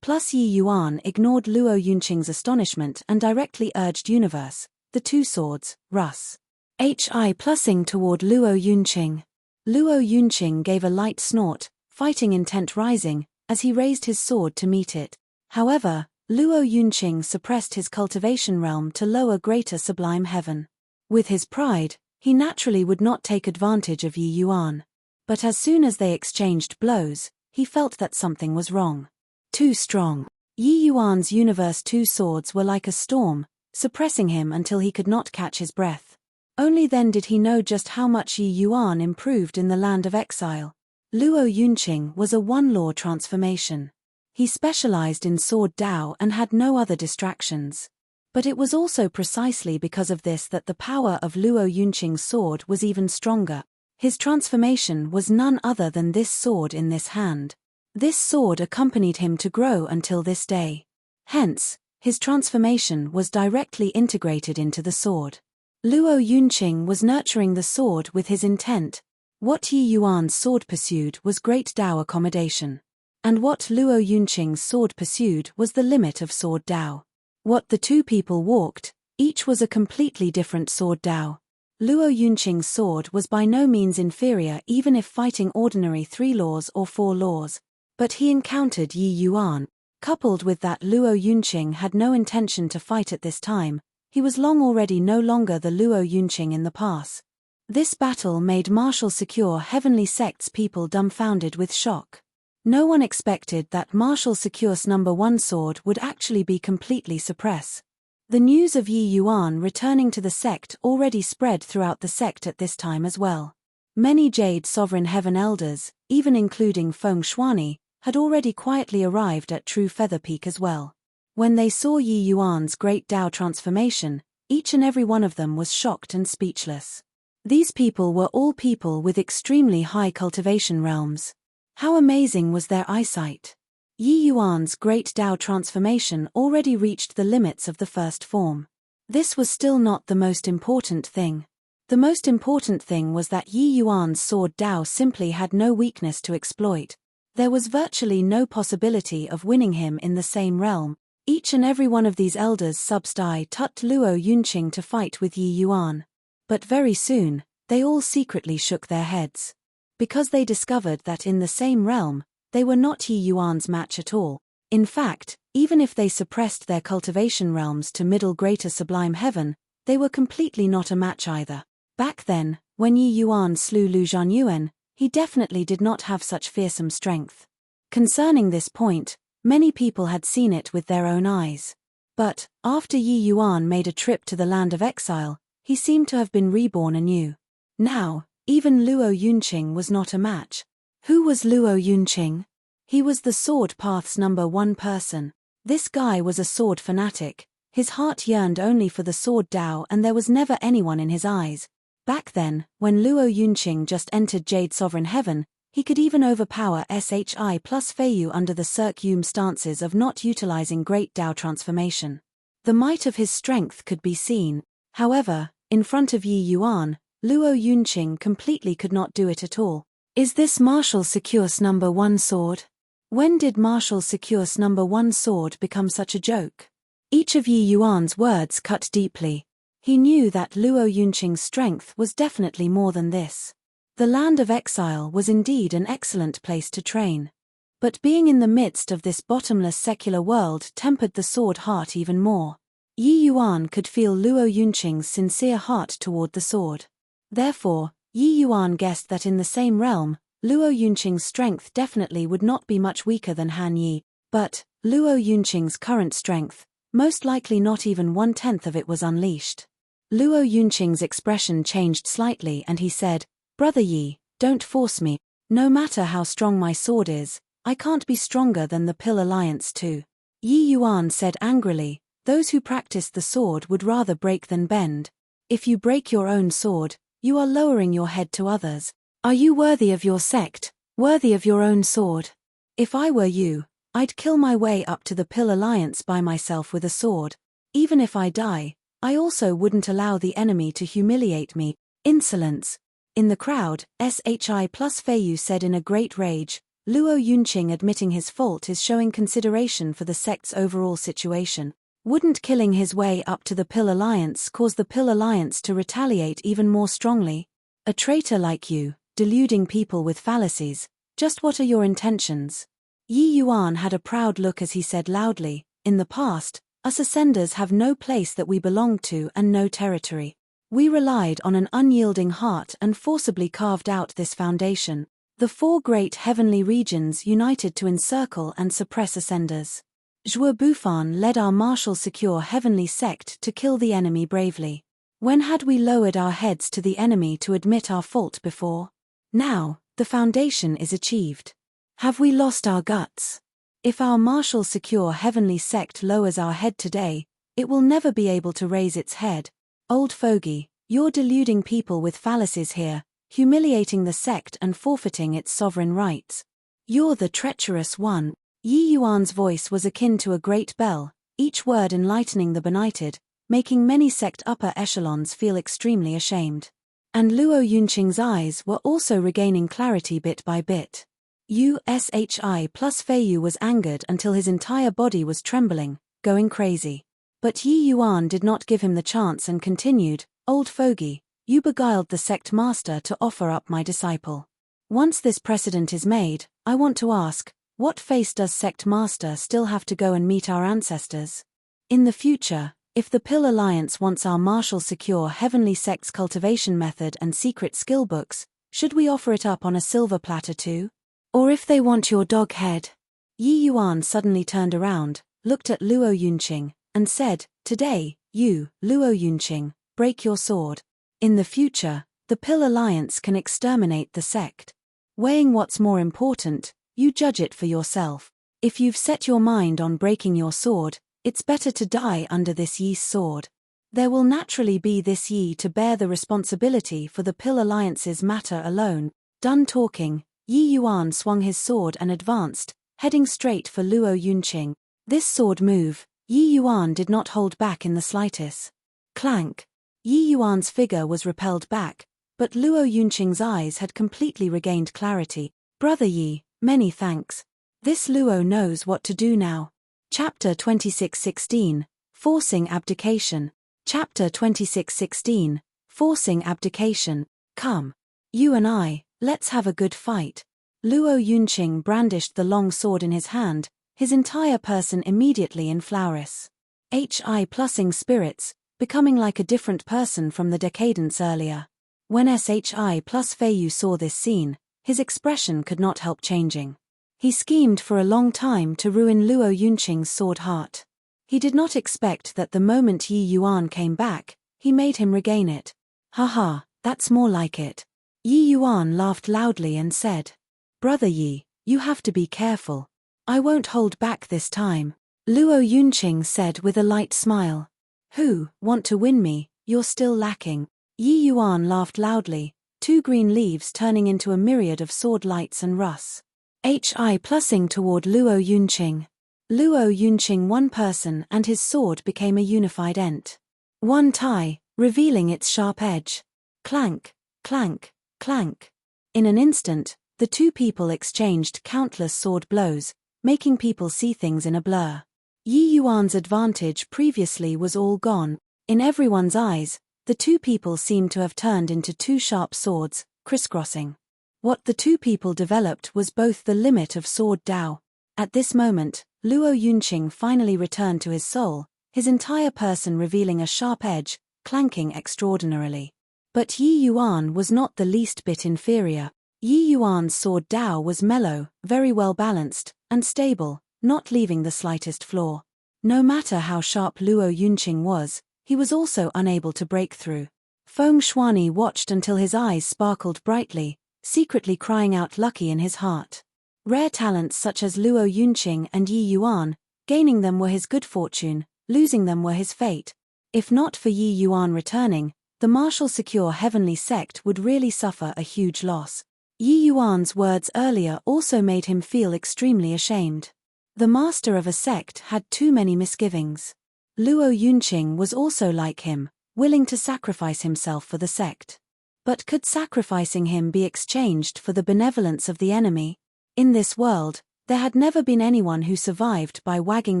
Plus Yi Yuan ignored Luo Yunqing's astonishment and directly urged universe, the two swords, Rus. Plussing toward Luo Yunqing. Luo Yunqing gave a light snort, fighting intent rising, as he raised his sword to meet it. However, Luo Yunqing suppressed his cultivation realm to lower greater sublime heaven. With his pride, he naturally would not take advantage of Yi Yuan. But as soon as they exchanged blows, he felt that something was wrong. Too strong. Yi Yuan's Universe 2 swords were like a storm, suppressing him until he could not catch his breath. Only then did he know just how much Yi Yuan improved in the land of exile. Luo Yunqing was a one-law transformation. He specialized in sword Dao and had no other distractions. But it was also precisely because of this that the power of Luo Yunqing's sword was even stronger. His transformation was none other than this sword in this hand. This sword accompanied him to grow until this day. Hence, his transformation was directly integrated into the sword. Luo Yunqing was nurturing the sword with his intent. What Yi Yuan's sword pursued was great Dao accommodation. And what Luo Yunqing's sword pursued was the limit of sword Dao. What the two people walked, each was a completely different sword Dao. Luo Yunqing's sword was by no means inferior even if fighting ordinary 3 laws or 4 laws. But he encountered Yi Yuan. Coupled with that Luo Yunqing had no intention to fight at this time, he was long already no longer the Luo Yunqing in the past. This battle made martial secure heavenly sects people dumbfounded with shock. No one expected that martial secure's number 1 sword would actually be completely suppressed. The news of Yi Yuan returning to the sect already spread throughout the sect at this time as well. Many Jade Sovereign Heaven elders, even including Feng Shuani, had already quietly arrived at True Feather Peak as well. When they saw Yi Yuan's great Dao transformation, each and every one of them was shocked and speechless. These people were all people with extremely high cultivation realms. How amazing was their eyesight! Yi Yuan's great Dao transformation already reached the limits of the first form. This was still not the most important thing. The most important thing was that Yi Yuan's sword Dao simply had no weakness to exploit. There was virtually no possibility of winning him in the same realm. Each and every one of these elders substai tut Luo Yunqing to fight with Yi Yuan. But very soon, they all secretly shook their heads. Because they discovered that in the same realm, they were not Yi Yuan's match at all. In fact, even if they suppressed their cultivation realms to middle greater sublime heaven, they were completely not a match either. Back then, when Yi Yuan slew Lu Zhanyuan, he definitely did not have such fearsome strength. Concerning this point, many people had seen it with their own eyes. But, after Yi Yuan made a trip to the land of exile, he seemed to have been reborn anew. Now, even Luo Yunqing was not a match. Who was Luo Yunqing? He was the sword path's number 1 person. This guy was a sword fanatic. His heart yearned only for the sword Dao and there was never anyone in his eyes. Back then, when Luo Yunqing just entered Jade Sovereign Heaven, he could even overpower Shi plus Feiyu under the Cirque stances of not utilizing great Dao transformation. The might of his strength could be seen. However, in front of Yi Yuan, Luo Yunqing completely could not do it at all. Is this Martial Secure's number 1 sword? When did Martial Secure's number 1 sword become such a joke? Each of Yi Yuan's words cut deeply. He knew that Luo Yunqing's strength was definitely more than this. The land of exile was indeed an excellent place to train. But being in the midst of this bottomless secular world tempered the sword heart even more. Yi Yuan could feel Luo Yunqing's sincere heart toward the sword. Therefore, Yi Yuan guessed that in the same realm, Luo Yunqing's strength definitely would not be much weaker than Han Yi, but Luo Yunqing's current strength, most likely not even 1/10 of it was unleashed. Luo Yunqing's expression changed slightly and he said, "Brother Yi, don't force me. No matter how strong my sword is, I can't be stronger than the Pill Alliance too." Yi Yuan said angrily, "Those who practice the sword would rather break than bend. If you break your own sword, you are lowering your head to others. Are you worthy of your sect, worthy of your own sword? If I were you, I'd kill my way up to the Pill Alliance by myself with a sword. Even if I die, I also wouldn't allow the enemy to humiliate me. Insolence." In the crowd, Shi plus Feiyu said in a great rage, "Luo Yunqing admitting his fault is showing consideration for the sect's overall situation. Wouldn't killing his way up to the Pill Alliance cause the Pill Alliance to retaliate even more strongly? A traitor like you, deluding people with fallacies, just what are your intentions?" Yi Yuan had a proud look as he said loudly, In the past, us ascenders have no place that we belonged to and no territory. We relied on an unyielding heart and forcibly carved out this foundation. The four great heavenly regions united to encircle and suppress ascenders. Zhuo Bufan led our martial secure heavenly sect to kill the enemy bravely. When had we lowered our heads to the enemy to admit our fault before? Now, the foundation is achieved. Have we lost our guts? If our martial secure heavenly sect lowers our head today, it will never be able to raise its head. Old fogey, you're deluding people with fallacies here, humiliating the sect and forfeiting its sovereign rights. You're the treacherous one. Yi Yuan's voice was akin to a great bell, each word enlightening the benighted, making many sect upper echelons feel extremely ashamed. And Luo Yunqing's eyes were also regaining clarity bit by bit. USHI plus Feiyu was angered until his entire body was trembling, going crazy. But Yi Yuan did not give him the chance and continued, "Old fogey, you beguiled the sect master to offer up my disciple. Once this precedent is made, I want to ask, what face does sect master still have to go and meet our ancestors? In the future, if the Pill Alliance wants our martial secure heavenly sect's cultivation method and secret skill books, should we offer it up on a silver platter too? Or if they want your dog head?" Yi Yuan suddenly turned around, looked at Luo Yunqing, and said, "Today, you, Luo Yunqing, break your sword. In the future, the Pill Alliance can exterminate the sect. Weighing what's more important, you judge it for yourself. If you've set your mind on breaking your sword, it's better to die under this Yi's sword. There will naturally be this Yi to bear the responsibility for the Pill Alliance's matter alone." Done talking, Yi Yuan swung his sword and advanced, heading straight for Luo Yunqing. This sword move, Yi Yuan did not hold back in the slightest. Clank! Yi Yuan's figure was repelled back, but Luo Yunqing's eyes had completely regained clarity. "Brother Yi, many thanks. This Luo knows what to do now." Chapter 26:16, Forcing Abdication. Chapter 26:16, Forcing Abdication. "Come. You and I, let's have a good fight." Luo Yunqing brandished the long sword in his hand, his entire person immediately in flowers. HI plussing spirits, becoming like a different person from the decadence earlier. When SHI plus Feiyu saw this scene, his expression could not help changing. He schemed for a long time to ruin Luo Yunqing's sword heart. He did not expect that the moment Yi Yuan came back, he made him regain it. "Haha, that's more like it." Yi Yuan laughed loudly and said, "Brother Yi, you have to be careful. I won't hold back this time." Luo Yunqing said with a light smile. "Who, want to win me, you're still lacking." Yi Yuan laughed loudly, two green leaves turning into a myriad of sword lights and rus. HI plussing toward Luo Yunqing. Luo Yunqing one person and his sword became a unified ent. One tie, revealing its sharp edge. Clank, clank, clank. In an instant, the two people exchanged countless sword blows, making people see things in a blur. Yi Yuan's advantage previously was all gone. In everyone's eyes, the two people seemed to have turned into two sharp swords, crisscrossing. What the two people developed was both the limit of sword Dao. At this moment, Luo Yunqing finally returned to his soul, his entire person revealing a sharp edge, clanking extraordinarily. But Yi Yuan was not the least bit inferior. Yi Yuan's sword Dao was mellow, very well balanced, and stable, not leaving the slightest flaw. No matter how sharp Luo Yunqing was, he was also unable to break through. Feng Shuani watched until his eyes sparkled brightly, secretly crying out lucky in his heart. Rare talents such as Luo Yunqing and Yi Yuan, gaining them were his good fortune, losing them were his fate. If not for Yi Yuan returning, the martial secure heavenly sect would really suffer a huge loss. Yi Yuan's words earlier also made him feel extremely ashamed. The master of a sect had too many misgivings. Luo Yunqing was also like him, willing to sacrifice himself for the sect. But could sacrificing him be exchanged for the benevolence of the enemy? In this world, there had never been anyone who survived by wagging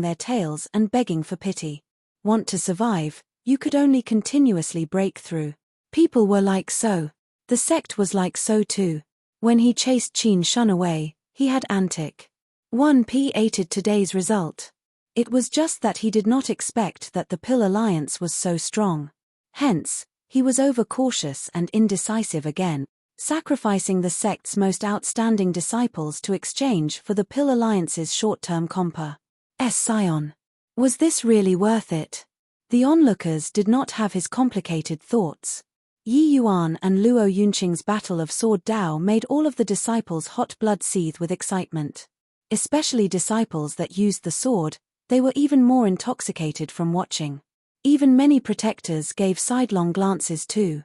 their tails and begging for pity. Want to survive, you could only continuously break through. People were like so. The sect was like so too. When he chased Qin Shun away, he had antic. 1p aided today's result. It was just that he did not expect that the Pill Alliance was so strong. Hence, he was overcautious and indecisive again, sacrificing the sect's most outstanding disciples to exchange for the Pill Alliance's short-term scion. Was this really worth it? The onlookers did not have his complicated thoughts. Yi Yuan and Luo Yunqing's battle of Sword Dao made all of the disciples' hot blood seethe with excitement. Especially disciples that used the sword, they were even more intoxicated from watching. Even many protectors gave sidelong glances too.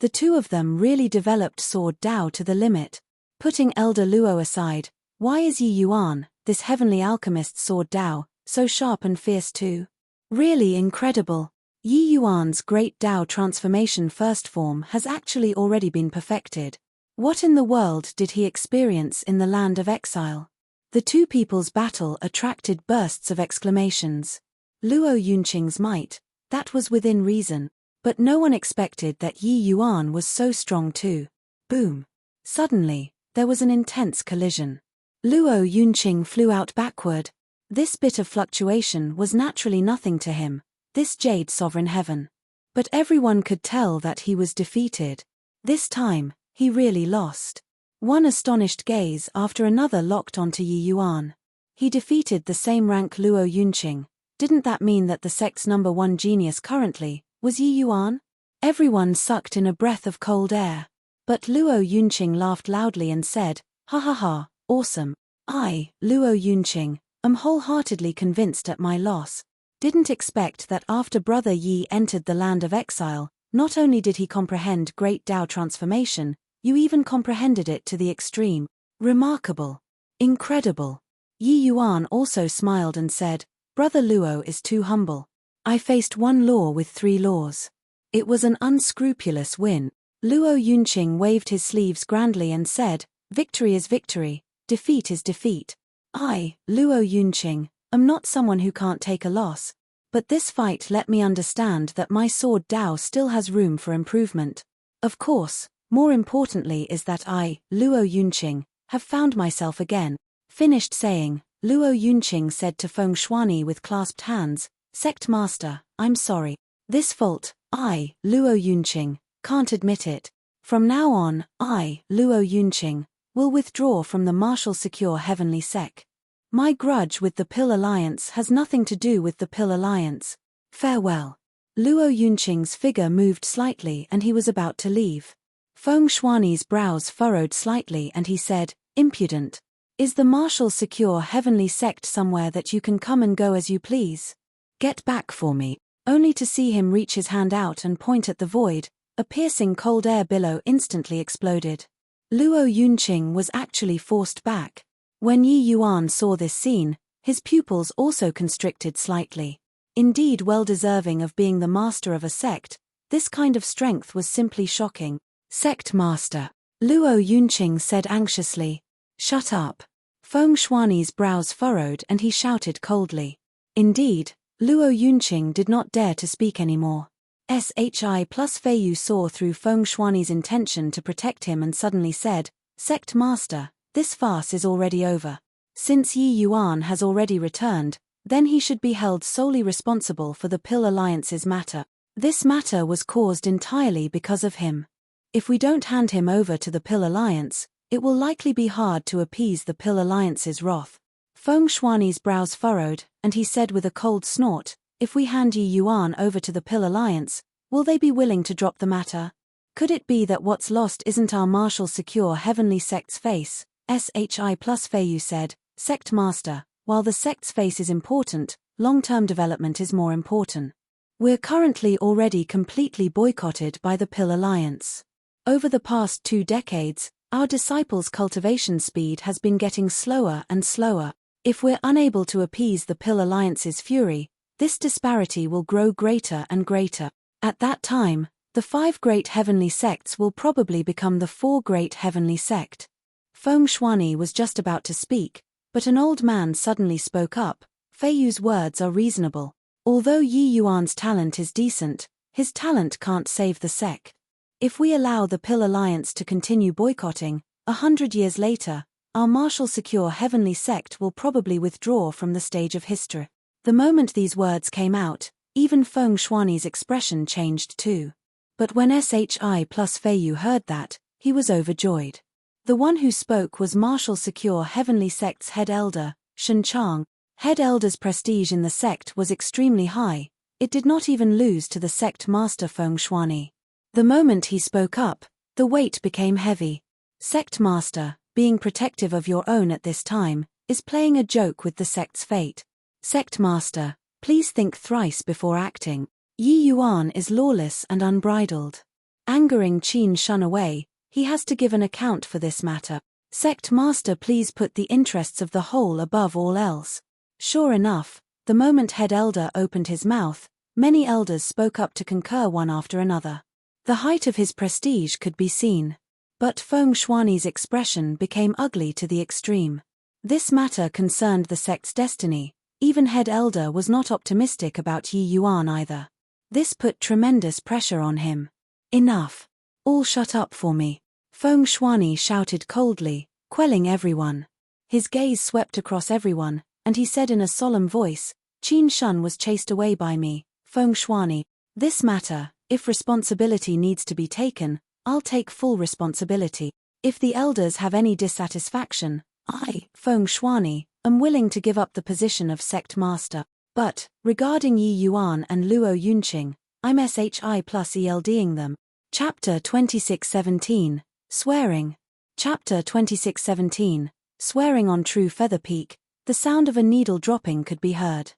The two of them really developed Sword Dao to the limit. Putting Elder Luo aside, why is Yi Yuan, this heavenly alchemist's Sword Dao, so sharp and fierce too? Really incredible. Yi Yuan's great Dao transformation first form has actually already been perfected. What in the world did he experience in the land of exile? The two people's battle attracted bursts of exclamations. Luo Yunqing's might, that was within reason, but no one expected that Yi Yuan was so strong too. Boom. Suddenly, there was an intense collision. Luo Yunqing flew out backward. This bit of fluctuation was naturally nothing to him, this Jade Sovereign Heaven. But everyone could tell that he was defeated. This time, he really lost. One astonished gaze after another locked onto Yi Yuan. He defeated the same rank Luo Yunqing. Didn't that mean that the sect's number one genius currently was Yi Yuan? Everyone sucked in a breath of cold air. But Luo Yunqing laughed loudly and said, "Ha ha ha, awesome. I, Luo Yunqing, am wholeheartedly convinced at my loss. Didn't expect that after Brother Yi entered the land of exile, not only did he comprehend great Dao transformation, you even comprehended it to the extreme. Remarkable. Incredible." Yi Yuan also smiled and said, "Brother Luo is too humble. I faced one law with 3 laws. It was an unscrupulous win." Luo Yunqing waved his sleeves grandly and said, "Victory is victory, defeat is defeat. I, Luo Yunqing, am not someone who can't take a loss. But this fight let me understand that my Sword Dao still has room for improvement. Of course, more importantly is that I, Luo Yunqing, have found myself again." Finished saying, Luo Yunqing said to Feng Shuani with clasped hands, "Sect Master, I'm sorry. This fault, I, Luo Yunqing, can't admit it. From now on, I, Luo Yunqing, will withdraw from the Martial Secure Heavenly Sect. My grudge with the Pill Alliance has nothing to do with the Pill Alliance. Farewell." Luo Yunqing's figure moved slightly and he was about to leave. Feng Shuani's brows furrowed slightly and he said, "Impudent. Is the Martial Secure Heavenly Sect somewhere that you can come and go as you please? Get back for me." Only to see him reach his hand out and point at the void, a piercing cold air billow instantly exploded. Luo Yunqing was actually forced back. When Yi Yuan saw this scene, his pupils also constricted slightly. Indeed, well deserving of being the master of a sect, this kind of strength was simply shocking. "Sect Master," Luo Yunqing said anxiously. "Shut up." Feng Shuani's brows furrowed and he shouted coldly. Indeed, Luo Yunqing did not dare to speak anymore. Shi plus Feiyu saw through Feng Shuani's intention to protect him and suddenly said, "Sect Master, this farce is already over. Since Yi Yuan has already returned, then he should be held solely responsible for the Pill Alliance's matter. This matter was caused entirely because of him. If we don't hand him over to the Pill Alliance, it will likely be hard to appease the Pill Alliance's wrath." Feng Shuani's brows furrowed, and he said with a cold snort, "If we hand Yi Yuan over to the Pill Alliance, will they be willing to drop the matter? Could it be that what's lost isn't our Martial Secure Heavenly Sect's face?" Shi plus Feiyu said, "Sect Master, while the sect's face is important, long-term development is more important. We're currently already completely boycotted by the Pill Alliance. Over the past 2 decades, our disciples' cultivation speed has been getting slower and slower. If we're unable to appease the Pill Alliance's fury, this disparity will grow greater and greater. At that time, the 5 great heavenly sects will probably become the 4 great heavenly sect." Feng Shuani was just about to speak, but an old man suddenly spoke up. "Feiyu's words are reasonable. Although Yi Yuan's talent is decent, his talent can't save the sect. If we allow the Pill Alliance to continue boycotting, 100 years later, our Martial Secure Heavenly Sect will probably withdraw from the stage of history. The moment these words came out, even Feng Shuani's expression changed too. But when SHI plus Feiyu heard that, he was overjoyed. The one who spoke was Martial Secure Heavenly Sect's head elder, Shen Chang. Head elder's prestige in the sect was extremely high. It did not even lose to the sect master Feng Shuani. The moment he spoke up, the weight became heavy. Sect master, being protective of your own at this time, is playing a joke with the sect's fate. Sect master, please think thrice before acting. Yi Yuan is lawless and unbridled. Angering Qin Shun away, he has to give an account for this matter. Sect master, please put the interests of the whole above all else. Sure enough, the moment head elder opened his mouth, many elders spoke up to concur one after another. The height of his prestige could be seen. But Feng Shuani's expression became ugly to the extreme. This matter concerned the sect's destiny. Even head elder was not optimistic about Yi Yuan either. This put tremendous pressure on him. Enough. All shut up for me. Feng Shuani shouted coldly, quelling everyone. His gaze swept across everyone, and he said in a solemn voice, Qin Shun was chased away by me, Feng Shuani. This matter, if responsibility needs to be taken, I'll take full responsibility. If the elders have any dissatisfaction, I, Feng Shuani, am willing to give up the position of sect master. But, regarding Yi Yuan and Luo Yunqing, I'm SHI plus ELDing them. Chapter 26:17, Swearing. Chapter 26:17, Swearing. On True Feather Peak, the sound of a needle dropping could be heard.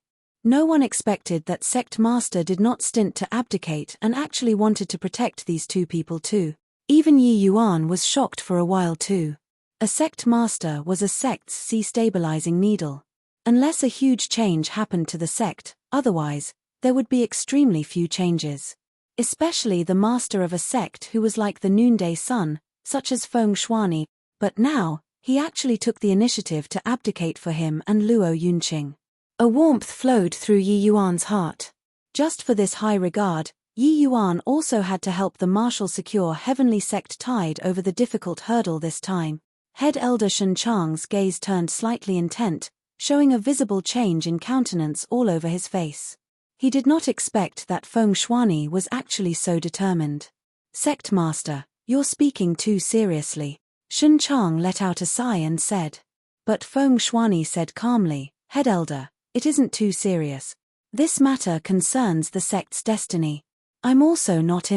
No one expected that sect master did not stint to abdicate and actually wanted to protect these two people too. Even Yi Yuan was shocked for a while too. A sect master was a sect's stabilizing needle. Unless a huge change happened to the sect, otherwise, there would be extremely few changes. Especially the master of a sect who was like the noonday sun, such as Feng Shuani, but now, he actually took the initiative to abdicate for him and Luo Yunqing. A warmth flowed through Yi Yuan's heart. Just for this high regard, Yi Yuan also had to help the Martial Secure Heavenly Sect tide over the difficult hurdle this time. Head elder Shen Chang's gaze turned slightly intent, showing a visible change in countenance all over his face. He did not expect that Feng Shuani was actually so determined. Sect master, you're speaking too seriously. Shen Chang let out a sigh and said. But Feng Shuani said calmly, Head elder, it isn't too serious. This matter concerns the sect's destiny. I'm also not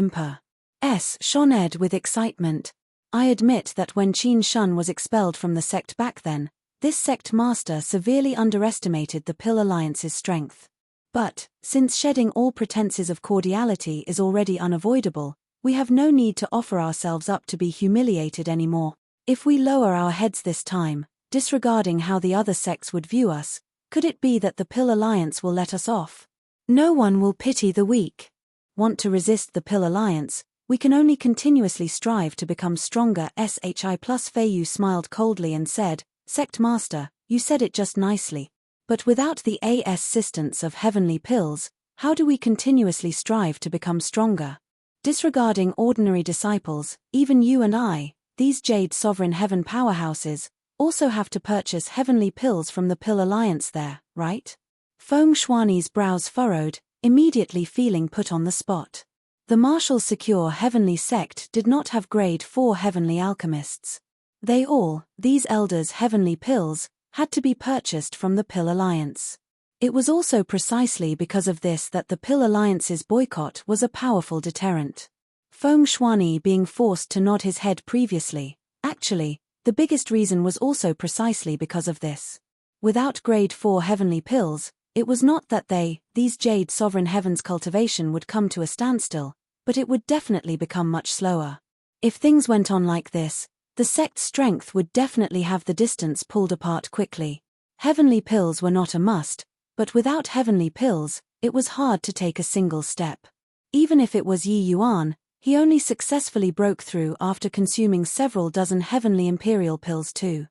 shone with excitement. I admit that when Qin Shun was expelled from the sect back then, this sect master severely underestimated the Pill Alliance's strength. But, since shedding all pretenses of cordiality is already unavoidable, we have no need to offer ourselves up to be humiliated anymore. If we lower our heads this time, disregarding how the other sects would view us, could it be that the Pill Alliance will let us off? No one will pity the weak. Want to resist the Pill Alliance? We can only continuously strive to become stronger. SHI plus Feiyu smiled coldly and said, Sect Master, you said it just nicely. But without the assistance of heavenly pills, how do we continuously strive to become stronger? Disregarding ordinary disciples, even you and I, these Jade Sovereign Heaven powerhouses, also have to purchase heavenly pills from the Pill Alliance there, right? Feng Shuani's brows furrowed, immediately feeling put on the spot. The Martial Secure Heavenly Sect did not have grade 4 heavenly alchemists. They all, these elders' heavenly pills, had to be purchased from the Pill Alliance. It was also precisely because of this that the Pill Alliance's boycott was a powerful deterrent. Feng Shuani being forced to nod his head previously, actually, the biggest reason was also precisely because of this. Without grade 4 heavenly pills, it was not that these Jade Sovereign Heaven's cultivation would come to a standstill, but it would definitely become much slower. If things went on like this, the sect's strength would definitely have the distance pulled apart quickly. Heavenly pills were not a must, but without heavenly pills, it was hard to take a single step. Even if it was Yi Yuan, he only successfully broke through after consuming several dozen heavenly imperial pills too.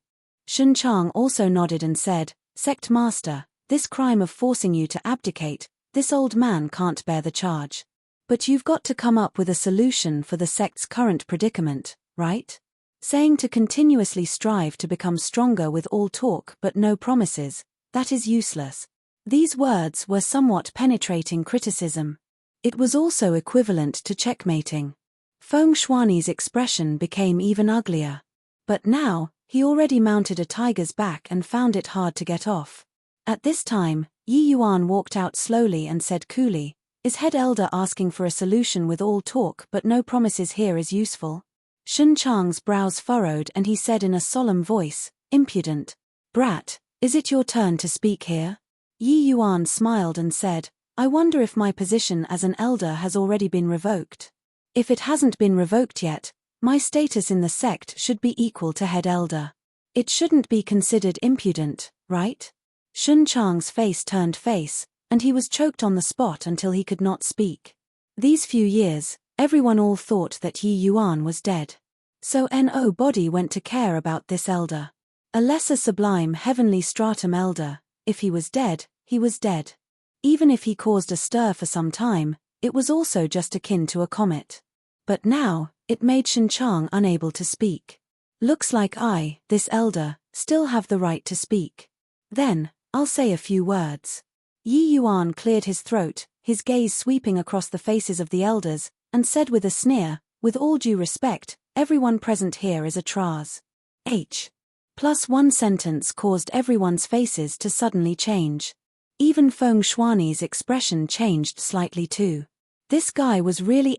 Shen Chang also nodded and said, Sect Master, this crime of forcing you to abdicate, this old man can't bear the charge. But you've got to come up with a solution for the sect's current predicament, right? Saying to continuously strive to become stronger with all talk but no promises, that is useless. These words were somewhat penetrating criticism. It was also equivalent to checkmating. Feng Shuani's expression became even uglier. But now, he already mounted a tiger's back and found it hard to get off. At this time, Yi Yuan walked out slowly and said coolly, "Is head elder asking for a solution with all talk but no promises here is useful?" Shun Chang's brows furrowed and he said in a solemn voice, "Impudent brat, is it your turn to speak here?" Yi Yuan smiled and said, "I wonder if my position as an elder has already been revoked. If it hasn't been revoked yet, my status in the sect should be equal to head elder. It shouldn't be considered impudent, right?" Shun Chang's face turned face, and he was choked on the spot until he could not speak. These few years, everyone all thought that Yi Yuan was dead. So nobody went to care about this elder. A lesser sublime heavenly stratum elder, if he was dead, he was dead. Even if he caused a stir for some time, it was also just akin to a comet. But now, it made Shun Chang unable to speak. "Looks like I, this elder, still have the right to speak. Then, I'll say a few words." Yi Yuan cleared his throat, his gaze sweeping across the faces of the elders, and said with a sneer, "With all due respect, everyone present here is a Traz. +1 sentence caused everyone's faces to suddenly change. Even Feng Shuani's expression changed slightly too. This guy was really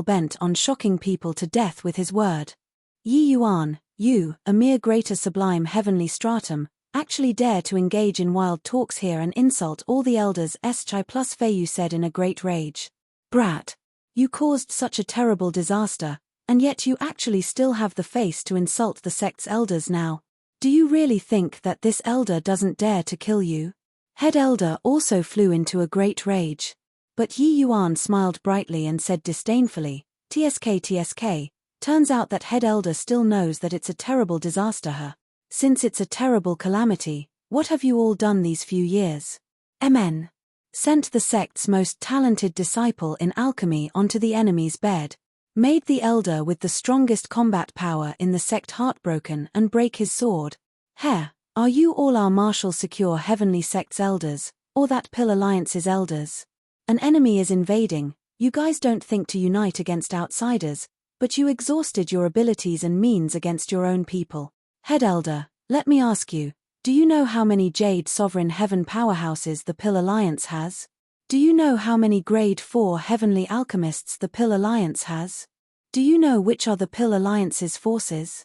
bent on shocking people to death with his word. Yi Yuan, you, a mere greater sublime heavenly stratum, actually dare to engage in wild talks here and insult all the elders Chai plus Feiyu said in a great rage. "Brat, you caused such a terrible disaster, and yet you actually still have the face to insult the sect's elders now. Do you really think that this elder doesn't dare to kill you?" Head elder also flew into a great rage. But Yi Yuan smiled brightly and said disdainfully, TSK, turns out that head elder still knows that it's a terrible disaster. Since it's a terrible calamity, what have you all done these few years? MN. Sent the sect's most talented disciple in alchemy onto the enemy's bed. Made the elder with the strongest combat power in the sect heartbroken and break his sword. Are you all our martial secure heavenly sect's elders, or that Pill Alliance's elders? An enemy is invading, you guys don't think to unite against outsiders, but you exhausted your abilities and means against your own people. Head elder, let me ask you, do you know how many Jade Sovereign Heaven powerhouses the Pill Alliance has? Do you know how many Grade 4 heavenly alchemists the Pill Alliance has? Do you know which are the Pill Alliance's forces?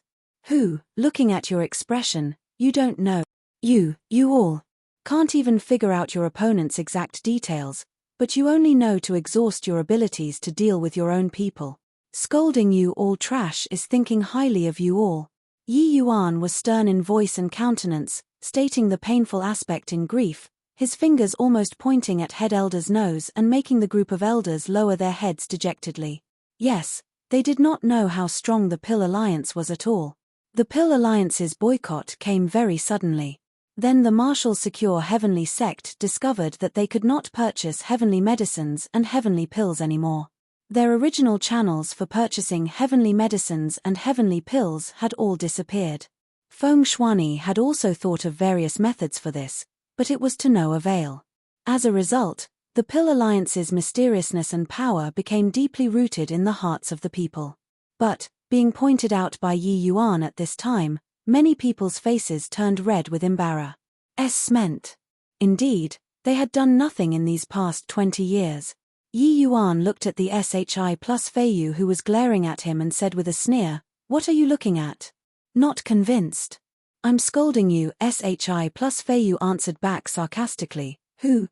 Looking at your expression, you don't know. You all can't even figure out your opponent's exact details, but you only know to exhaust your abilities to deal with your own people. Scolding you all trash is thinking highly of you all. Yi Yuan was stern in voice and countenance, stating the painful aspect in grief, his fingers almost pointing at head elder's nose and making the group of elders lower their heads dejectedly. Yes, they did not know how strong the Pill Alliance was at all. The Pill Alliance's boycott came very suddenly. Then the Martial Secure Heavenly Sect discovered that they could not purchase heavenly medicines and heavenly pills anymore. Their original channels for purchasing heavenly medicines and heavenly pills had all disappeared. Feng Shuani had also thought of various methods for this, but it was to no avail. As a result, the Pill Alliance's mysteriousness and power became deeply rooted in the hearts of the people. But, being pointed out by Yi Yuan at this time, many people's faces turned red with embarrassment. Indeed, they had done nothing in these past 20 years. Yi Yuan looked at the Shi plus Feiyu who was glaring at him and said with a sneer, "What are you looking at?" Not convinced. "I'm scolding you," Shi plus Feiyu answered back sarcastically.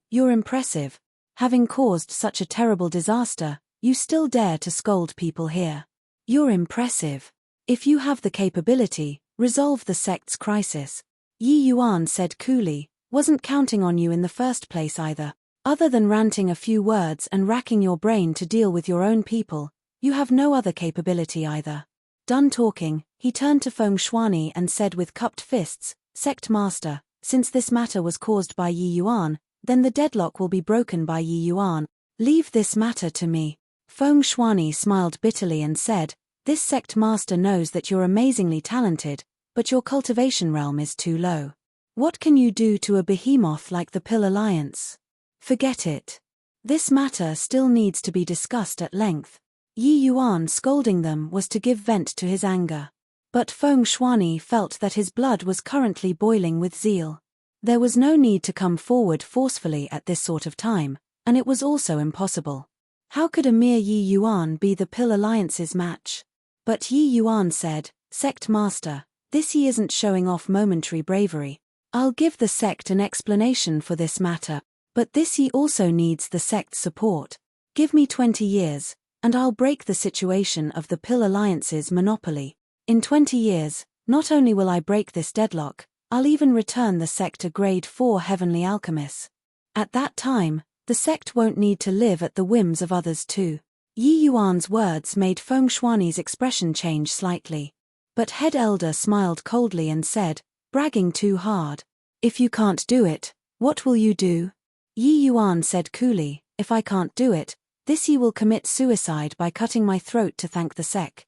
You're impressive. Having caused such a terrible disaster, you still dare to scold people here. You're impressive. If you have the capability, resolve the sect's crisis. Yi Yuan said coolly, "Wasn't counting on you in the first place either. Other than ranting a few words and racking your brain to deal with your own people, you have no other capability either." Done talking, he turned to Feng Shuani and said with cupped fists, "Sect Master, since this matter was caused by Yi Yuan, then the deadlock will be broken by Yi Yuan. Leave this matter to me." Feng Shuani smiled bitterly and said, "This sect master knows that you're amazingly talented, but your cultivation realm is too low. What can you do to a behemoth like the Pill Alliance? Forget it. This matter still needs to be discussed at length. Yi Yuan scolding them was to give vent to his anger. But Feng Shuani felt that his blood was currently boiling with zeal. There was no need to come forward forcefully at this sort of time, and it was also impossible. How could a mere Yi Yuan be the Pill Alliance's match? But Yi Yuan said, "Sect Master, this he isn't showing off momentary bravery. I'll give the sect an explanation for this matter, but this he also needs the sect's support. Give me 20 years, and I'll break the situation of the Pill Alliance's monopoly. In 20 years, not only will I break this deadlock, I'll even return the sect a grade 4 heavenly alchemist. At that time, the sect won't need to live at the whims of others too." Yi Yuan's words made Feng Shuani's expression change slightly. But Head Elder smiled coldly and said, "Bragging too hard. If you can't do it, what will you do?" Yi Yuan said coolly, "If I can't do it, this he will commit suicide by cutting my throat to thank the sect."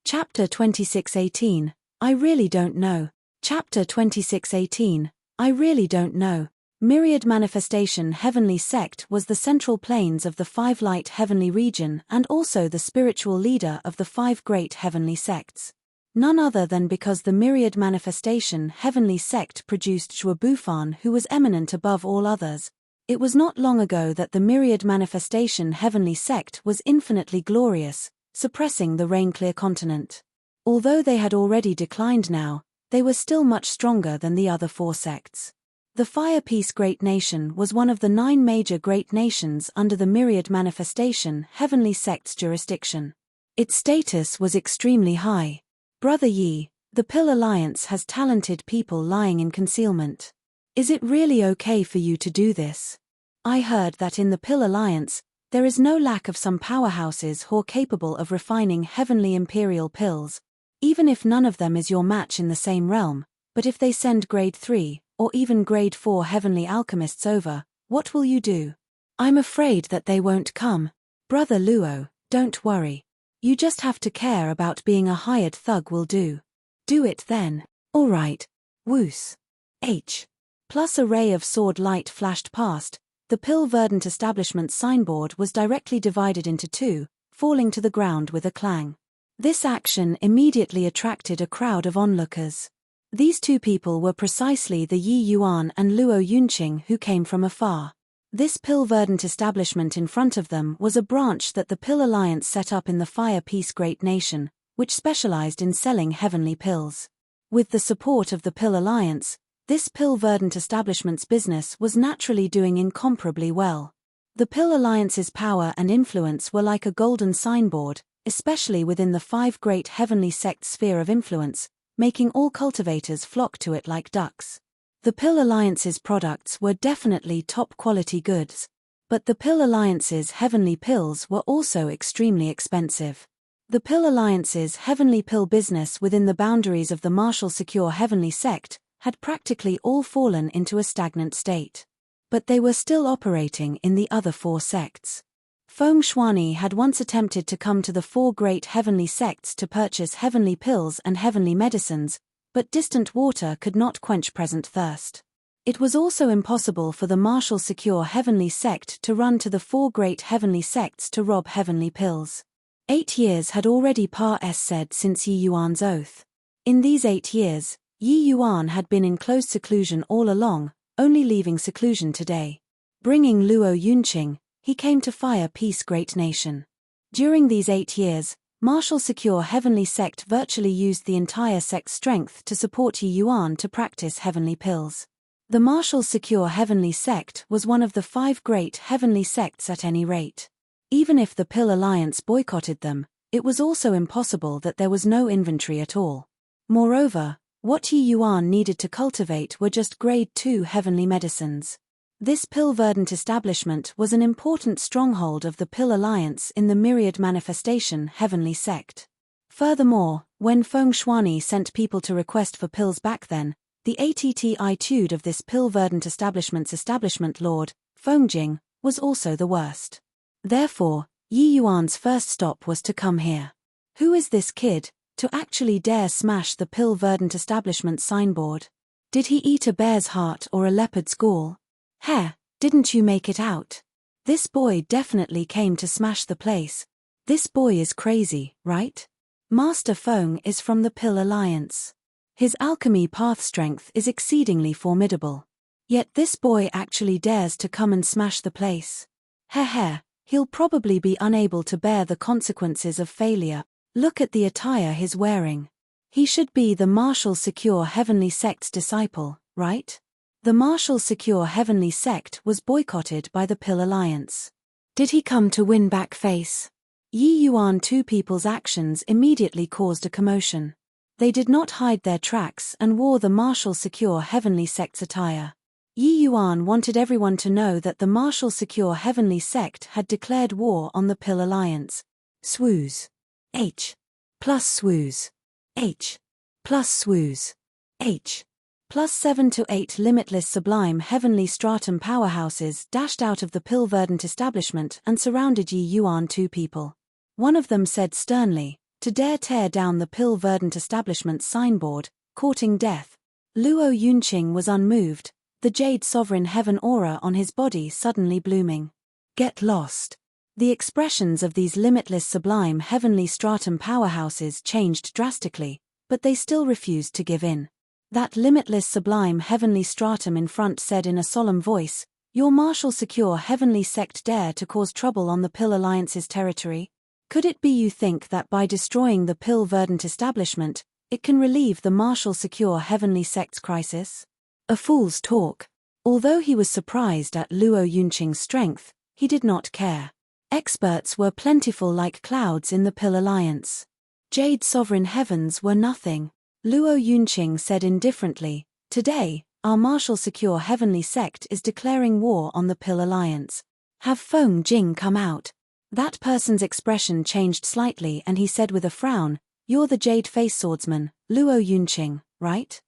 Chapter 26:18, I really don't know. Chapter 26:18, I really don't know. Myriad Manifestation Heavenly Sect was the central planes of the Five Light Heavenly Region and also the spiritual leader of the Five Great Heavenly Sects. None other than because the Myriad Manifestation Heavenly Sect produced Zhuo Bufan, who was eminent above all others. It was not long ago that the Myriad Manifestation Heavenly Sect was infinitely glorious, suppressing the Rain-Clear continent. Although they had already declined now, they were still much stronger than the other four sects. The Fire Peace Great Nation was one of the 9 major great nations under the Myriad Manifestation Heavenly Sect's jurisdiction. Its status was extremely high. Brother Yi, the Pill Alliance has talented people lying in concealment. Is it really okay for you to do this? I heard that in the Pill Alliance, there is no lack of some powerhouses who are capable of refining heavenly imperial pills, even if none of them is your match in the same realm. But if they send grade 3, or even grade 4 heavenly alchemists over, what will you do? I'm afraid that they won't come. Brother Luo, don't worry. You just have to care about being a hired thug will do. Do it then. Alright. Woos. H. Plus a ray of sword light flashed past. The Pill Verdant establishment's signboard was directly divided into 2, falling to the ground with a clang. This action immediately attracted a crowd of onlookers. These 2 people were precisely the Yi Yuan and Luo Yunqing who came from afar. This Pill Verdant establishment in front of them was a branch that the Pill Alliance set up in the Fire Peace Great Nation, which specialized in selling heavenly pills. With the support of the Pill Alliance, this Pill Verdant establishment's business was naturally doing incomparably well. The Pill Alliance's power and influence were like a golden signboard, especially within the 5 great heavenly sect sphere of influence, making all cultivators flock to it like ducks. The Pill Alliance's products were definitely top-quality goods. But the Pill Alliance's heavenly pills were also extremely expensive. The Pill Alliance's heavenly pill business within the boundaries of the Martial Secure Heavenly Sect had practically all fallen into a stagnant state. But they were still operating in the other 4 sects. Feng Shuani had once attempted to come to the 4 great heavenly sects to purchase heavenly pills and heavenly medicines, but distant water could not quench present thirst. It was also impossible for the Martial Secure Heavenly Sect to run to the 4 great heavenly sects to rob heavenly pills. 8 years had already passed since Yi Yuan's oath. In these 8 years, Yi Yuan had been in close seclusion all along, only leaving seclusion today. Bringing Luo Yunqing, he came to Fire Peace Great Nation. During these 8 years, Martial Secure Heavenly Sect virtually used the entire sect's strength to support Yi Yuan to practice heavenly pills. The Martial Secure Heavenly Sect was one of the 5 great heavenly sects at any rate. Even if the Pill Alliance boycotted them, it was also impossible that there was no inventory at all. Moreover, what Yi Yuan needed to cultivate were just grade 2 heavenly medicines. This Pill Verdant establishment was an important stronghold of the Pill Alliance in the Myriad Manifestation Heavenly Sect. Furthermore, when Feng Shuani sent people to request for pills back then, the attitude of this Pill Verdant establishment's establishment lord, Fengjing, was also the worst. Therefore, Yi Yuan's first stop was to come here. Who is this kid, to actually dare smash the Pill Verdant establishment signboard? Did he eat a bear's heart or a leopard's gall? Heh, didn't you make it out? This boy definitely came to smash the place. This boy is crazy, right? Master Feng is from the Pill Alliance. His alchemy path strength is exceedingly formidable. Yet this boy actually dares to come and smash the place. Heh, he'll probably be unable to bear the consequences of failure. Look at the attire he's wearing. He should be the Martial Secure Heavenly Sect's disciple, right? The Martial Secure Heavenly Sect was boycotted by the Pill Alliance. Did he come to win back face? Yi Yuan two people's actions immediately caused a commotion. They did not hide their tracks and wore the Martial Secure Heavenly Sect's attire. Yi Yuan wanted everyone to know that the Martial Secure Heavenly Sect had declared war on the Pill Alliance. Swooze. H. Plus swooze. H. Plus swooze. H. Plus 7 to 8 limitless sublime heavenly stratum powerhouses dashed out of the Pill Verdant establishment and surrounded Yi Yuan two people. One of them said sternly, to dare tear down the Pill Verdant establishment's signboard, courting death. Luo Yunqing was unmoved, the Jade Sovereign Heaven aura on his body suddenly blooming. Get lost. The expressions of these limitless sublime heavenly stratum powerhouses changed drastically, but they still refused to give in. That limitless sublime heavenly stratum in front said in a solemn voice, "Your Martial Secure Heavenly Sect dare to cause trouble on the Pill Alliance's territory? Could it be you think that by destroying the Pill Verdant establishment, it can relieve the Martial Secure Heavenly Sect's crisis?" A fool's talk. Although he was surprised at Luo Yunqing's strength, he did not care. Experts were plentiful like clouds in the Pill Alliance. Jade Sovereign Heavens were nothing. Luo Yunqing said indifferently, "Today, our Martial Secure Heavenly Sect is declaring war on the Pill Alliance. Have Feng Jing come out." That person's expression changed slightly and he said with a frown, "You're the Jade Face Swordsman, Luo Yunqing, right?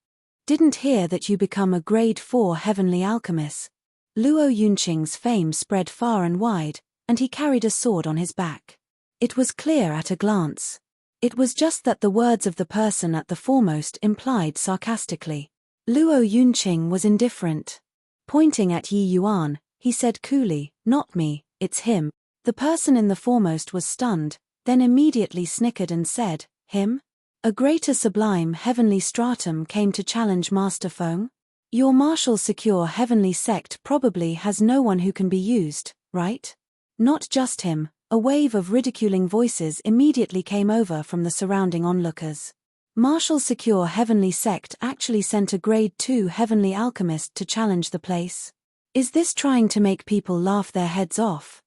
Didn't hear that you become a Grade 4 Heavenly Alchemist." Luo Yunqing's fame spread far and wide, and he carried a sword on his back. It was clear at a glance. It was just that the words of the person at the foremost implied sarcastically. Luo Yunqing was indifferent. Pointing at Yi Yuan, he said coolly, "Not me, it's him." The person in the foremost was stunned, then immediately snickered and said, "Him? A greater sublime heavenly stratum came to challenge Master Feng? Your Martial Secure Heavenly Sect probably has no one who can be used, right?" Not just him, a wave of ridiculing voices immediately came over from the surrounding onlookers. Martial Secure Heavenly Sect actually sent a Grade 2 Heavenly Alchemist to challenge the place. Is this trying to make people laugh their heads off?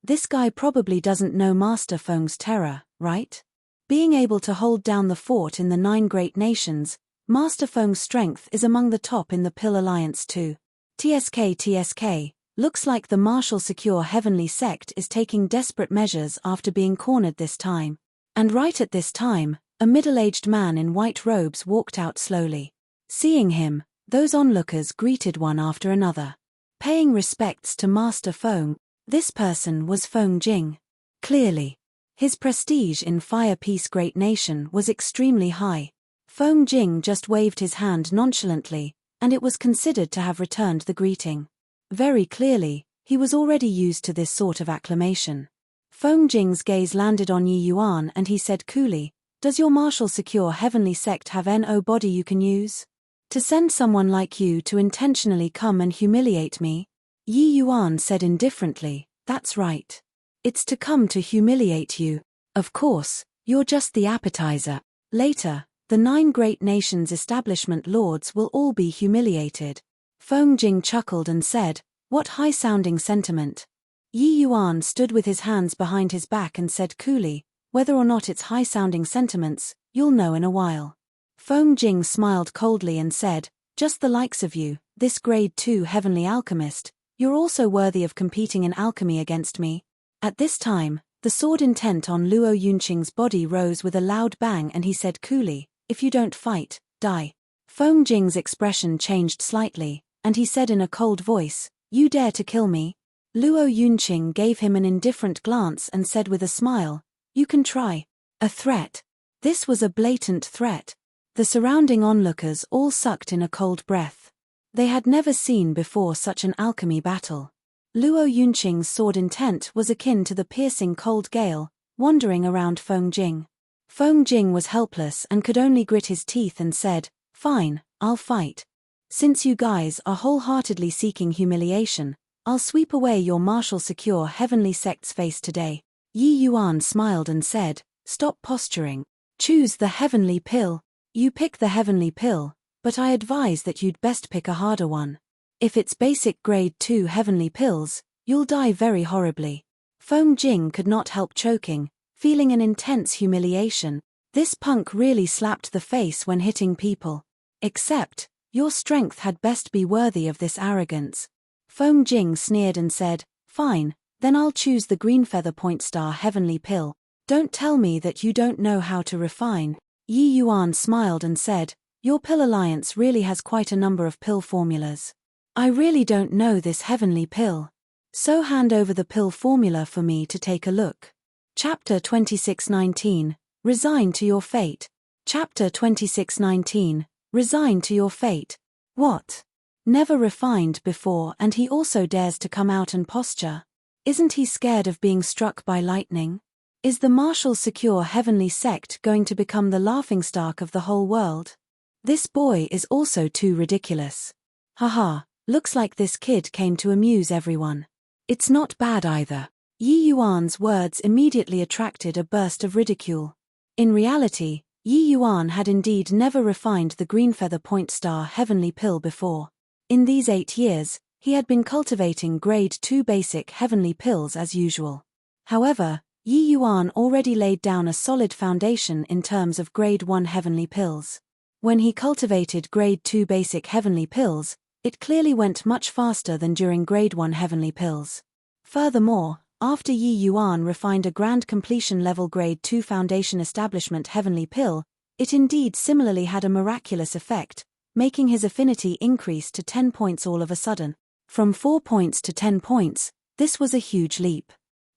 This guy probably doesn't know Master Feng's terror, right? Being able to hold down the fort in the 9 great nations, Master Feng's strength is among the top in the Pill Alliance too. TSK. Looks like the Martial Secure Heavenly Sect is taking desperate measures after being cornered this time. And right at this time, a middle-aged man in white robes walked out slowly. Seeing him, those onlookers greeted one after another. Paying respects to Master Feng, this person was Feng Jing. Clearly, his prestige in Fire Peace Great Nation was extremely high. Feng Jing just waved his hand nonchalantly, and it was considered to have returned the greeting. Very clearly, he was already used to this sort of acclamation. Feng Jing's gaze landed on Yi Yuan and he said coolly, "Does your Martial Secure Heavenly Sect have no body you can use? To send someone like you to intentionally come and humiliate me?" Yi Yuan said indifferently, "That's right. It's to come to humiliate you. Of course, you're just the appetizer. Later, the 9 great nations establishment lords will all be humiliated." Feng Jing chuckled and said, "What high-sounding sentiment." Yi Yuan stood with his hands behind his back and said coolly, "Whether or not it's high-sounding sentiments, you'll know in a while." Feng Jing smiled coldly and said, "Just the likes of you, this Grade 2 Heavenly Alchemist, you're also worthy of competing in alchemy against me." At this time, the sword intent on Luo Yunqing's body rose with a loud bang and he said coolly, "If you don't fight, die." Feng Jing's expression changed slightly, and he said in a cold voice, "You dare to kill me?" Luo Yunqing gave him an indifferent glance and said with a smile, "You can try." A threat. This was a blatant threat. The surrounding onlookers all sucked in a cold breath. They had never seen before such an alchemy battle. Luo Yunqing's sword intent was akin to the piercing cold gale, wandering around Feng Jing. Feng Jing was helpless and could only grit his teeth and said, "Fine, I'll fight. Since you guys are wholeheartedly seeking humiliation, I'll sweep away your martial secure heavenly sect's face today." Yi Yuan smiled and said, "Stop posturing. Choose the heavenly pill." "You pick the heavenly pill, but I advise that you'd best pick a harder one. If it's basic grade 2 heavenly pills, you'll die very horribly." Feng Jing could not help choking, feeling an intense humiliation. This punk really slapped the face when hitting people. "Except, your strength had best be worthy of this arrogance." Feng Jing sneered and said, "Fine, then I'll choose the green feather point star heavenly pill. Don't tell me that you don't know how to refine." Yi Yuan smiled and said, "Your pill alliance really has quite a number of pill formulas. I really don't know this heavenly pill. So hand over the pill formula for me to take a look." Chapter 2619, Resign to your fate. Chapter 2619, Resign to your fate. What? Never refined before, and he also dares to come out and posture. Isn't he scared of being struck by lightning? Is the martial secure heavenly sect going to become the laughingstock of the whole world? This boy is also too ridiculous. Haha, looks like this kid came to amuse everyone. It's not bad either. Yi Yuan's words immediately attracted a burst of ridicule. In reality, Yi Yuan had indeed never refined the green feather point star heavenly pill before. In these 8 years, he had been cultivating grade 2 basic heavenly pills as usual. However, Yi Yuan already laid down a solid foundation in terms of grade 1 heavenly pills. When he cultivated grade 2 basic heavenly pills, it clearly went much faster than during grade 1 heavenly pills. Furthermore, after Yi Yuan refined a grand completion level grade 2 foundation establishment heavenly pill, it indeed similarly had a miraculous effect, making his affinity increase to 10 points all of a sudden. From 4 points to 10 points, this was a huge leap.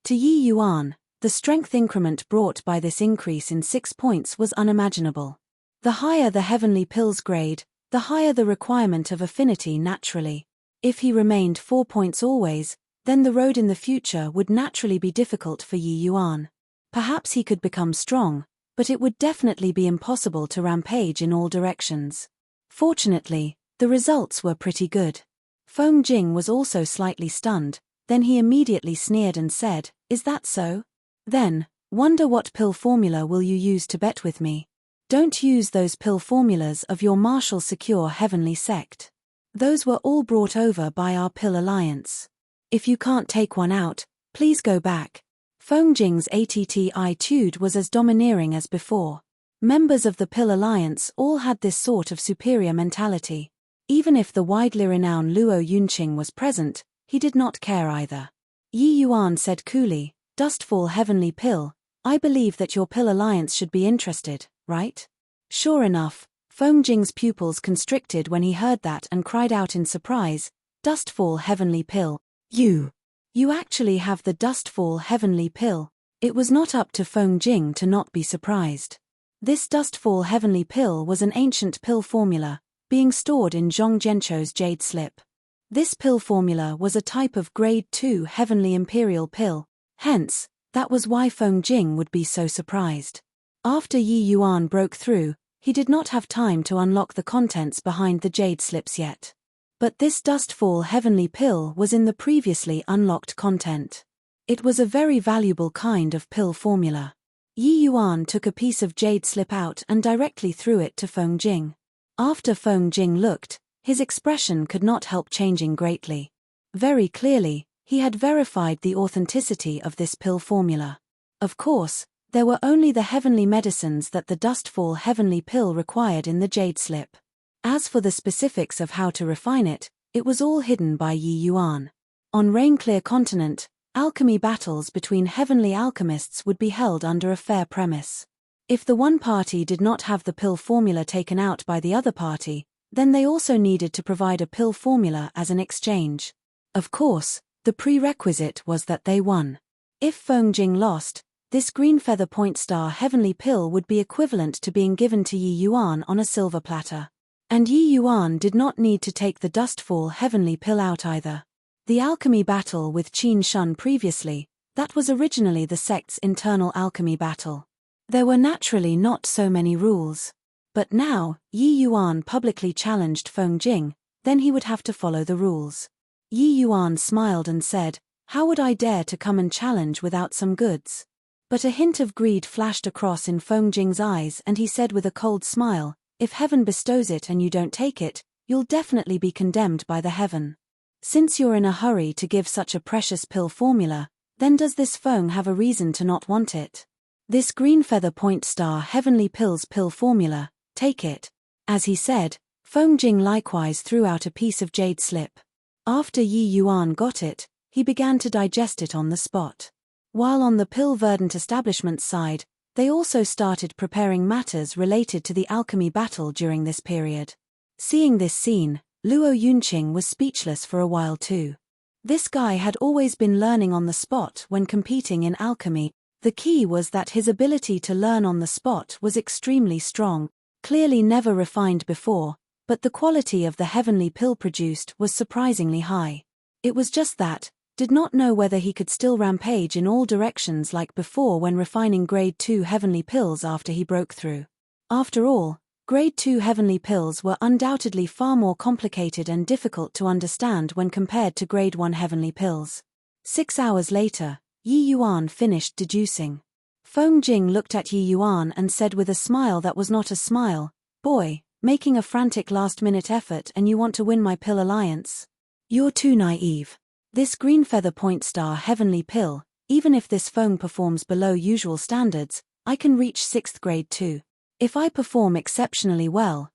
To Yi Yuan, the strength increment brought by this increase in 6 points was unimaginable. The higher the heavenly pill's grade, the higher the requirement of affinity naturally. If he remained 4 points always, then the road in the future would naturally be difficult for Yi Yuan. Perhaps he could become strong, but it would definitely be impossible to rampage in all directions. Fortunately, the results were pretty good. Feng Jing was also slightly stunned, then he immediately sneered and said, "Is that so? Then, wonder what pill formula will you use to bet with me? Don't use those pill formulas of your martial secure heavenly sect. Those were all brought over by our pill alliance. If you can't take one out, please go back." Feng Jing's attitude was as domineering as before. Members of the pill alliance all had this sort of superior mentality. Even if the widely renowned Luo Yunqing was present, he did not care either. Yi Yuan said coolly, "Dustfall heavenly pill, I believe that your pill alliance should be interested, right?" Sure enough, Feng Jing's pupils constricted when he heard that and cried out in surprise, "Dustfall heavenly pill, you actually have the Dustfall heavenly pill." It was not up to Feng Jing to not be surprised. This Dustfall heavenly pill was an ancient pill formula, being stored in Zhong Jianchou's jade slip. This pill formula was a type of grade 2 heavenly imperial pill, hence, that was why Feng Jing would be so surprised. After Yi Yuan broke through, he did not have time to unlock the contents behind the jade slips yet. But this Dustfall heavenly pill was in the previously unlocked content. It was a very valuable kind of pill formula. Yi Yuan took a piece of jade slip out and directly threw it to Feng Jing. After Feng Jing looked, his expression could not help changing greatly. Very clearly, he had verified the authenticity of this pill formula. Of course, there were only the heavenly medicines that the Dustfall heavenly pill required in the jade slip. As for the specifics of how to refine it, it was all hidden by Yi Yuan. On Rainclear Continent, alchemy battles between heavenly alchemists would be held under a fair premise. If the one party did not have the pill formula taken out by the other party, then they also needed to provide a pill formula as an exchange. Of course, the prerequisite was that they won. If Feng Jing lost, this green feather point star heavenly pill would be equivalent to being given to Yi Yuan on a silver platter. And Yi Yuan did not need to take the dustfall heavenly pill out either. The alchemy battle with Qin Shun previously, that was originally the sect's internal alchemy battle. There were naturally not so many rules. But now, Yi Yuan publicly challenged Feng Jing, then he would have to follow the rules. Yi Yuan smiled and said, "How would I dare to come and challenge without some goods?" But a hint of greed flashed across in Feng Jing's eyes and he said with a cold smile, "If heaven bestows it and you don't take it, you'll definitely be condemned by the heaven. Since you're in a hurry to give such a precious pill formula, then does this Feng have a reason to not want it? This green feather point star heavenly pill's pill formula, take it." As he said, Feng Jing likewise threw out a piece of jade slip. After Yi Yuan got it, he began to digest it on the spot. While on the pill verdant establishment's side, they also started preparing matters related to the alchemy battle during this period. Seeing this scene, Luo Yunqing was speechless for a while too. This guy had always been learning on the spot when competing in alchemy. The key was that his ability to learn on the spot was extremely strong, clearly never refined before, but the quality of the heavenly pill produced was surprisingly high. It was just that, did not know whether he could still rampage in all directions like before when refining grade 2 heavenly pills after he broke through. After all, grade 2 heavenly pills were undoubtedly far more complicated and difficult to understand when compared to grade 1 heavenly pills. 6 hours later, Yi Yuan finished deducing. Feng Jing looked at Yi Yuan and said with a smile that was not a smile, "Boy, making a frantic last-minute effort and you want to win my pill alliance? You're too naive. This green feather point star heavenly pill, even if this Feng performs below usual standards, I can reach 6th grade too. If I perform exceptionally well,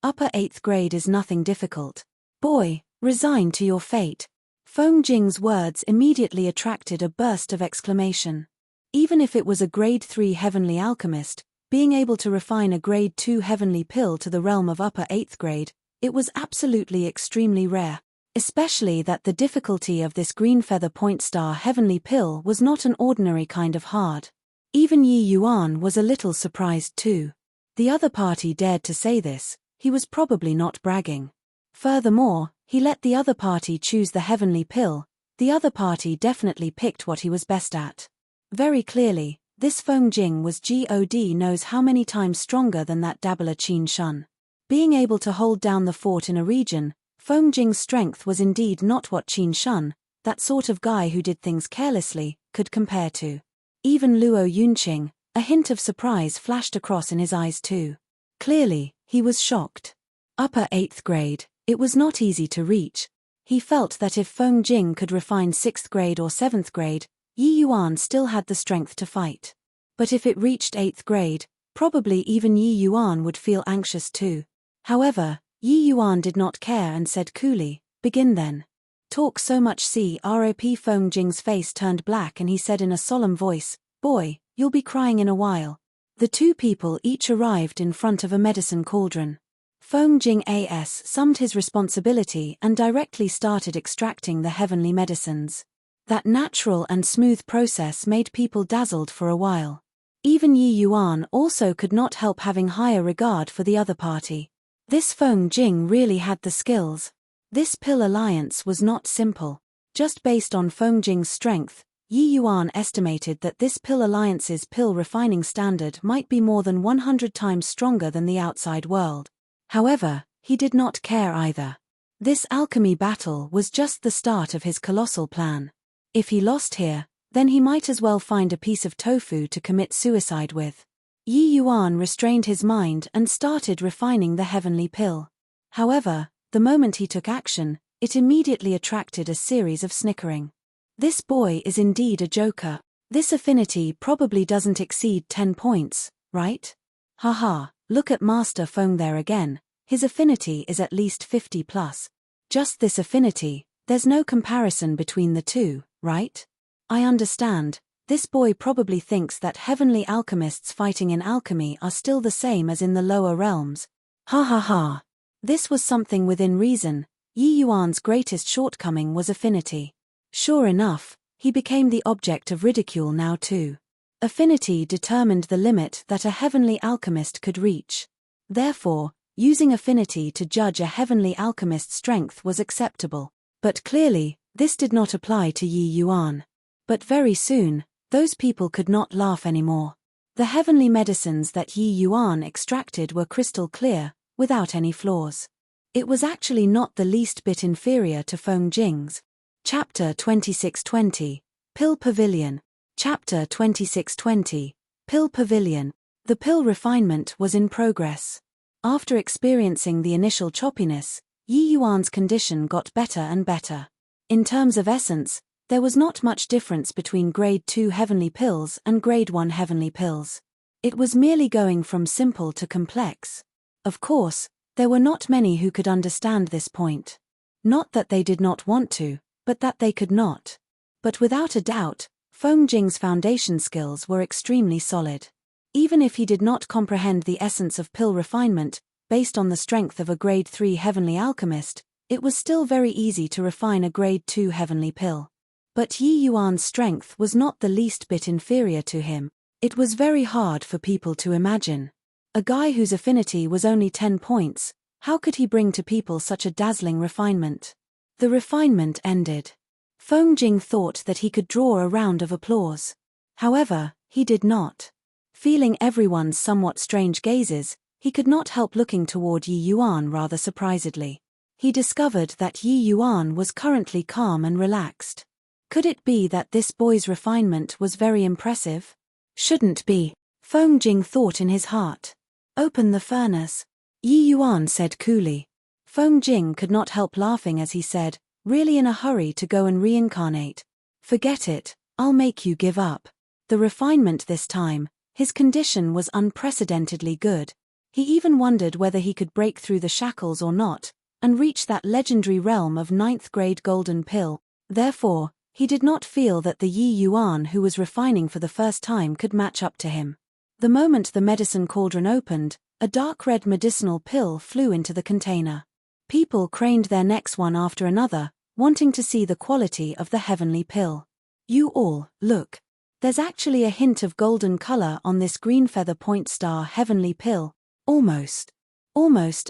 upper 8th grade is nothing difficult. Boy, resign to your fate." Feng Jing's words immediately attracted a burst of exclamation. Even if it was a grade 3 heavenly alchemist, being able to refine a grade 2 heavenly pill to the realm of upper 8th grade, it was absolutely extremely rare. Especially that the difficulty of this green feather point star heavenly pill was not an ordinary kind of hard. Even Yi Yuan was a little surprised too. The other party dared to say this, he was probably not bragging. Furthermore, he let the other party choose the heavenly pill, the other party definitely picked what he was best at. Very clearly, this Feng Jing was God knows how many times stronger than that dabbler Qin Shun. Being able to hold down the fort in a region, Feng Jing's strength was indeed not what Qin Shun, that sort of guy who did things carelessly, could compare to. Even Luo Yunqing, a hint of surprise flashed across in his eyes too. Clearly, he was shocked. Upper 8th grade, it was not easy to reach. He felt that if Feng Jing could refine 6th grade or 7th grade, Yi Yuan still had the strength to fight. But if it reached 8th grade, probably even Yi Yuan would feel anxious too. However, Yi Yuan did not care and said coolly, "Begin then." Talk so much CROP. Feng Jing's face turned black and he said in a solemn voice, "Boy, you'll be crying in a while." The two people each arrived in front of a medicine cauldron. Feng Jing summed his responsibility and directly started extracting the heavenly medicines. That natural and smooth process made people dazzled for a while. Even Yi Yuan also could not help having higher regard for the other party. This Feng Jing really had the skills. This pill alliance was not simple. Just based on Feng Jing's strength, Yi Yuan estimated that this pill alliance's pill refining standard might be more than 100 times stronger than the outside world. However, he did not care either. This alchemy battle was just the start of his colossal plan. If he lost here, then he might as well find a piece of tofu to commit suicide with. Yi Yuan restrained his mind and started refining the heavenly pill. However, the moment he took action, it immediately attracted a series of snickering. This boy is indeed a joker. This affinity probably doesn't exceed 10 points, right? Haha, look at Master Feng there again, his affinity is at least 50 plus. Just this affinity, there's no comparison between the two, right? I understand. This boy probably thinks that heavenly alchemists fighting in alchemy are still the same as in the lower realms. Ha ha ha. This was something within reason. Yi Yuan's greatest shortcoming was affinity. Sure enough, he became the object of ridicule now too. Affinity determined the limit that a heavenly alchemist could reach. Therefore, using affinity to judge a heavenly alchemist's strength was acceptable. But clearly, this did not apply to Yi Yuan. But very soon, those people could not laugh anymore. The heavenly medicines that Yi Yuan extracted were crystal clear, without any flaws. It was actually not the least bit inferior to Feng Jing's. Chapter 2620, Pill Pavilion. Chapter 2620, Pill Pavilion. The pill refinement was in progress. After experiencing the initial choppiness, Yi Yuan's condition got better and better. In terms of essence, there was not much difference between grade 2 heavenly pills and grade 1 heavenly pills. It was merely going from simple to complex. Of course, there were not many who could understand this point. Not that they did not want to, but that they could not. But without a doubt, Feng Jing's foundation skills were extremely solid. Even if he did not comprehend the essence of pill refinement, based on the strength of a grade 3 heavenly alchemist, it was still very easy to refine a grade 2 heavenly pill. But Yi Yuan's strength was not the least bit inferior to him. It was very hard for people to imagine. A guy whose affinity was only 10 points, how could he bring to people such a dazzling refinement? The refinement ended. Feng Jing thought that he could draw a round of applause. However, he did not. Feeling everyone's somewhat strange gazes, he could not help looking toward Yi Yuan rather surprisedly. He discovered that Yi Yuan was currently calm and relaxed. Could it be that this boy's refinement was very impressive? Shouldn't be, Feng Jing thought in his heart. Open the furnace, Yi Yuan said coolly. Feng Jing could not help laughing as he said, really in a hurry to go and reincarnate. Forget it, I'll make you give up. The refinement this time, his condition was unprecedentedly good. He even wondered whether he could break through the shackles or not, and reach that legendary realm of 9th grade golden pill. Therefore, he did not feel that the Yi Yuan who was refining for the first time could match up to him. The moment the medicine cauldron opened, a dark red medicinal pill flew into the container. People craned their necks one after another, wanting to see the quality of the heavenly pill. You all, look. There's actually a hint of golden color on this green feather point star heavenly pill. Almost,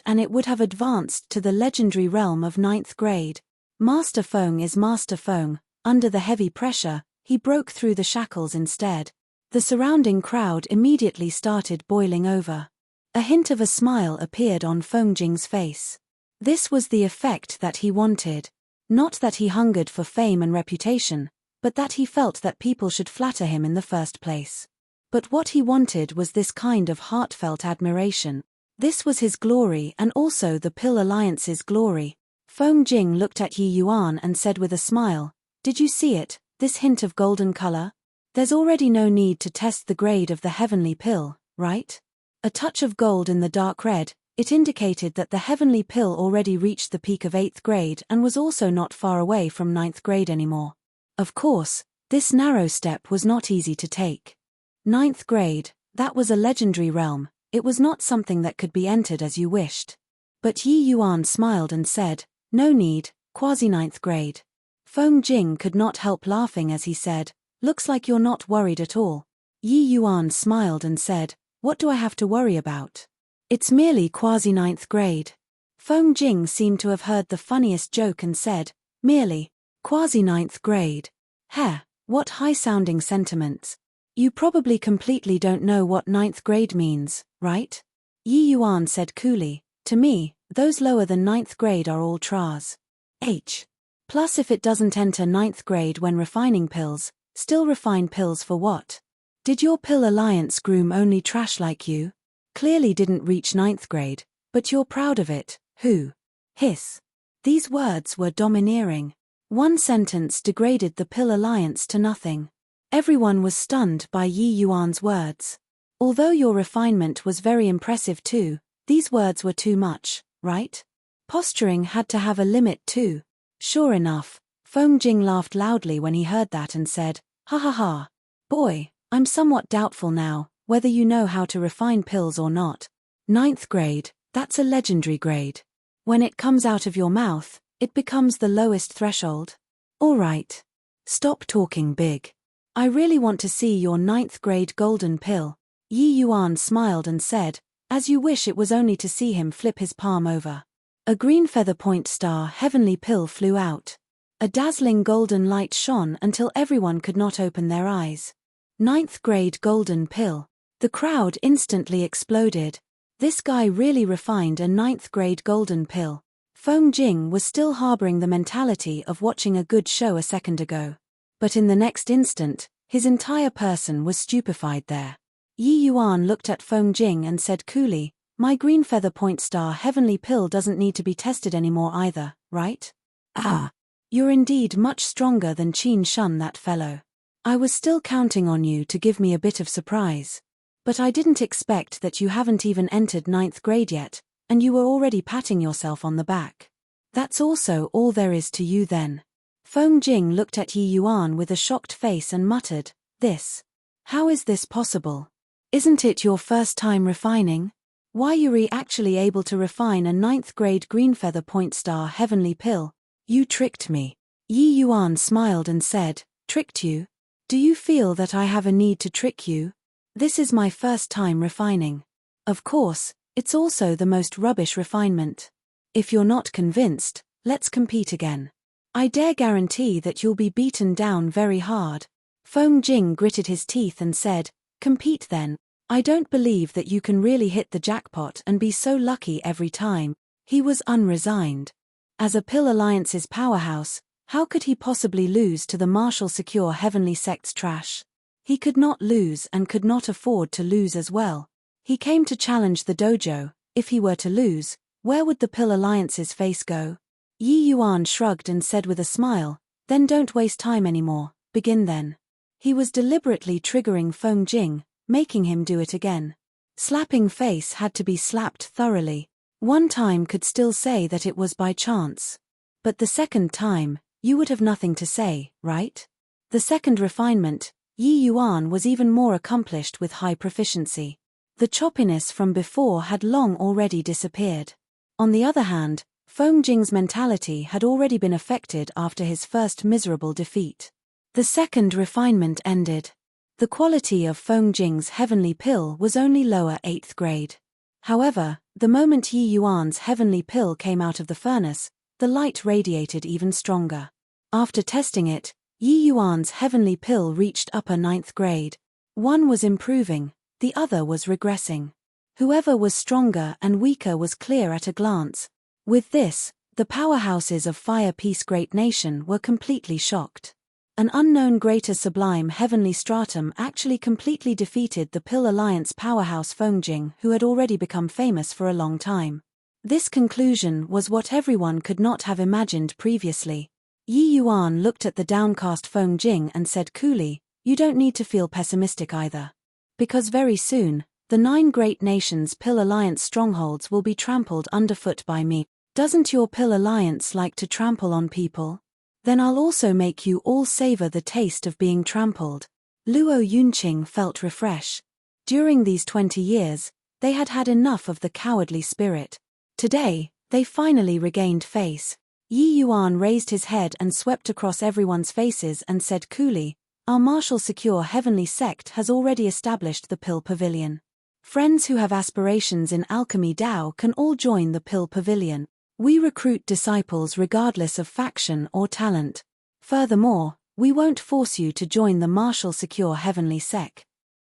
and it would have advanced to the legendary realm of 9th grade. Master Feng is Master Feng. Under the heavy pressure, he broke through the shackles instead. The surrounding crowd immediately started boiling over. A hint of a smile appeared on Feng Jing's face. This was the effect that he wanted. Not that he hungered for fame and reputation, but that he felt that people should flatter him in the first place. But what he wanted was this kind of heartfelt admiration. This was his glory and also the Pill Alliance's glory. Feng Jing looked at Yi Yuan and said with a smile, "Did you see it, this hint of golden color? There's already no need to test the grade of the heavenly pill, right? A touch of gold in the dark red, it indicated that the heavenly pill already reached the peak of 8th grade and was also not far away from 9th grade anymore. Of course, this narrow step was not easy to take. 9th grade, that was a legendary realm, it was not something that could be entered as you wished. But Yi Yuan smiled and said, "No need, quasi-9th grade." Feng Jing could not help laughing as he said, "Looks like you're not worried at all." Yi Yuan smiled and said, "What do I have to worry about? It's merely quasi-9th grade." Feng Jing seemed to have heard the funniest joke and said, "Merely quasi-9th grade. Heh, what high-sounding sentiments. You probably completely don't know what 9th grade means, right?" Yi Yuan said coolly, "To me, those lower than 9th grade are all tras. Plus if it doesn't enter 9th grade when refining pills, still refine pills for what? Did your Pill Alliance groom only trash like you? Clearly didn't reach 9th grade, but you're proud of it, who? Hiss." These words were domineering. One sentence degraded the Pill Alliance to nothing. Everyone was stunned by Yi Yuan's words. Although your refinement was very impressive too, these words were too much, right? Posturing had to have a limit too. Sure enough, Feng Jing laughed loudly when he heard that and said, "Ha ha ha. Boy, I'm somewhat doubtful now, whether you know how to refine pills or not. 9th grade, that's a legendary grade. When it comes out of your mouth, it becomes the lowest threshold. All right. Stop talking big. I really want to see your 9th grade golden pill. Yi Yuan smiled and said, as you wish. It was only to see him flip his palm over. A green feather point star heavenly pill flew out. A dazzling golden light shone until everyone could not open their eyes. 9th grade golden pill. The crowd instantly exploded. This guy really refined a 9th grade golden pill. Feng Jing was still harboring the mentality of watching a good show a second ago. But in the next instant, his entire person was stupefied there. Yi Yuan looked at Feng Jing and said coolly, my green feather point star heavenly pill doesn't need to be tested anymore either, right? Ah. You're indeed much stronger than Qin Shun, that fellow. I was still counting on you to give me a bit of surprise. But I didn't expect that you haven't even entered 9th grade yet, and you were already patting yourself on the back. That's also all there is to you then. Feng Jing looked at Yi Yuan with a shocked face and muttered, this. How is this possible? Isn't it your first time refining? Why are you actually able to refine a 9th grade green feather point star heavenly pill? You tricked me. Yi Yuan smiled and said, tricked you? Do you feel that I have a need to trick you? This is my first time refining. Of course, it's also the most rubbish refinement. If you're not convinced, let's compete again. I dare guarantee that you'll be beaten down very hard. Feng Jing gritted his teeth and said, compete then. I don't believe that you can really hit the jackpot and be so lucky every time. He was unresigned. As a Pill Alliance's powerhouse, how could he possibly lose to the martial secure heavenly sect's trash? He could not lose and could not afford to lose as well. He came to challenge the dojo. If he were to lose, where would the Pill Alliance's face go? Yi Yuan shrugged and said with a smile, then don't waste time anymore, begin then. He was deliberately triggering Feng Jing, making him do it again. Slapping face had to be slapped thoroughly. One time could still say that it was by chance. But the second time, you would have nothing to say, right? The second refinement, Yi Yuan was even more accomplished with high proficiency. The choppiness from before had long already disappeared. On the other hand, Feng Jing's mentality had already been affected after his first miserable defeat. The second refinement ended. The quality of Feng Jing's heavenly pill was only lower 8th grade. However, the moment Yi Yuan's heavenly pill came out of the furnace, the light radiated even stronger. After testing it, Yi Yuan's heavenly pill reached upper 9th grade. One was improving, the other was regressing. Whoever was stronger and weaker was clear at a glance. With this, the powerhouses of Fire Peace Great Nation were completely shocked. An unknown greater sublime heavenly stratum actually completely defeated the Pill Alliance powerhouse Feng Jing, who had already become famous for a long time. This conclusion was what everyone could not have imagined previously. Yi Yuan looked at the downcast Feng Jing and said coolly, you don't need to feel pessimistic either. Because very soon, the 9 great nations' Pill Alliance strongholds will be trampled underfoot by me. Doesn't your Pill Alliance like to trample on people? Then I'll also make you all savor the taste of being trampled. Luo Yunqing felt refreshed. During these 20 years, they had had enough of the cowardly spirit. Today, they finally regained face. Yi Yuan raised his head and swept across everyone's faces and said coolly, our martial secure heavenly sect has already established the Pill Pavilion. Friends who have aspirations in alchemy Dao can all join the Pill Pavilion. We recruit disciples regardless of faction or talent. Furthermore, we won't force you to join the martial secure heavenly sect.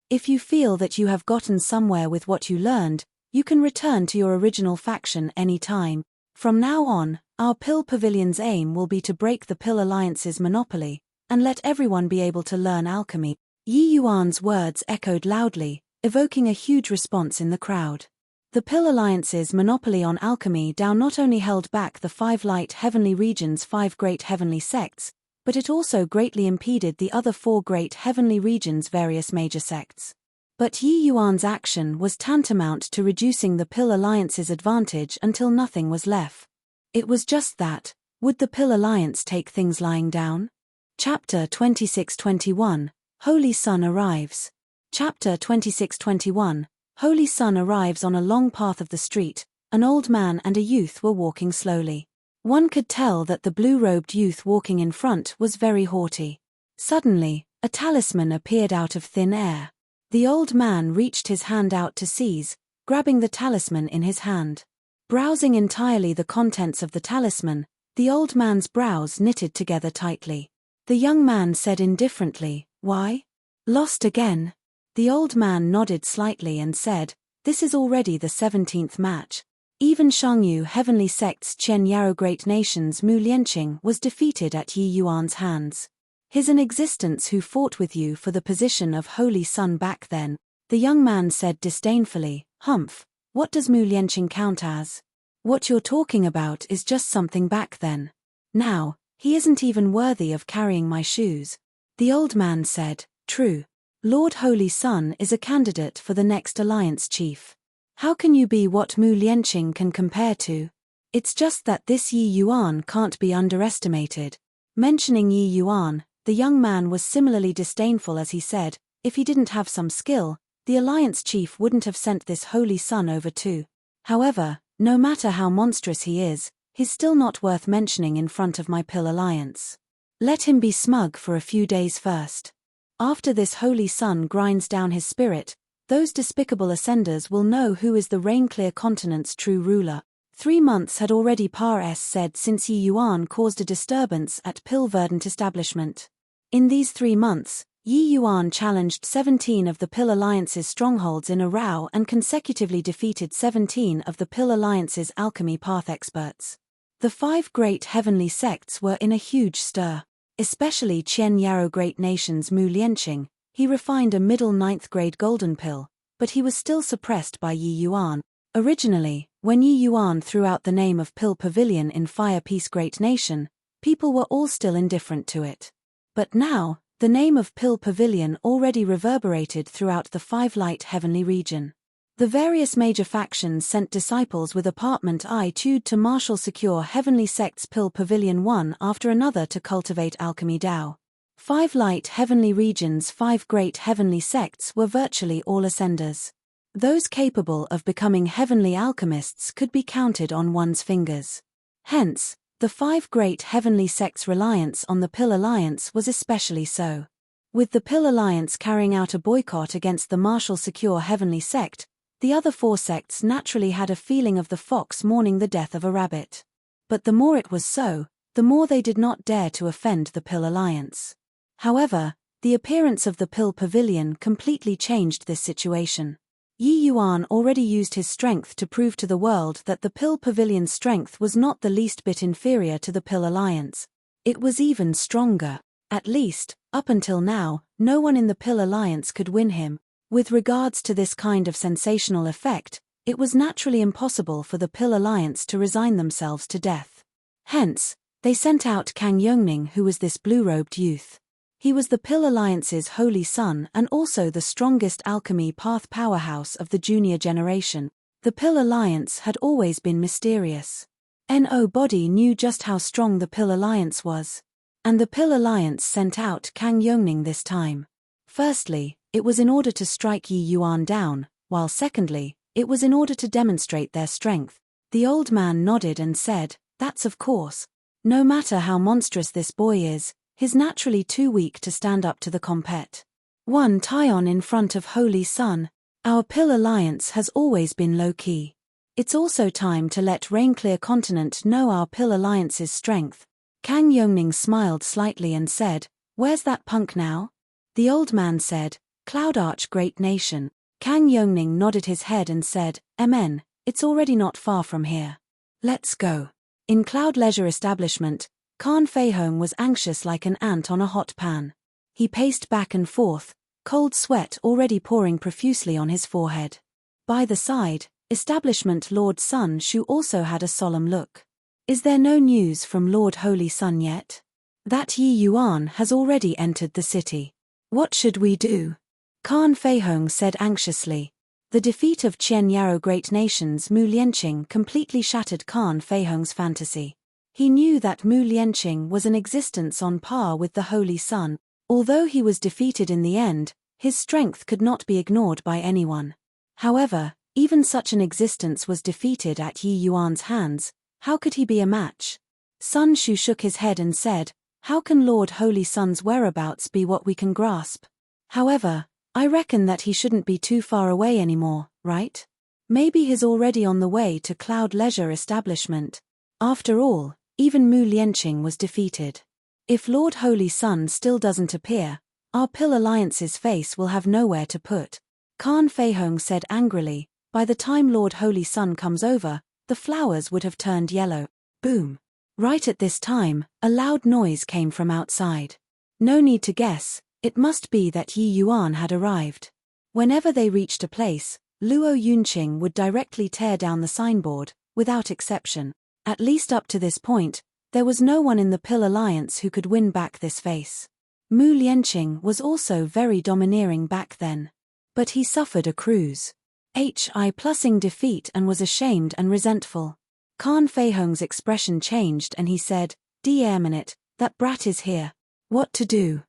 If you feel that you have gotten somewhere with what you learned, you can return to your original faction any time. From now on, our Pill Pavilion's aim will be to break the Pill Alliance's monopoly, and let everyone be able to learn alchemy. Yi Yuan's words echoed loudly, evoking a huge response in the crowd. The Pill Alliance's monopoly on alchemy Dao not only held back the 5 light heavenly regions' 5 great heavenly sects, but it also greatly impeded the other 4 great heavenly regions' various major sects. But Yi Yuan's action was tantamount to reducing the Pill Alliance's advantage until nothing was left. It was just that, would the Pill Alliance take things lying down? Chapter 26-21, Holy Sun Arrives. Chapter 26-21, Holy Sun arrives. On a long path of the street, an old man and a youth were walking slowly. One could tell that the blue-robed youth walking in front was very haughty. Suddenly, A talisman appeared out of thin air. The old man reached his hand out to seize, grabbing the talisman in his hand. Browsing entirely the contents of the talisman, the old man's brows knitted together tightly. The young man said indifferently, "Why? Lost again?" The old man nodded slightly and said, "This is already the 17th match. Even Shangyu Heavenly Sect's Qian Yarrow Great Nation's Mu Lianqing was defeated at Yi Yuan's hands. He's an existence who fought with you for the position of Holy Sun back then." The young man said disdainfully, "Humph, what does Mu Lianqing count as? What you're talking about is just something back then. Now, he isn't even worthy of carrying my shoes." The old man said, "True. Lord Holy Sun is a candidate for the next alliance chief. How can you be what Mu Lianqing can compare to? It's just that this Yi Yuan can't be underestimated." Mentioning Yi Yuan, the young man was similarly disdainful as he said, "If he didn't have some skill, the alliance chief wouldn't have sent this Holy Sun over too. However, no matter how monstrous he is, he's still not worth mentioning in front of my Pill Alliance. Let him be smug for a few days first. After this Holy Sun grinds down his spirit, those despicable ascenders will know who is the Rain-Clear continent's true ruler." 3 months had already said since Yi Yuan caused a disturbance at Pill Verdant establishment. In these 3 months, Yi Yuan challenged 17 of the Pill Alliance's strongholds in a row and consecutively defeated 17 of the Pill Alliance's alchemy path experts. The 5 great heavenly sects were in a huge stir. Especially Qian Yarrow Great Nation's Mu Lianqing. He refined a middle 9th grade golden pill, but he was still suppressed by Yi Yuan. Originally, when Yi Yuan threw out the name of Pill Pavilion in Fire Peace Great Nation, people were all still indifferent to it. But now, the name of Pill Pavilion already reverberated throughout the 5 light heavenly region. The various major factions sent disciples with apartment I-tude to marshal secure heavenly sects Pill Pavilion one after another to cultivate alchemy Dao. 5 light heavenly regions' 5 great heavenly sects were virtually all ascenders. Those capable of becoming heavenly alchemists could be counted on one's fingers. Hence, the 5 great heavenly sects' reliance on the Pill Alliance was especially so. With the Pill Alliance carrying out a boycott against the martial secure heavenly sect, the other 4 sects naturally had a feeling of the fox mourning the death of a rabbit. But the more it was so, the more they did not dare to offend the Pill Alliance. However, the appearance of the Pill Pavilion completely changed this situation. Yi Yuan already used his strength to prove to the world that the Pill Pavilion's strength was not the least bit inferior to the Pill Alliance. It was even stronger. At least, up until now, no one in the Pill Alliance could win him. With regards to this kind of sensational effect, it was naturally impossible for the Pill Alliance to resign themselves to death. Hence, they sent out Kang Yongning, who was this blue-robed youth. He was the Pill Alliance's holy son and also the strongest alchemy path powerhouse of the junior generation. The Pill Alliance had always been mysterious. Nobody knew just how strong the Pill Alliance was. And the Pill Alliance sent out Kang Yongning this time. Firstly, it was in order to strike Yi Yuan down, while secondly, it was in order to demonstrate their strength. The old man nodded and said, "That's of course. No matter how monstrous this boy is, he's naturally too weak to stand up to the compet. One tie-on in front of Holy Sun. Our Pill Alliance has always been low-key. It's also time to let Rain-Clear Continent know our Pill Alliance's strength." Kang Yongning smiled slightly and said, "Where's that punk now?" The old man said, "Cloud Arch Great Nation." Kang Yongning nodded his head and said, "Amen, it's already not far from here. Let's go." In Cloud Leisure Establishment, Khan Feihong was anxious like an ant on a hot pan. He paced back and forth, cold sweat already pouring profusely on his forehead. By the side, Establishment Lord Sun Shu also had a solemn look. "Is there no news from Lord Holy Sun yet? That Yi Yuan has already entered the city. What should we do?" Khan Feihong said anxiously. The defeat of Qian Yarrow Great Nation's Mu Lianqing completely shattered Khan Feihong's fantasy. He knew that Mu Lianqing was an existence on par with the Holy Sun. Although he was defeated in the end, his strength could not be ignored by anyone. However, even such an existence was defeated at Yi Yuan's hands. How could he be a match? Sun Shu shook his head and said, How can Lord Holy Sun's whereabouts be what we can grasp? However, I reckon that he shouldn't be too far away anymore, right? Maybe he's already on the way to Cloud Leisure Establishment. After all, even Mu Lianqing was defeated. If Lord Holy Sun still doesn't appear, our Pill Alliance's face will have nowhere to put. Khan Feihong said angrily, by the time Lord Holy Sun comes over, the flowers would have turned yellow. Boom. Right at this time, a loud noise came from outside. No need to guess, it must be that Yi Yuan had arrived. Whenever they reached a place, Luo Yunqing would directly tear down the signboard, without exception. At least up to this point, there was no one in the Pill Alliance who could win back this face. Mu Lianqing was also very domineering back then. But he suffered a cruise. Hi-plussing defeat and was ashamed and resentful. Khan Feihong's expression changed and he said, "Dear minute, that brat is here. What to do?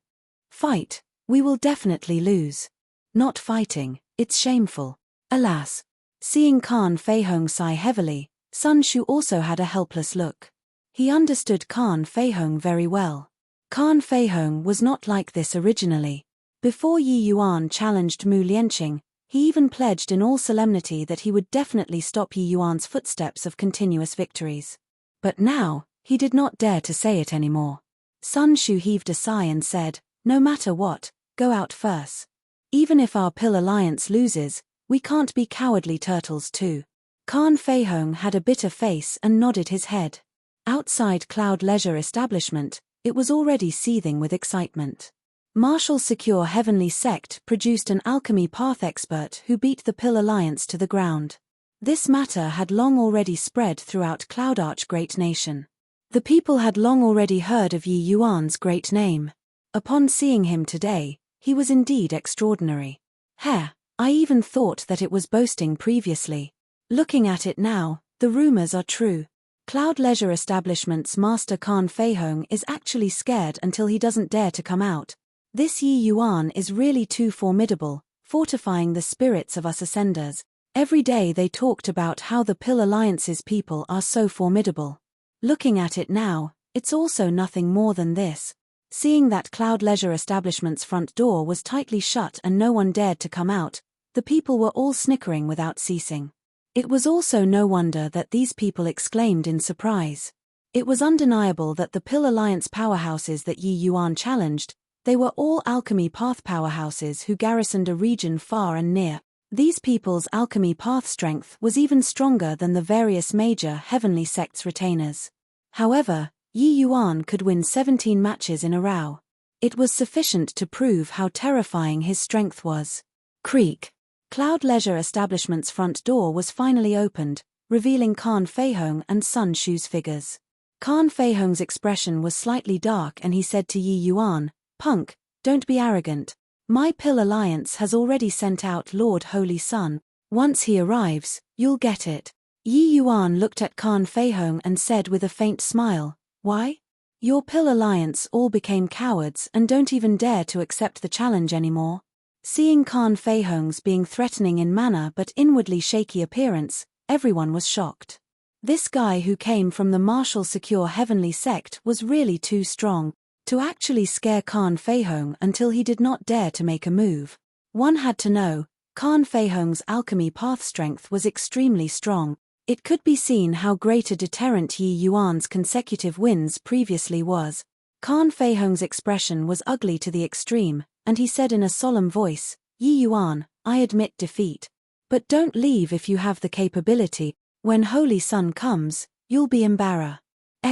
Fight, we will definitely lose. Not fighting, it's shameful." Alas. Seeing Khan Feihong sigh heavily, Sun Shu also had a helpless look. He understood Khan Feihong very well. Khan Feihong was not like this originally. Before Yi Yuan challenged Mu Lianqing, he even pledged in all solemnity that he would definitely stop Yi Yuan's footsteps of continuous victories. But now, he did not dare to say it anymore. Sun Shu heaved a sigh and said, "No matter what, go out first. Even if our Pill Alliance loses, we can't be cowardly turtles too." Khan Feihong had a bitter face and nodded his head. Outside Cloud Leisure Establishment, it was already seething with excitement. Martial Secure Heavenly Sect produced an alchemy path expert who beat the Pill Alliance to the ground. This matter had long already spread throughout Cloud Arch Great Nation. The people had long already heard of Yi Yuan's great name. Upon seeing him today, he was indeed extraordinary. I even thought that it was boasting previously. Looking at it now, the rumors are true. Cloud Leisure Establishment's Master Khan Feihong is actually scared until he doesn't dare to come out. This Yi Yuan is really too formidable, fortifying the spirits of us Ascenders. Every day they talked about how the Pill Alliance's people are so formidable. Looking at it now, it's also nothing more than this. Seeing that Cloud Leisure Establishment's front door was tightly shut and no one dared to come out, the people were all snickering without ceasing. It was also no wonder that these people exclaimed in surprise. It was undeniable that the Pill Alliance powerhouses that Yi Yuan challenged, they were all alchemy path powerhouses who garrisoned a region far and near. These people's alchemy path strength was even stronger than the various major heavenly sects' retainers. However, Yi Yuan could win 17 matches in a row. It was sufficient to prove how terrifying his strength was. Creak. Cloud Leisure Establishment's front door was finally opened, revealing Khan Feihong and Sun Shu's figures. Khan Feihong's expression was slightly dark and he said to Yi Yuan, "Punk, don't be arrogant. My Pill Alliance has already sent out Lord Holy Sun. Once he arrives, you'll get it." Yi Yuan looked at Khan Feihong and said with a faint smile, "Why? Your Pill Alliance all became cowards and don't even dare to accept the challenge anymore." Seeing Khan Feihong's being threatening in manner but inwardly shaky appearance, everyone was shocked. This guy who came from the Martial Secure Heavenly Sect was really too strong to actually scare Khan Feihong until he did not dare to make a move. One had to know, Khan Feihong's alchemy path strength was extremely strong. It could be seen how great a deterrent Yi Yuan's consecutive wins previously was. Khan Feihong's expression was ugly to the extreme, and he said in a solemn voice, "Yi Yuan, I admit defeat. But don't leave if you have the capability. When Holy Sun comes, you'll be embarrassed."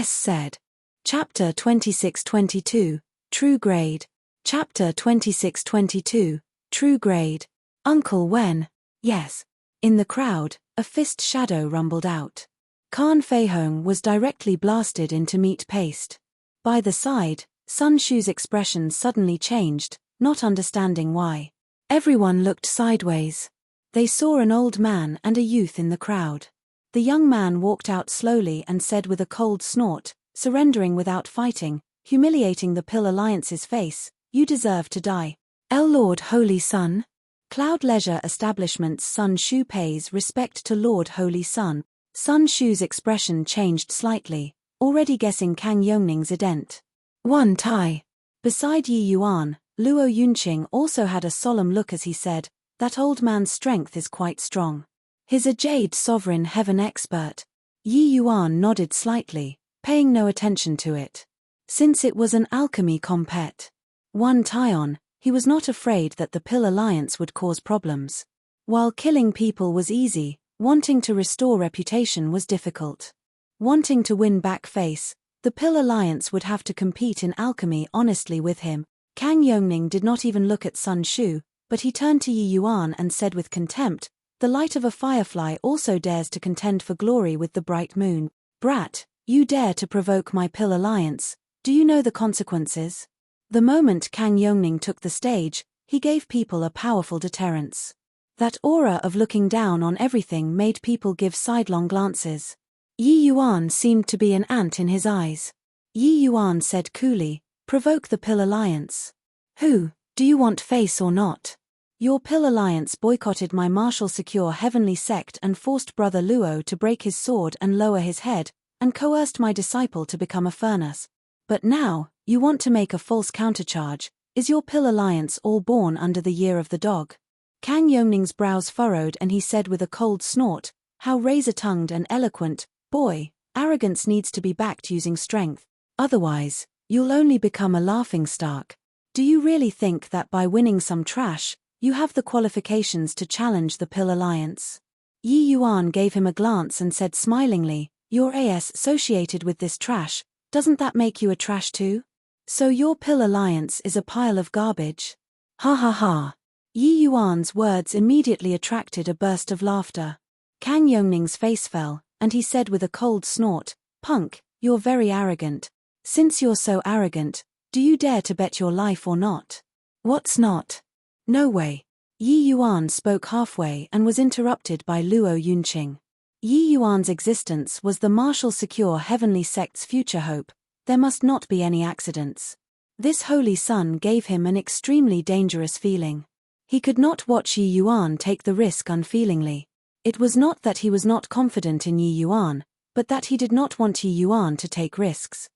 Said. Chapter 2622, True Grade. Chapter 2622, True Grade. "Uncle Wen." "Yes." In the crowd, a fist shadow rumbled out. Khan Feihong was directly blasted into meat paste. By the side, Sun Shu's expression suddenly changed, not understanding why. Everyone looked sideways. They saw an old man and a youth in the crowd. The young man walked out slowly and said with a cold snort, surrendering without fighting, humiliating the Pill Alliance's face, "You deserve to die." Lord Holy Sun. Cloud Leisure Establishment's Sun Shu pays respect to Lord Holy Sun. Sun Shu's expression changed slightly, already guessing Kang Yongning's ident. 1 Tai. Beside Yi Yuan, Luo Yunqing also had a solemn look as he said, "That old man's strength is quite strong. He's a jade sovereign heaven expert." Yi Yuan nodded slightly, paying no attention to it. Since it was an alchemy compet. 1 Tai, he was not afraid that the Pill Alliance would cause problems. While killing people was easy, wanting to restore reputation was difficult. Wanting to win back face, the Pill Alliance would have to compete in alchemy honestly with him. Kang Yongning did not even look at Sun Shu, but he turned to Yi Yuan and said with contempt, "The light of a firefly also dares to contend for glory with the bright moon. Brat, you dare to provoke my Pill Alliance, do you know the consequences?" The moment Kang Yongning took the stage, he gave people a powerful deterrence. That aura of looking down on everything made people give sidelong glances. Yi Yuan seemed to be an ant in his eyes. Yi Yuan said coolly, "Provoke the Pill Alliance. Who, do you want face or not? Your Pill Alliance boycotted my martial secure heavenly sect and forced Brother Luo to break his sword and lower his head, and coerced my disciple to become a furnace. But now, you want to make a false countercharge. Is your Pill Alliance all born under the year of the dog?" Kang Yongning's brows furrowed and he said with a cold snort, "How razor-tongued and eloquent, boy, arrogance needs to be backed using strength. Otherwise, you'll only become a laughingstock. Do you really think that by winning some trash, you have the qualifications to challenge the Pill Alliance?" Yi Yuan gave him a glance and said smilingly, "You're associated with this trash, doesn't that make you a trash too? So your Pill Alliance is a pile of garbage?" Ha ha ha. Yi Yuan's words immediately attracted a burst of laughter. Kang Yongning's face fell, and he said with a cold snort, "Punk, you're very arrogant. Since you're so arrogant, do you dare to bet your life or not?" "What's not?" "No way." Yi Yuan spoke halfway and was interrupted by Luo Yunqing. Yi Yuan's existence was the martial secure heavenly sect's future hope. There must not be any accidents. This holy sun gave him an extremely dangerous feeling. He could not watch Yi Yuan take the risk unfeelingly. It was not that he was not confident in Yi Yuan, but that he did not want Yi Yuan to take risks.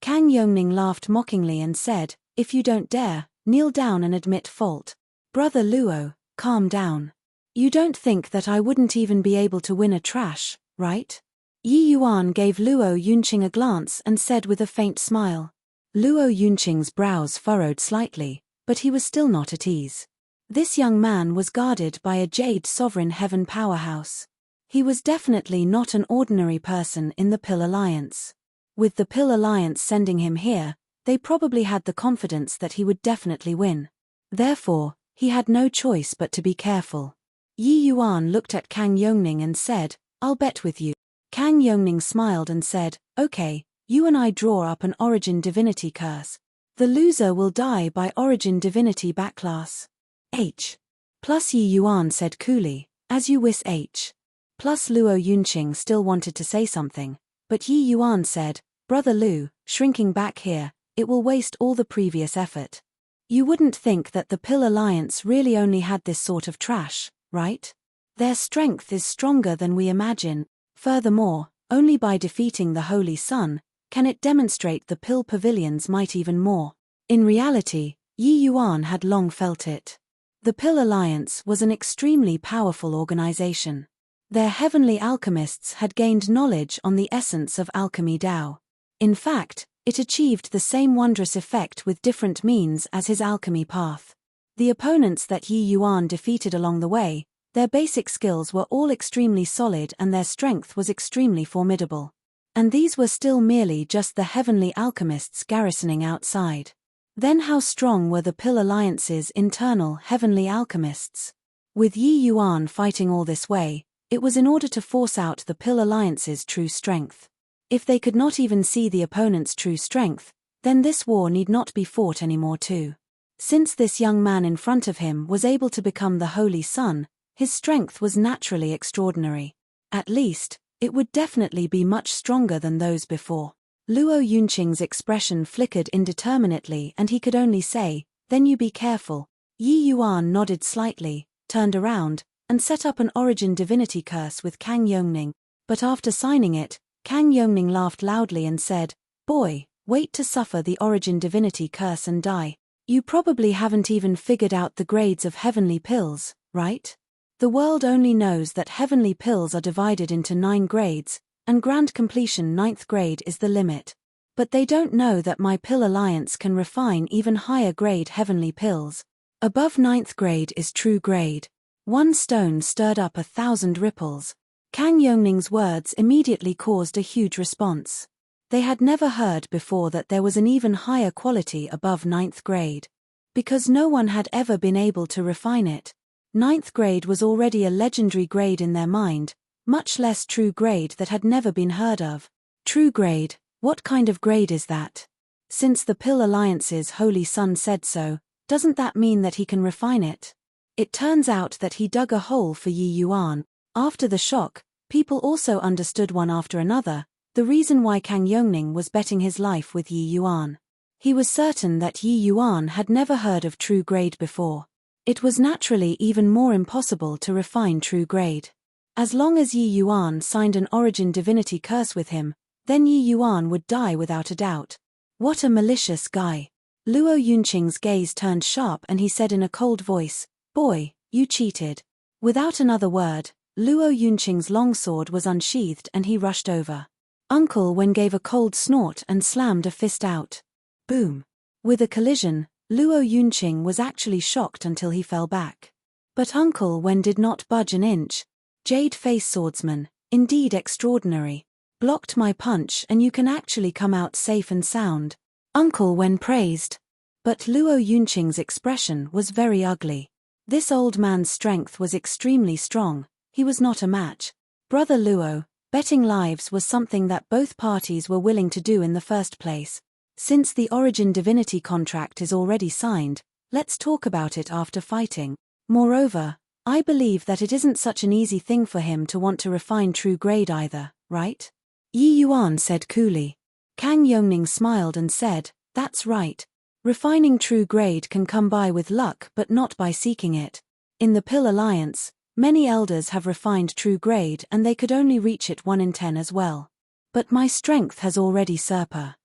Kang Yongning laughed mockingly and said, "If you don't dare, kneel down and admit fault. Brother Luo, calm down. You don't think that I wouldn't even be able to win a trash, right?" Yi Yuan gave Luo Yunqing a glance and said with a faint smile. Luo Yunqing's brows furrowed slightly, but he was still not at ease. This young man was guarded by a jade sovereign heaven powerhouse. He was definitely not an ordinary person in the Pill Alliance. With the Pill Alliance sending him here, they probably had the confidence that he would definitely win. Therefore, he had no choice but to be careful. Yi Yuan looked at Kang Yongning and said, "I'll bet with you." Kang Yongning smiled and said, "Okay, you and I draw up an Origin Divinity curse. The loser will die by Origin Divinity backlash. H. Plus Yi Yuan said coolly, "As you wish H." Plus Luo Yunqing still wanted to say something, but Yi Yuan said, "Brother Lu, shrinking back here, it will waste all the previous effort. You wouldn't think that the Pill Alliance really only had this sort of trash, right? Their strength is stronger than we imagine. Furthermore, only by defeating the Holy Sun can it demonstrate the Pill Pavilion's might even more." In reality, Yi Yuan had long felt it. The Pill Alliance was an extremely powerful organization. Their heavenly alchemists had gained knowledge on the essence of alchemy Dao. In fact, it achieved the same wondrous effect with different means as his alchemy path. The opponents that Yi Yuan defeated along the way, their basic skills were all extremely solid and their strength was extremely formidable. And these were still merely just the heavenly alchemists garrisoning outside. Then how strong were the Pill Alliance's internal heavenly alchemists? With Yi Yuan fighting all this way, it was in order to force out the Pill Alliance's true strength. If they could not even see the opponent's true strength, then this war need not be fought anymore too. Since this young man in front of him was able to become the Holy Sun, his strength was naturally extraordinary. At least, it would definitely be much stronger than those before. Luo Yunqing's expression flickered indeterminately and he could only say, "Then you be careful." Yi Yuan nodded slightly, turned around, and set up an Origin Divinity curse with Kang Yongning. But after signing it, Kang Yongning laughed loudly and said, "Boy, Wait to suffer the origin divinity curse and die. You probably haven't even figured out the grades of heavenly pills, right? The world only knows that heavenly pills are divided into 9 grades, and grand completion 9th grade is the limit. But they don't know that my pill alliance can refine even higher grade heavenly pills. Above 9th grade is true grade. One stone stirred up 1,000 ripples. Kang Yongning's words immediately caused a huge response. They had never heard before that there was an even higher quality above 9th grade. Because no one had ever been able to refine it. 9th grade was already a legendary grade in their mind, much less true grade that had never been heard of. True grade, what kind of grade is that? Since the Pill Alliance's Holy Son said so, doesn't that mean that he can refine it? It turns out that he dug a hole for Yi Yuan. After the shock, people also understood one after another, the reason why Kang Yongning was betting his life with Yi Yuan. He was certain that Yi Yuan had never heard of true grade before. It was naturally even more impossible to refine true grade. As long as Yi Yuan signed an origin divinity curse with him, then Yi Yuan would die without a doubt. What a malicious guy. Luo Yunqing's gaze turned sharp and he said in a cold voice, "Boy, you cheated." Without another word, Luo Yunqing's longsword was unsheathed and he rushed over. Uncle Wen gave a cold snort and slammed a fist out. Boom. With a collision, Luo Yunqing was actually shocked until he fell back. But Uncle Wen did not budge an inch. Jade Face Swordsman, indeed extraordinary. Blocked my punch and you can actually come out safe and sound. Uncle Wen praised. But Luo Yunqing's expression was very ugly. This old man's strength was extremely strong, he was not a match. Brother Luo, betting lives was something that both parties were willing to do in the first place. Since the origin divinity contract is already signed, let's talk about it after fighting. Moreover, I believe that it isn't such an easy thing for him to want to refine true grade either, right? Yi Yuan said coolly. Kang Yongning smiled and said, "That's right. Refining true grade can come by with luck but not by seeking it. In the Pill Alliance, many elders have refined true grade and they could only reach it 1 in 10 as well. But my strength has already surpassed,"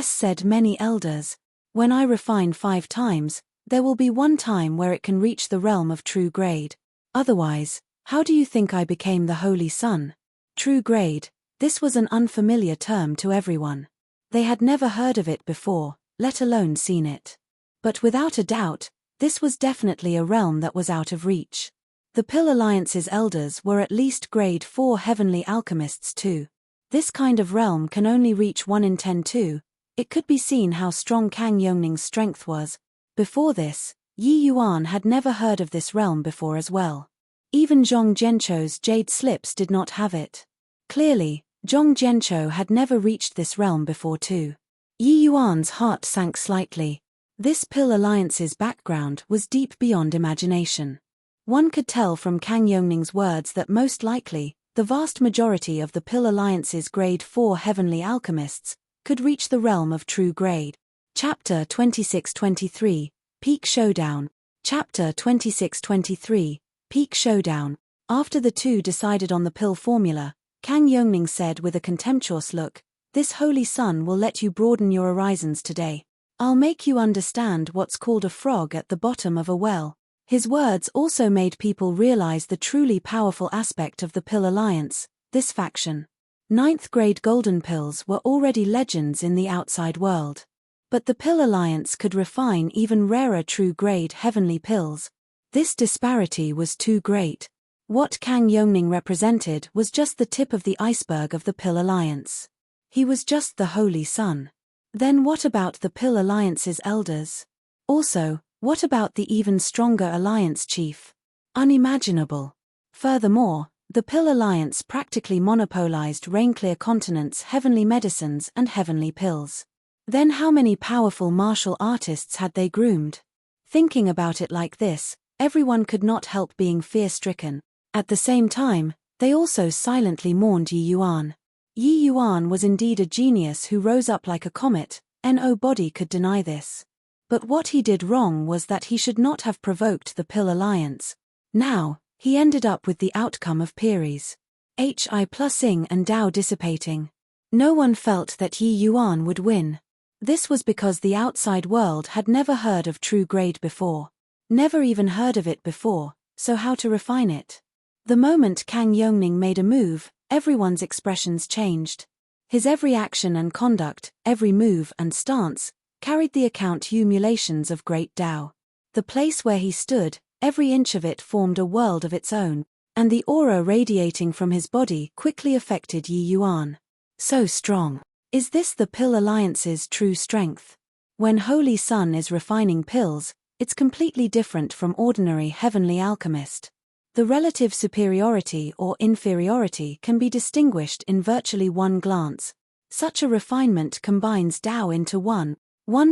said many elders. When I refine 5 times, there will be 1 time where it can reach the realm of true grade. Otherwise, how do you think I became the Holy Son? True grade, this was an unfamiliar term to everyone. They had never heard of it before, let alone seen it. But without a doubt, this was definitely a realm that was out of reach. The Pill Alliance's elders were at least grade 4 heavenly alchemists too. This kind of realm can only reach 1 in 10 too. It could be seen how strong Kang Yongning's strength was. Before this, Yi Yuan had never heard of this realm before as well. Even Zhong Jiancho's jade slips did not have it. Clearly, Zhong Jiancho had never reached this realm before too. Yi Yuan's heart sank slightly. This Pill Alliance's background was deep beyond imagination. One could tell from Kang Yongning's words that most likely, the vast majority of the Pill Alliance's grade 4 heavenly alchemists could reach the realm of true grade. Chapter 26-23, Peak Showdown. Chapter 26-23, Peak Showdown. After the two decided on the pill formula, Kang Yongning said with a contemptuous look, "This Holy Son will let you broaden your horizons today. I'll make you understand what's called a frog at the bottom of a well." His words also made people realize the truly powerful aspect of the Pill Alliance, this faction. 9th grade golden pills were already legends in the outside world. But the Pill Alliance could refine even rarer true grade heavenly pills. This disparity was too great. What Kang Yongning represented was just the tip of the iceberg of the Pill Alliance. He was just the Holy Son. Then what about the Pill Alliance's elders? Also, what about the even stronger Alliance chief? Unimaginable. Furthermore, the Pill Alliance practically monopolized Rainclear Continent's heavenly medicines and heavenly pills. Then how many powerful martial artists had they groomed? Thinking about it like this, everyone could not help being fear-stricken. At the same time, they also silently mourned Yi Yuan. Yi Yuan was indeed a genius who rose up like a comet, nobody could deny this. But what he did wrong was that he should not have provoked the Pill Alliance. Now, he ended up with the outcome of Peries. Hi+ing and Dao dissipating. No one felt that Yi Yuan would win. This was because the outside world had never heard of true grade before. Never even heard of it before, so how to refine it? The moment Kang Yongning made a move, everyone's expressions changed. His every action and conduct, every move and stance, carried the accumulations of great Tao. The place where he stood, every inch of it formed a world of its own, and the aura radiating from his body quickly affected Yi Yuan. So strong. Is this the Pill Alliance's true strength? When Holy Sun is refining pills, it's completely different from ordinary heavenly alchemist. The relative superiority or inferiority can be distinguished in virtually one glance. Such a refinement combines Tao into one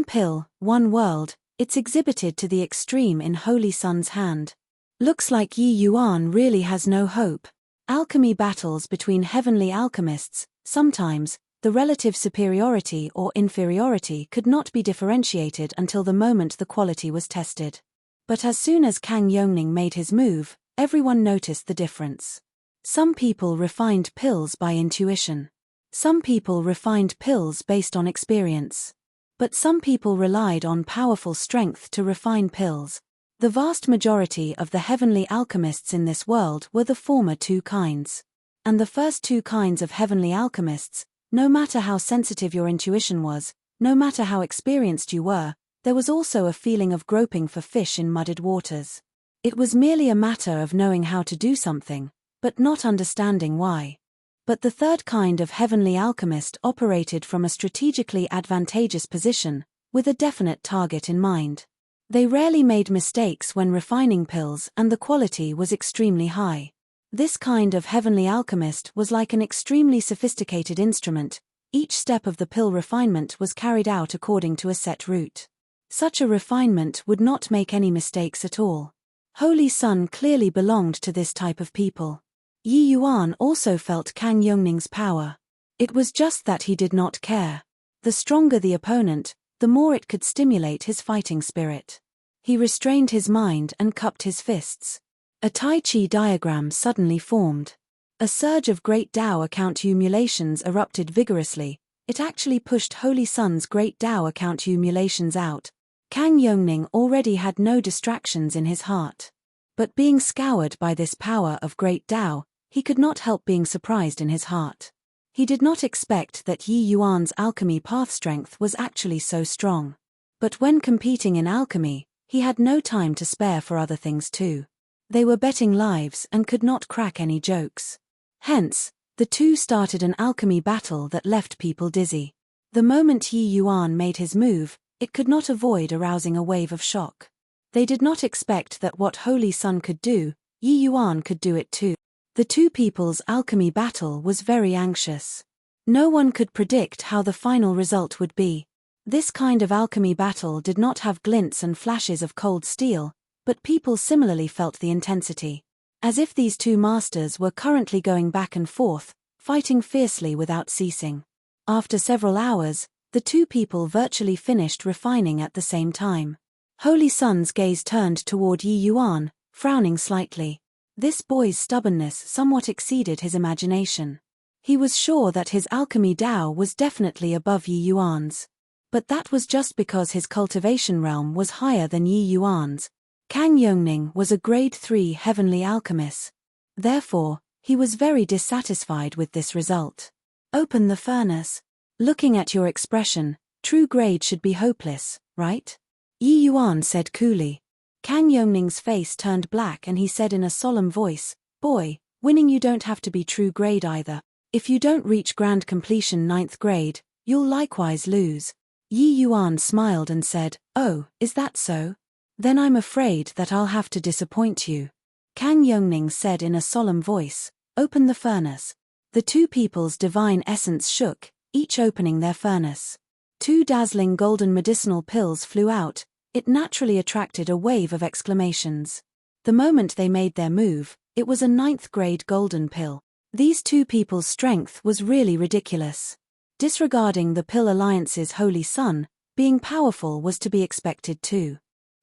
pill, one world. It's exhibited to the extreme in Holy Sun's hand. Looks like Yi Yuan really has no hope. Alchemy battles between heavenly alchemists, sometimes, the relative superiority or inferiority could not be differentiated until the moment the quality was tested. But as soon as Kang Yongning made his move, everyone noticed the difference. Some people refined pills by intuition. Some people refined pills based on experience. But some people relied on powerful strength to refine pills. The vast majority of the heavenly alchemists in this world were the former two kinds. And the first two kinds of heavenly alchemists, no matter how sensitive your intuition was, no matter how experienced you were, there was also a feeling of groping for fish in muddied waters. It was merely a matter of knowing how to do something, but not understanding why. But the third kind of heavenly alchemist operated from a strategically advantageous position, with a definite target in mind. They rarely made mistakes when refining pills, and the quality was extremely high. This kind of heavenly alchemist was like an extremely sophisticated instrument. Each step of the pill refinement was carried out according to a set route. Such a refinement would not make any mistakes at all. Holy Sun clearly belonged to this type of people. Yi Yuan also felt Kang Yongning's power. It was just that he did not care. The stronger the opponent, the more it could stimulate his fighting spirit. He restrained his mind and cupped his fists. A Tai Chi diagram suddenly formed. A surge of great Tao accumulations erupted vigorously. It actually pushed Holy Sun's great Tao accumulations out. Kang Yongning already had no distractions in his heart. But being scoured by this power of great Tao, he could not help being surprised in his heart. He did not expect that Yi Yuan's alchemy path strength was actually so strong. But when competing in alchemy, he had no time to spare for other things too. They were betting lives and could not crack any jokes. Hence, the two started an alchemy battle that left people dizzy. The moment Yi Yuan made his move, it could not avoid arousing a wave of shock. They did not expect that what Holy Sun could do, Yi Yuan could do it too. The two people's alchemy battle was very anxious. No one could predict how the final result would be. This kind of alchemy battle did not have glints and flashes of cold steel, but people similarly felt the intensity. As if these two masters were currently going back and forth, fighting fiercely without ceasing. After several hours, the two people virtually finished refining at the same time. Holy Sun's gaze turned toward Yi Yuan, frowning slightly. This boy's stubbornness somewhat exceeded his imagination. He was sure that his alchemy Tao was definitely above Yi Yuan's. But that was just because his cultivation realm was higher than Yi Yuan's. Kang Yongning was a grade 3 heavenly alchemist. Therefore, he was very dissatisfied with this result. Open the furnace. Looking at your expression, true grade should be hopeless, right? Yi Yuan said coolly. Kang Yongning's face turned black and he said in a solemn voice, "Boy, winning you don't have to be true grade either. If you don't reach grand completion 9th grade, you'll likewise lose." Yi Yuan smiled and said, "Oh, is that so? Then I'm afraid that I'll have to disappoint you." Kang Yongning said in a solemn voice, "Open the furnace." The two people's divine essence shook, each opening their furnace. 2 dazzling golden medicinal pills flew out. It naturally attracted a wave of exclamations. The moment they made their move, it was a 9th grade golden pill. These two people's strength was really ridiculous. Disregarding the Pill Alliance's Holy Sun, being powerful was to be expected too.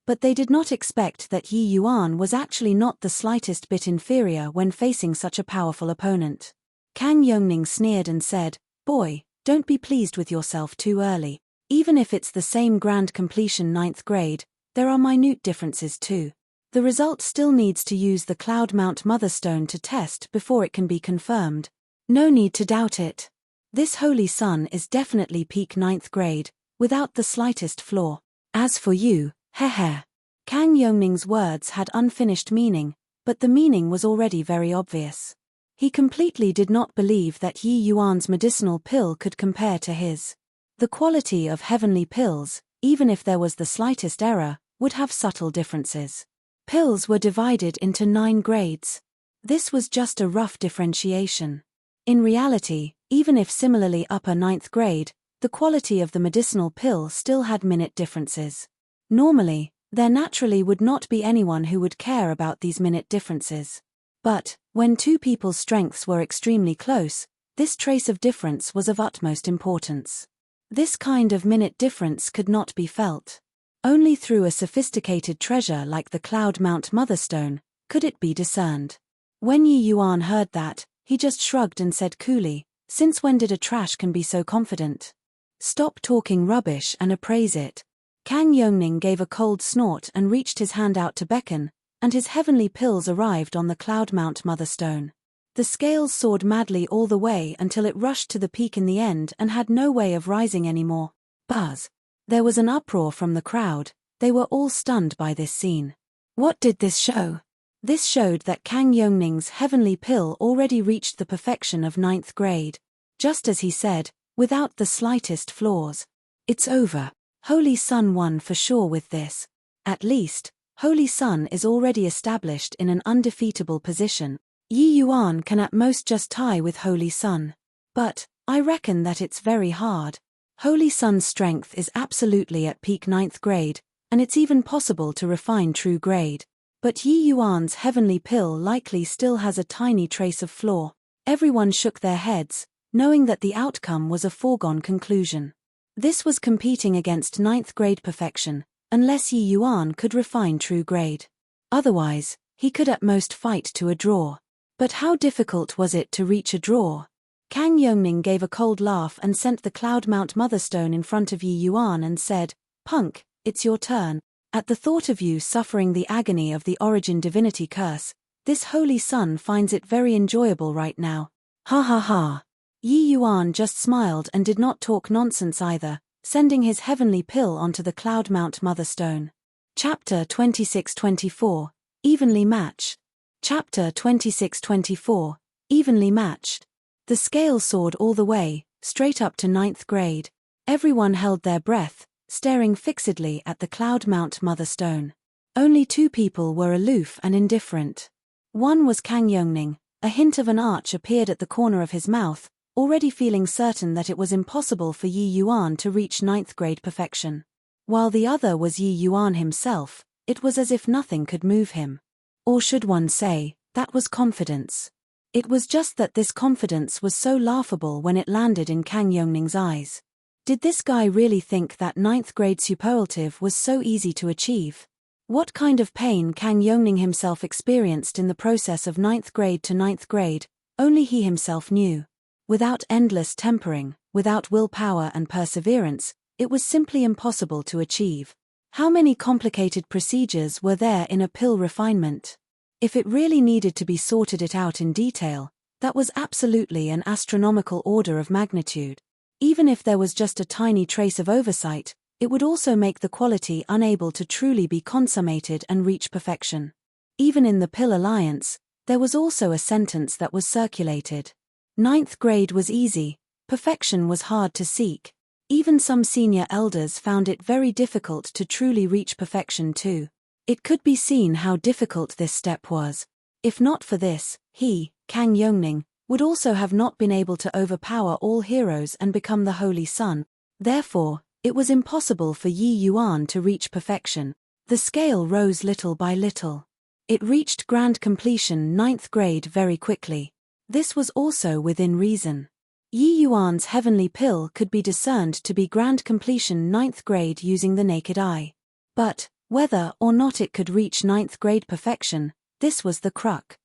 But they did not expect that Yi Yuan was actually not the slightest bit inferior when facing such a powerful opponent. Kang Yongning sneered and said, "Boy, don't be pleased with yourself too early. Even if it's the same grand completion ninth grade, there are minute differences too. The result still needs to use the Cloud Mount Motherstone to test before it can be confirmed. No need to doubt it. This holy son is definitely peak ninth grade, without the slightest flaw. As for you, heh. Kang Yongning's words had unfinished meaning, but the meaning was already very obvious. He completely did not believe that Yi Yuan's medicinal pill could compare to his. The quality of heavenly pills, even if there was the slightest error, would have subtle differences. Pills were divided into 9 grades. This was just a rough differentiation. In reality, even if similarly upper 9th grade, the quality of the medicinal pill still had minute differences. Normally, there naturally would not be anyone who would care about these minute differences. But, when two people's strengths were extremely close, this trace of difference was of utmost importance. This kind of minute difference could not be felt. Only through a sophisticated treasure like the Cloud Mount Motherstone could it be discerned. When Yi Yuan heard that, he just shrugged and said coolly, "Since when did a trash can be so confident? Stop talking rubbish and appraise it." Kang Yongning gave a cold snort and reached his hand out to beckon, and his heavenly pills arrived on the Cloud Mount Motherstone. The scales soared madly all the way until it rushed to the peak in the end and had no way of rising anymore. Buzz! There was an uproar from the crowd. They were all stunned by this scene. What did this show? This showed that Kang Yongning's heavenly pill already reached the perfection of 9th grade. Just as he said, without the slightest flaws. It's over. Holy Sun won for sure with this. At least, Holy Sun is already established in an undefeatable position. Yi Yuan can at most just tie with Holy Sun. But, I reckon that it's very hard. Holy Sun's strength is absolutely at peak 9th grade, and it's even possible to refine true grade. But Yi Yuan's heavenly pill likely still has a tiny trace of flaw. Everyone shook their heads, knowing that the outcome was a foregone conclusion. This was competing against 9th grade perfection, unless Yi Yuan could refine true grade. Otherwise, he could at most fight to a draw. But how difficult was it to reach a draw? Kang Yongning gave a cold laugh and sent the Cloud Mount Motherstone in front of Yi Yuan and said, "Punk, it's your turn. At the thought of you suffering the agony of the Origin Divinity curse, this Holy Sun finds it very enjoyable right now." Ha ha ha. Yi Yuan just smiled and did not talk nonsense either, sending his heavenly pill onto the Cloud Mount Motherstone. Chapter 26-24, Evenly Matched. Chapter 26-24, Evenly Matched. The scale soared all the way, straight up to 9th grade. Everyone held their breath, staring fixedly at the Cloud Mount Motherstone. Only 2 people were aloof and indifferent. One was Kang Yongning. A hint of an arch appeared at the corner of his mouth, already feeling certain that it was impossible for Yi Yuan to reach 9th grade perfection. While the other was Yi Yuan himself, it was as if nothing could move him. Or should one say, that was confidence. It was just that this confidence was so laughable when it landed in Kang Yongning's eyes. Did this guy really think that 9th grade superlative was so easy to achieve? What kind of pain Kang Yongning himself experienced in the process of 9th grade to 9th grade, only he himself knew. Without endless tempering, without willpower and perseverance, it was simply impossible to achieve. How many complicated procedures were there in a pill refinement? If it really needed to be sorted it out in detail, that was absolutely an astronomical order of magnitude. Even if there was just a tiny trace of oversight, it would also make the quality unable to truly be consummated and reach perfection. Even in the Pill Alliance, there was also a sentence that was circulated. 9th grade was easy, perfection was hard to seek. Even some senior elders found it very difficult to truly reach perfection too. It could be seen how difficult this step was. If not for this, he, Kang Yongning, would also have not been able to overpower all heroes and become the Holy Sun. Therefore, it was impossible for Yi Yuan to reach perfection. The scale rose little by little. It reached grand completion 9th grade very quickly. This was also within reason. Yi Yuan's heavenly pill could be discerned to be grand completion 9th grade using the naked eye. But, whether or not it could reach 9th grade perfection, this was the crux.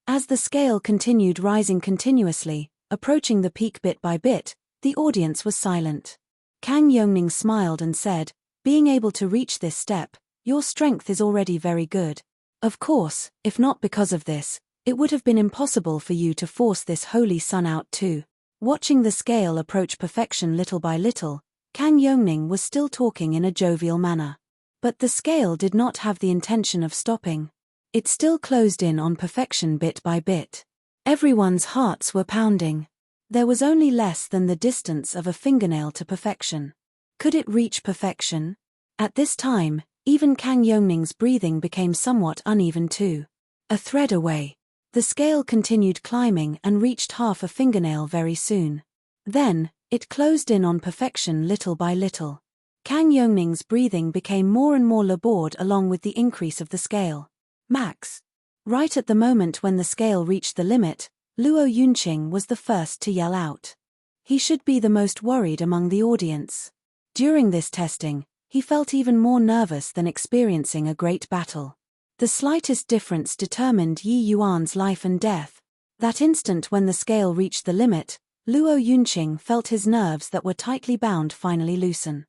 As the scale continued rising continuously, approaching the peak bit by bit, the audience was silent. Kang Yongning smiled and said, being able to reach this step, your strength is already very good. Of course, if not because of this, it would have been impossible for you to force this holy sun out too. Watching the scale approach perfection little by little, Kang Yongning was still talking in a jovial manner. But the scale did not have the intention of stopping. It still closed in on perfection bit by bit. Everyone's hearts were pounding. There was only less than the distance of a fingernail to perfection. Could it reach perfection? At this time, even Kang Yongning's breathing became somewhat uneven too. A thread away. The scale continued climbing and reached half a fingernail very soon. Then, it closed in on perfection little by little. Kang Yongning's breathing became more and more labored along with the increase of the scale. Max. Right at the moment when the scale reached the limit, Luo Yunqing was the first to yell out. He should be the most worried among the audience. During this testing, he felt even more nervous than experiencing a great battle. The slightest difference determined Yi Yuan's life and death. That instant when the scale reached the limit, Luo Yunqing felt his nerves that were tightly bound finally loosen.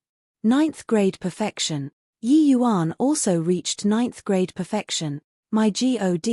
9th grade perfection. Yi Yuan also reached 9th grade perfection. My God,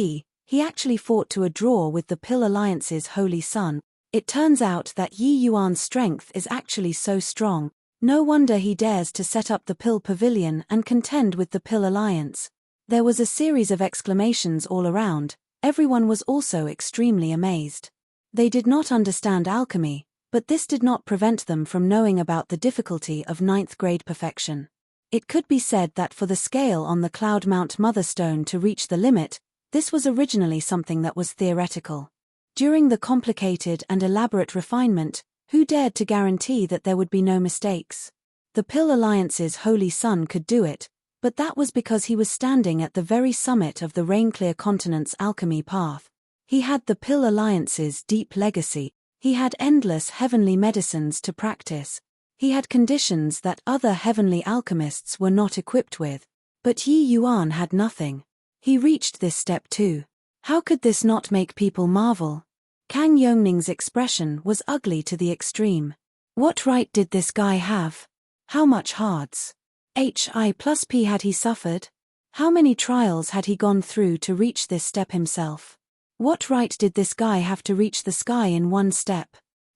he actually fought to a draw with the Pill Alliance's Holy Sun. It turns out that Yi Yuan's strength is actually so strong. No wonder he dares to set up the Pill Pavilion and contend with the Pill Alliance. There was a series of exclamations all around. Everyone was also extremely amazed. They did not understand alchemy, but this did not prevent them from knowing about the difficulty of 9th grade perfection. It could be said that for the scale on the Cloud Mount Motherstone to reach the limit, this was originally something that was theoretical. During the complicated and elaborate refinement, who dared to guarantee that there would be no mistakes? The Pill Alliance's Holy Sun could do it, but that was because he was standing at the very summit of the Rainclear continent's alchemy path. He had the Pill Alliance's deep legacy, he had endless heavenly medicines to practice, he had conditions that other heavenly alchemists were not equipped with. But Yi Yuan had nothing. He reached this step too. How could this not make people marvel? Kang Yongning's expression was ugly to the extreme. What right did this guy have? How much hards? Hi+P had he suffered? How many trials had he gone through to reach this step himself? What right did this guy have to reach the sky in one step?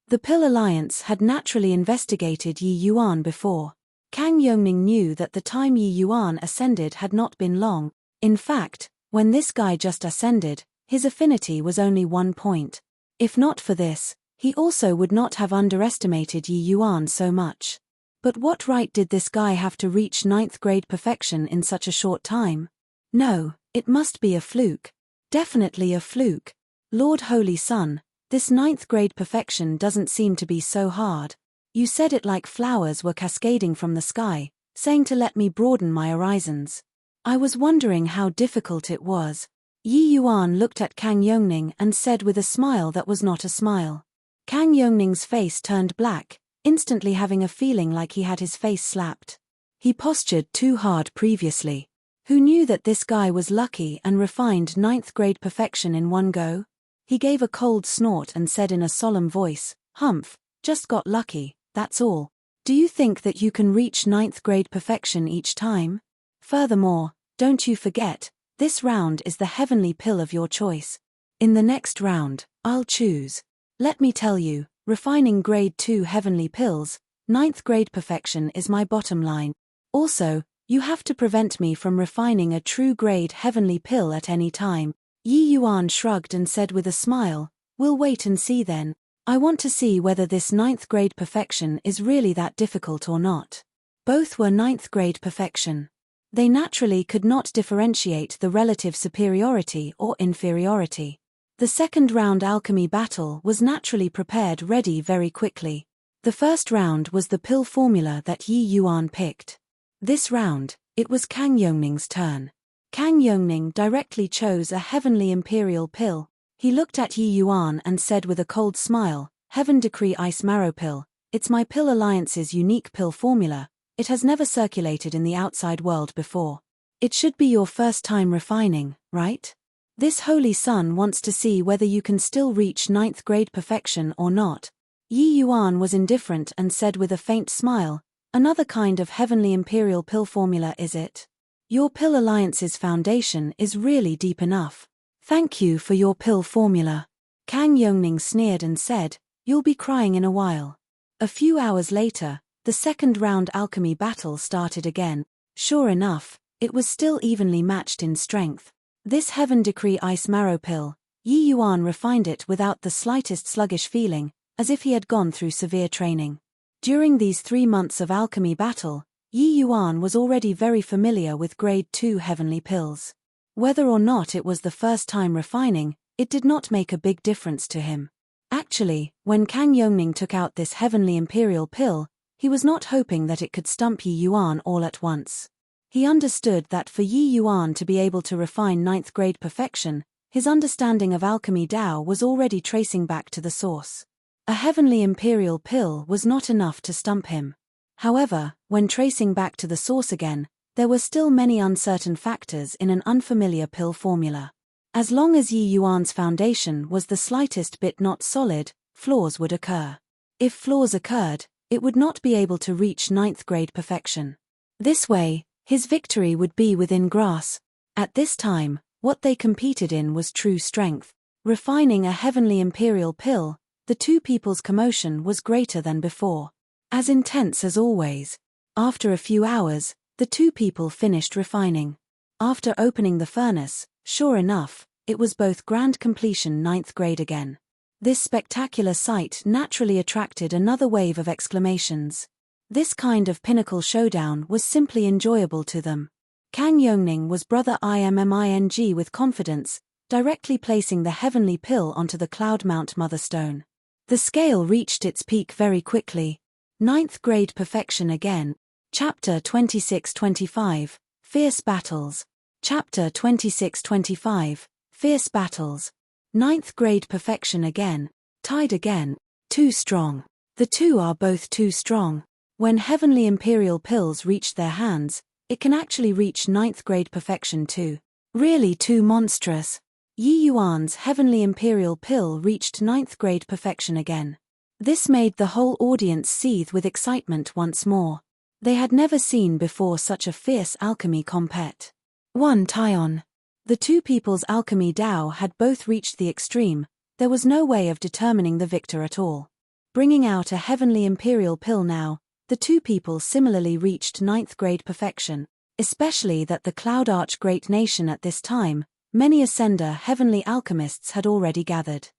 The Pill Alliance had naturally investigated Yi Yuan before. Kang Yongning knew that the time Yi Yuan ascended had not been long. In fact, when this guy just ascended, his affinity was only 1 point. If not for this, he also would not have underestimated Yi Yuan so much. But what right did this guy have to reach 9th grade perfection in such a short time? No, it must be a fluke. Definitely a fluke. Lord Holy Sun, this 9th grade perfection doesn't seem to be so hard. You said it like flowers were cascading from the sky, saying to let me broaden my horizons. I was wondering how difficult it was. Yi Yuan looked at Kang Yongning and said with a smile that was not a smile. Kang Yongning's face turned black, instantly having a feeling like he had his face slapped. He postured too hard previously. Who knew that this guy was lucky and refined 9th grade perfection in one go? He gave a cold snort and said in a solemn voice, "Humph, just got lucky, that's all. Do you think that you can reach 9th grade perfection each time? Furthermore, don't you forget, this round is the heavenly pill of your choice. In the next round, I'll choose. Let me tell you, refining grade 2 heavenly pills, 9th grade perfection is my bottom line. Also, you have to prevent me from refining a true grade heavenly pill at any time." Yi Yuan shrugged and said with a smile, "We'll wait and see then. I want to see whether this 9th grade perfection is really that difficult or not." Both were 9th grade perfection. They naturally could not differentiate the relative superiority or inferiority. The second round alchemy battle was naturally prepared ready very quickly. The first round was the pill formula that Yi Yuan picked. This round, it was Kang Yongning's turn. Kang Yongning directly chose a heavenly imperial pill. He looked at Yi Yuan and said with a cold smile, "Heaven Decree Ice Marrow Pill, it's my Pill Alliance's unique pill formula. It has never circulated in the outside world before. It should be your first time refining, right? This Holy Sun wants to see whether you can still reach 9th grade perfection or not." Yi Yuan was indifferent and said with a faint smile, Another kind of heavenly imperial pill formula, is it? Your Pill Alliance's foundation is really deep enough. Thank you for your pill formula. Kang Yongning sneered and said, "You'll be crying in a while." A few hours later, the second round alchemy battle started again. Sure enough, it was still evenly matched in strength. This Heaven Decree Ice Marrow pill, Yi Yuan refined it without the slightest sluggish feeling, as if he had gone through severe training. During these 3 months of alchemy battle, Yi Yuan was already very familiar with grade 2 heavenly pills. Whether or not it was the first time refining, it did not make a big difference to him. Actually, when Kang Yongning took out this heavenly imperial pill, he was not hoping that it could stump Yi Yuan all at once. He understood that for Yi Yuan to be able to refine 9th grade perfection, his understanding of alchemy Dao was already tracing back to the source. A heavenly imperial pill was not enough to stump him. However, when tracing back to the source again, there were still many uncertain factors in an unfamiliar pill formula. As long as Yi Yuan's foundation was the slightest bit not solid, flaws would occur. If flaws occurred, it would not be able to reach 9th grade perfection. This way, his victory would be within grasp. At this time, what they competed in was true strength. Refining a heavenly imperial pill, the two people's commotion was greater than before. As intense as always. After a few hours, the two people finished refining. After opening the furnace, sure enough, it was both grand completion 9th grade again. This spectacular sight naturally attracted another wave of exclamations. This kind of pinnacle showdown was simply enjoyable to them. Kang Yongning was brother IMMING with confidence, directly placing the heavenly pill onto the Cloud Mount Mother Stone. The scale reached its peak very quickly. 9th grade perfection again. Chapter 26-25, Fierce Battles. Chapter 26-25, Fierce Battles. 9th grade perfection again. Tied again. Too strong. The two are both too strong. When heavenly imperial pills reach their hands, it can actually reach 9th grade perfection too. Really too monstrous. Yi Yuan's heavenly imperial pill reached 9th grade perfection again. This made the whole audience seethe with excitement once more. They had never seen before such a fierce alchemy compet. 1 tie-on. The two people's alchemy Dao had both reached the extreme, there was no way of determining the victor at all. Bringing out a heavenly imperial pill now, the two people similarly reached 9th grade perfection, especially that the Cloud Arch great nation at this time, many ascender heavenly alchemists had already gathered.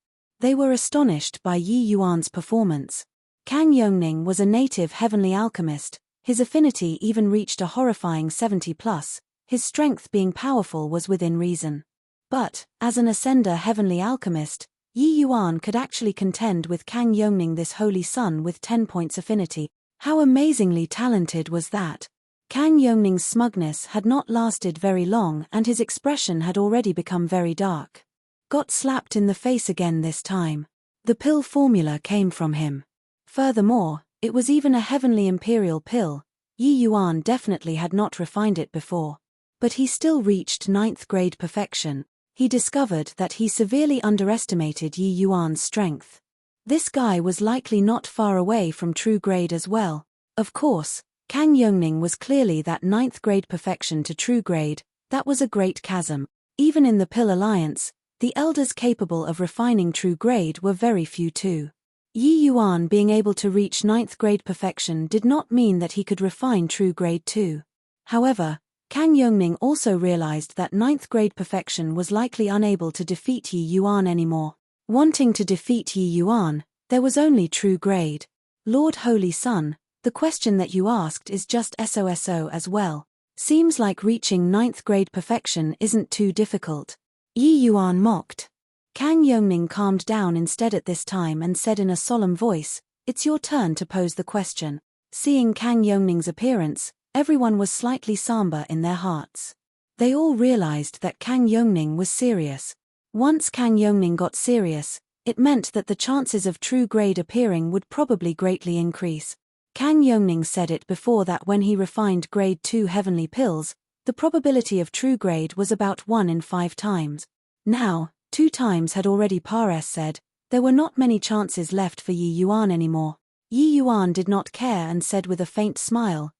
They were astonished by Yi Yuan's performance. Kang Yongning was a native heavenly alchemist, his affinity even reached a horrifying 70+, his strength being powerful was within reason. But, as an ascender heavenly alchemist, Yi Yuan could actually contend with Kang Yongning, this holy son with 10 points affinity. How amazingly talented was that? Kang Yongning's smugness had not lasted very long and his expression had already become very dark. Got slapped in the face again this time. The pill formula came from him. Furthermore, it was even a heavenly imperial pill. Yi Yuan definitely had not refined it before. But he still reached 9th grade perfection. He discovered that he severely underestimated Yi Yuan's strength. This guy was likely not far away from true grade as well. Of course, Kang Yongning was clearly that 9th grade perfection to true grade. That was a great chasm. Even in the Pill Alliance, the elders capable of refining true grade were very few too. Yi Yuan being able to reach 9th grade perfection did not mean that he could refine true grade too. However, Kang Yongning also realized that 9th grade perfection was likely unable to defeat Yi Yuan anymore. Wanting to defeat Yi Yuan, there was only true grade. Lord Holy Son, the question that you asked is just SOSO as well. Seems like reaching 9th grade perfection isn't too difficult. Yi Yuan mocked. Kang Yongning calmed down instead at this time and said in a solemn voice, "It's your turn to pose the question." Seeing Kang Yongning's appearance, everyone was slightly somber in their hearts. They all realized that Kang Yongning was serious. Once Kang Yongning got serious, it meant that the chances of true grade appearing would probably greatly increase. Kang Yongning said it before that when he refined grade 2 heavenly pills, the probability of true grade was about 1 in 5 times. Now, 2 times had already passed. There were not many chances left for Yi Yuan anymore. Yi Yuan did not care and said with a faint smile,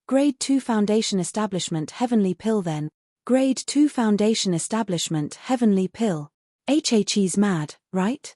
Grade 2 Foundation Establishment Heavenly Pill then. Grade 2 Foundation Establishment Heavenly Pill. HHE's mad, right?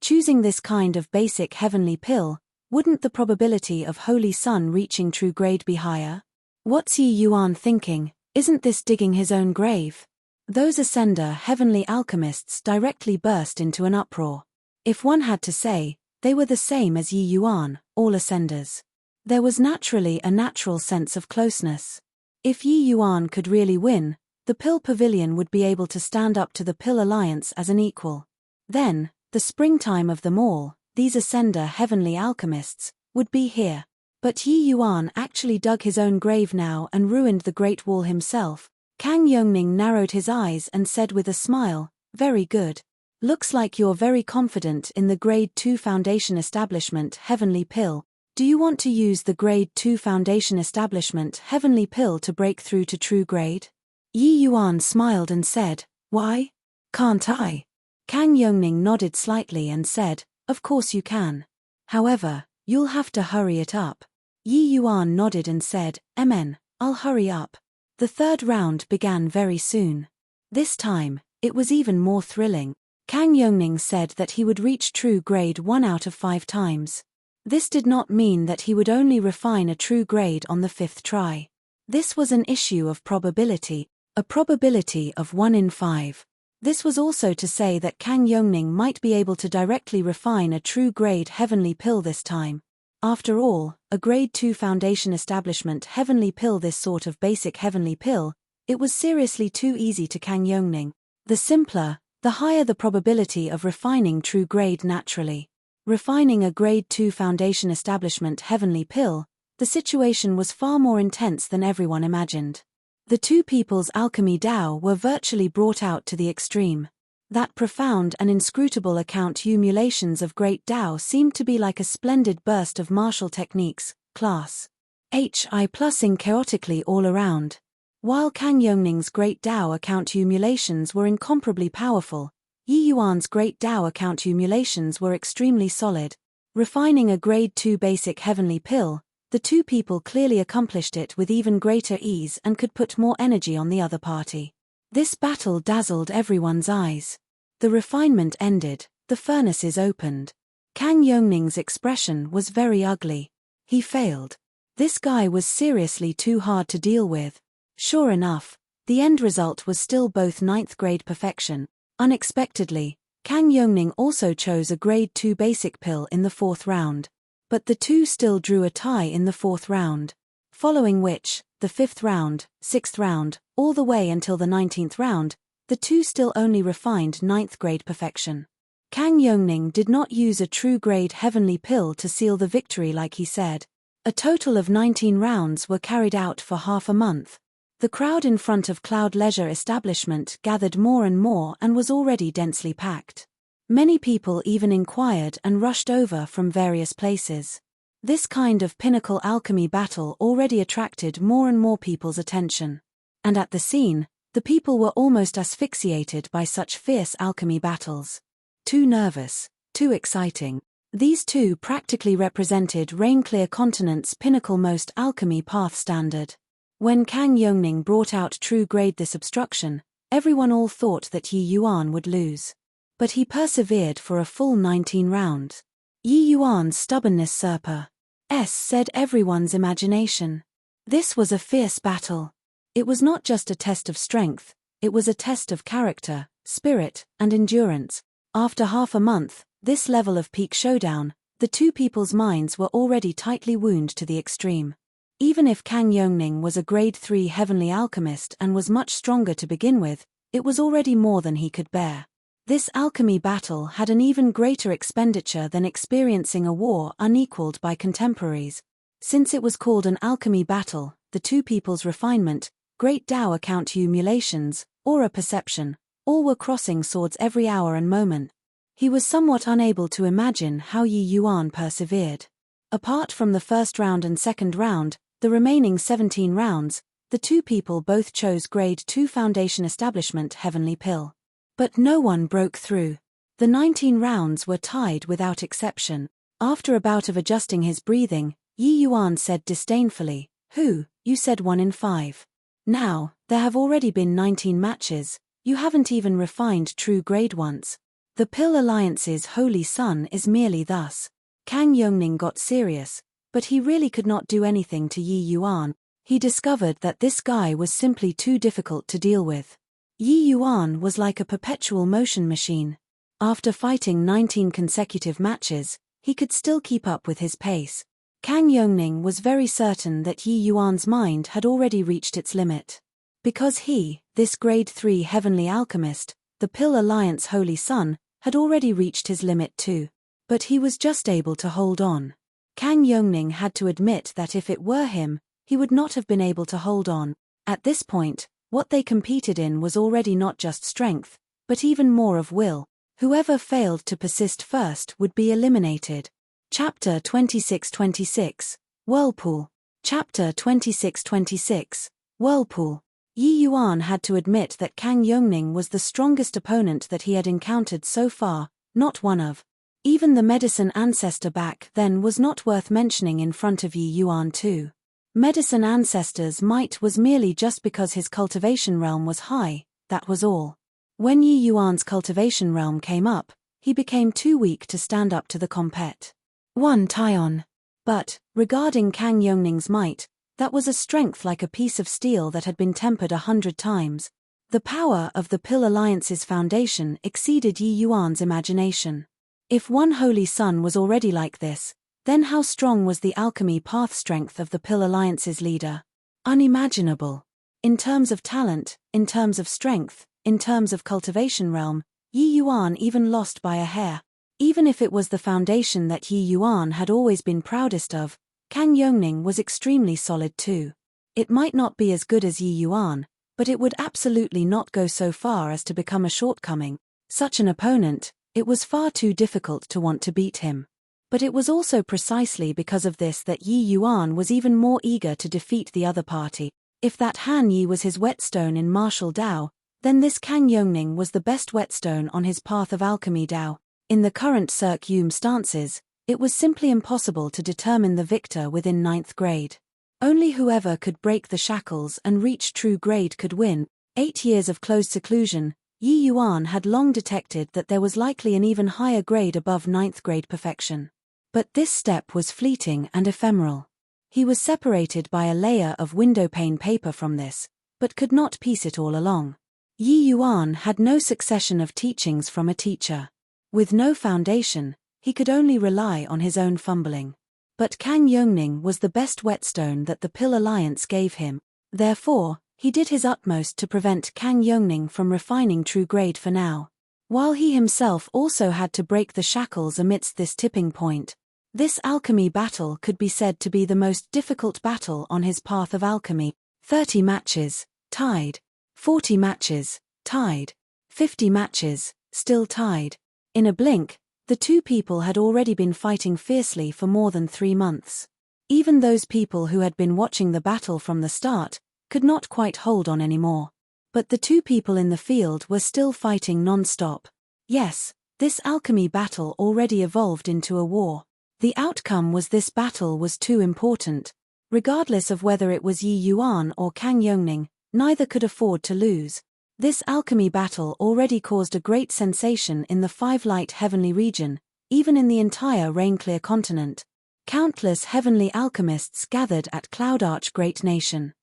Choosing this kind of basic heavenly pill, wouldn't the probability of Holy Sun reaching true grade be higher? What's Yi Yuan thinking? Isn't this digging his own grave? Those Ascender heavenly alchemists directly burst into an uproar. If one had to say, they were the same as Yi Yuan, all Ascenders. There was naturally a natural sense of closeness. If Yi Yuan could really win, the Pill Pavilion would be able to stand up to the Pill Alliance as an equal. Then, the springtime of them all, these Ascender heavenly alchemists, would be here. But Yi Yuan actually dug his own grave now and ruined the Great Wall himself. Kang Yongning narrowed his eyes and said with a smile, very good. Looks like you're very confident in the Grade 2 Foundation Establishment Heavenly Pill. Do you want to use the Grade 2 Foundation Establishment Heavenly Pill to break through to true grade? Yi Yuan smiled and said, why? Can't I? Kang Yongning nodded slightly and said, of course you can. However, you'll have to hurry it up. Yi Yuan nodded and said, Amen, I'll hurry up. The third round began very soon. This time, it was even more thrilling. Kang Yongning said that he would reach true grade 1 out of 5 times. This did not mean that he would only refine a true grade on the 5th try. This was an issue of probability, a probability of 1 in 5. This was also to say that Kang Yongning might be able to directly refine a true grade heavenly pill this time. After all, a grade 2 Foundation Establishment heavenly pill, this sort of basic heavenly pill, it was seriously too easy to Kang Yongning. The simpler, the higher the probability of refining true grade naturally. Refining a Grade 2 Foundation Establishment heavenly pill, the situation was far more intense than everyone imagined. The two people's alchemy Tao were virtually brought out to the extreme. That profound and inscrutable accumulations of great Tao seemed to be like a splendid burst of martial techniques, class HI plusing chaotically all around. While Kang Yongning's great Tao accumulations were incomparably powerful, Yi Yuan's great Tao accumulations were extremely solid. Refining a Grade 2 basic heavenly pill, the two people clearly accomplished it with even greater ease and could put more energy on the other party. This battle dazzled everyone's eyes. The refinement ended, the furnaces opened. Kang Yongning's expression was very ugly. He failed. This guy was seriously too hard to deal with. Sure enough, the end result was still both 9th grade perfection. Unexpectedly, Kang Yongning also chose a Grade 2 basic pill in the 4th round. But the two still drew a tie in the 4th round. Following which, the 5th round, 6th round, all the way until the 19th round, the two still only refined 9th grade perfection. Kang Yongning did not use a true grade heavenly pill to seal the victory like he said. A total of 19 rounds were carried out for half a month. The crowd in front of Cloud Leisure establishment gathered more and more and was already densely packed. Many people even inquired and rushed over from various places. This kind of pinnacle alchemy battle already attracted more and more people's attention. And at the scene, the people were almost asphyxiated by such fierce alchemy battles. Too nervous, too exciting. These two practically represented Rain-Clear Continent's pinnacle-most alchemy path standard. When Kang Yongning brought out true grade this obstruction, everyone all thought that Yi Yuan would lose. But he persevered for a full 19 rounds. Yi Yuan's stubbornness said everyone's imagination. This was a fierce battle. It was not just a test of strength, it was a test of character, spirit, and endurance. After half a month, this level of peak showdown, the two people's minds were already tightly wounded to the extreme. Even if Kang Yongning was a Grade 3 heavenly alchemist and was much stronger to begin with, it was already more than he could bear. This alchemy battle had an even greater expenditure than experiencing a war unequaled by contemporaries. Since it was called an alchemy battle, the two people's refinement, great Tao accumulations, aura perception, all were crossing swords every hour and moment. He was somewhat unable to imagine how Yi Yuan persevered. Apart from the first round and second round, the remaining 17 rounds, the two people both chose Grade 2 Foundation Establishment heavenly pill. But no one broke through. The 19 rounds were tied without exception. After a bout of adjusting his breathing, Yi Yuan said disdainfully, You said 1 in 5. Now, there have already been 19 matches, you haven't even refined true grade once. The Pill Alliance's holy son is merely thus. Kang Yongning got serious, but he really could not do anything to Yi Yuan. He discovered that this guy was simply too difficult to deal with. Yi Yuan was like a perpetual motion machine. After fighting 19 consecutive matches, he could still keep up with his pace. Kang Yongning was very certain that Yi Yuan's mind had already reached its limit. Because he, this grade 3 heavenly alchemist, the Pill Alliance holy son, had already reached his limit too. But he was just able to hold on. Kang Yongning had to admit that if it were him, he would not have been able to hold on. At this point, what they competed in was already not just strength, but even more of will. Whoever failed to persist first would be eliminated. Chapter 26-26, Whirlpool. Chapter 26-26, Whirlpool. Yi Yuan had to admit that Kang Yongning was the strongest opponent that he had encountered so far, not one of. Even the medicine ancestor back then was not worth mentioning in front of Yi Yuan too. Medicine ancestor's might was merely just because his cultivation realm was high, that was all. When Yi Yuan's cultivation realm came up, he became too weak to stand up to the compet. 1 Taion. But, regarding Kang Yongning's might, that was a strength like a piece of steel that had been tempered 100 times. The power of the Pill Alliance's foundation exceeded Yi Yuan's imagination. If one holy son was already like this, then how strong was the alchemy path strength of the Pill Alliance's leader? Unimaginable. In terms of talent, in terms of strength, in terms of cultivation realm, Yi Yuan even lost by a hair. Even if it was the foundation that Yi Yuan had always been proudest of, Kang Yongning was extremely solid too. It might not be as good as Yi Yuan, but it would absolutely not go so far as to become a shortcoming. Such an opponent, it was far too difficult to want to beat him. But it was also precisely because of this that Yi Yuan was even more eager to defeat the other party. If that Han Yi was his whetstone in martial Dao, then this Kang Yongning was the best whetstone on his path of alchemy Dao. In the current Cirque Yum stances, it was simply impossible to determine the victor within 9th grade. Only whoever could break the shackles and reach true grade could win. 8 years of closed seclusion, Yi Yuan had long detected that there was likely an even higher grade above 9th grade perfection. But this step was fleeting and ephemeral. He was separated by a layer of windowpane paper from this, but could not piece it all along. Yi Yuan had no succession of teachings from a teacher. With no foundation, he could only rely on his own fumbling. But Kang Yongning was the best whetstone that the Pill Alliance gave him. Therefore, he did his utmost to prevent Kang Yongning from refining true grade for now. While he himself also had to break the shackles amidst this tipping point. This alchemy battle could be said to be the most difficult battle on his path of alchemy. 30 matches, tied. 40 matches, tied. 50 matches, still tied. In a blink, the two people had already been fighting fiercely for more than 3 months. Even those people who had been watching the battle from the start could not quite hold on anymore. But the two people in the field were still fighting non-stop. Yes, this alchemy battle already evolved into a war. The outcome was this battle was too important. Regardless of whether it was Yi Yuan or Kang Yongning, neither could afford to lose. This alchemy battle already caused a great sensation in the 5 light heavenly region, even in the entire Rainclear continent. Countless heavenly alchemists gathered at Cloudarch Great Nation.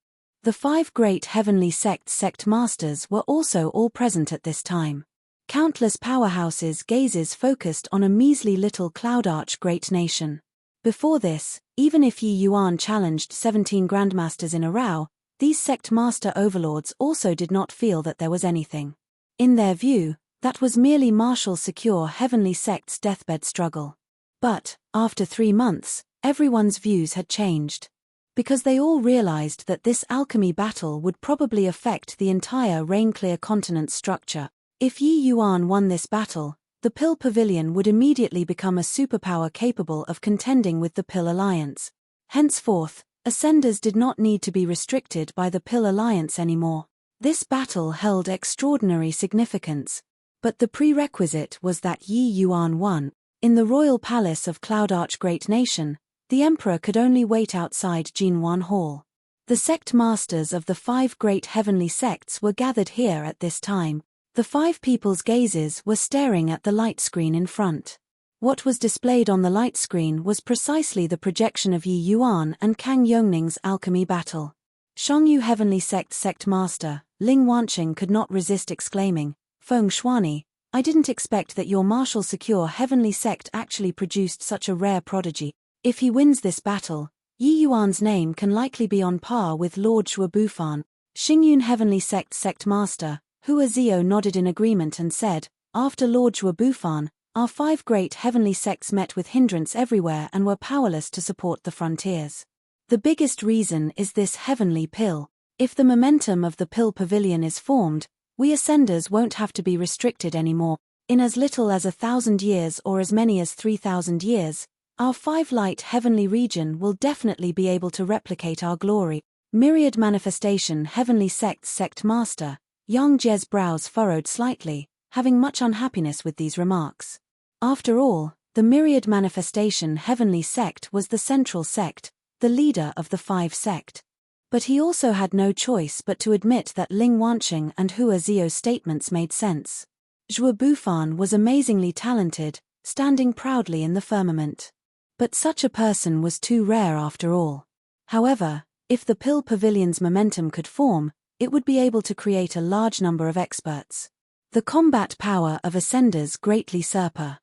The 5 great heavenly sect masters were also all present at this time. Countless powerhouses' gazes focused on a measly little Cloudarch Great Nation. Before this, even if Yi Yuan challenged 17 grandmasters in a row, these sect master overlords also did not feel that there was anything. In their view, that was merely martial secure heavenly sect's deathbed struggle. But, after 3 months, everyone's views had changed. Because they all realized that this alchemy battle would probably affect the entire Rainclear continent's structure. If Yi Yuan won this battle, the Pill Pavilion would immediately become a superpower capable of contending with the Pill Alliance. Henceforth, Ascenders did not need to be restricted by the Pill Alliance anymore. This battle held extraordinary significance. But the prerequisite was that Yi Yuan won. In the royal palace of Cloudarch Great Nation, the emperor could only wait outside Jinwan Hall. The sect masters of the 5 great heavenly sects were gathered here at this time. The 5 people's gazes were staring at the light screen in front. What was displayed on the light screen was precisely the projection of Yi Yuan and Kang Yongning's alchemy battle. Shangyu Heavenly Sect Master, Ling Wanqing could not resist exclaiming, "Feng Shuani, I didn't expect that your martial secure heavenly sect actually produced such a rare prodigy. If he wins this battle, Yi Yuan's name can likely be on par with Lord Shuo Bufan." Xingyun Heavenly Sect Master, Hua Zio nodded in agreement and said, "After Lord Shuo Bufan, our 5 great heavenly sects met with hindrance everywhere and were powerless to support the frontiers. The biggest reason is this heavenly pill. If the momentum of the pill pavilion is formed, we ascenders won't have to be restricted anymore. In as little as 1,000 years or as many as 3,000 years, our 5-light heavenly region will definitely be able to replicate our glory." Myriad Manifestation Heavenly Sect Master, Yang Jie's brows furrowed slightly, having much unhappiness with these remarks. After all, the Myriad Manifestation Heavenly Sect was the central sect, the leader of the 5 sect. But he also had no choice but to admit that Ling Wanqing and Hua Zio's statements made sense. Zhuo Bufan was amazingly talented, standing proudly in the firmament. But such a person was too rare after all. However, if the pill pavilion's momentum could form, it would be able to create a large number of experts. The combat power of ascenders greatly surpassed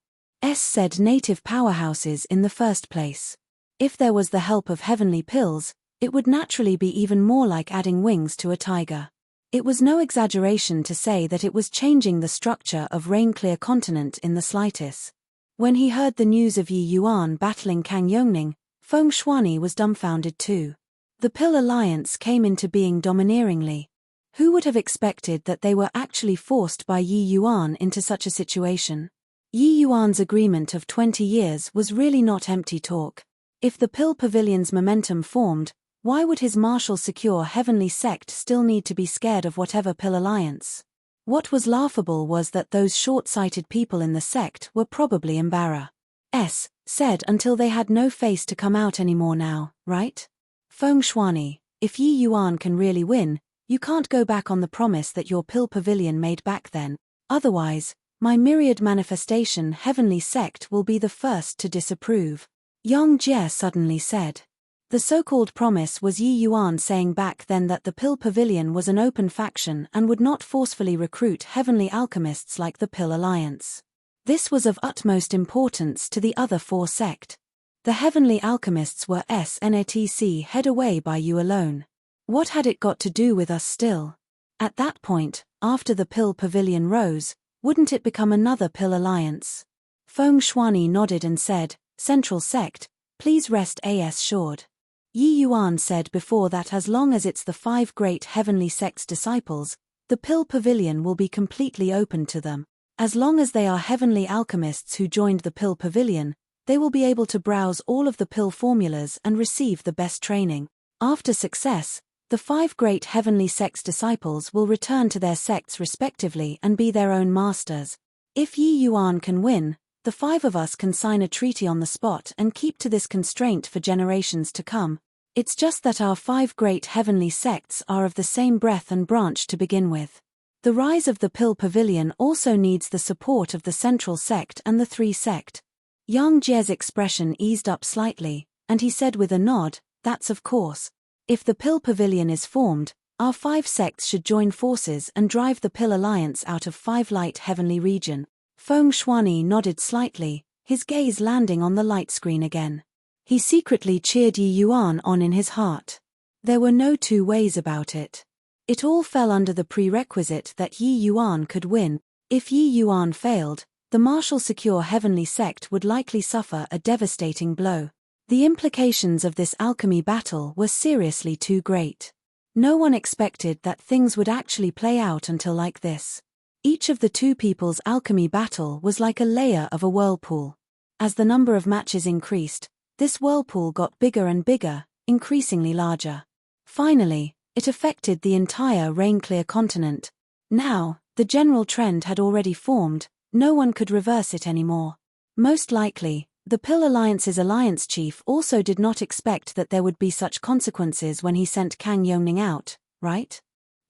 said native powerhouses in the first place. If there was the help of heavenly pills, it would naturally be even more like adding wings to a tiger. It was no exaggeration to say that it was changing the structure of Rain-Clear Continent in the slightest. When he heard the news of Yi Yuan battling Kang Yongning, Feng Shuani was dumbfounded too. The Pill Alliance came into being domineeringly. Who would have expected that they were actually forced by Yi Yuan into such a situation? Yi Yuan's agreement of 20 years was really not empty talk. If the Pill Pavilion's momentum formed, why would his martial secure heavenly sect still need to be scared of whatever Pill Alliance? What was laughable was that those short-sighted people in the sect were probably embarrassed, said until they had no face to come out anymore now, right? Feng Shuani, if Yi Yuan can really win, you can't go back on the promise that your Pill Pavilion made back then. Otherwise, my Myriad Manifestation Heavenly Sect will be the first to disapprove. Yang Jie suddenly said. The so-called promise was Yi Yuan saying back then that the Pill Pavilion was an open faction and would not forcefully recruit heavenly alchemists like the Pill Alliance. This was of utmost importance to the other 4 sect. The heavenly alchemists were snatc head away by you alone. What had it got to do with us still? At that point, after the Pill Pavilion rose, wouldn't it become another Pill Alliance? Feng Shuani nodded and said, "Central sect, please rest assured." Yi Yuan said before that as long as it's the 5 great heavenly sects' disciples, the Pill Pavilion will be completely open to them. As long as they are heavenly alchemists who joined the Pill Pavilion, they will be able to browse all of the pill formulas and receive the best training. After success, the 5 great heavenly sects' disciples will return to their sects respectively and be their own masters. If Yi Yuan can win, the 5 of us can sign a treaty on the spot and keep to this constraint for generations to come. It's just that our 5 great heavenly sects are of the same breadth and branch to begin with. The rise of the Pill Pavilion also needs the support of the central sect and the 3 sect. Yang Jie's expression eased up slightly, and he said with a nod, "That's of course. If the Pill Pavilion is formed, our 5 sects should join forces and drive the Pill Alliance out of 5-light heavenly region." Feng Shuani nodded slightly, his gaze landing on the light screen again. He secretly cheered Yi Yuan on in his heart. There were no 2 ways about it. It all fell under the prerequisite that Yi Yuan could win. If Yi Yuan failed, the martial secure heavenly sect would likely suffer a devastating blow. The implications of this alchemy battle were seriously too great. No one expected that things would actually play out until like this. Each of the 2 people's alchemy battle was like a layer of a whirlpool. As the number of matches increased, this whirlpool got bigger and bigger, increasingly larger. Finally, it affected the entire Rain-Clear Continent. Now, the general trend had already formed, no one could reverse it anymore. Most likely, the Pill Alliance's alliance chief also did not expect that there would be such consequences when he sent Kang Yongning out, right?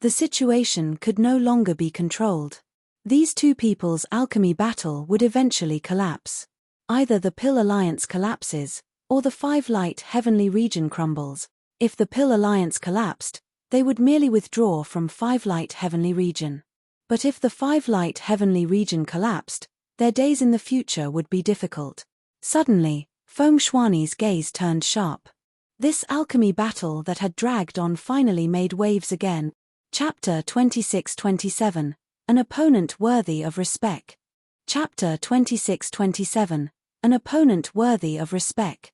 The situation could no longer be controlled. These two people's alchemy battle would eventually collapse. Either the Pill Alliance collapses, or the Five Light Heavenly Region crumbles. If the Pill Alliance collapsed, they would merely withdraw from Five Light Heavenly Region. But if the Five Light Heavenly Region collapsed, their days in the future would be difficult. Suddenly, Feng Shuani's gaze turned sharp. This alchemy battle that had dragged on finally made waves again. Chapter 26-27, An Opponent Worthy of Respect. Chapter 26-27, An Opponent Worthy of Respect.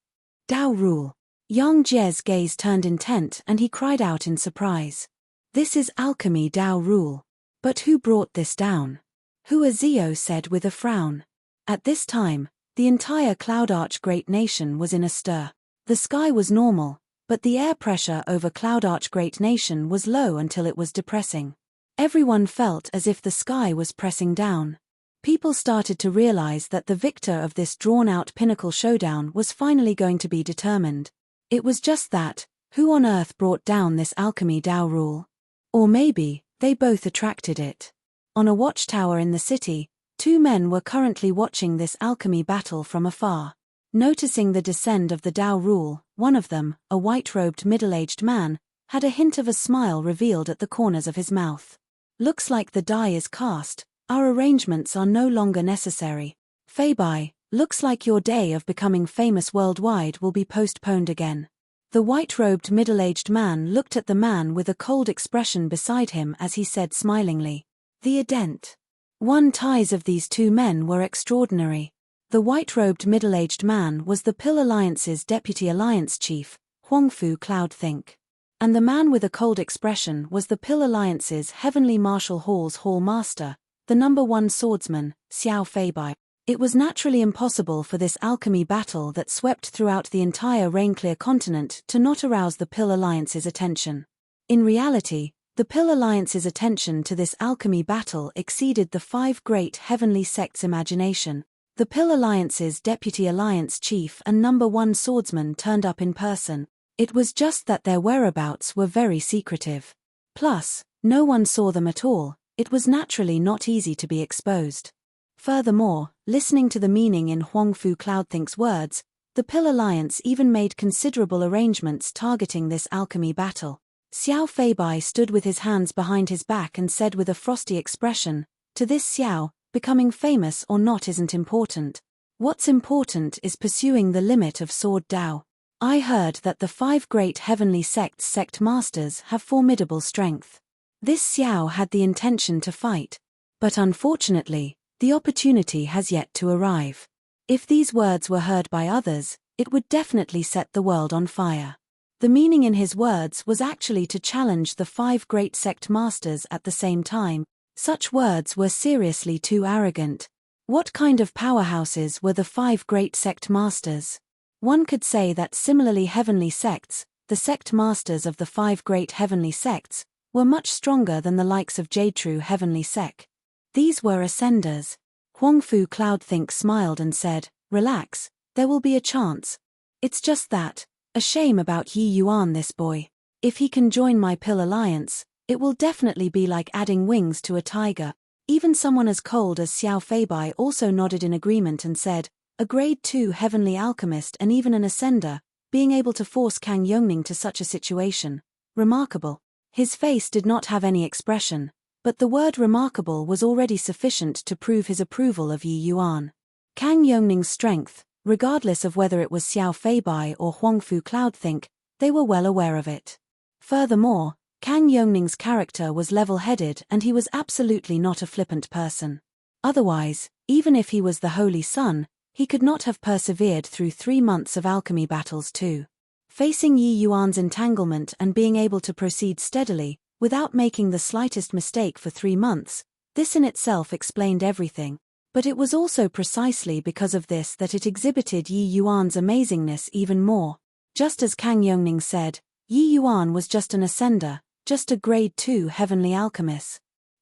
Dao Rule. Yang Jie's gaze turned intent and he cried out in surprise. This is alchemy Dao Rule. But who brought this down? Hua Zio said with a frown. At this time, the entire Cloud Arch Great Nation was in a stir. The sky was normal, but the air pressure over Cloud Arch Great Nation was low until it was depressing. Everyone felt as if the sky was pressing down. People started to realize that the victor of this drawn-out pinnacle showdown was finally going to be determined. It was just that, who on earth brought down this alchemy Dao Rule? Or maybe, they both attracted it. On a watchtower in the city, two men were currently watching this alchemy battle from afar. Noticing the descent of the Dao Rule, one of them, a white-robed middle-aged man, had a hint of a smile revealed at the corners of his mouth. Looks like the die is cast, our arrangements are no longer necessary. Fei Bai, looks like your day of becoming famous worldwide will be postponed again. The white-robed middle-aged man looked at the man with a cold expression beside him as he said smilingly. The ident. One ties of these two men were extraordinary. The white-robed middle-aged man was the Pill Alliance's deputy alliance chief, Huangfu Cloudthink. And the man with a cold expression was the Pill Alliance's Heavenly Martial Hall's Hall Master, the #1 swordsman, Xiao Feibai. It was naturally impossible for this alchemy battle that swept throughout the entire Rainclear continent to not arouse the Pill Alliance's attention. In reality, the Pill Alliance's attention to this alchemy battle exceeded the five great heavenly sects' imagination. The Pill Alliance's deputy alliance chief and #1 swordsman turned up in person. It was just that their whereabouts were very secretive. Plus, no one saw them at all, it was naturally not easy to be exposed. Furthermore, listening to the meaning in Huangfu Cloudthink's words, the Pill Alliance even made considerable arrangements targeting this alchemy battle. Xiao Feibai stood with his hands behind his back and said with a frosty expression, to this Xiao, becoming famous or not isn't important. What's important is pursuing the limit of Sword Dao. I heard that the five great heavenly sects' sect masters have formidable strength. This Xiao had the intention to fight. But unfortunately, the opportunity has yet to arrive. If these words were heard by others, it would definitely set the world on fire. The meaning in his words was actually to challenge the five great sect masters at the same time. Such words were seriously too arrogant. What kind of powerhouses were the five great sect masters? One could say that similarly heavenly sects, the sect masters of the five great heavenly sects, were much stronger than the likes of Jadetrue Heavenly Sect. These were ascenders. Huangfu Cloudthink smiled and said, relax, there will be a chance. It's just that, a shame about Yi Yuan this boy. If he can join my Pill Alliance, it will definitely be like adding wings to a tiger. Even someone as cold as Xiao Feibai also nodded in agreement and said, a grade 2 heavenly alchemist and even an ascender, being able to force Kang Yongning to such a situation. Remarkable. His face did not have any expression, but the word remarkable was already sufficient to prove his approval of Yi Yuan. Kang Yongning's strength, regardless of whether it was Xiao Feibai or Huangfu Cloudthink, they were well aware of it. Furthermore, Kang Yongning's character was level-headed and he was absolutely not a flippant person. Otherwise, even if he was the Holy Sun, he could not have persevered through 3 months of alchemy battles too. Facing Yi Yuan's entanglement and being able to proceed steadily, without making the slightest mistake for 3 months, this in itself explained everything. But it was also precisely because of this that it exhibited Yi Yuan's amazingness even more. Just as Kang Yongning said, Yi Yuan was just an ascender, just a grade 2 heavenly alchemist.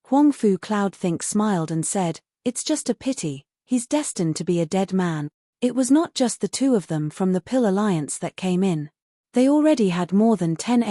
Huangfu Cloudthink smiled and said, it's just a pity, He's destined to be a dead man. It was not just the two of them from the Pill Alliance that came in. They already had more than 10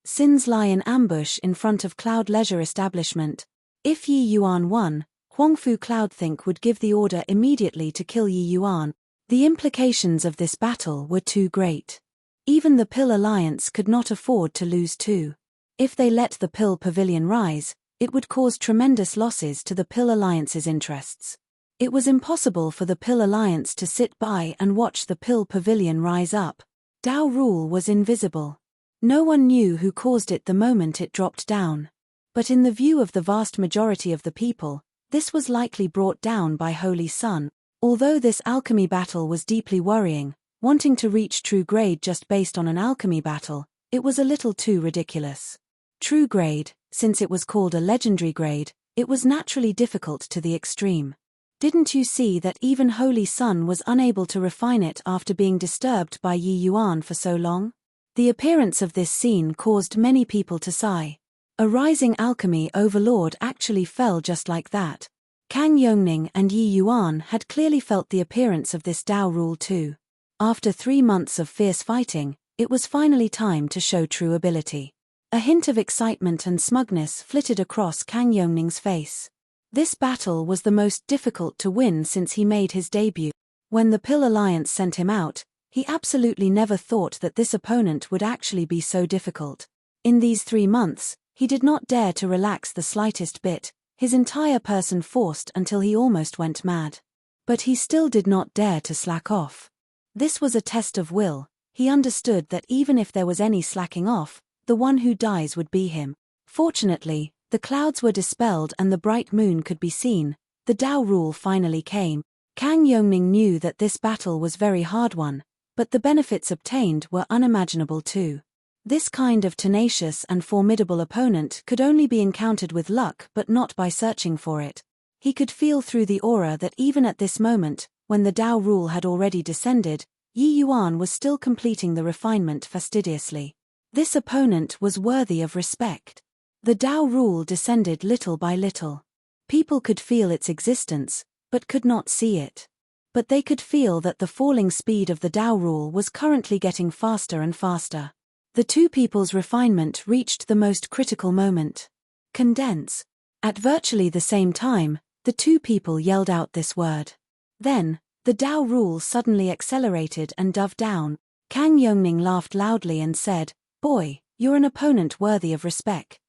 sins lie in ambush in front of Cloud Leisure Establishment. If Yi Yuan won, Huangfu Cloudthink would give the order immediately to kill Yi Yuan. The implications of this battle were too great. Even the Pill Alliance could not afford to lose too. If they let the Pill Pavilion rise, it would cause tremendous losses to the Pill Alliance's interests. It was impossible for the Pill Alliance to sit by and watch the Pill Pavilion rise up. Dao rule was invisible. No one knew who caused it the moment it dropped down. But in the view of the vast majority of the people, this was likely brought down by Holy Sun. Although this alchemy battle was deeply worrying, wanting to reach true grade just based on an alchemy battle, it was a little too ridiculous. True grade, since it was called a legendary grade, it was naturally difficult to the extreme. Didn't you see that even Holy Sun was unable to refine it after being disturbed by Yi Yuan for so long? The appearance of this scene caused many people to sigh. A rising alchemy overlord actually fell just like that. Kang Yongning and Yi Yuan had clearly felt the appearance of this Dao rule too. After 3 months of fierce fighting, it was finally time to show true ability. A hint of excitement and smugness flitted across Kang Yongning's face. This battle was the most difficult to win since he made his debut. When the Pill Alliance sent him out, he absolutely never thought that this opponent would actually be so difficult. In these 3 months, he did not dare to relax the slightest bit, his entire person forced until he almost went mad. But he still did not dare to slack off. This was a test of will. He understood that even if there was any slacking off, the one who dies would be him. Fortunately, the clouds were dispelled and the bright moon could be seen. The Dao rule finally came. Kang Yongning knew that this battle was very hard one, but the benefits obtained were unimaginable too. This kind of tenacious and formidable opponent could only be encountered with luck but not by searching for it. He could feel through the aura that even at this moment, when the Dao rule had already descended, Yi Yuan was still completing the refinement fastidiously. This opponent was worthy of respect. The Dao rule descended little by little. People could feel its existence, but could not see it. But they could feel that the falling speed of the Dao rule was currently getting faster and faster. The two people's refinement reached the most critical moment. Condense. At virtually the same time, the two people yelled out this word. Then, the Dao rule suddenly accelerated and dove down. Kang Yongning laughed loudly and said, "Boy, you're an opponent worthy of respect.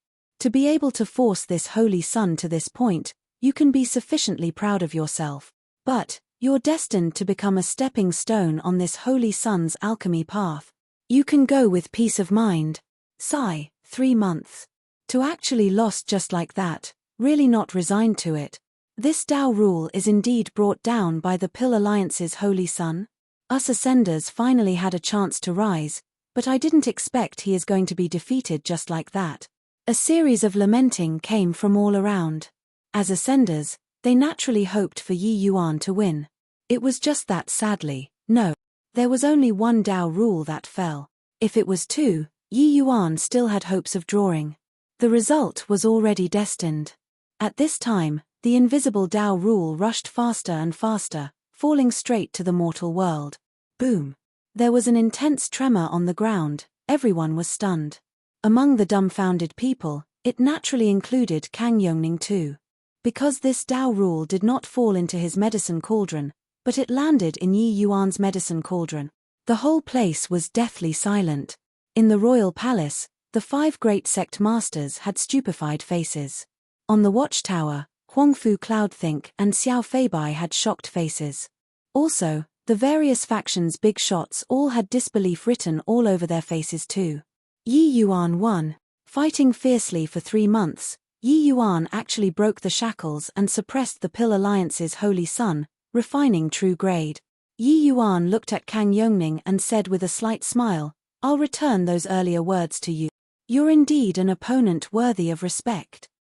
To be able to force this Holy Sun to this point, you can be sufficiently proud of yourself. But, you're destined to become a stepping stone on this Holy Sun's alchemy path. You can go with peace of mind." Sigh, 3 months. To actually lost just like that, really not resigned to it. This Dao rule is indeed brought down by the Pill Alliance's Holy Sun. Us Ascenders finally had a chance to rise, but I didn't expect he is going to be defeated just like that. A series of lamenting came from all around. As Ascenders, they naturally hoped for Yi Yuan to win. It was just that sadly, no. There was only one Dao rule that fell. If it was 2, Yi Yuan still had hopes of drawing. The result was already destined. At this time, the invisible Dao rule rushed faster and faster, falling straight to the mortal world. Boom. There was an intense tremor on the ground, everyone was stunned. Among the dumbfounded people, it naturally included Kang Yongning too. Because this Dao rule did not fall into his medicine cauldron, but it landed in Yi Yuan's medicine cauldron. The whole place was deathly silent. In the royal palace, the 5 great sect masters had stupefied faces. On the watchtower, Huangfu Cloudthink and Xiao Feibai had shocked faces. Also, the various factions' big shots all had disbelief written all over their faces too. Yi Yuan won. Fighting fiercely for 3 months, Yi Yuan actually broke the shackles and suppressed the Pill Alliance's Holy Sun, refining true grade. Yi Yuan looked at Kang Yongning and said with a slight smile, "I'll return those earlier words to you. You're indeed an opponent worthy of respect."